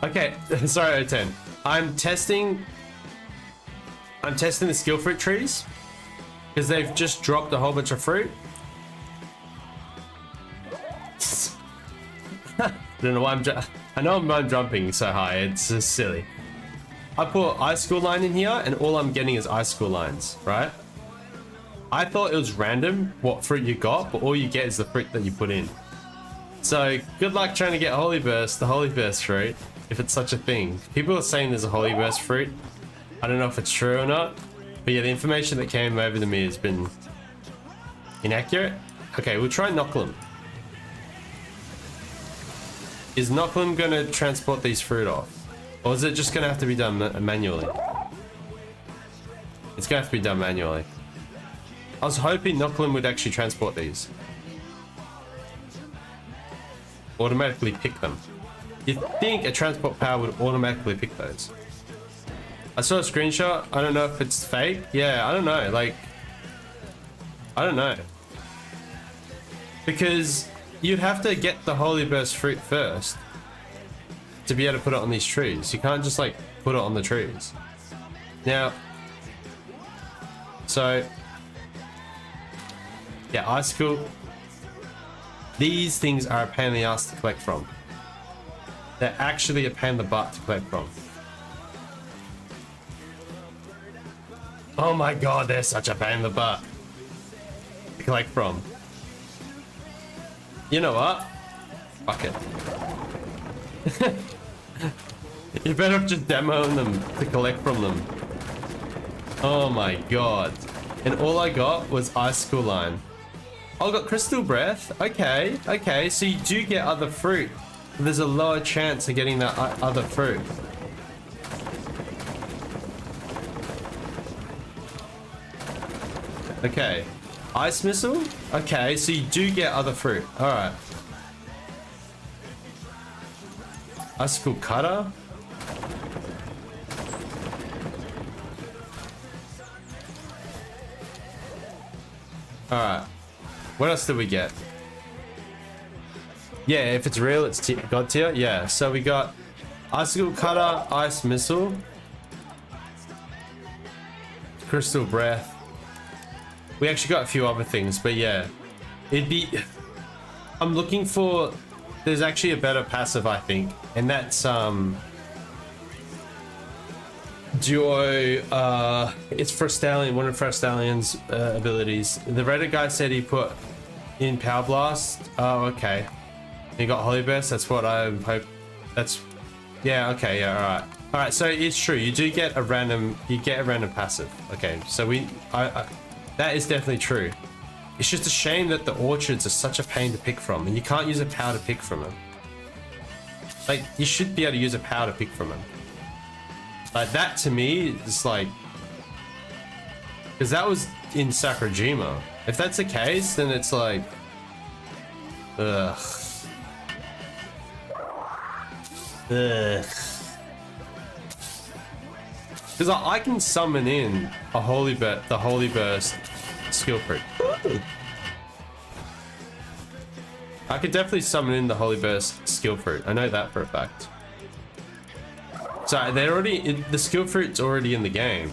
Okay, sorry, O10. I'm testing the skill fruit trees because they've just dropped a whole bunch of fruit. I don't know why I know I'm jumping so high. It's just silly. I put ice school line in here and all I'm getting is ice school lines, right? I thought it was random what fruit you got, but all you get is the fruit that you put in. So good luck trying to get Holy Burst, the Holy Burst fruit, if it's such a thing. People are saying there's a Holy Burst fruit. I don't know if it's true or not, but yeah, the information that came over to me has been inaccurate. Okay, we'll try Knocklim. Is Knocklim going to transport these fruit off? Or is it just going to have to be done manually? It's going to have to be done manually. I was hoping Knocklim would actually transport these. Automatically pick them. You'd think a transport power would automatically pick those. I saw a screenshot. I don't know if it's fake. Yeah, I don't know. Like, I don't know. Because you'd have to get the Holy Burst fruit first to be able to put it on these trees. You can't just like put it on the trees. Now, so yeah, icicle. These things are a pain in the ass to collect from. They're actually a pain in the butt to collect from. Oh my god, they're such a pain in the butt to collect from. You know what? Fuck it. You better just demoing them to collect from them. Oh my god. And all I got was Ice School Line. I got Crystal Breath. Okay, okay. So you do get other fruit. There's a lower chance of getting that other fruit. Okay. Ice Missile? Okay, so you do get other fruit. Alright. Icicle Cutter? Alright. What else did we get? Yeah, if it's real, it's God tier. Yeah, so we got Icicle Cutter, Ice Missile, Crystal Breath. We actually got a few other things, but yeah. It'd be... I'm looking for... There's actually a better passive, I think. And that's, Duo, it's Frostallion, one of Frostallion's abilities. The Reddit guy said he put in Power Blast. Oh, okay. He got Holy Burst, that's what I hope. That's... Yeah, okay, yeah, alright. Alright, so it's true, you do get a random... You get a random passive. Okay, so we... that is definitely true. It's just a shame that the orchards are such a pain to pick from, and you can't use a power to pick from them. Like, you should be able to use a power to pick from them. Like, that to me is like... Because that was in Sakurajima. If that's the case, then it's like... Ugh. Ugh. Because I can summon in the Holy Burst skill fruit. I could definitely summon in the Holy Burst skill fruit. I know that for a fact. So they're already, the skill fruit's already in the game.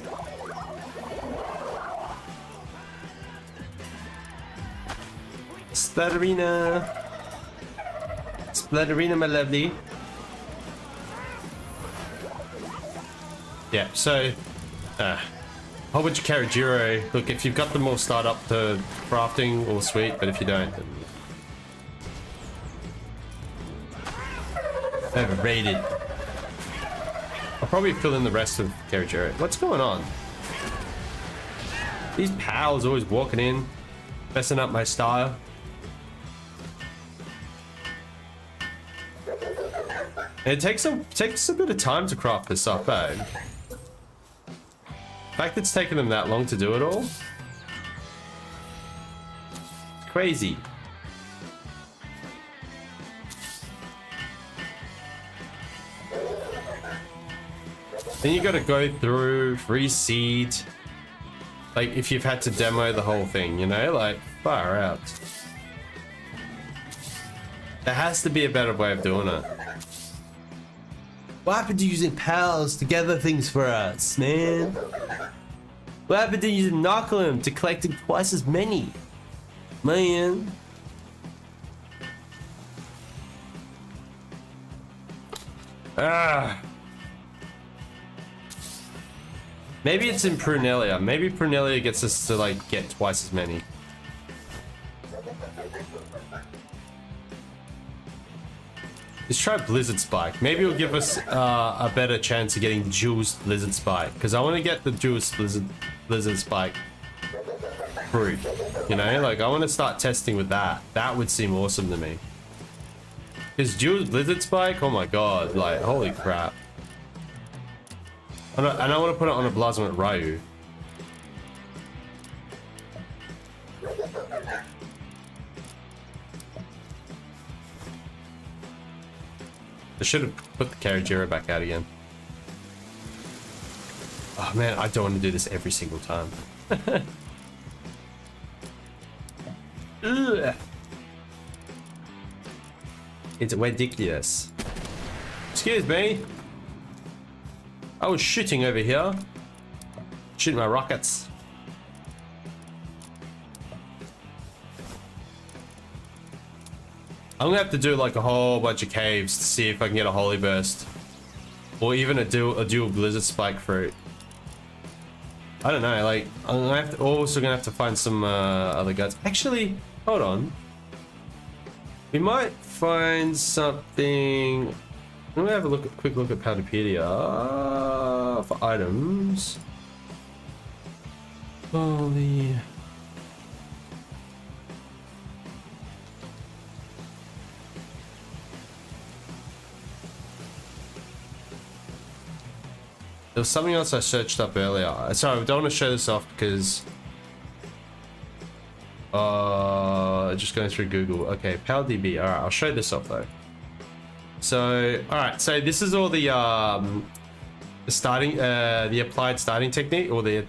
Splatterina. Splatterina, my lovely. Yeah, so whole bunch of Karajiro. Look, if you've got them all start up to crafting, all sweet, but if you don't, then overrated. I'll probably fill in the rest of Karajiro. What's going on? These pals always walking in, messing up my style. And it takes a bit of time to craft this up, eh? The fact it's taken them that long to do it all, crazy. Then you gotta go through, reseed. Like, if you've had to demo the whole thing, you know? Like, far out. There has to be a better way of doing it. What happened to using pals to gather things for us, man? What happened to using Knocklem to collecting twice as many? Man. Ah. Maybe it's in Prunelia. Maybe Prunelia gets us to like get twice as many. Let's try Blizzard Spike. Maybe it'll give us a better chance of getting Jules Blizzard Spike. Because I want to get the Jules Blizzard Spike fruit. You know, like I want to start testing with that. That would seem awesome to me. Is Jules Blizzard Spike? Oh my god, like holy crap. And I want to put it on a Blasphemous Ryu. I should have put the Karajiro back out again. Oh man, I don't want to do this every single time. Ugh. It's ridiculous. Excuse me. I was shooting over here. Shooting my rockets. I'm gonna have to do like a whole bunch of caves to see if I can get a Holy Burst. Or even a dual Blizzard Spike fruit. I don't know, like, I'm gonna also gonna have to find some other guns. Actually, hold on. We might find something. I'm gonna have a quick look at Powderpedia for items. Holy. There was something else I searched up earlier. Sorry, I don't want to show this off because just going through Google. Okay, PowerDB. All right, I'll show this off though. So, all right, so this is all the applied starting technique, or the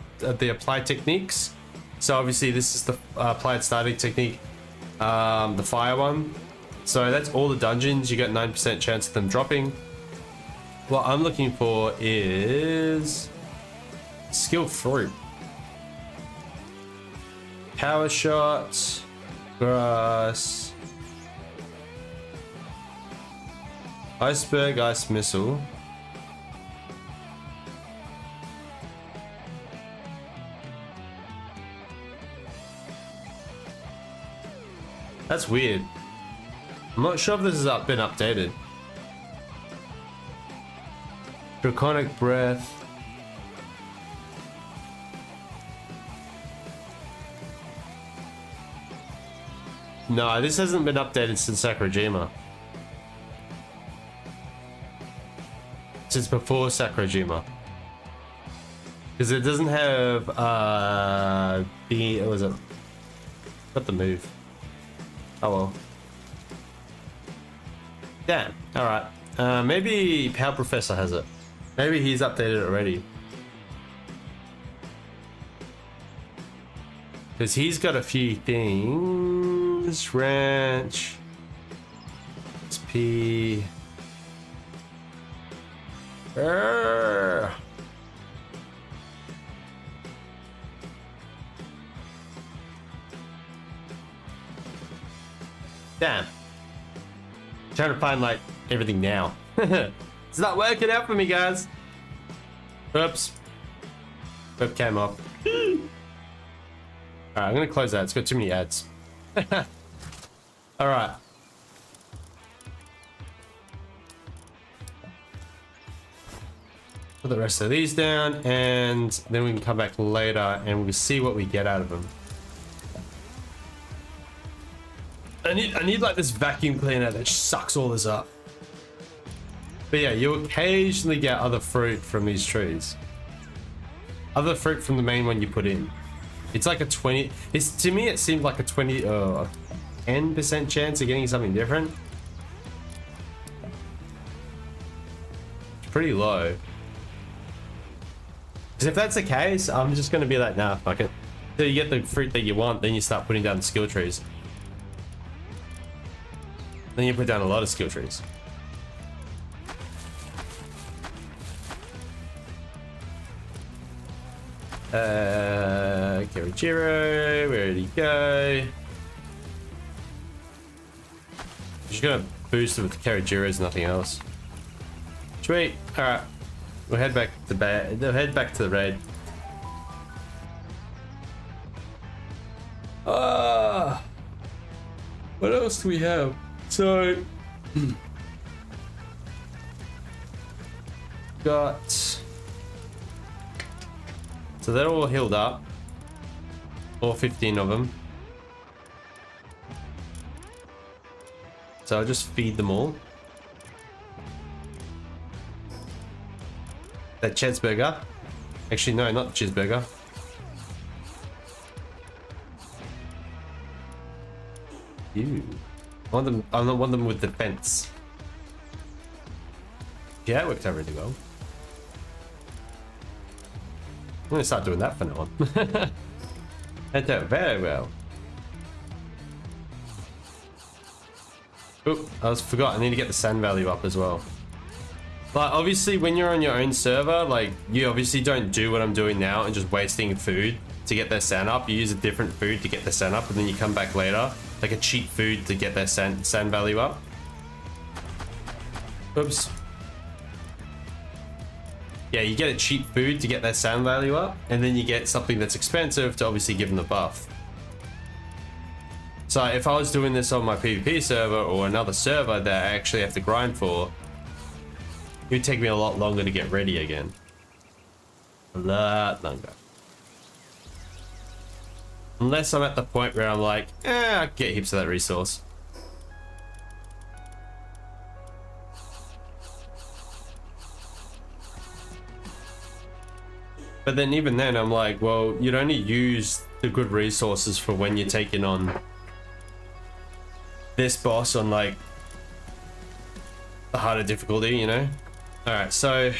applied techniques. So obviously this is the applied starting technique, the fire one. So that's all the dungeons. You got 9% chance of them dropping. What I'm looking for is skill fruit, power shot, grass, iceberg, ice missile. That's weird. I'm not sure if this has been updated. Draconic breath. No, this hasn't been updated since Sakurajima. Since before Sakurajima. Because it doesn't have what was it? Got the move. Oh well. Damn. Alright. Maybe Power Professor has it. Maybe he's updated it already. Because he's got a few things. Ranch. SP. Damn. Trying to find like everything now. It's not working out for me, guys. Oops. Webcam off. Alright, I'm gonna close that. It's got too many ads. Alright. Put the rest of these down, and then we can come back later and we'll see what we get out of them. I need like this vacuum cleaner that sucks all this up. But yeah, you occasionally get other fruit from these trees. Other fruit from the main one you put in. It's like a 20, to me it seemed like a 10% chance of getting something different. It's pretty low. Because if that's the case, I'm just gonna be like, nah, fuck it. So you get the fruit that you want, then you start putting down the skill trees. Then you put down a lot of skill trees. Karijiro, where did he go? Just gonna boost it with Karijiros, nothing else. Sweet. Alright. We'll head back to the raid. What else do we have? So got, so they're all healed up, all 15 of them. So I'll just feed them all. That cheeseburger, actually no, not cheeseburger. Ew. I want them with defense. Yeah, it worked out really well. I'm gonna start doing that for now on. That did very well. Oop, I forgot. I need to get the sand value up as well. Like, obviously, when you're on your own server, like, you obviously don't do what I'm doing now and just wasting food to get their sand up. You use a different food to get their sand up, and then you come back later, like a cheap food to get their sand value up. Oops. Yeah, you get a cheap food to get their sand value up, and then you get something that's expensive to obviously give them the buff. So if I was doing this on my PvP server or another server that I actually have to grind for, it would take me a lot longer to get ready again. A lot longer. Unless I'm at the point where I'm like, I can get heaps of that resource. But then even then I'm like, well, you'd only use the good resources for when you're taking on this boss on like the harder difficulty, you know? Alright, so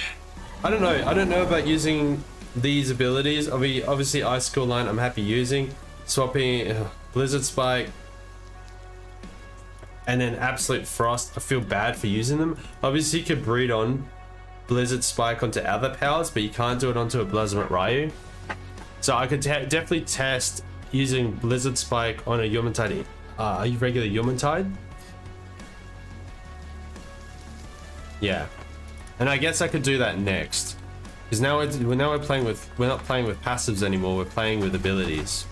I don't know about using these abilities. Obviously Ice School Line I'm happy using. Swapping Blizzard Spike and then Absolute Frost, I feel bad for using them. Obviously you could breed on Blizzard Spike onto other powers, but you can't do it onto a Blizzard Ryu. So I could definitely test using Blizzard Spike on a Yumantide, regular Yumantide. Yeah, and I guess I could do that next, because now we're not playing with passives anymore. We're playing with abilities.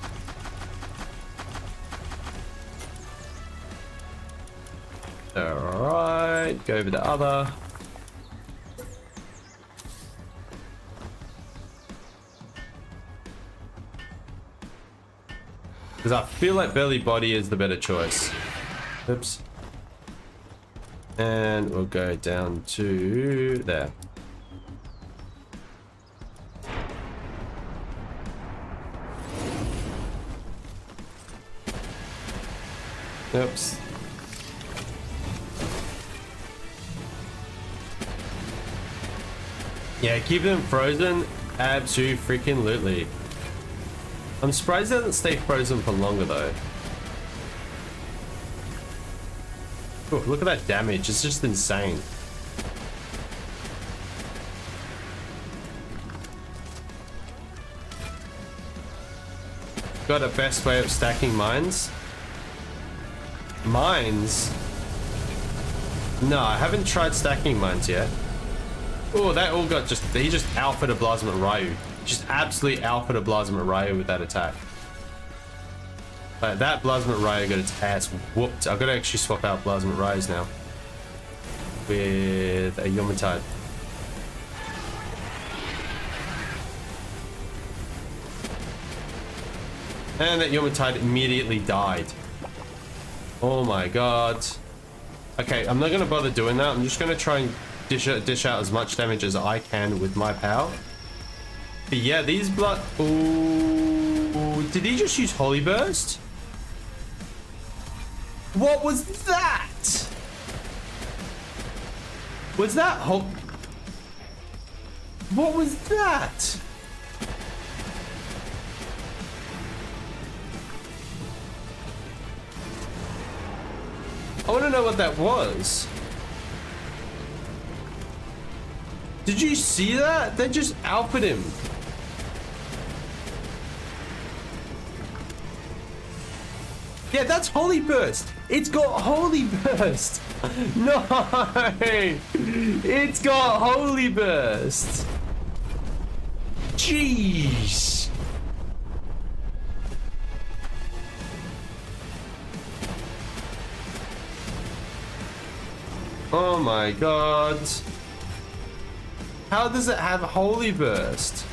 All right, go over the other. Because I feel like Belly Body is the better choice. Oops. And we'll go down to there. Oops. Yeah, keep them frozen. Absolutely. I'm surprised it doesn't stay frozen for longer though. Ooh, look at that damage, it's just insane. Got a best way of stacking mines? Mines? No, I haven't tried stacking mines yet. Oh, that all got just... He just alpha to Blasmet Ryu. Just absolutely alpha to Blasmet Ryu with that attack. Like, that Blasmet Ryu got its ass whooped. I've got to actually swap out Blasmet Ryus now. With a Yomatide. And that Yomatide immediately died. Oh my god. Okay, I'm not going to bother doing that. I'm just going to try and dish out as much damage as I can with my power. But yeah, these blood... Ooh, did he just use Holy Burst? What was that? Was that What was that? I want to know what that was. Did you see that? They just alphaed him. Yeah, that's Holy Burst. It's got Holy Burst. No, it's got Holy Burst. Jeez. Oh my god. How does it have Holy Burst?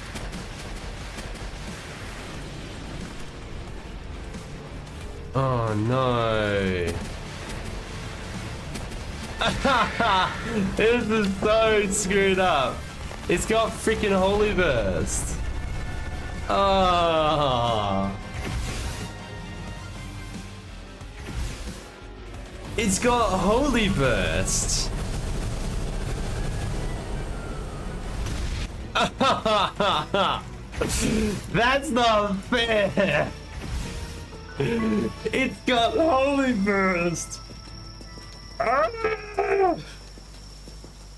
Oh no. This is so screwed up. It's got freaking Holy Burst. Oh. It's got Holy Burst. That's not fair. It's got Holy Burst.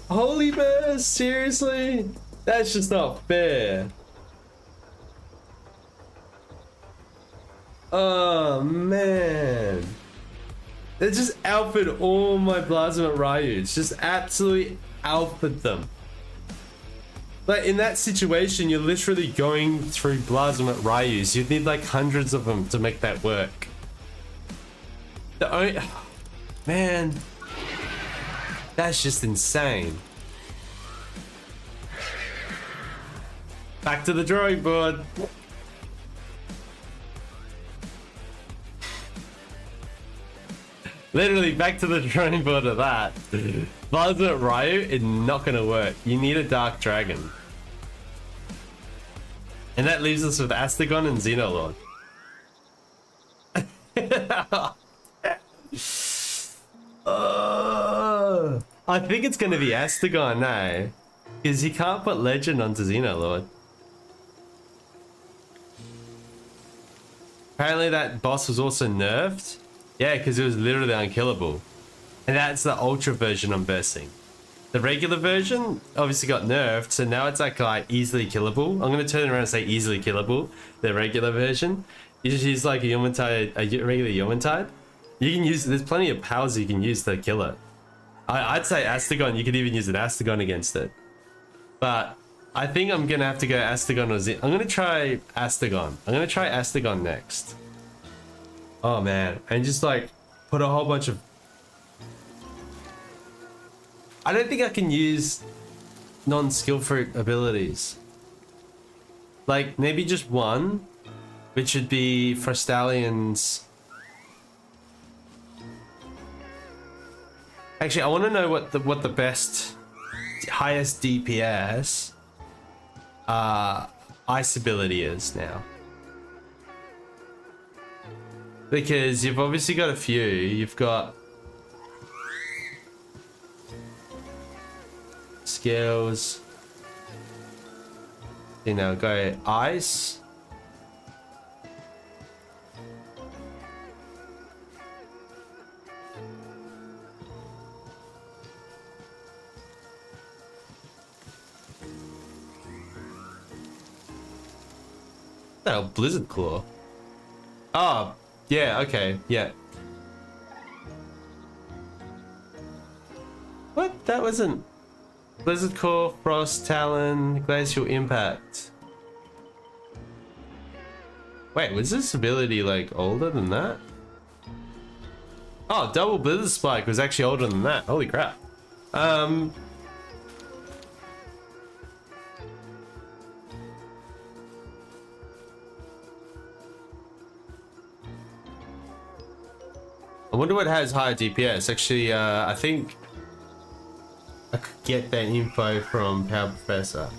Holy Burst? Seriously? That's just not fair. Oh man. They just alphaed all my Blasmet Ryus. Just absolutely alphaed them. Like in that situation, you're literally going through Blasmet Ryus. You'd need like hundreds of them to make that work. The only... Man. That's just insane. Back to the drawing board. Literally back to the drawing board of that. Blasmet Ryu is not gonna work. You need a Dark Dragon. And that leaves us with Astagon and Xenolord. I think it's gonna be Astagon now. Because he can't put Legend onto Xenolord. Apparently that boss was also nerfed. Yeah, because it was literally unkillable. And that's the ultra version I'm versing. The regular version obviously got nerfed, so now it's like easily killable. I'm going to turn around and say easily killable. The regular version. You just use like a Yomatide, a regular Yomatide. You can use, there's plenty of powers you can use to kill it. I'd say Astagon, you could even use an Astagon against it. But I think I'm going to have to go Astagon or I'm going to try Astagon. I'm going to try Astagon next. Oh man, and just like put a whole bunch of... I don't think I can use non-skill fruit abilities. Like maybe just one, which would be Frostallion's... Actually, I want to know what the best, highest DPS ice ability is now. Because you've obviously got a few. You've got skills. You know, go ice. Oh, Blizzard Claw. Oh, yeah, okay, yeah. What? That wasn't... Blizzard Claw, Frost, Talon, Glacial Impact. Wait, was this ability like older than that? Oh, Double Blizzard Spike was actually older than that. Holy crap. I wonder what has higher DPS. Actually, I think I could get that info from Power Professor.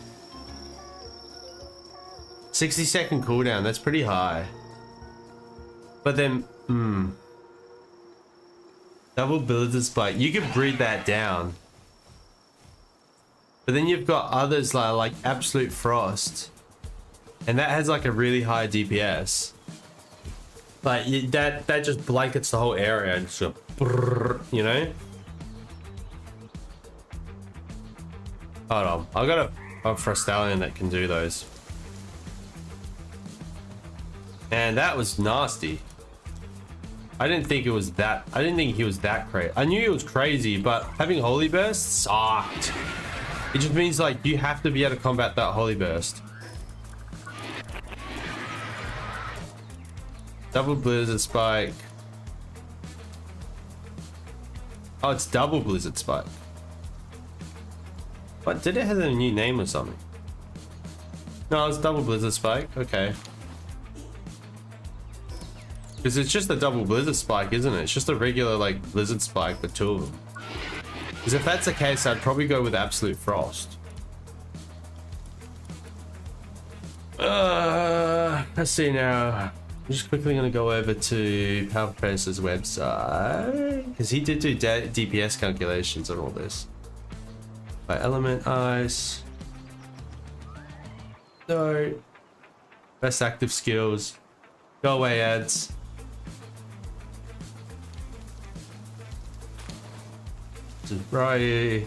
60-second cooldown, that's pretty high. But then, Double Blizzard Spike, you could breed that down. But then you've got others like Absolute Frost. And that has like a really high DPS. Like that just blankets the whole area and just, you know? Hold on, I got a Frostallion that can do those. And that was nasty. I didn't think he was that crazy. I knew he was crazy, but having Holy Burst sucked. It just means like you have to be able to combat that Holy Burst. Double Blizzard Spike. Oh, it's Double Blizzard Spike. What, did it have a new name or something? No, it's Double Blizzard Spike. Okay. Because it's just a Double Blizzard Spike, isn't it? It's just a regular like Blizzard Spike with two of them. Because if that's the case, I'd probably go with Absolute Frost. Let's see now. I'm just quickly going to go over to Power Professor's website. Because he did do DPS calculations on all this. By Element Ice. No. Best active skills. Go away ads. Right.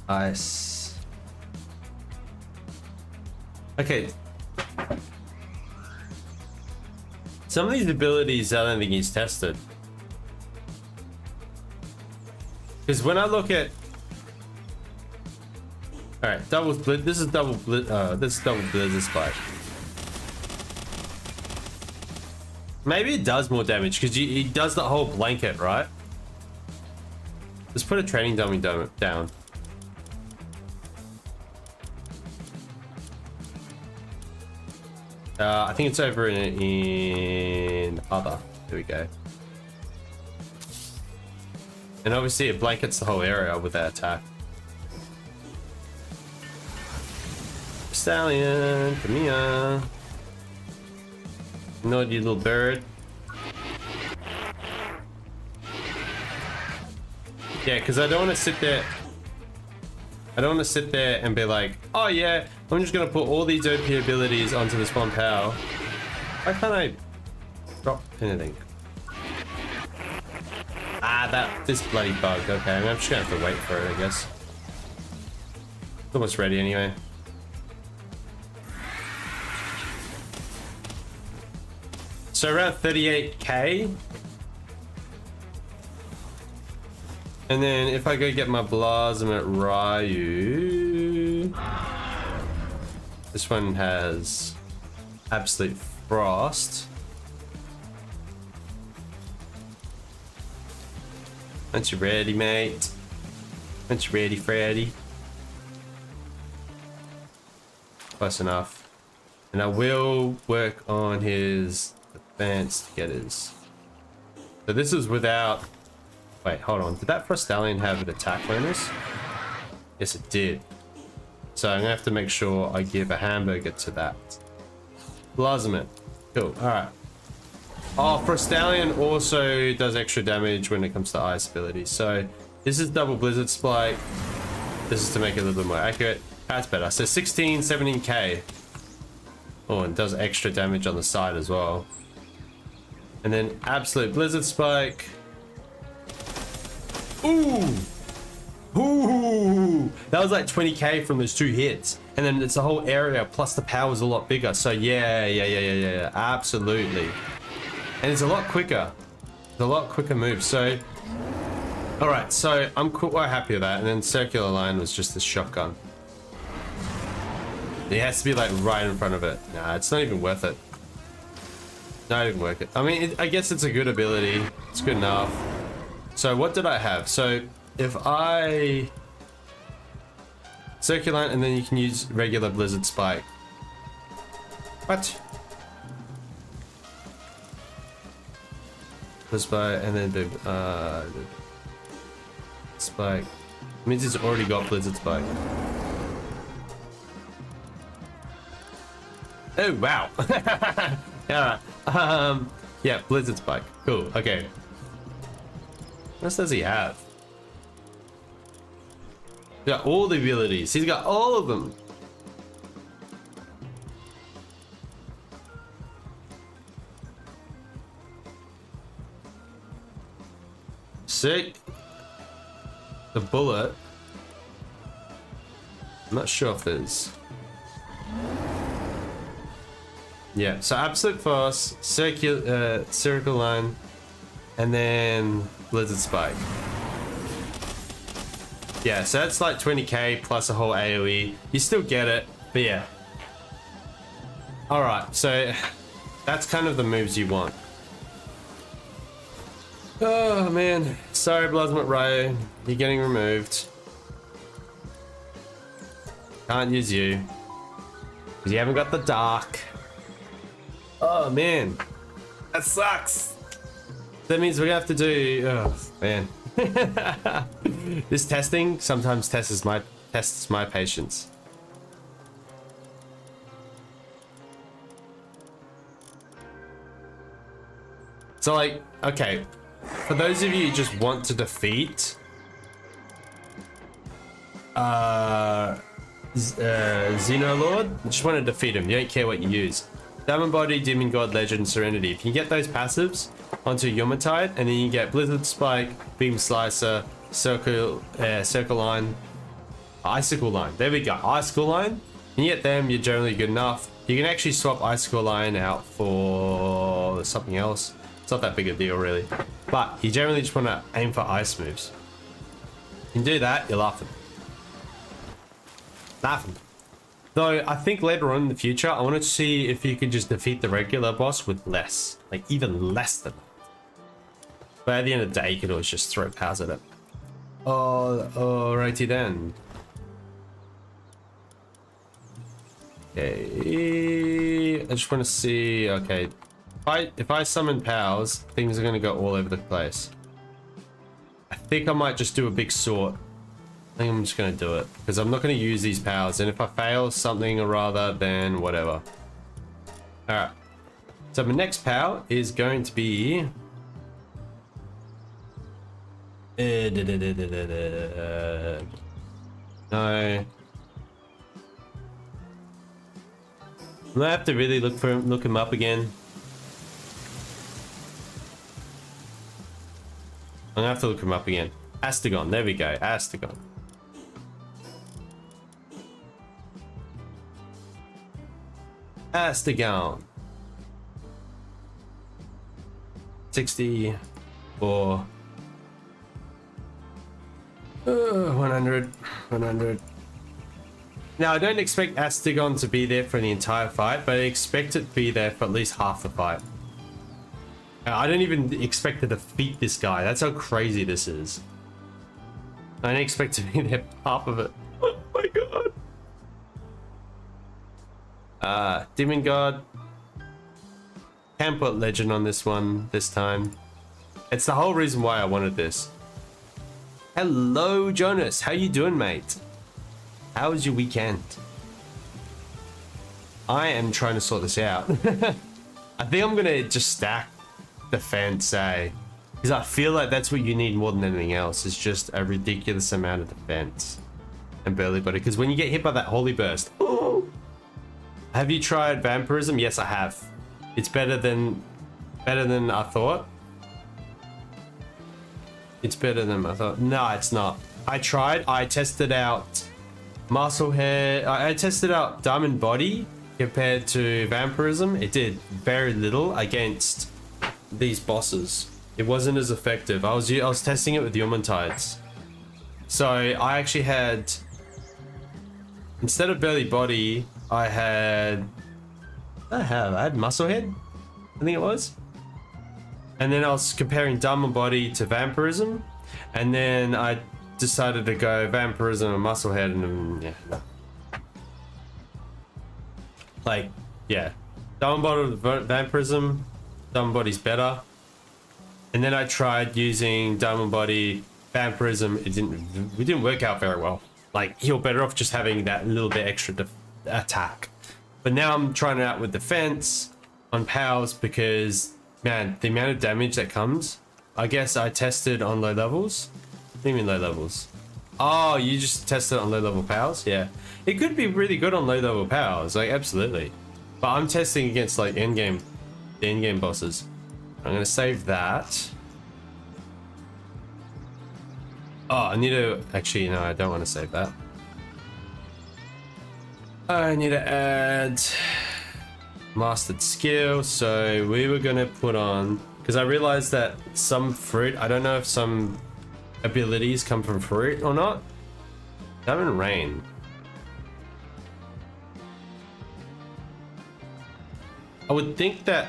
Ice. Okay. Some of these abilities I don't think he's tested. Because when I look at... Alright, this is double Blizzard Spike. Maybe it does more damage because he does the whole blanket, right? Let's put a training dummy down. I think it's over in other. There we go. And obviously it blankets the whole area with that attack. Stallion, come here. No, you little bird. Yeah, because I don't want to sit there. I don't want to sit there and be like, oh yeah, I'm just going to put all these OP abilities onto this one power. Why can't I drop anything? This bloody bug. Okay, I'm just going to have to wait for it, I guess. It's almost ready anyway. So around 38k. And then if I go get my Blossom at Ryu, this one has Absolute Frost. Aren't you ready, mate? Aren't you ready, Freddy? Close enough. And I will work on his defense to get his... So this is without... Wait, hold on. Did that Frostallion have an attack bonus? Yes, it did. So I'm gonna have to make sure I give a hamburger to that. Blossom. Cool. Alright. Oh, Frostallion also does extra damage when it comes to ice abilities. So this is Double Blizzard Spike. This is to make it a little bit more accurate. That's better. So 16, 17k. Oh, and does extra damage on the side as well. And then Absolute Blizzard Spike. Ooh! Ooh, that was like 20k from those 2 hits, and then it's the whole area plus the power's a lot bigger. So yeah, absolutely, and it's a lot quicker. It's a lot quicker move. So, all right, so I'm quite happy with that. And then circular line was just this shotgun. It has to be like right in front of it. Nah, it's not even worth it. Not even worth it. I mean, I guess it's a good ability. It's good enough. So what did I have? So if I circular and then you can use regular blizzard spike. What? Blizzard spike and then the spike. It means it's already got blizzard spike. Oh wow. Yeah. Yeah, blizzard spike. Cool. Okay. What else does he have? He's got all the abilities. He's got all of them. Sick. The bullet. I'm not sure if there's. Yeah, so absolute force, circle line, and then blizzard spike. Yeah, so that's like 20k plus a whole AoE. You still get it, but yeah. Alright, so that's kind of the moves you want. Oh man, sorry Bloodmont Ray, you're getting removed. Can't use you. Because you haven't got the dark. Oh man, that sucks. That means we have to do. Oh man, this testing sometimes tests my patience. So like, okay, for those of you who just want to defeat Xenolord, you just want to defeat him. You don't care what you use. Diamond Body, Demon God, Legend, Serenity. If you get those passives onto Yumatide, and then you get Blizzard Spike, Beam Slicer, Circle Line, Icicle Line. There we go, Icicle Line. You get them, you're generally good enough. You can actually swap Icicle Line out for something else. It's not that big a deal, really. But you generally just want to aim for ice moves. You can do that, you're laughing. Laughing. Though I think later on in the future, I want to see if you could just defeat the regular boss with less. Like even less than that. But at the end of the day, you could always just throw powers at it. Oh, alrighty then. Okay. I just want to see, okay. If I summon powers, things are going to go all over the place. I think I might just do a big sort. I think I'm just going to do it because I'm not going to use these powers, and if I fail something or rather, then whatever. Alright, so my next power is going to be no. I'm gonna have to really look him up again. I'm gonna have to look him up again. Astagon, there we go, Astagon. Astagon. 60 or 100. Now I don't expect Astagon to be there for the entire fight, but I expect it to be there for at least half the fight. I don't even expect to defeat this guy. That's how crazy this is. I don't expect to be there for half of it. Oh my god. Demon God. Can put Legend on this one this time. It's the whole reason why I wanted this. Hello Jonas, how you doing, mate? How was your weekend? I am trying to sort this out. I think I'm gonna just stack defense, because I feel like that's what you need more than anything else. It's just a ridiculous amount of defense and burly body. Because when you get hit by that holy burst, oh, have you tried vampirism? Yes, I have. It's better than I thought. It's better than I thought. No, it's not. I tested out muscle hair. I tested out diamond body compared to vampirism. It did very little against these bosses. It wasn't as effective. I was testing it with Tides. So I actually had, instead of belly body, I had muscle head, I think it was. And then I was comparing diamond body to vampirism, and then I decided to go vampirism and muscle head, and yeah, no. Like, yeah, diamond body vampirism, diamond body's better. And then I tried using diamond body vampirism. It didn't work out very well. Like, you're better off just having that little bit extra attack. But now I'm trying it out with defense on pals because, man, the amount of damage that comes. I guess I tested on low levels. What do you mean low levels? Oh, you just tested on low level pals? Yeah. It could be really good on low level pals, like absolutely. But I'm testing against like the endgame bosses. I'm gonna save that. Oh, I need to, actually, no, I don't want to save that. I need to add mastered skill. So we were gonna put on, because I realized that some fruit, I don't know if some abilities come from fruit or not. Diamond Rain. I would think that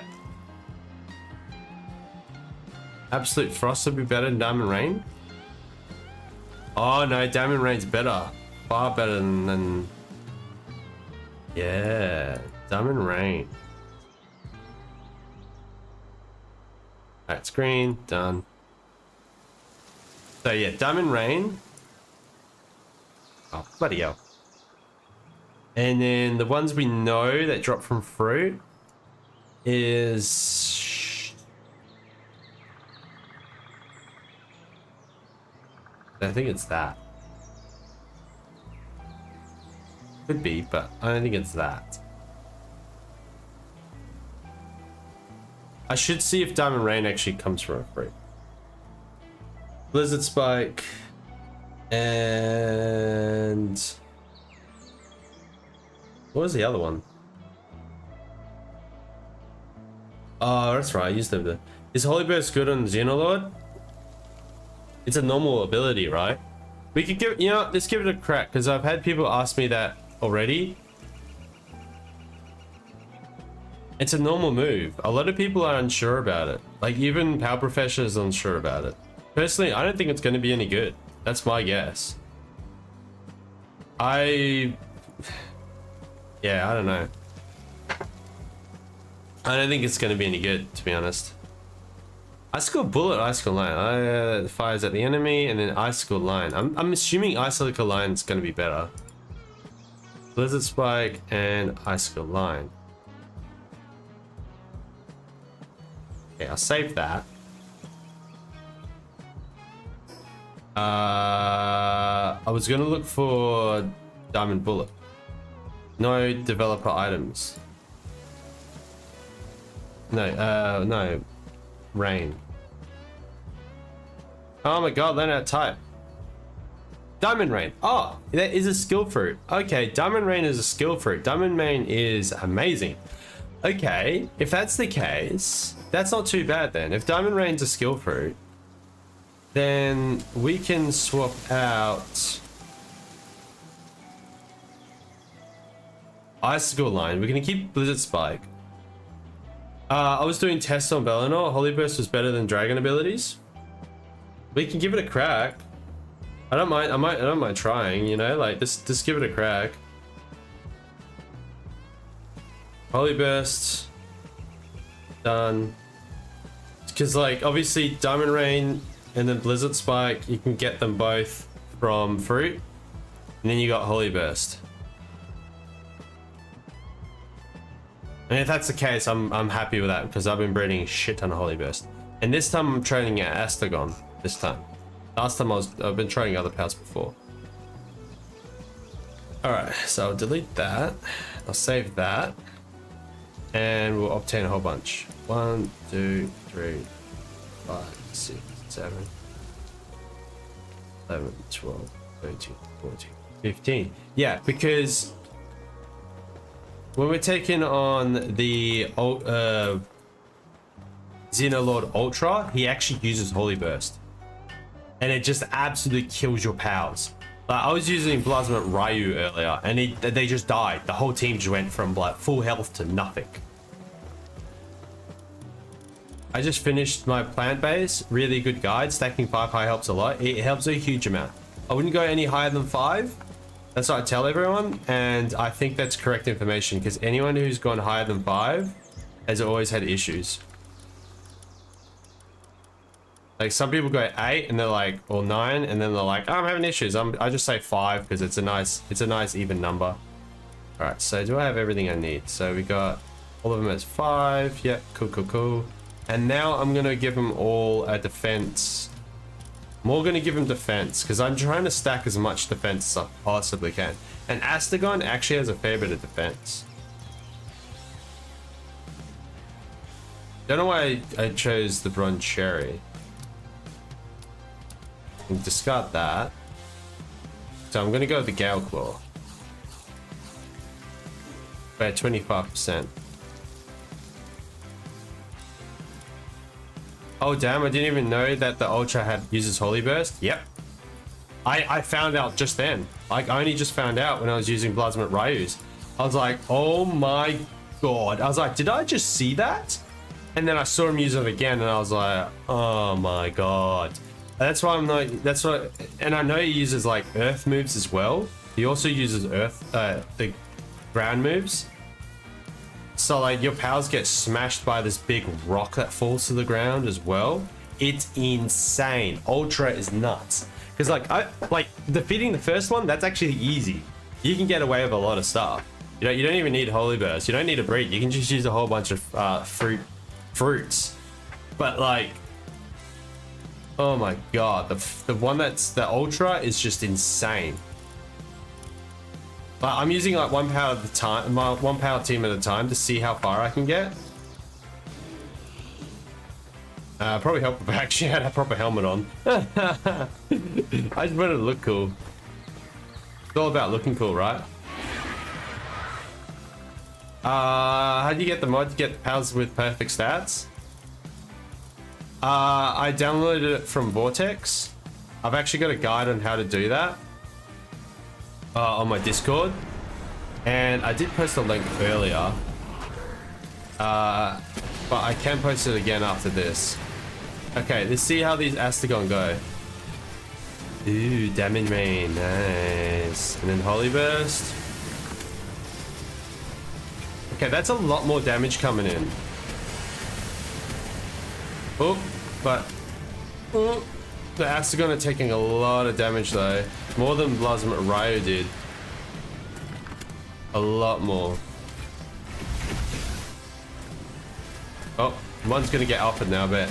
Absolute Frost would be better than Diamond Rain. Oh no, Diamond Rain's better. Far better than... Yeah, Diamond Rain. Alright, screen, done. So yeah, Diamond Rain. Oh, bloody hell. And then the ones we know that drop from fruit is... I think it's that. Could be, but I don't think it's that. I should see if Diamond Rain actually comes from a fruit. Blizzard Spike and what was the other one? Oh, that's right. I used them. Is Holy Burst good on Xenolord? It's a normal ability, right? We could give, you know, let's give it a crack because I've had people ask me that already. It's a normal move. A lot of people are unsure about it. Like even Power Professor is unsure about it. Personally, I don't think it's going to be any good. That's my guess. Yeah, I don't know. I don't think it's going to be any good, to be honest. Icicle Bullet, Icicle Line. Fires at the enemy, and then Icicle Line. I'm assuming Icicle Line is going to be better. Blizzard Spike and Icicle Line. Okay, I'll save that. I was going to look for Diamond Bullet. No developer items. No, Rain. Oh my god, learn how to type. Diamond Rain. Oh, that is a skill fruit. Okay, Diamond Rain is a skill fruit. Diamond Rain is amazing. Okay, if that's the case, that's not too bad then. If Diamond Rain's a skill fruit, then we can swap out Icicle Line. We're gonna keep Blizzard Spike. I was doing tests on Bellinor. Holy Burst was better than Dragon abilities. We can give it a crack. I don't mind. I don't mind trying. You know, like just give it a crack. Holy Burst done. Because like obviously Diamond Rain and then Blizzard Spike, you can get them both from fruit, and then you got Holy Burst. And if that's the case, I'm happy with that because I've been breeding a shit ton of Holy Burst. And this time I'm training at Astagon. This time. Last time I've been training other pals before. Alright, so I'll delete that. I'll save that. And we'll obtain a whole bunch. 1, 2, 3, 5, 6, 7. 11, 12, 13, 14, 15. Yeah, because when we're taking on the Xenolord Ultra, he actually uses Holy Burst. And it just absolutely kills your pals. Like, I was using Plasma Ryu earlier, and they just died. The whole team just went from like full health to nothing. I just finished my plant base. Really good guide. Stacking 5 high helps a lot. It helps a huge amount. I wouldn't go any higher than 5. That's what I tell everyone, and I think that's correct information because anyone who's gone higher than 5 has always had issues. Like, some people go 8 and they're like, or 9, and then they're like, oh, I'm having issues. I just say 5 because it's a nice even number. All right, so do I have everything I need? So we got all of them as 5. Yep, cool. And now I'm gonna give them all a defense. I'm all gonna give them defense because I'm trying to stack as much defense as I possibly can. And Astagon actually has a fair bit of defense. Don't know why I chose the Bronze Cherry. And discard that. So I'm gonna go with the Gale Claw. By 25%. Oh damn, I didn't even know that the Ultra uses Holy Burst. Yep. I found out just then. Like, I only just found out when I was using Plasma Ryus. I was like, oh my god. I was like, did I just see that? And then I saw him use it again and I was like, oh my god. That's why I'm not, that's what, and I know he uses like earth moves as well. He also uses earth, the ground moves. So like your pals get smashed by this big rock that falls to the ground as well. It's insane. Ultra is nuts. Because like defeating the first one, that's actually easy. You can get away with a lot of stuff. You don't even need Holy Burst. You don't need a breed. You can just use a whole bunch of fruits. But like, oh my god, the one that's the Ultra is just insane. I'm using like one power at a time, one power team at a time to see how far I can get. Probably help if I actually had a proper helmet on. I just wanted to look cool. It's all about looking cool, right? How do you get the mod to get pals with perfect stats? I downloaded it from Vortex. I've actually got a guide on how to do that. On my Discord, and I did post a link earlier, but I can post it again after this. Okay, let's see how these Astagon go. Ooh, damage rain, nice. And then Holy Burst. Okay, that's a lot more damage coming in. Oh, but the Astagon are taking a lot of damage though. More than Plasma Ryu did. A lot more. Oh, one's gonna get offered now, I bet.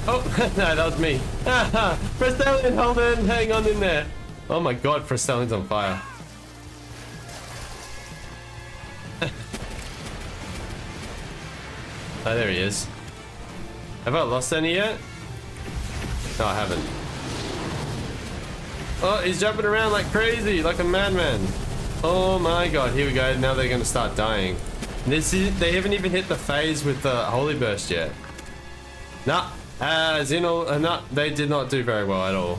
Oh, no, that was me. Frostallion, hold on, hang on in there. Oh my god, Frostallion's on fire. Oh, there he is. Have I lost any yet? No, I haven't. Oh, he's jumping around like crazy, like a madman. Oh my god, here we go. Now they're going to start dying. They haven't even hit the phase with the Holy Burst yet. Nah, nah, they did not do very well at all.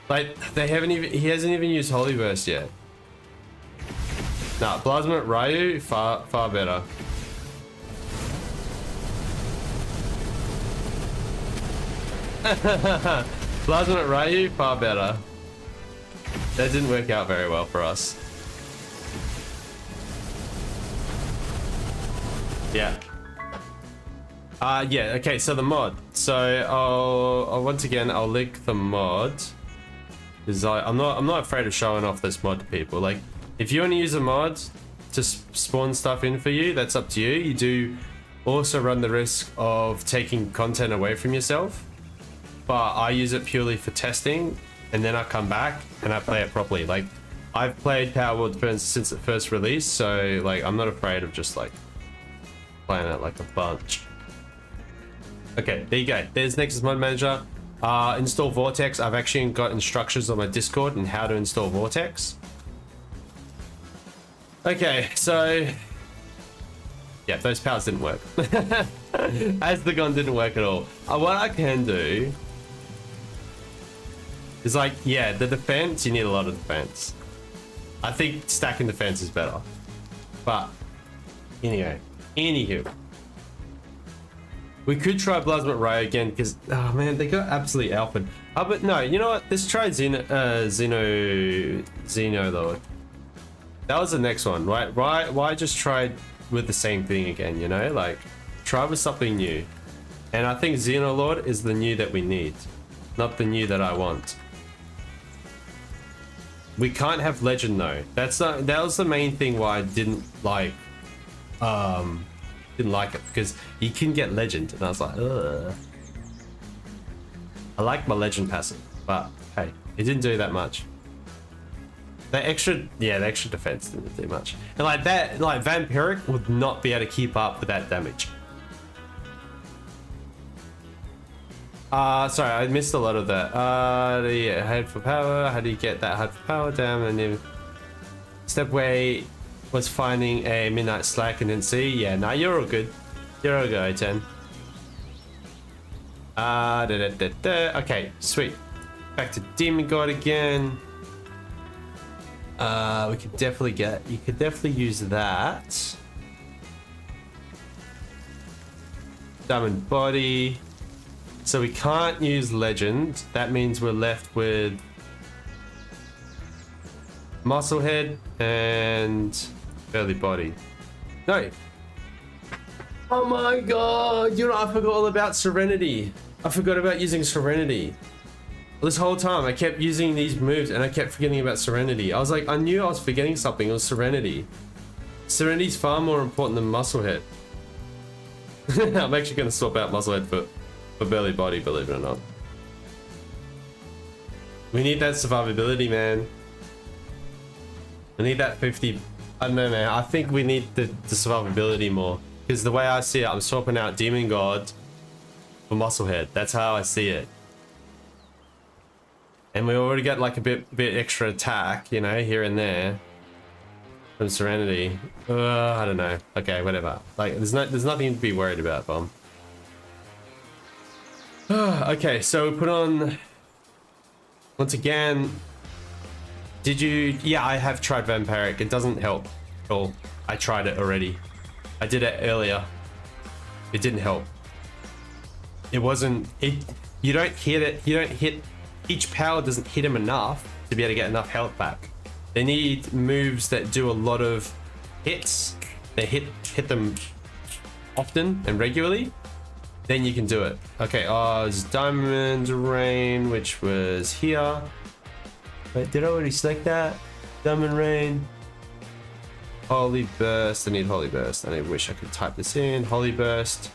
Like, he hasn't even used Holy Burst yet. Nah, Plasma Ryu, far better. Plasma Ryu, far better. That didn't work out very well for us. Yeah. Yeah, okay, so the mod. So I'll once again I'll link the mod. Because I'm not afraid of showing off this mod to people. Like, if you want to use a mod to spawn stuff in for you, that's up to you. You do also run the risk of taking content away from yourself. But I use it purely for testing, and then I come back and I play it properly. Like, I've played Palworld since it first released, so like I'm not afraid of just like playing it like a bunch. Okay, there you go. There's Nexus Mod Manager. Install Vortex. I've actually got instructions on my Discord on how to install Vortex. Okay, so yeah, those powers didn't work. As the gun didn't work at all. What I can do is like, yeah, the defense, you need a lot of defense. I think stacking defense is better. But anyway, anywho. We could try Plasma Ray again because, oh man, they got absolutely alpha. Oh, but no, you know what? Let's try Xenolord. That was the next one, right? Why just try with the same thing again, you know? Like, try with something new. And I think Xenolord is the new that we need, not the new that I want. We can't have Legend though. That was the main thing why I didn't like it, because you can get Legend and I was like, ugh. I like my Legend passive, but hey, it didn't do that much. The extra defense didn't do much. And like that, like Vampiric would not be able to keep up with that damage. Sorry, I missed a lot of that. Yeah, head for power. How do you get that head for power down? And then Stepway was finding a Midnight Slack and didn't see. Yeah, nah, you're all good. You're all good, 10. Okay, sweet. Back to Demon God again. We could definitely you could definitely use that. Diamond Body. So we can't use Legend. That means we're left with Musclehead and Belly Body. No. Oh my god, you know, I forgot all about Serenity. I forgot about using Serenity. This whole time I kept using these moves and I kept forgetting about Serenity. I was like, I knew I was forgetting something. It was Serenity. Serenity's far more important than Musclehead. I'm actually going to swap out Musclehead for Belly Body, believe it or not. We need that survivability, man. We need that 50. I don't know, man. I think we need the survivability more. Because the way I see it, I'm swapping out Demon God for Musclehead. That's how I see it. And we already got like a bit extra attack, you know, here and there from Serenity. I don't know. Okay, whatever. Like, there's nothing to be worried about, Bomb. Okay, so we put on once again. Did you? Yeah, I have tried Vampiric. It doesn't help at all. I tried it already. I did it earlier. It didn't help. It wasn't. You don't hit it. You don't hit. Each power doesn't hit him enough to be able to get enough health back. They need moves that do a lot of hits. They hit them often and regularly. Then you can do it. Okay, it's Diamond Rain, which was here. Wait, did I already select that? Diamond Rain. Holy Burst. I need Holy Burst. I wish I could type this in. Holy Burst.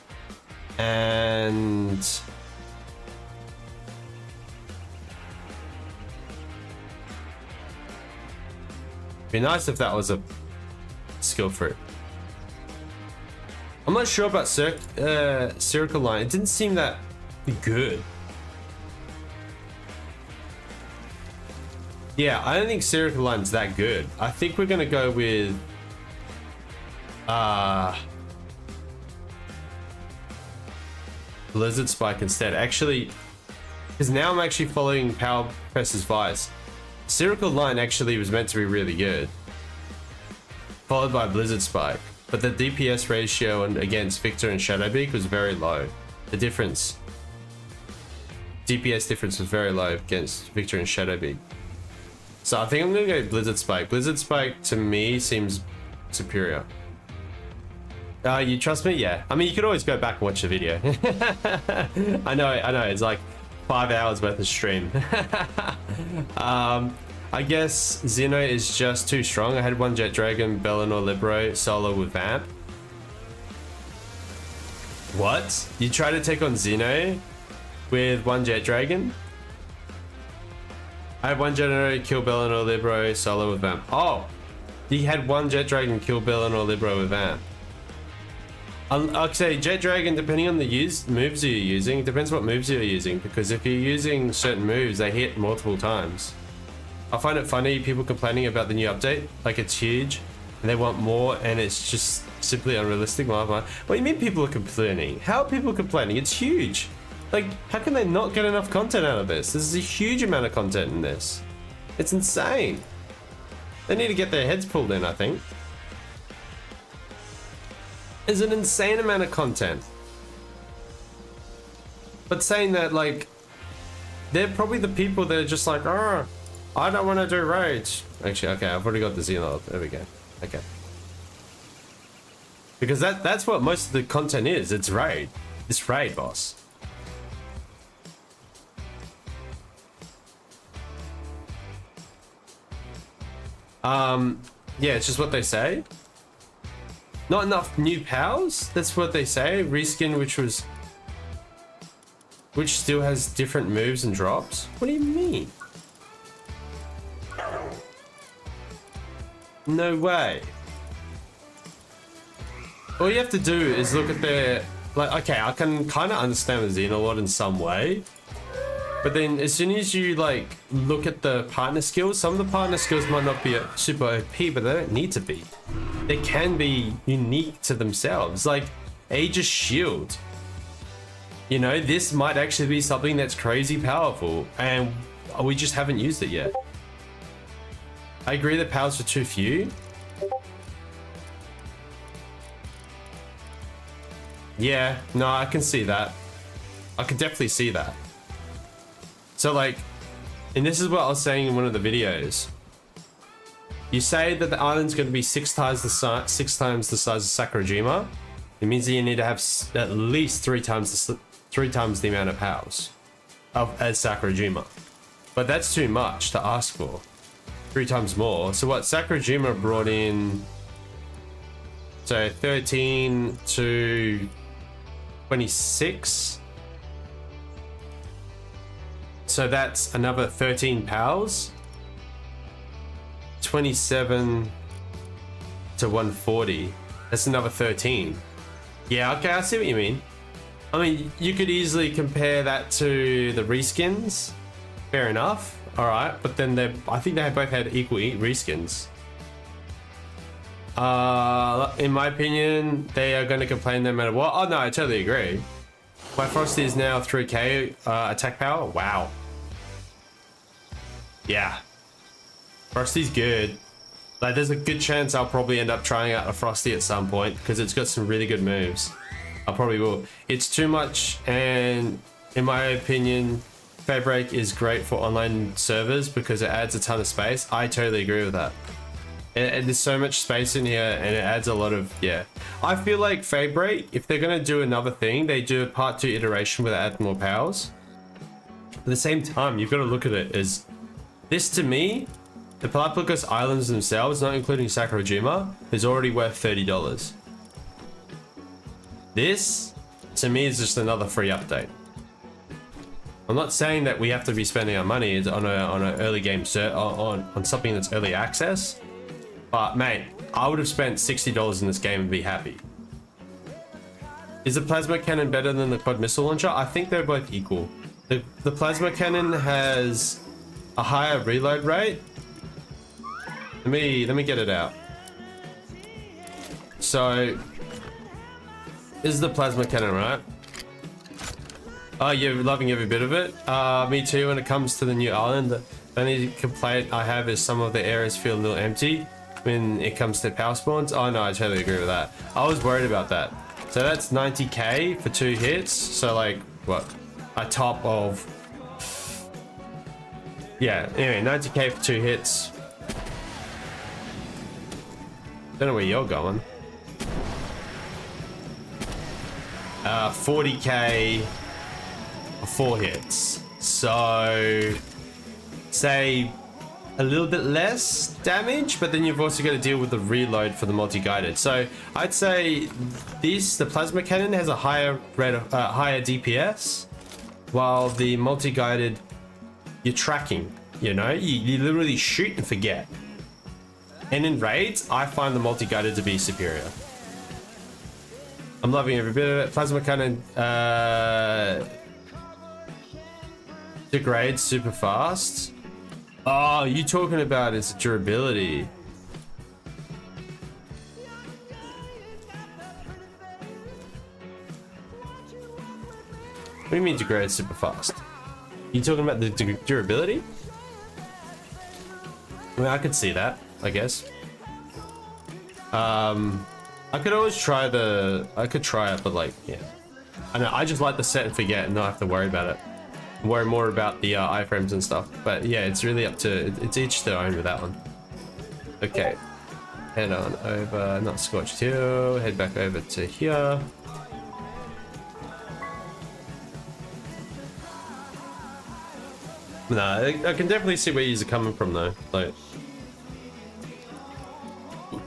And be nice if that was a skill fruit. I'm not sure about Circle Line. It didn't seem that good. Yeah, I don't think Circle Line's that good. I think we're gonna go with Blizzard Spike instead. Actually, because now I'm actually following Power Press's Vice. Circle Line actually was meant to be really good, followed by Blizzard Spike. But the DPS ratio against Victor and Shadowbeak was very low. The difference, DPS difference was very low against Victor and Shadowbeak. So I think I'm gonna go Blizzard Spike. Blizzard Spike to me seems superior. You trust me? Yeah. I mean, you could always go back and watch the video. I know. It's like 5 hours worth of stream. I guess Xeno is just too strong. I had one Jet Dragon, Bellinor Libero, solo with Vamp. What? You try to take on Xeno with one Jet Dragon? I had one Jet Dragon, kill Bellinor Libero, solo with Vamp. Oh! You had one Jet Dragon, kill Bellinor Libero with Vamp. I'll say Jet Dragon, depending on the moves you're using, depends what moves you're using, because if you're using certain moves, they hit multiple times. I find it funny, people complaining about the new update, like it's huge, and they want more, and it's just simply unrealistic. What do you mean people are complaining? How are people complaining? It's huge. Like, how can they not get enough content out of this? There's a huge amount of content in this. It's insane. They need to get their heads pulled in, I think. There's an insane amount of content. But saying that, like, they're probably the people that are just like, oh, I don't want to do raids. Actually, okay, I've already got the Xenolord. There we go. Okay. Because that's what most of the content is. It's raid. It's raid, boss. Yeah, it's just what they say. Not enough new pals? That's what they say. Reskin, which still has different moves and drops? What do you mean? No way. All you have to do is look at their... Like, okay, I can kind of understand the Xenolord in some way. But then as soon as you, like, look at the partner skills, some of the partner skills might not be super OP, but they don't need to be. They can be unique to themselves. Like, Aegis Shield. You know, this might actually be something that's crazy powerful, and we just haven't used it yet. I agree that powers are too few. Yeah, no, I can see that. I can definitely see that. So, like, and this is what I was saying in one of the videos. You say that the island's going to be six times the size of Sakurajima. It means that you need to have at least three times the amount of house as Sakurajima. But that's too much to ask for. 3 times more. So what Sakurajima brought in, so 13 to 26. So that's another 13 pals. 27 to 140. That's another 13. Yeah, okay, I see what you mean. I mean, you could easily compare that to the reskins. Fair enough. All right, but then I think they both had equal reskins. In my opinion, they are going to complain no matter what. Oh no, I totally agree. My Frosty is now 3k attack power. Wow. Yeah. Frosty's good. Like, there's a good chance I'll probably end up trying out a Frosty at some point because it's got some really good moves. I probably will. It's too much, and in my opinion, Fabric is great for online servers because it adds a ton of space. I totally agree with that. And there's so much space in here, and it adds a lot of, yeah. I feel like Fabric, if they're going to do another thing, they do a part 2 iteration where they add more powers. At the same time, you've got to look at it as, this to me, the Palworld Islands themselves, not including Sakurajima, is already worth $30. This, to me, is just another free update. I'm not saying that we have to be spending our money on an early game on something that's early access, but mate, I would have spent $60 in this game and be happy. Is the plasma cannon better than the quad missile launcher? I think they're both equal. The plasma cannon has a higher reload rate. Let me get it out. So, this is the plasma cannon, right? Oh, you're loving every bit of it? Me too, when it comes to the new island. The only complaint I have is some of the areas feel a little empty when it comes to power spawns. Oh no, I totally agree with that. I was worried about that. So that's 90k for 2 hits. So like, what? A top of... Yeah, anyway, 90k for 2 hits. Don't know where you're going. 40k... 4 hits. So say a little bit less damage, but then you've also got to deal with the reload for the multi-guided. So I'd say the plasma cannon has a higher rate of, higher DPS, while the multi-guided, you're tracking, you know, you literally shoot and forget. And in raids, I find the multi-guided to be superior. I'm loving every bit of it. Plasma cannon degrades super fast. Oh, you talking about its durability? What do you mean degrades super fast? You talking about the durability? I mean, I could see that, I guess. I could always try I could try it, but like, yeah. I know, I just like the set and forget and not have to worry about it. Worry more about the iframes and stuff. But yeah, it's really up to, it's each their own with that one. Okay. Head on over, not Scorched Hill, head back over to here. No, I can definitely see where you're coming from though. Like,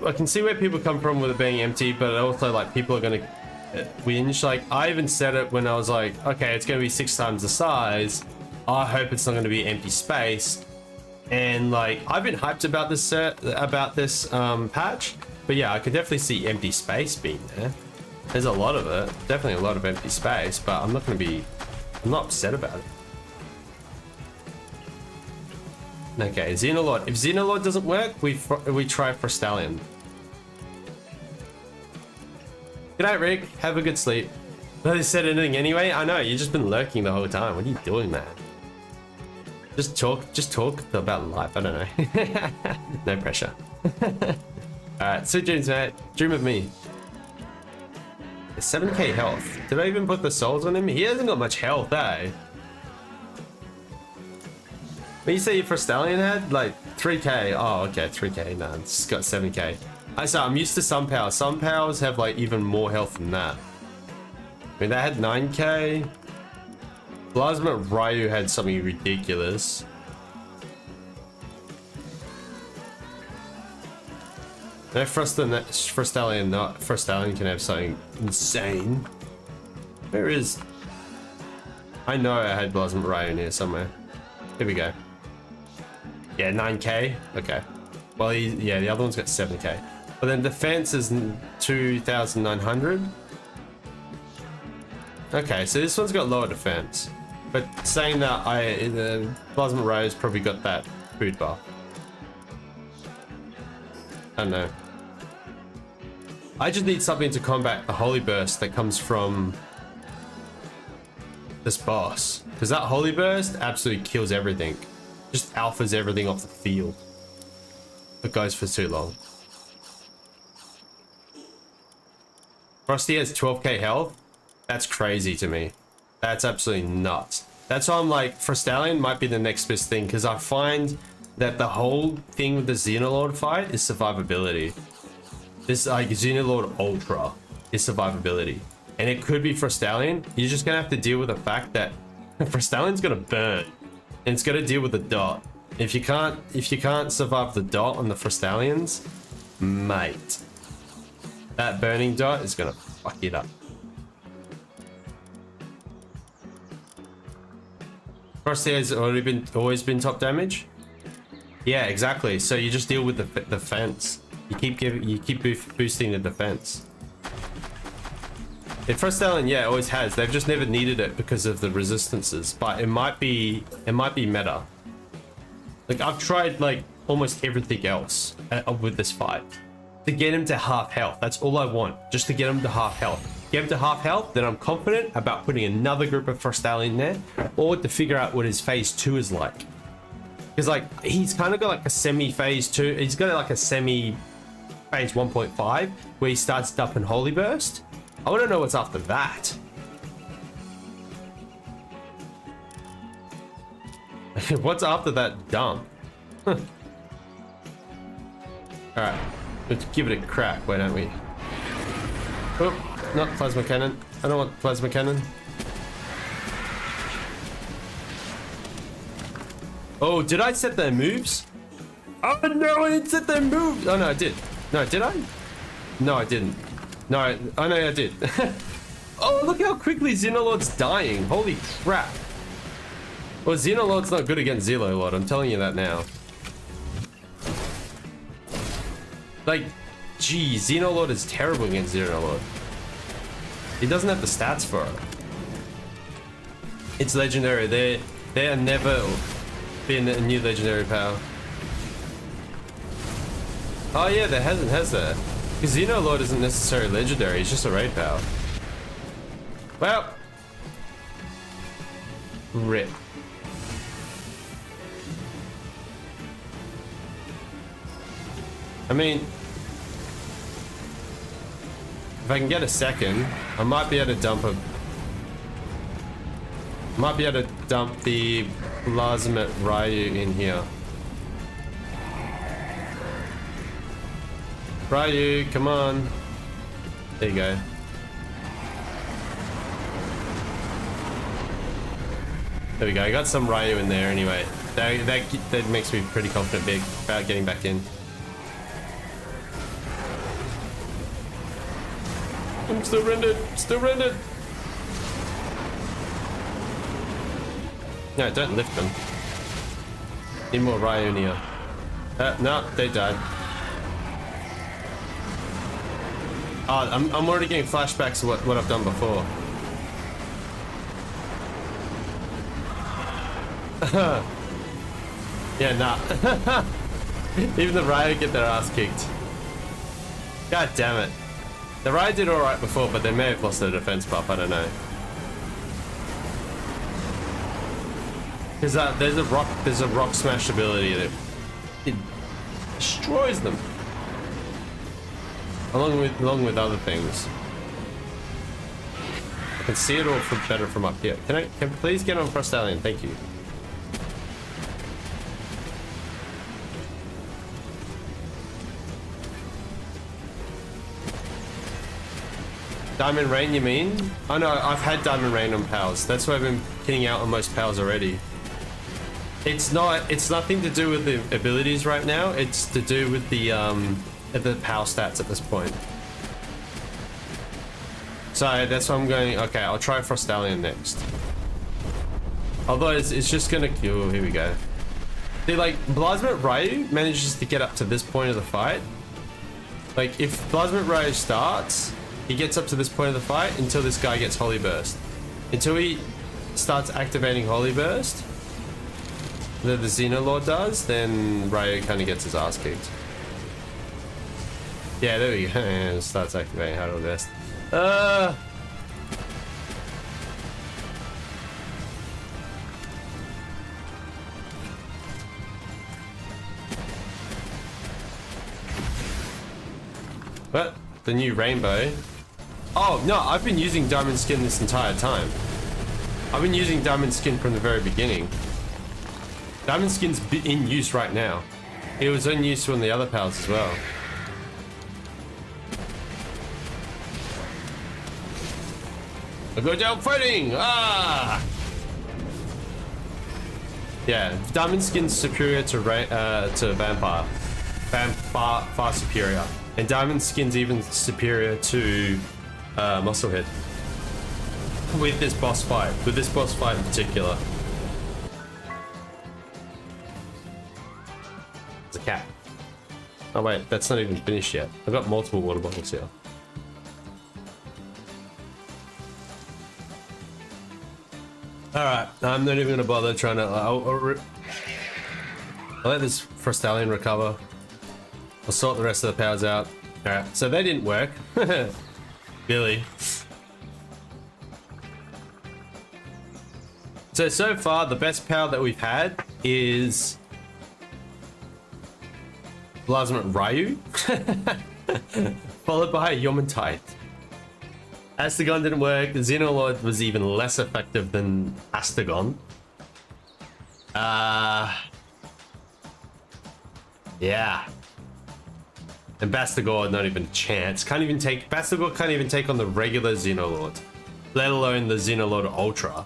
I can see where people come from with it being empty, but also like people are gonna whinge. Like I even said it when I was like, okay, it's gonna be 6 times the size. I hope it's not gonna be empty space. And like I've been hyped about this patch, but yeah, I could definitely see empty space being there. There's a lot of it, definitely a lot of empty space, but I'm not upset about it. Okay, Xenolord. If Xenolord doesn't work, we try Frostallion. Good night, Rick. Have a good sleep. Nobody said anything anyway. I know, you've just been lurking the whole time. What are you doing, man? Just talk about life. I don't know. No pressure. Alright, sweet dreams, mate. Dream of me. 7k health. Did I even put the souls on him? He hasn't got much health, eh? When you say your Frostallion had like 3k, oh okay, 3k, no, it's got 7k. I'm used to some powers. Some powers have like even more health than that. I mean, they had 9k. Plasma Ryu had something ridiculous. No, Frostallion can have something insane. Where is? I know I had Plasma Ryu in here somewhere. Here we go. Yeah, 9k. Okay. Well, yeah, the other one's got 7k. But then defense is 2,900. Okay, so this one's got lower defense. But saying that, the Plasma Rose probably got that food bar. I don't know. I just need something to combat the Holy Burst that comes from this boss. Because that Holy Burst absolutely kills everything. Just alphas everything off the field. It goes for too long. Frosty has 12k health. That's crazy to me. That's absolutely nuts. That's why I'm like, Frostallion might be the next best thing, because I find that the whole thing with the Xenolord fight is survivability. This like Xenolord Ultra is survivability. And it could be Frostallion. You're just gonna have to deal with the fact that Frostallion's gonna burn. And it's got to deal with the dot. If you can't survive the dot on the Frostallions, mate, that burning dot is gonna fuck it up. Frosty has always been top damage. Yeah, exactly. So you just deal with the defense. You keep boosting the defense. If Frostallion, yeah, it always has. They've just never needed it because of the resistances. But it might be meta. Like I've tried like almost everything else with this fight to get him to half health. That's all I want, just to get him to half health. Get him to half health, then I'm confident about putting another group of Frostallion there, or to figure out what his phase 2 is like. Because like he's kind of got like a semi phase 2. He's got like a semi phase 1.5 where he starts dumping Holy Burst. I want to know what's after that. What's after that dump? Huh. Alright, let's give it a crack, why don't we? Oh, not plasma cannon. I don't want plasma cannon. Oh, did I set their moves? Oh no, I didn't set their moves! Oh no, I did. No, did I? No, I didn't. No, I know I did. Oh, look how quickly Xenolord's dying. Holy crap. Well, Xenolord's not good against Xenolord, I'm telling you that now. Like, geez, Xenolord is terrible against Xenolord. He doesn't have the stats for it. It's legendary. There are never been a new legendary power. Oh yeah, there hasn't, has there? Because Xenolord isn't necessarily legendary, it's just a raid power. Well, rip. I mean, if I can get a second, I might be able to dump the Plasma Ryu in here. Ryu, come on. There you go. There we go. I got some Ryu in there anyway. That makes me pretty confident about getting back in. I'm still rendered. Still rendered. No, don't lift them. Need more Ryu in here. No, they died. Oh, I'm already getting flashbacks to what I've done before. Yeah, nah. Even the Ryu get their ass kicked. God damn it. The Ryu did alright before, but they may have lost their defense buff, I don't know. There's a rock smash ability that it destroys them. Along with other things. I can see it all better from up here. Can I please get on Frost Alien? Thank you. Diamond Rain, you mean? Oh no, I've had Diamond Rain on pals. That's why I've been kitting out on most pals already. It's nothing to do with the abilities right now. It's to do with the power stats at this point. So that's why I'm going. Okay, I'll try Frostallion next. Although it's just gonna. Oh, here we go. See, like Plasma Ryu manages to get up to this point of the fight. Like if Plasma Ryu starts, he gets up to this point of the fight until this guy gets Holy Burst. Until he starts activating Holy Burst, that the Xenolord does, then Ryu kind of gets his ass kicked. Yeah, there we go. Starts activating Holy Burst. What? The new rainbow? Oh, no, I've been using Diamond Skin this entire time. I've been using Diamond Skin from the very beginning. Diamond Skin's in use right now. It was in use on the other pals as well. I go down fighting! Ah! Yeah, Diamond Skin's superior to Vampire. Vampire far superior. And Diamond Skin's even superior to Musclehead. With this boss fight. With this boss fight in particular. It's a cat. Oh wait, that's not even finished yet. I've got multiple water bottles here. Alright, I'm not even going to bother trying to... I'll let this Frostallion recover. I'll sort the rest of the powers out. Alright, so they didn't work. Billy. So far, the best power that we've had is... Plasma Ryu. Followed by Yomantite. Astagon didn't work. The Xenolord was even less effective than Astagon. Yeah. And Bastagor, not even a chance. Bastagor can't even take on the regular Xenolord, let alone the Xenolord Ultra.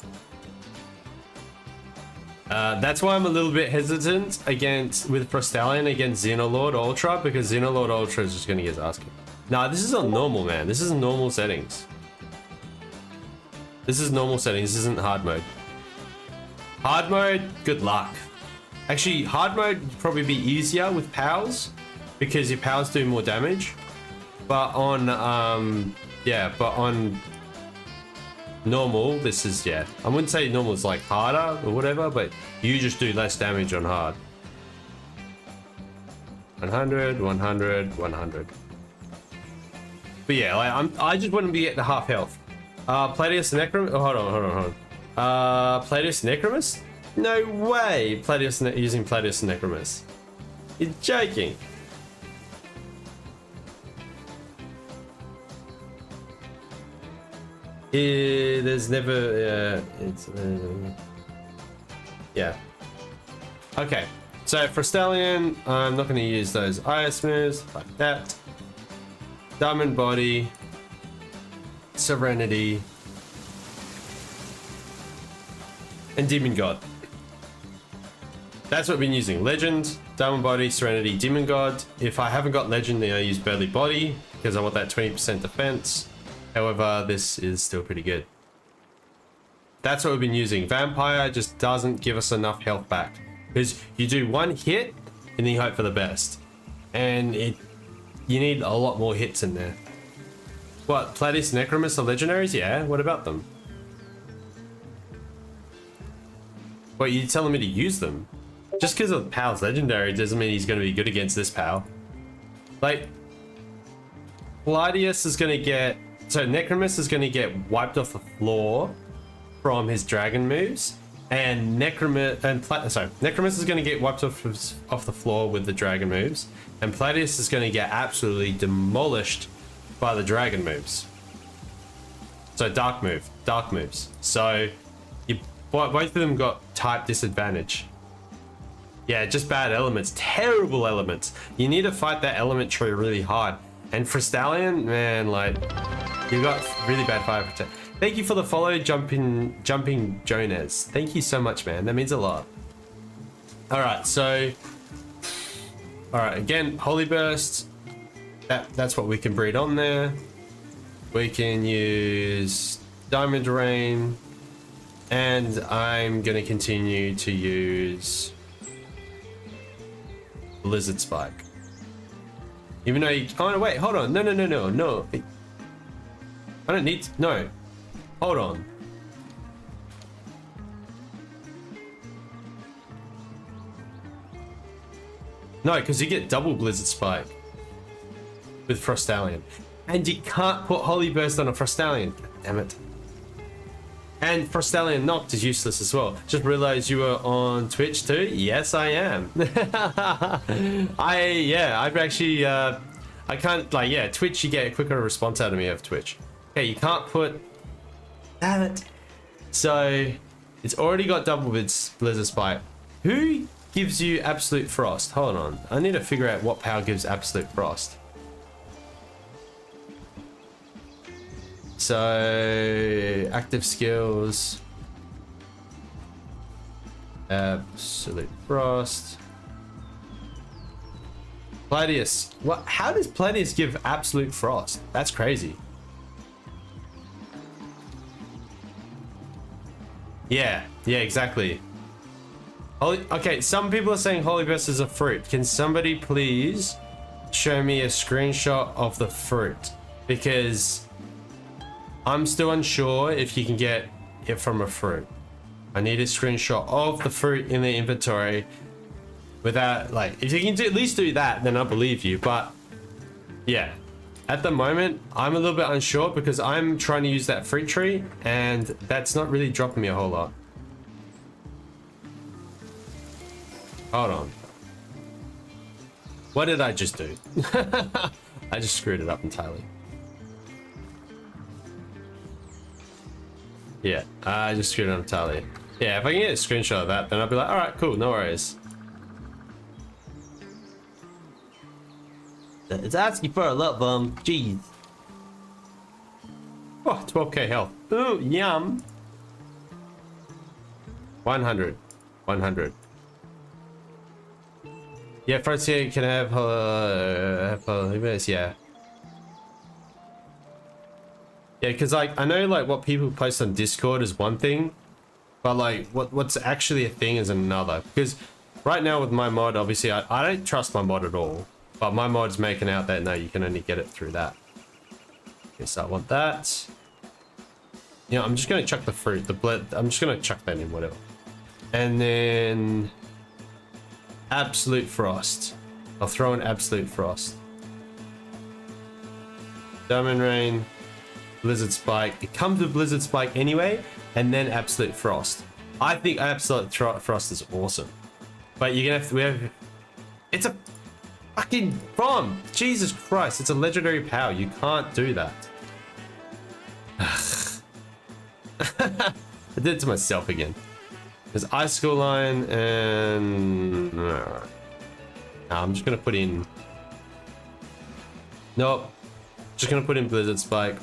That's why I'm a little bit hesitant with Frostallion against Xenolord Ultra, because Xenolord Ultra is just gonna get his ass kicked. Nah, this is on normal, man. This is normal settings. This is normal settings. This isn't hard mode. Hard mode, good luck. Actually, hard mode would probably be easier with powers, because your powers do more damage. But on, normal, this is, yeah, I wouldn't say normal is like harder or whatever, but you just do less damage on hard. 100, 100, 100. But yeah, like, I just wouldn't be at the half health. Platius Necromus. Oh, hold on. Platius Necromus? No way. Using Platius Necromus. You're joking. There's never. Yeah. Okay. So for Stallion, I'm not going to use those AUS moves like that. Diamond Body, Serenity, and Demon God. That's what I've been using. Legend, Diamond Body, Serenity, Demon God. If I haven't got Legend, then I use Burly Body because I want that 20% defense. However, this is still pretty good. That's what we've been using. Vampire just doesn't give us enough health back. Because you do one hit and then you hope for the best. And you need a lot more hits in there. What, Platius Necromus are legendaries? Yeah, what about them? What, you telling me to use them? Just because of Pal's legendary doesn't mean he's going to be good against this Pal. Like, Platius is going to get... So Necromus is going to get wiped off the floor from his dragon moves. And Necromus is going to get wiped off the floor with the dragon moves, and Platius is going to get absolutely demolished by the dragon moves. So dark moves. So both of them got type disadvantage. Yeah, just bad elements, terrible elements. You need to fight that element tree really hard. And for Stallion, man, like you got really bad fire protect. Thank you for the follow, Jumping Jonas. Thank you so much, man. That means a lot. Alright, so... Alright, again, Holy Burst. That's what we can breed on there. We can use Diamond Rain. And I'm going to continue to use Blizzard Spike. Even though you... Oh, no, wait, hold on. No. I don't need to... No. Hold on. No, because you get double Blizzard Spike with Frostallion. And you can't put Holy Burst on a Frostallion. Damn it. And Frostallion Knocked is useless as well. Just realized you were on Twitch too? Yes, I am. I've actually, I can't, like, yeah, Twitch, you get a quicker response out of me over Twitch. Okay, you can't put... Damn it. So, it's already got double Blizzard Spike. Who gives you Absolute Frost? Hold on. I need to figure out what power gives Absolute Frost. So, active skills. Absolute Frost. Platius. What? How does Platius give Absolute Frost? That's crazy. Yeah, exactly. Okay, some people are saying Holy Burst is a fruit. Can somebody please show me a screenshot of the fruit? Because I'm still unsure if you can get it from a fruit. I need a screenshot of the fruit in the inventory without, like, if you can at least do that, then I believe you. But yeah, at the moment, I'm a little bit unsure because I'm trying to use that fruit tree and that's not really dropping me a whole lot. Hold on. What did I just do? I just screwed it up entirely. Yeah, I just screwed it up entirely. Yeah, if I can get a screenshot of that, then I'll be like, alright, cool, no worries. It's asking for a lot, jeez. Oh, 12k health. Ooh, yum. 100. Yeah, Frontier can have yeah. Yeah, because like I know like what people post on Discord is one thing, but like what's actually a thing is another. Because right now with my mod, obviously I don't trust my mod at all. But my mod's making out that no, you can only get it through that. Okay, so I want that. You know, I'm just gonna chuck the fruit, the blend. I'm just gonna chuck that in, whatever. And then Absolute Frost. I'll throw in Absolute Frost. Diamond Rain, Blizzard Spike. It comes with Blizzard Spike anyway, and then Absolute Frost. I think Absolute Frost is awesome. But you're gonna have to, we have, it's a fucking bomb. Jesus Christ, it's a legendary power. You can't do that. I did it to myself again. There's Icicle Line and... Nah, I'm just gonna put in... Nope. Just gonna put in Blizzard Spike.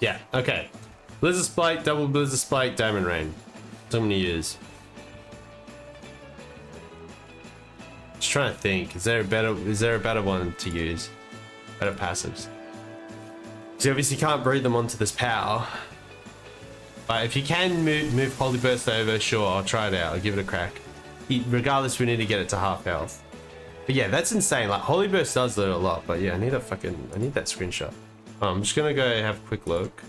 Yeah, okay. Blizzard Spike, double Blizzard Spike, Diamond Rain. That's what I'm gonna use. Just trying to think. Is there a better one to use? Better passives. So obviously you can't breed them onto this power. But if you can move Holy Burst over, sure, I'll try it out. I'll give it a crack. Regardless, we need to get it to half health. But yeah, that's insane. Like, Holy Burst does that a lot. But yeah, I need that screenshot. I'm just gonna go have a quick look.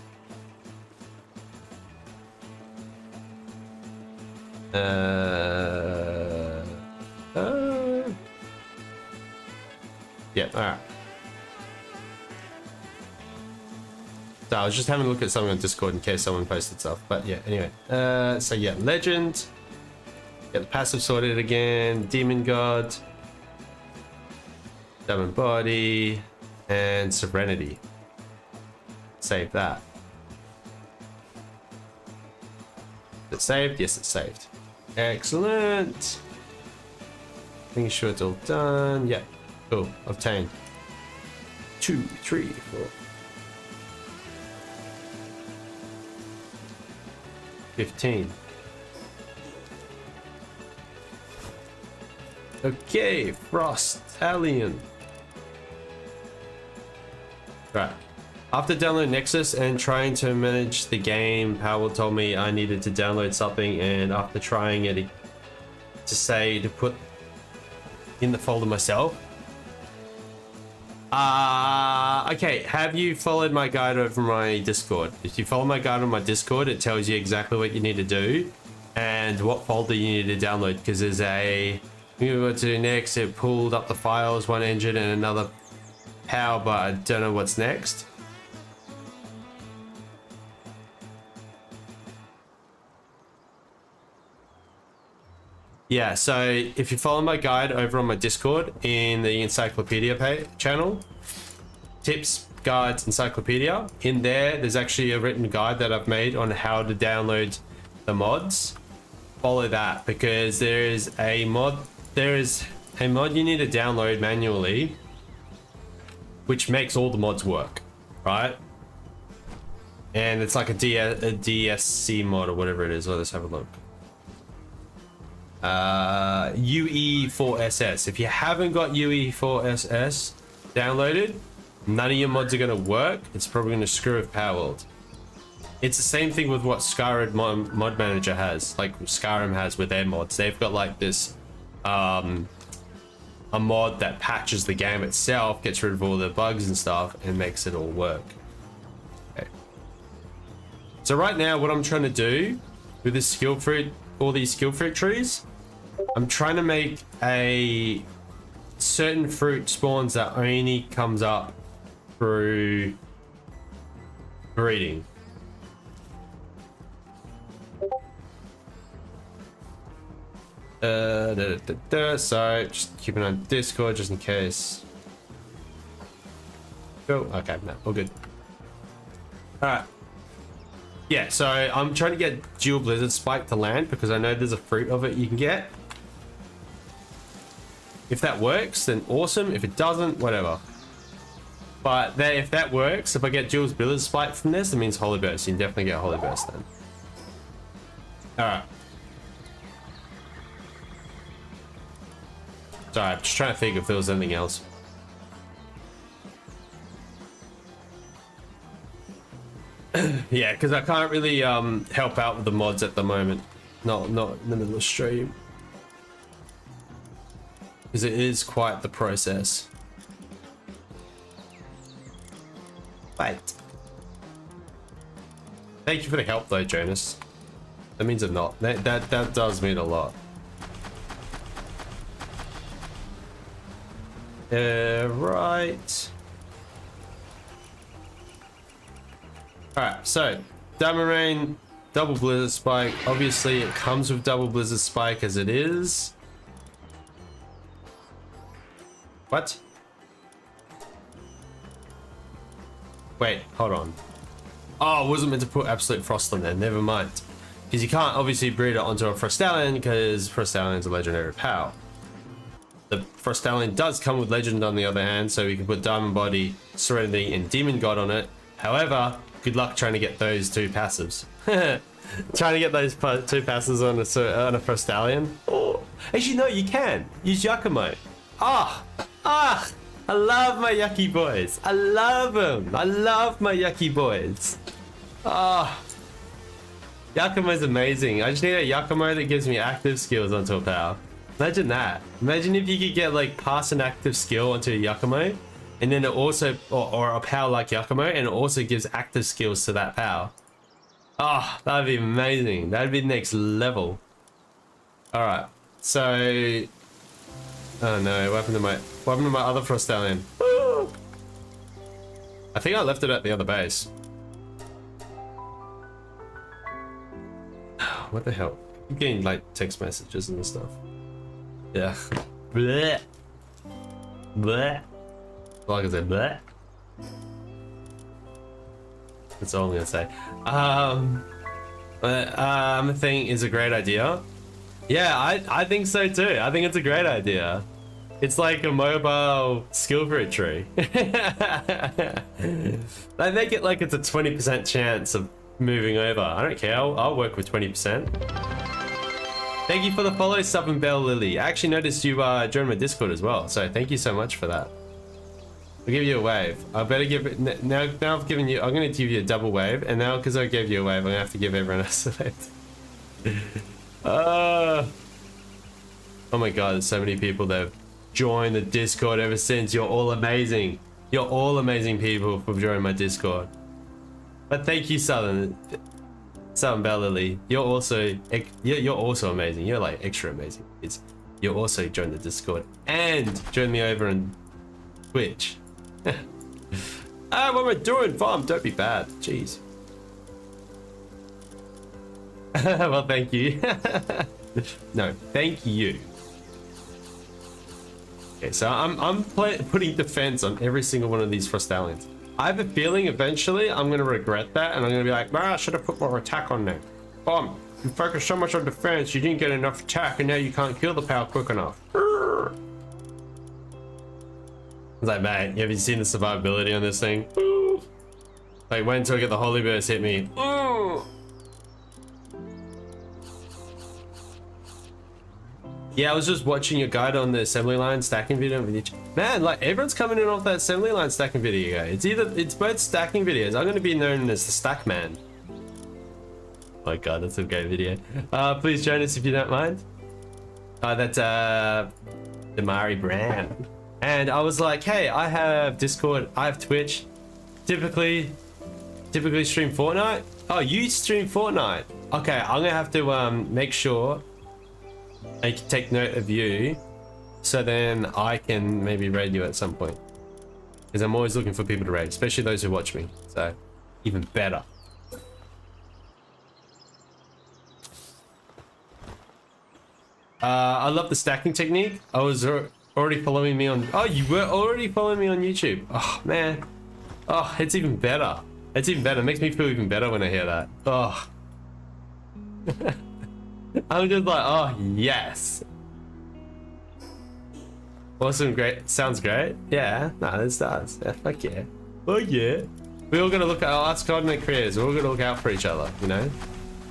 Yeah, alright. So I was just having a look at something on Discord in case someone posted stuff. But yeah, anyway. So yeah, Legend. Get the passive sorted again. Demon God. Diamond Body. And Serenity. Save that. Is it saved? Yes, it's saved. Excellent. Making sure it's all done. Yeah. Cool. Obtained. 2, 3, 4. 15. Okay, Frost Alien. Right. After downloading Nexus and trying to manage the game, Palworld told me I needed to download something, and after trying it to put in the folder myself. Okay, have you followed my guide over my Discord? If you follow my guide on my Discord, it tells you exactly what you need to do and what folder you need to download, because there's a... What to do next, it pulled up the files, one engine and another power, but I don't know what's next. Yeah, so if you follow my guide over on my Discord in the Encyclopedia channel, tips, guides, Encyclopedia, in there's actually a written guide that I've made on how to download the mods. Follow that, because there is a mod you need to download manually, which makes all the mods work, right? And it's like a DSC mod or whatever it is. Let's have a look. UE4SS. If you haven't got UE4SS downloaded, none of your mods are going to work. It's probably going to screw with Palworld. It's the same thing with what Skyrim mod manager has, like Skyrim has with their mods. They've got like this a mod that patches the game itself, gets rid of all the bugs and stuff, and makes it all work. Okay. So right now, what I'm trying to do with this skill fruit, all these skill fruit trees, I'm trying to make a certain fruit spawns that only comes up through breeding. So just keep it on Discord just in case. Cool. Okay, no, all good. All right. Yeah, so I'm trying to get dual Blizzard Spike to land because I know there's a fruit of it you can get. If that works, then awesome. If it doesn't, whatever. But then if that works, if I get dual Blizzard Spike from this, that means Holy Burst. You can definitely get Holy Burst then. All right. Sorry, I'm just trying to think if there was anything else. Yeah, because I can't really help out with the mods at the moment. Not in the middle of stream. Because it is quite the process. Wait. Thank you for the help though, Jonas. That means a lot. That does mean a lot. Right. Alright, so Diamond Rain, double Blizzard Spike. Obviously it comes with double Blizzard Spike as it is. What? Wait, hold on. Oh, I wasn't meant to put Absolute Frost on there, never mind. Because you can't obviously breed it onto a Frostallion because Frostallion is a legendary power. The Frostallion does come with Legend on the other hand, so we can put Diamond Body, Serenity, and Demon God on it. However, good luck trying to get those two passives. Trying to get those two passives on a Frostallion. Oh, actually, no, you can. Use Yakumo. I love my Yucky boys. I love them. I love my Yucky boys. Yakumo's amazing. I just need a Yakumo that gives me active skills onto a power. Imagine that. Imagine if you could get like pass an active skill onto a Yakumo, and then it also, or a power like Yakumo, and it also gives active skills to that power. Oh, that'd be amazing. That'd be next level. All right. So, oh no, what happened to my other Frostallion? I think I left it at the other base. What the hell? I'm getting like text messages and stuff. Yeah. Bleh. Bleh. Like I said, bleh. That's all I'm gonna say. Thing is a great idea. Yeah, I think so too. I think it's a great idea. It's like a mobile skill fruit tree. They make it like it's a 20% chance of moving over. I don't care. I'll work with 20%. Thank you for the follow, Sub and Bell Lily. I actually noticed you joined my Discord as well, so thank you so much for that. I'll give you a wave. I better give it now. I've given you. I'm going to give you a double wave, and now because I gave you a wave, I'm going to have to give everyone else a wave. Oh my god, there's so many people that have joined the Discord ever since. You're all amazing. You're all amazing people for joining my Discord. But thank you, Southern Bell Lily. You're also amazing. You're like extra amazing. You also joined the Discord and joined me over on Twitch. What am I doing, Farm? Don't be bad. Jeez. Well, thank you. No, thank you. Okay, so I'm putting defense on every single one of these Frostallions. I have a feeling eventually I'm going to regret that, and I'm going to be like, I should have put more attack on there. Bomb, you focus so much on defense, you didn't get enough attack, and now you can't kill the power quick enough. I was like, mate, have you seen the survivability on this thing? Like, wait until I get the Holy Burst hit me. Yeah, I was just watching your guide on the assembly line stacking video. Man, like everyone's coming in off that assembly line stacking video. It's both stacking videos. I'm going to be known as the Stack Man. Oh my god, that's a great video. Please join us if you don't mind. That's Damari Brand. And I was like, hey, I have Discord, I have Twitch. Typically stream Fortnite. Oh, you stream Fortnite. Okay, I'm gonna have to make sure I can take note of you, so then I can maybe raid you at some point. Because I'm always looking for people to raid, especially those who watch me. So, even better. I love the stacking technique. I was already following me on... Oh, you were already following me on YouTube. Oh, man. Oh, it's even better. It's even better. It makes me feel even better when I hear that. Oh. I'm just like, oh, yes. Awesome, great. Sounds great. Yeah, no, this does. Yeah, fuck yeah. Oh, yeah. We all gotta look at us content creators. We're all gotta look out for each other, you know?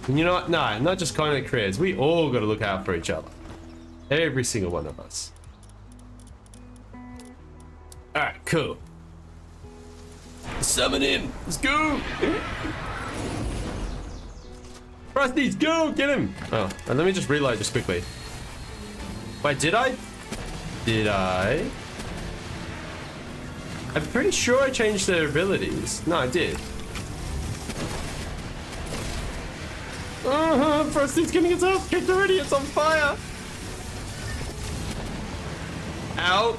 And you know what? No, not just content creators. We all gotta look out for each other. Every single one of us. Alright, cool. Summon him. Let's go. Frosties, go! Get him! Oh, and let me just reload just quickly. Wait, did I? Did I? I'm pretty sure I changed their abilities. No, I did. Frosty's getting itself kicked already. It's on fire. Ow.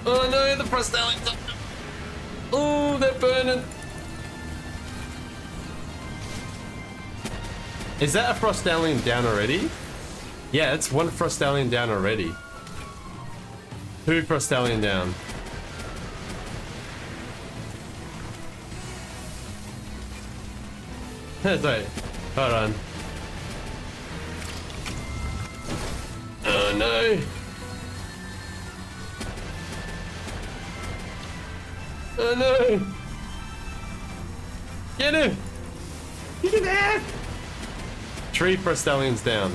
Oh no, the Frostallions up. Oh, they're burning. Is that a Frostallion down already? Yeah, it's one Frostallion down already. Two Frostallion down. Sorry, hold on. Oh no! Oh no! Get him! You can have! Three Frostallions down.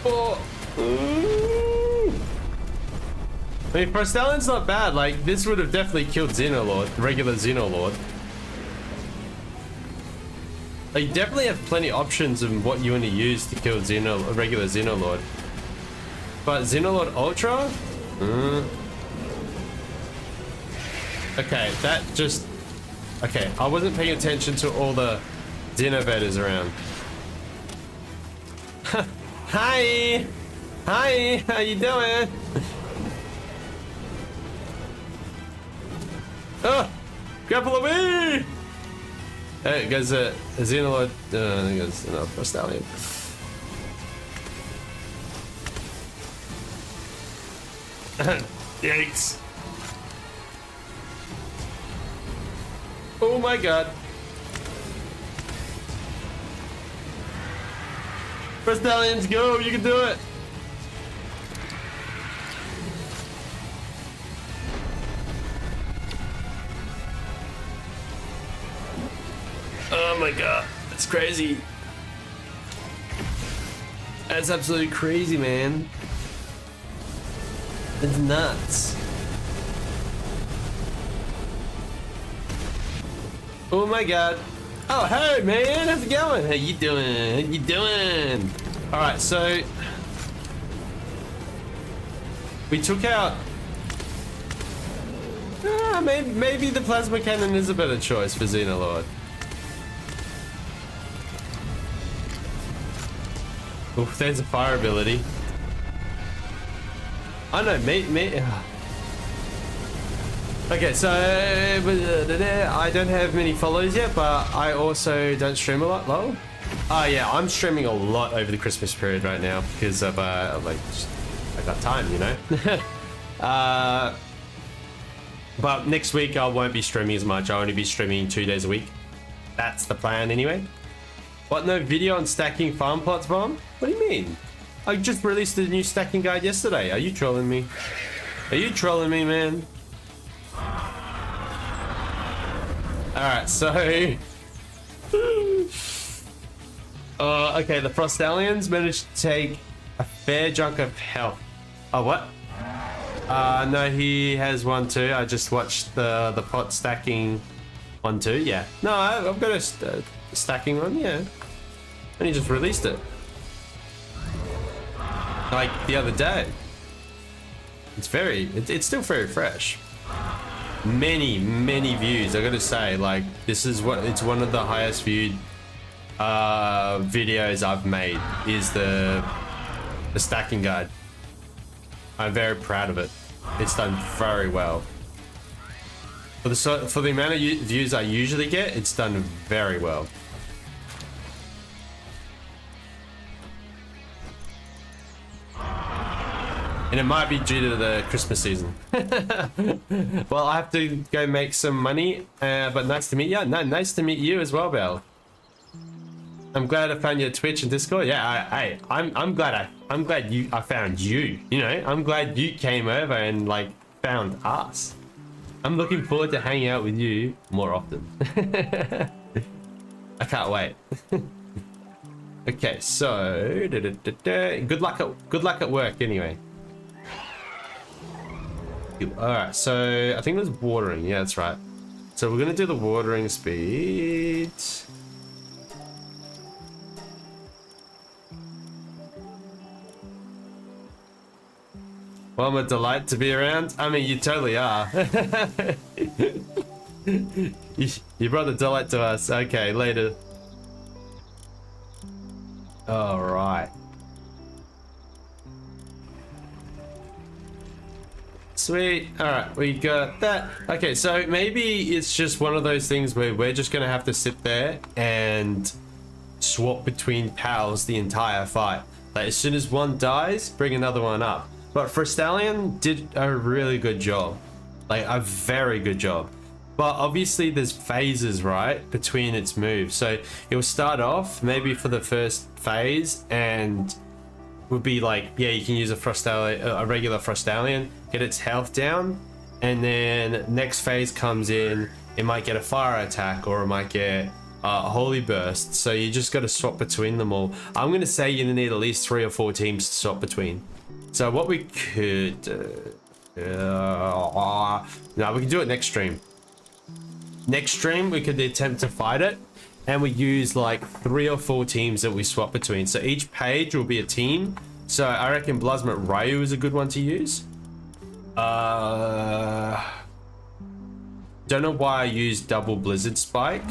Oh! I mean, Frostallion's not bad. Like, this would have definitely killed Xenolord, regular Xenolord. Like, you definitely have plenty of options of what you want to use to kill regular Xenolord. But Xenolord Ultra? Okay, that just... Okay, I wasn't paying attention to all the Xenovators around. Hi! Hi! How you doing? Oh! Grapple away! Hey, guys, a Xenolord. I think it's another Frostallion. Yikes! Oh my god! Frostallions, go! You can do it! Oh my god, that's crazy. That's absolutely crazy, man. It's nuts. Oh my god. Oh, hey man, how's it going? How you doing? How you doing? All right, so we took out. Maybe the plasma cannon is a better choice for Xenolord. Oof, there's a fire ability. I know, Okay, so I don't have many follows yet, but I also don't stream a lot. Lol. Oh yeah, I'm streaming a lot over the Christmas period right now because of like I got time, you know. But next week I won't be streaming as much. I'll only be streaming 2 days a week. That's the plan anyway. What, no video on stacking farm plots, Bomb? What do you mean? I just released a new stacking guide yesterday. Are you trolling me? Are you trolling me, man? Alright, so... okay, the Frostallions managed to take a fair chunk of health. Oh, what? No, he has one too. I just watched the pot stacking one too. Yeah. No, I've got a stacking one, yeah. And he just released it. Like the other day. It's still very fresh. Many views, I gotta say. Like, this is it's one of the highest viewed videos I've made, is the stacking guide. I'm very proud of it. It's done very well. For the amount of views I usually get, it's done very well. And it might be due to the Christmas season. Well, I have to go make some money, but nice to meet you. No, nice to meet you as well, Belle. I'm glad I found your Twitch and Discord. Yeah, I'm glad I found you. You know, I'm glad you came over and like found us. I'm looking forward to hanging out with you more often. I can't wait. Okay, so good luck at work anyway. Alright, so I think there's watering. Yeah, that's right. So we're gonna do the watering speed. Well, I'm a delight to be around. I mean, you totally are. you brought the delight to us. Okay, later. All right. Sweet. All right, we got that. Okay, so maybe it's just one of those things where we're just gonna have to sit there and swap between pals the entire fight. Like, as soon as one dies, bring another one up. But Frostallion did a really good job, like a very good job. But obviously there's phases, right, between its moves. So it will start off maybe for the first phase and would be like, yeah, you can use a regular Frostallion, get its health down, and then next phase comes in, it might get a fire attack or it might get a holy burst. So you just got to swap between them all. I'm gonna say you need at least 3 or 4 teams to swap between. So what we could no, we can do it next stream. Next stream we could attempt to fight it, and we use like 3 or 4 teams that we swap between. So each page will be a team. So I reckon Blazmat Ryu is a good one to use. Don't know why I used double Blizzard Spike.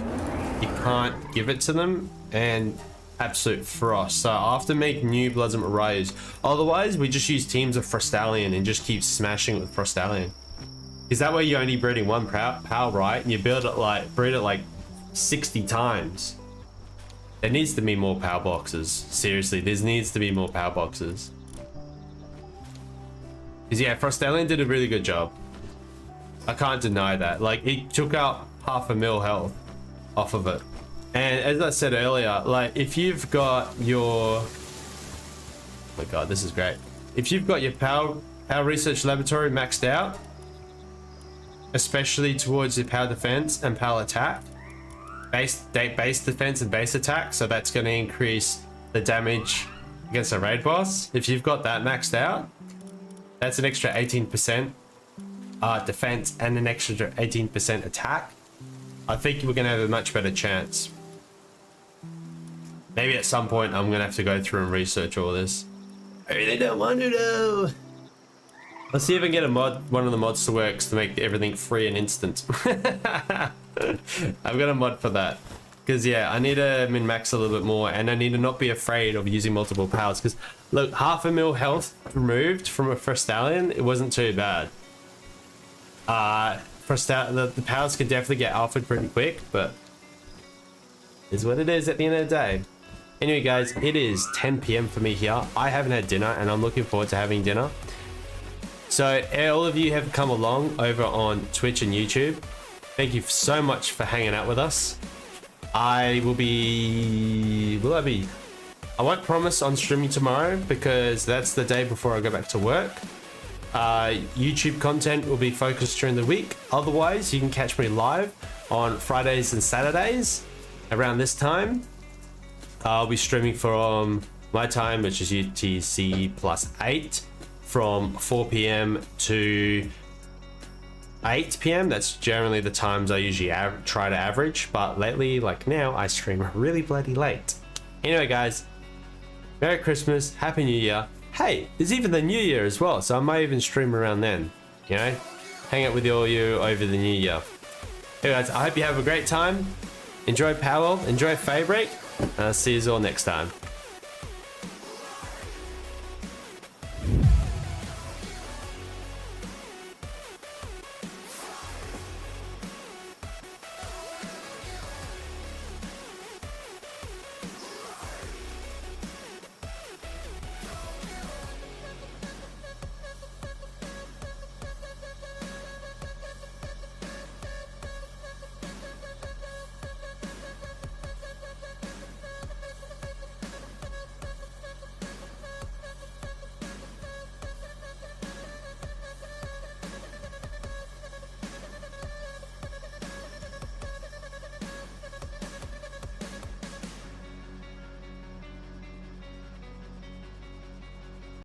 You can't give it to them, and Absolute Frost. So I have to make new Blazmat Ryus. Otherwise we just use teams of Frostallion and just keep smashing with Frostallion. Is that way you're only breeding one pal, right? And you breed it like 60 times. There needs to be more power boxes. Seriously, there needs to be more power boxes. Because yeah, Frostallion did a really good job. I can't deny that. Like, it took out 500,000 health off of it. And as I said earlier, like, if you've got your... Oh my god, this is great. If you've got your power research laboratory maxed out, especially towards your power defense and power attack, base defense and base attack, so that's going to increase the damage against a raid boss. If you've got that maxed out, that's an extra 18% defense and an extra 18% attack. I think we're going to have a much better chance. Maybe at some point I'm going to have to go through and research all this. I really don't want to though. Let's see if I can get one of the mods to work to make everything free and instant. I've got a mod for that. Because yeah, I need to min-max a little bit more, and I need to not be afraid of using multiple powers. Because look, 500,000 health removed from a Frostallion, it wasn't too bad. The powers could definitely get alphaed pretty quick, but it's what it is at the end of the day. Anyway guys, it is 10 PM for me here. I haven't had dinner and I'm looking forward to having dinner. So all of you have come along over on Twitch and YouTube. Thank you so much for hanging out with us. I won't promise on streaming tomorrow because that's the day before I go back to work. YouTube content will be focused during the week. Otherwise, you can catch me live on Fridays and Saturdays around this time. I'll be streaming from my time, which is UTC +8, from 4 PM to 8 PM. That's generally the times I usually try to average, but lately, like now, I stream really bloody late. Anyway guys, Merry Christmas, Happy New Year. Hey, there's even the New Year as well, so I might even stream around then, you know? Hang out with all you over the New Year. Hey guys, I hope you have a great time. Enjoy Palworld, enjoy Fabric, and I'll see you all next time.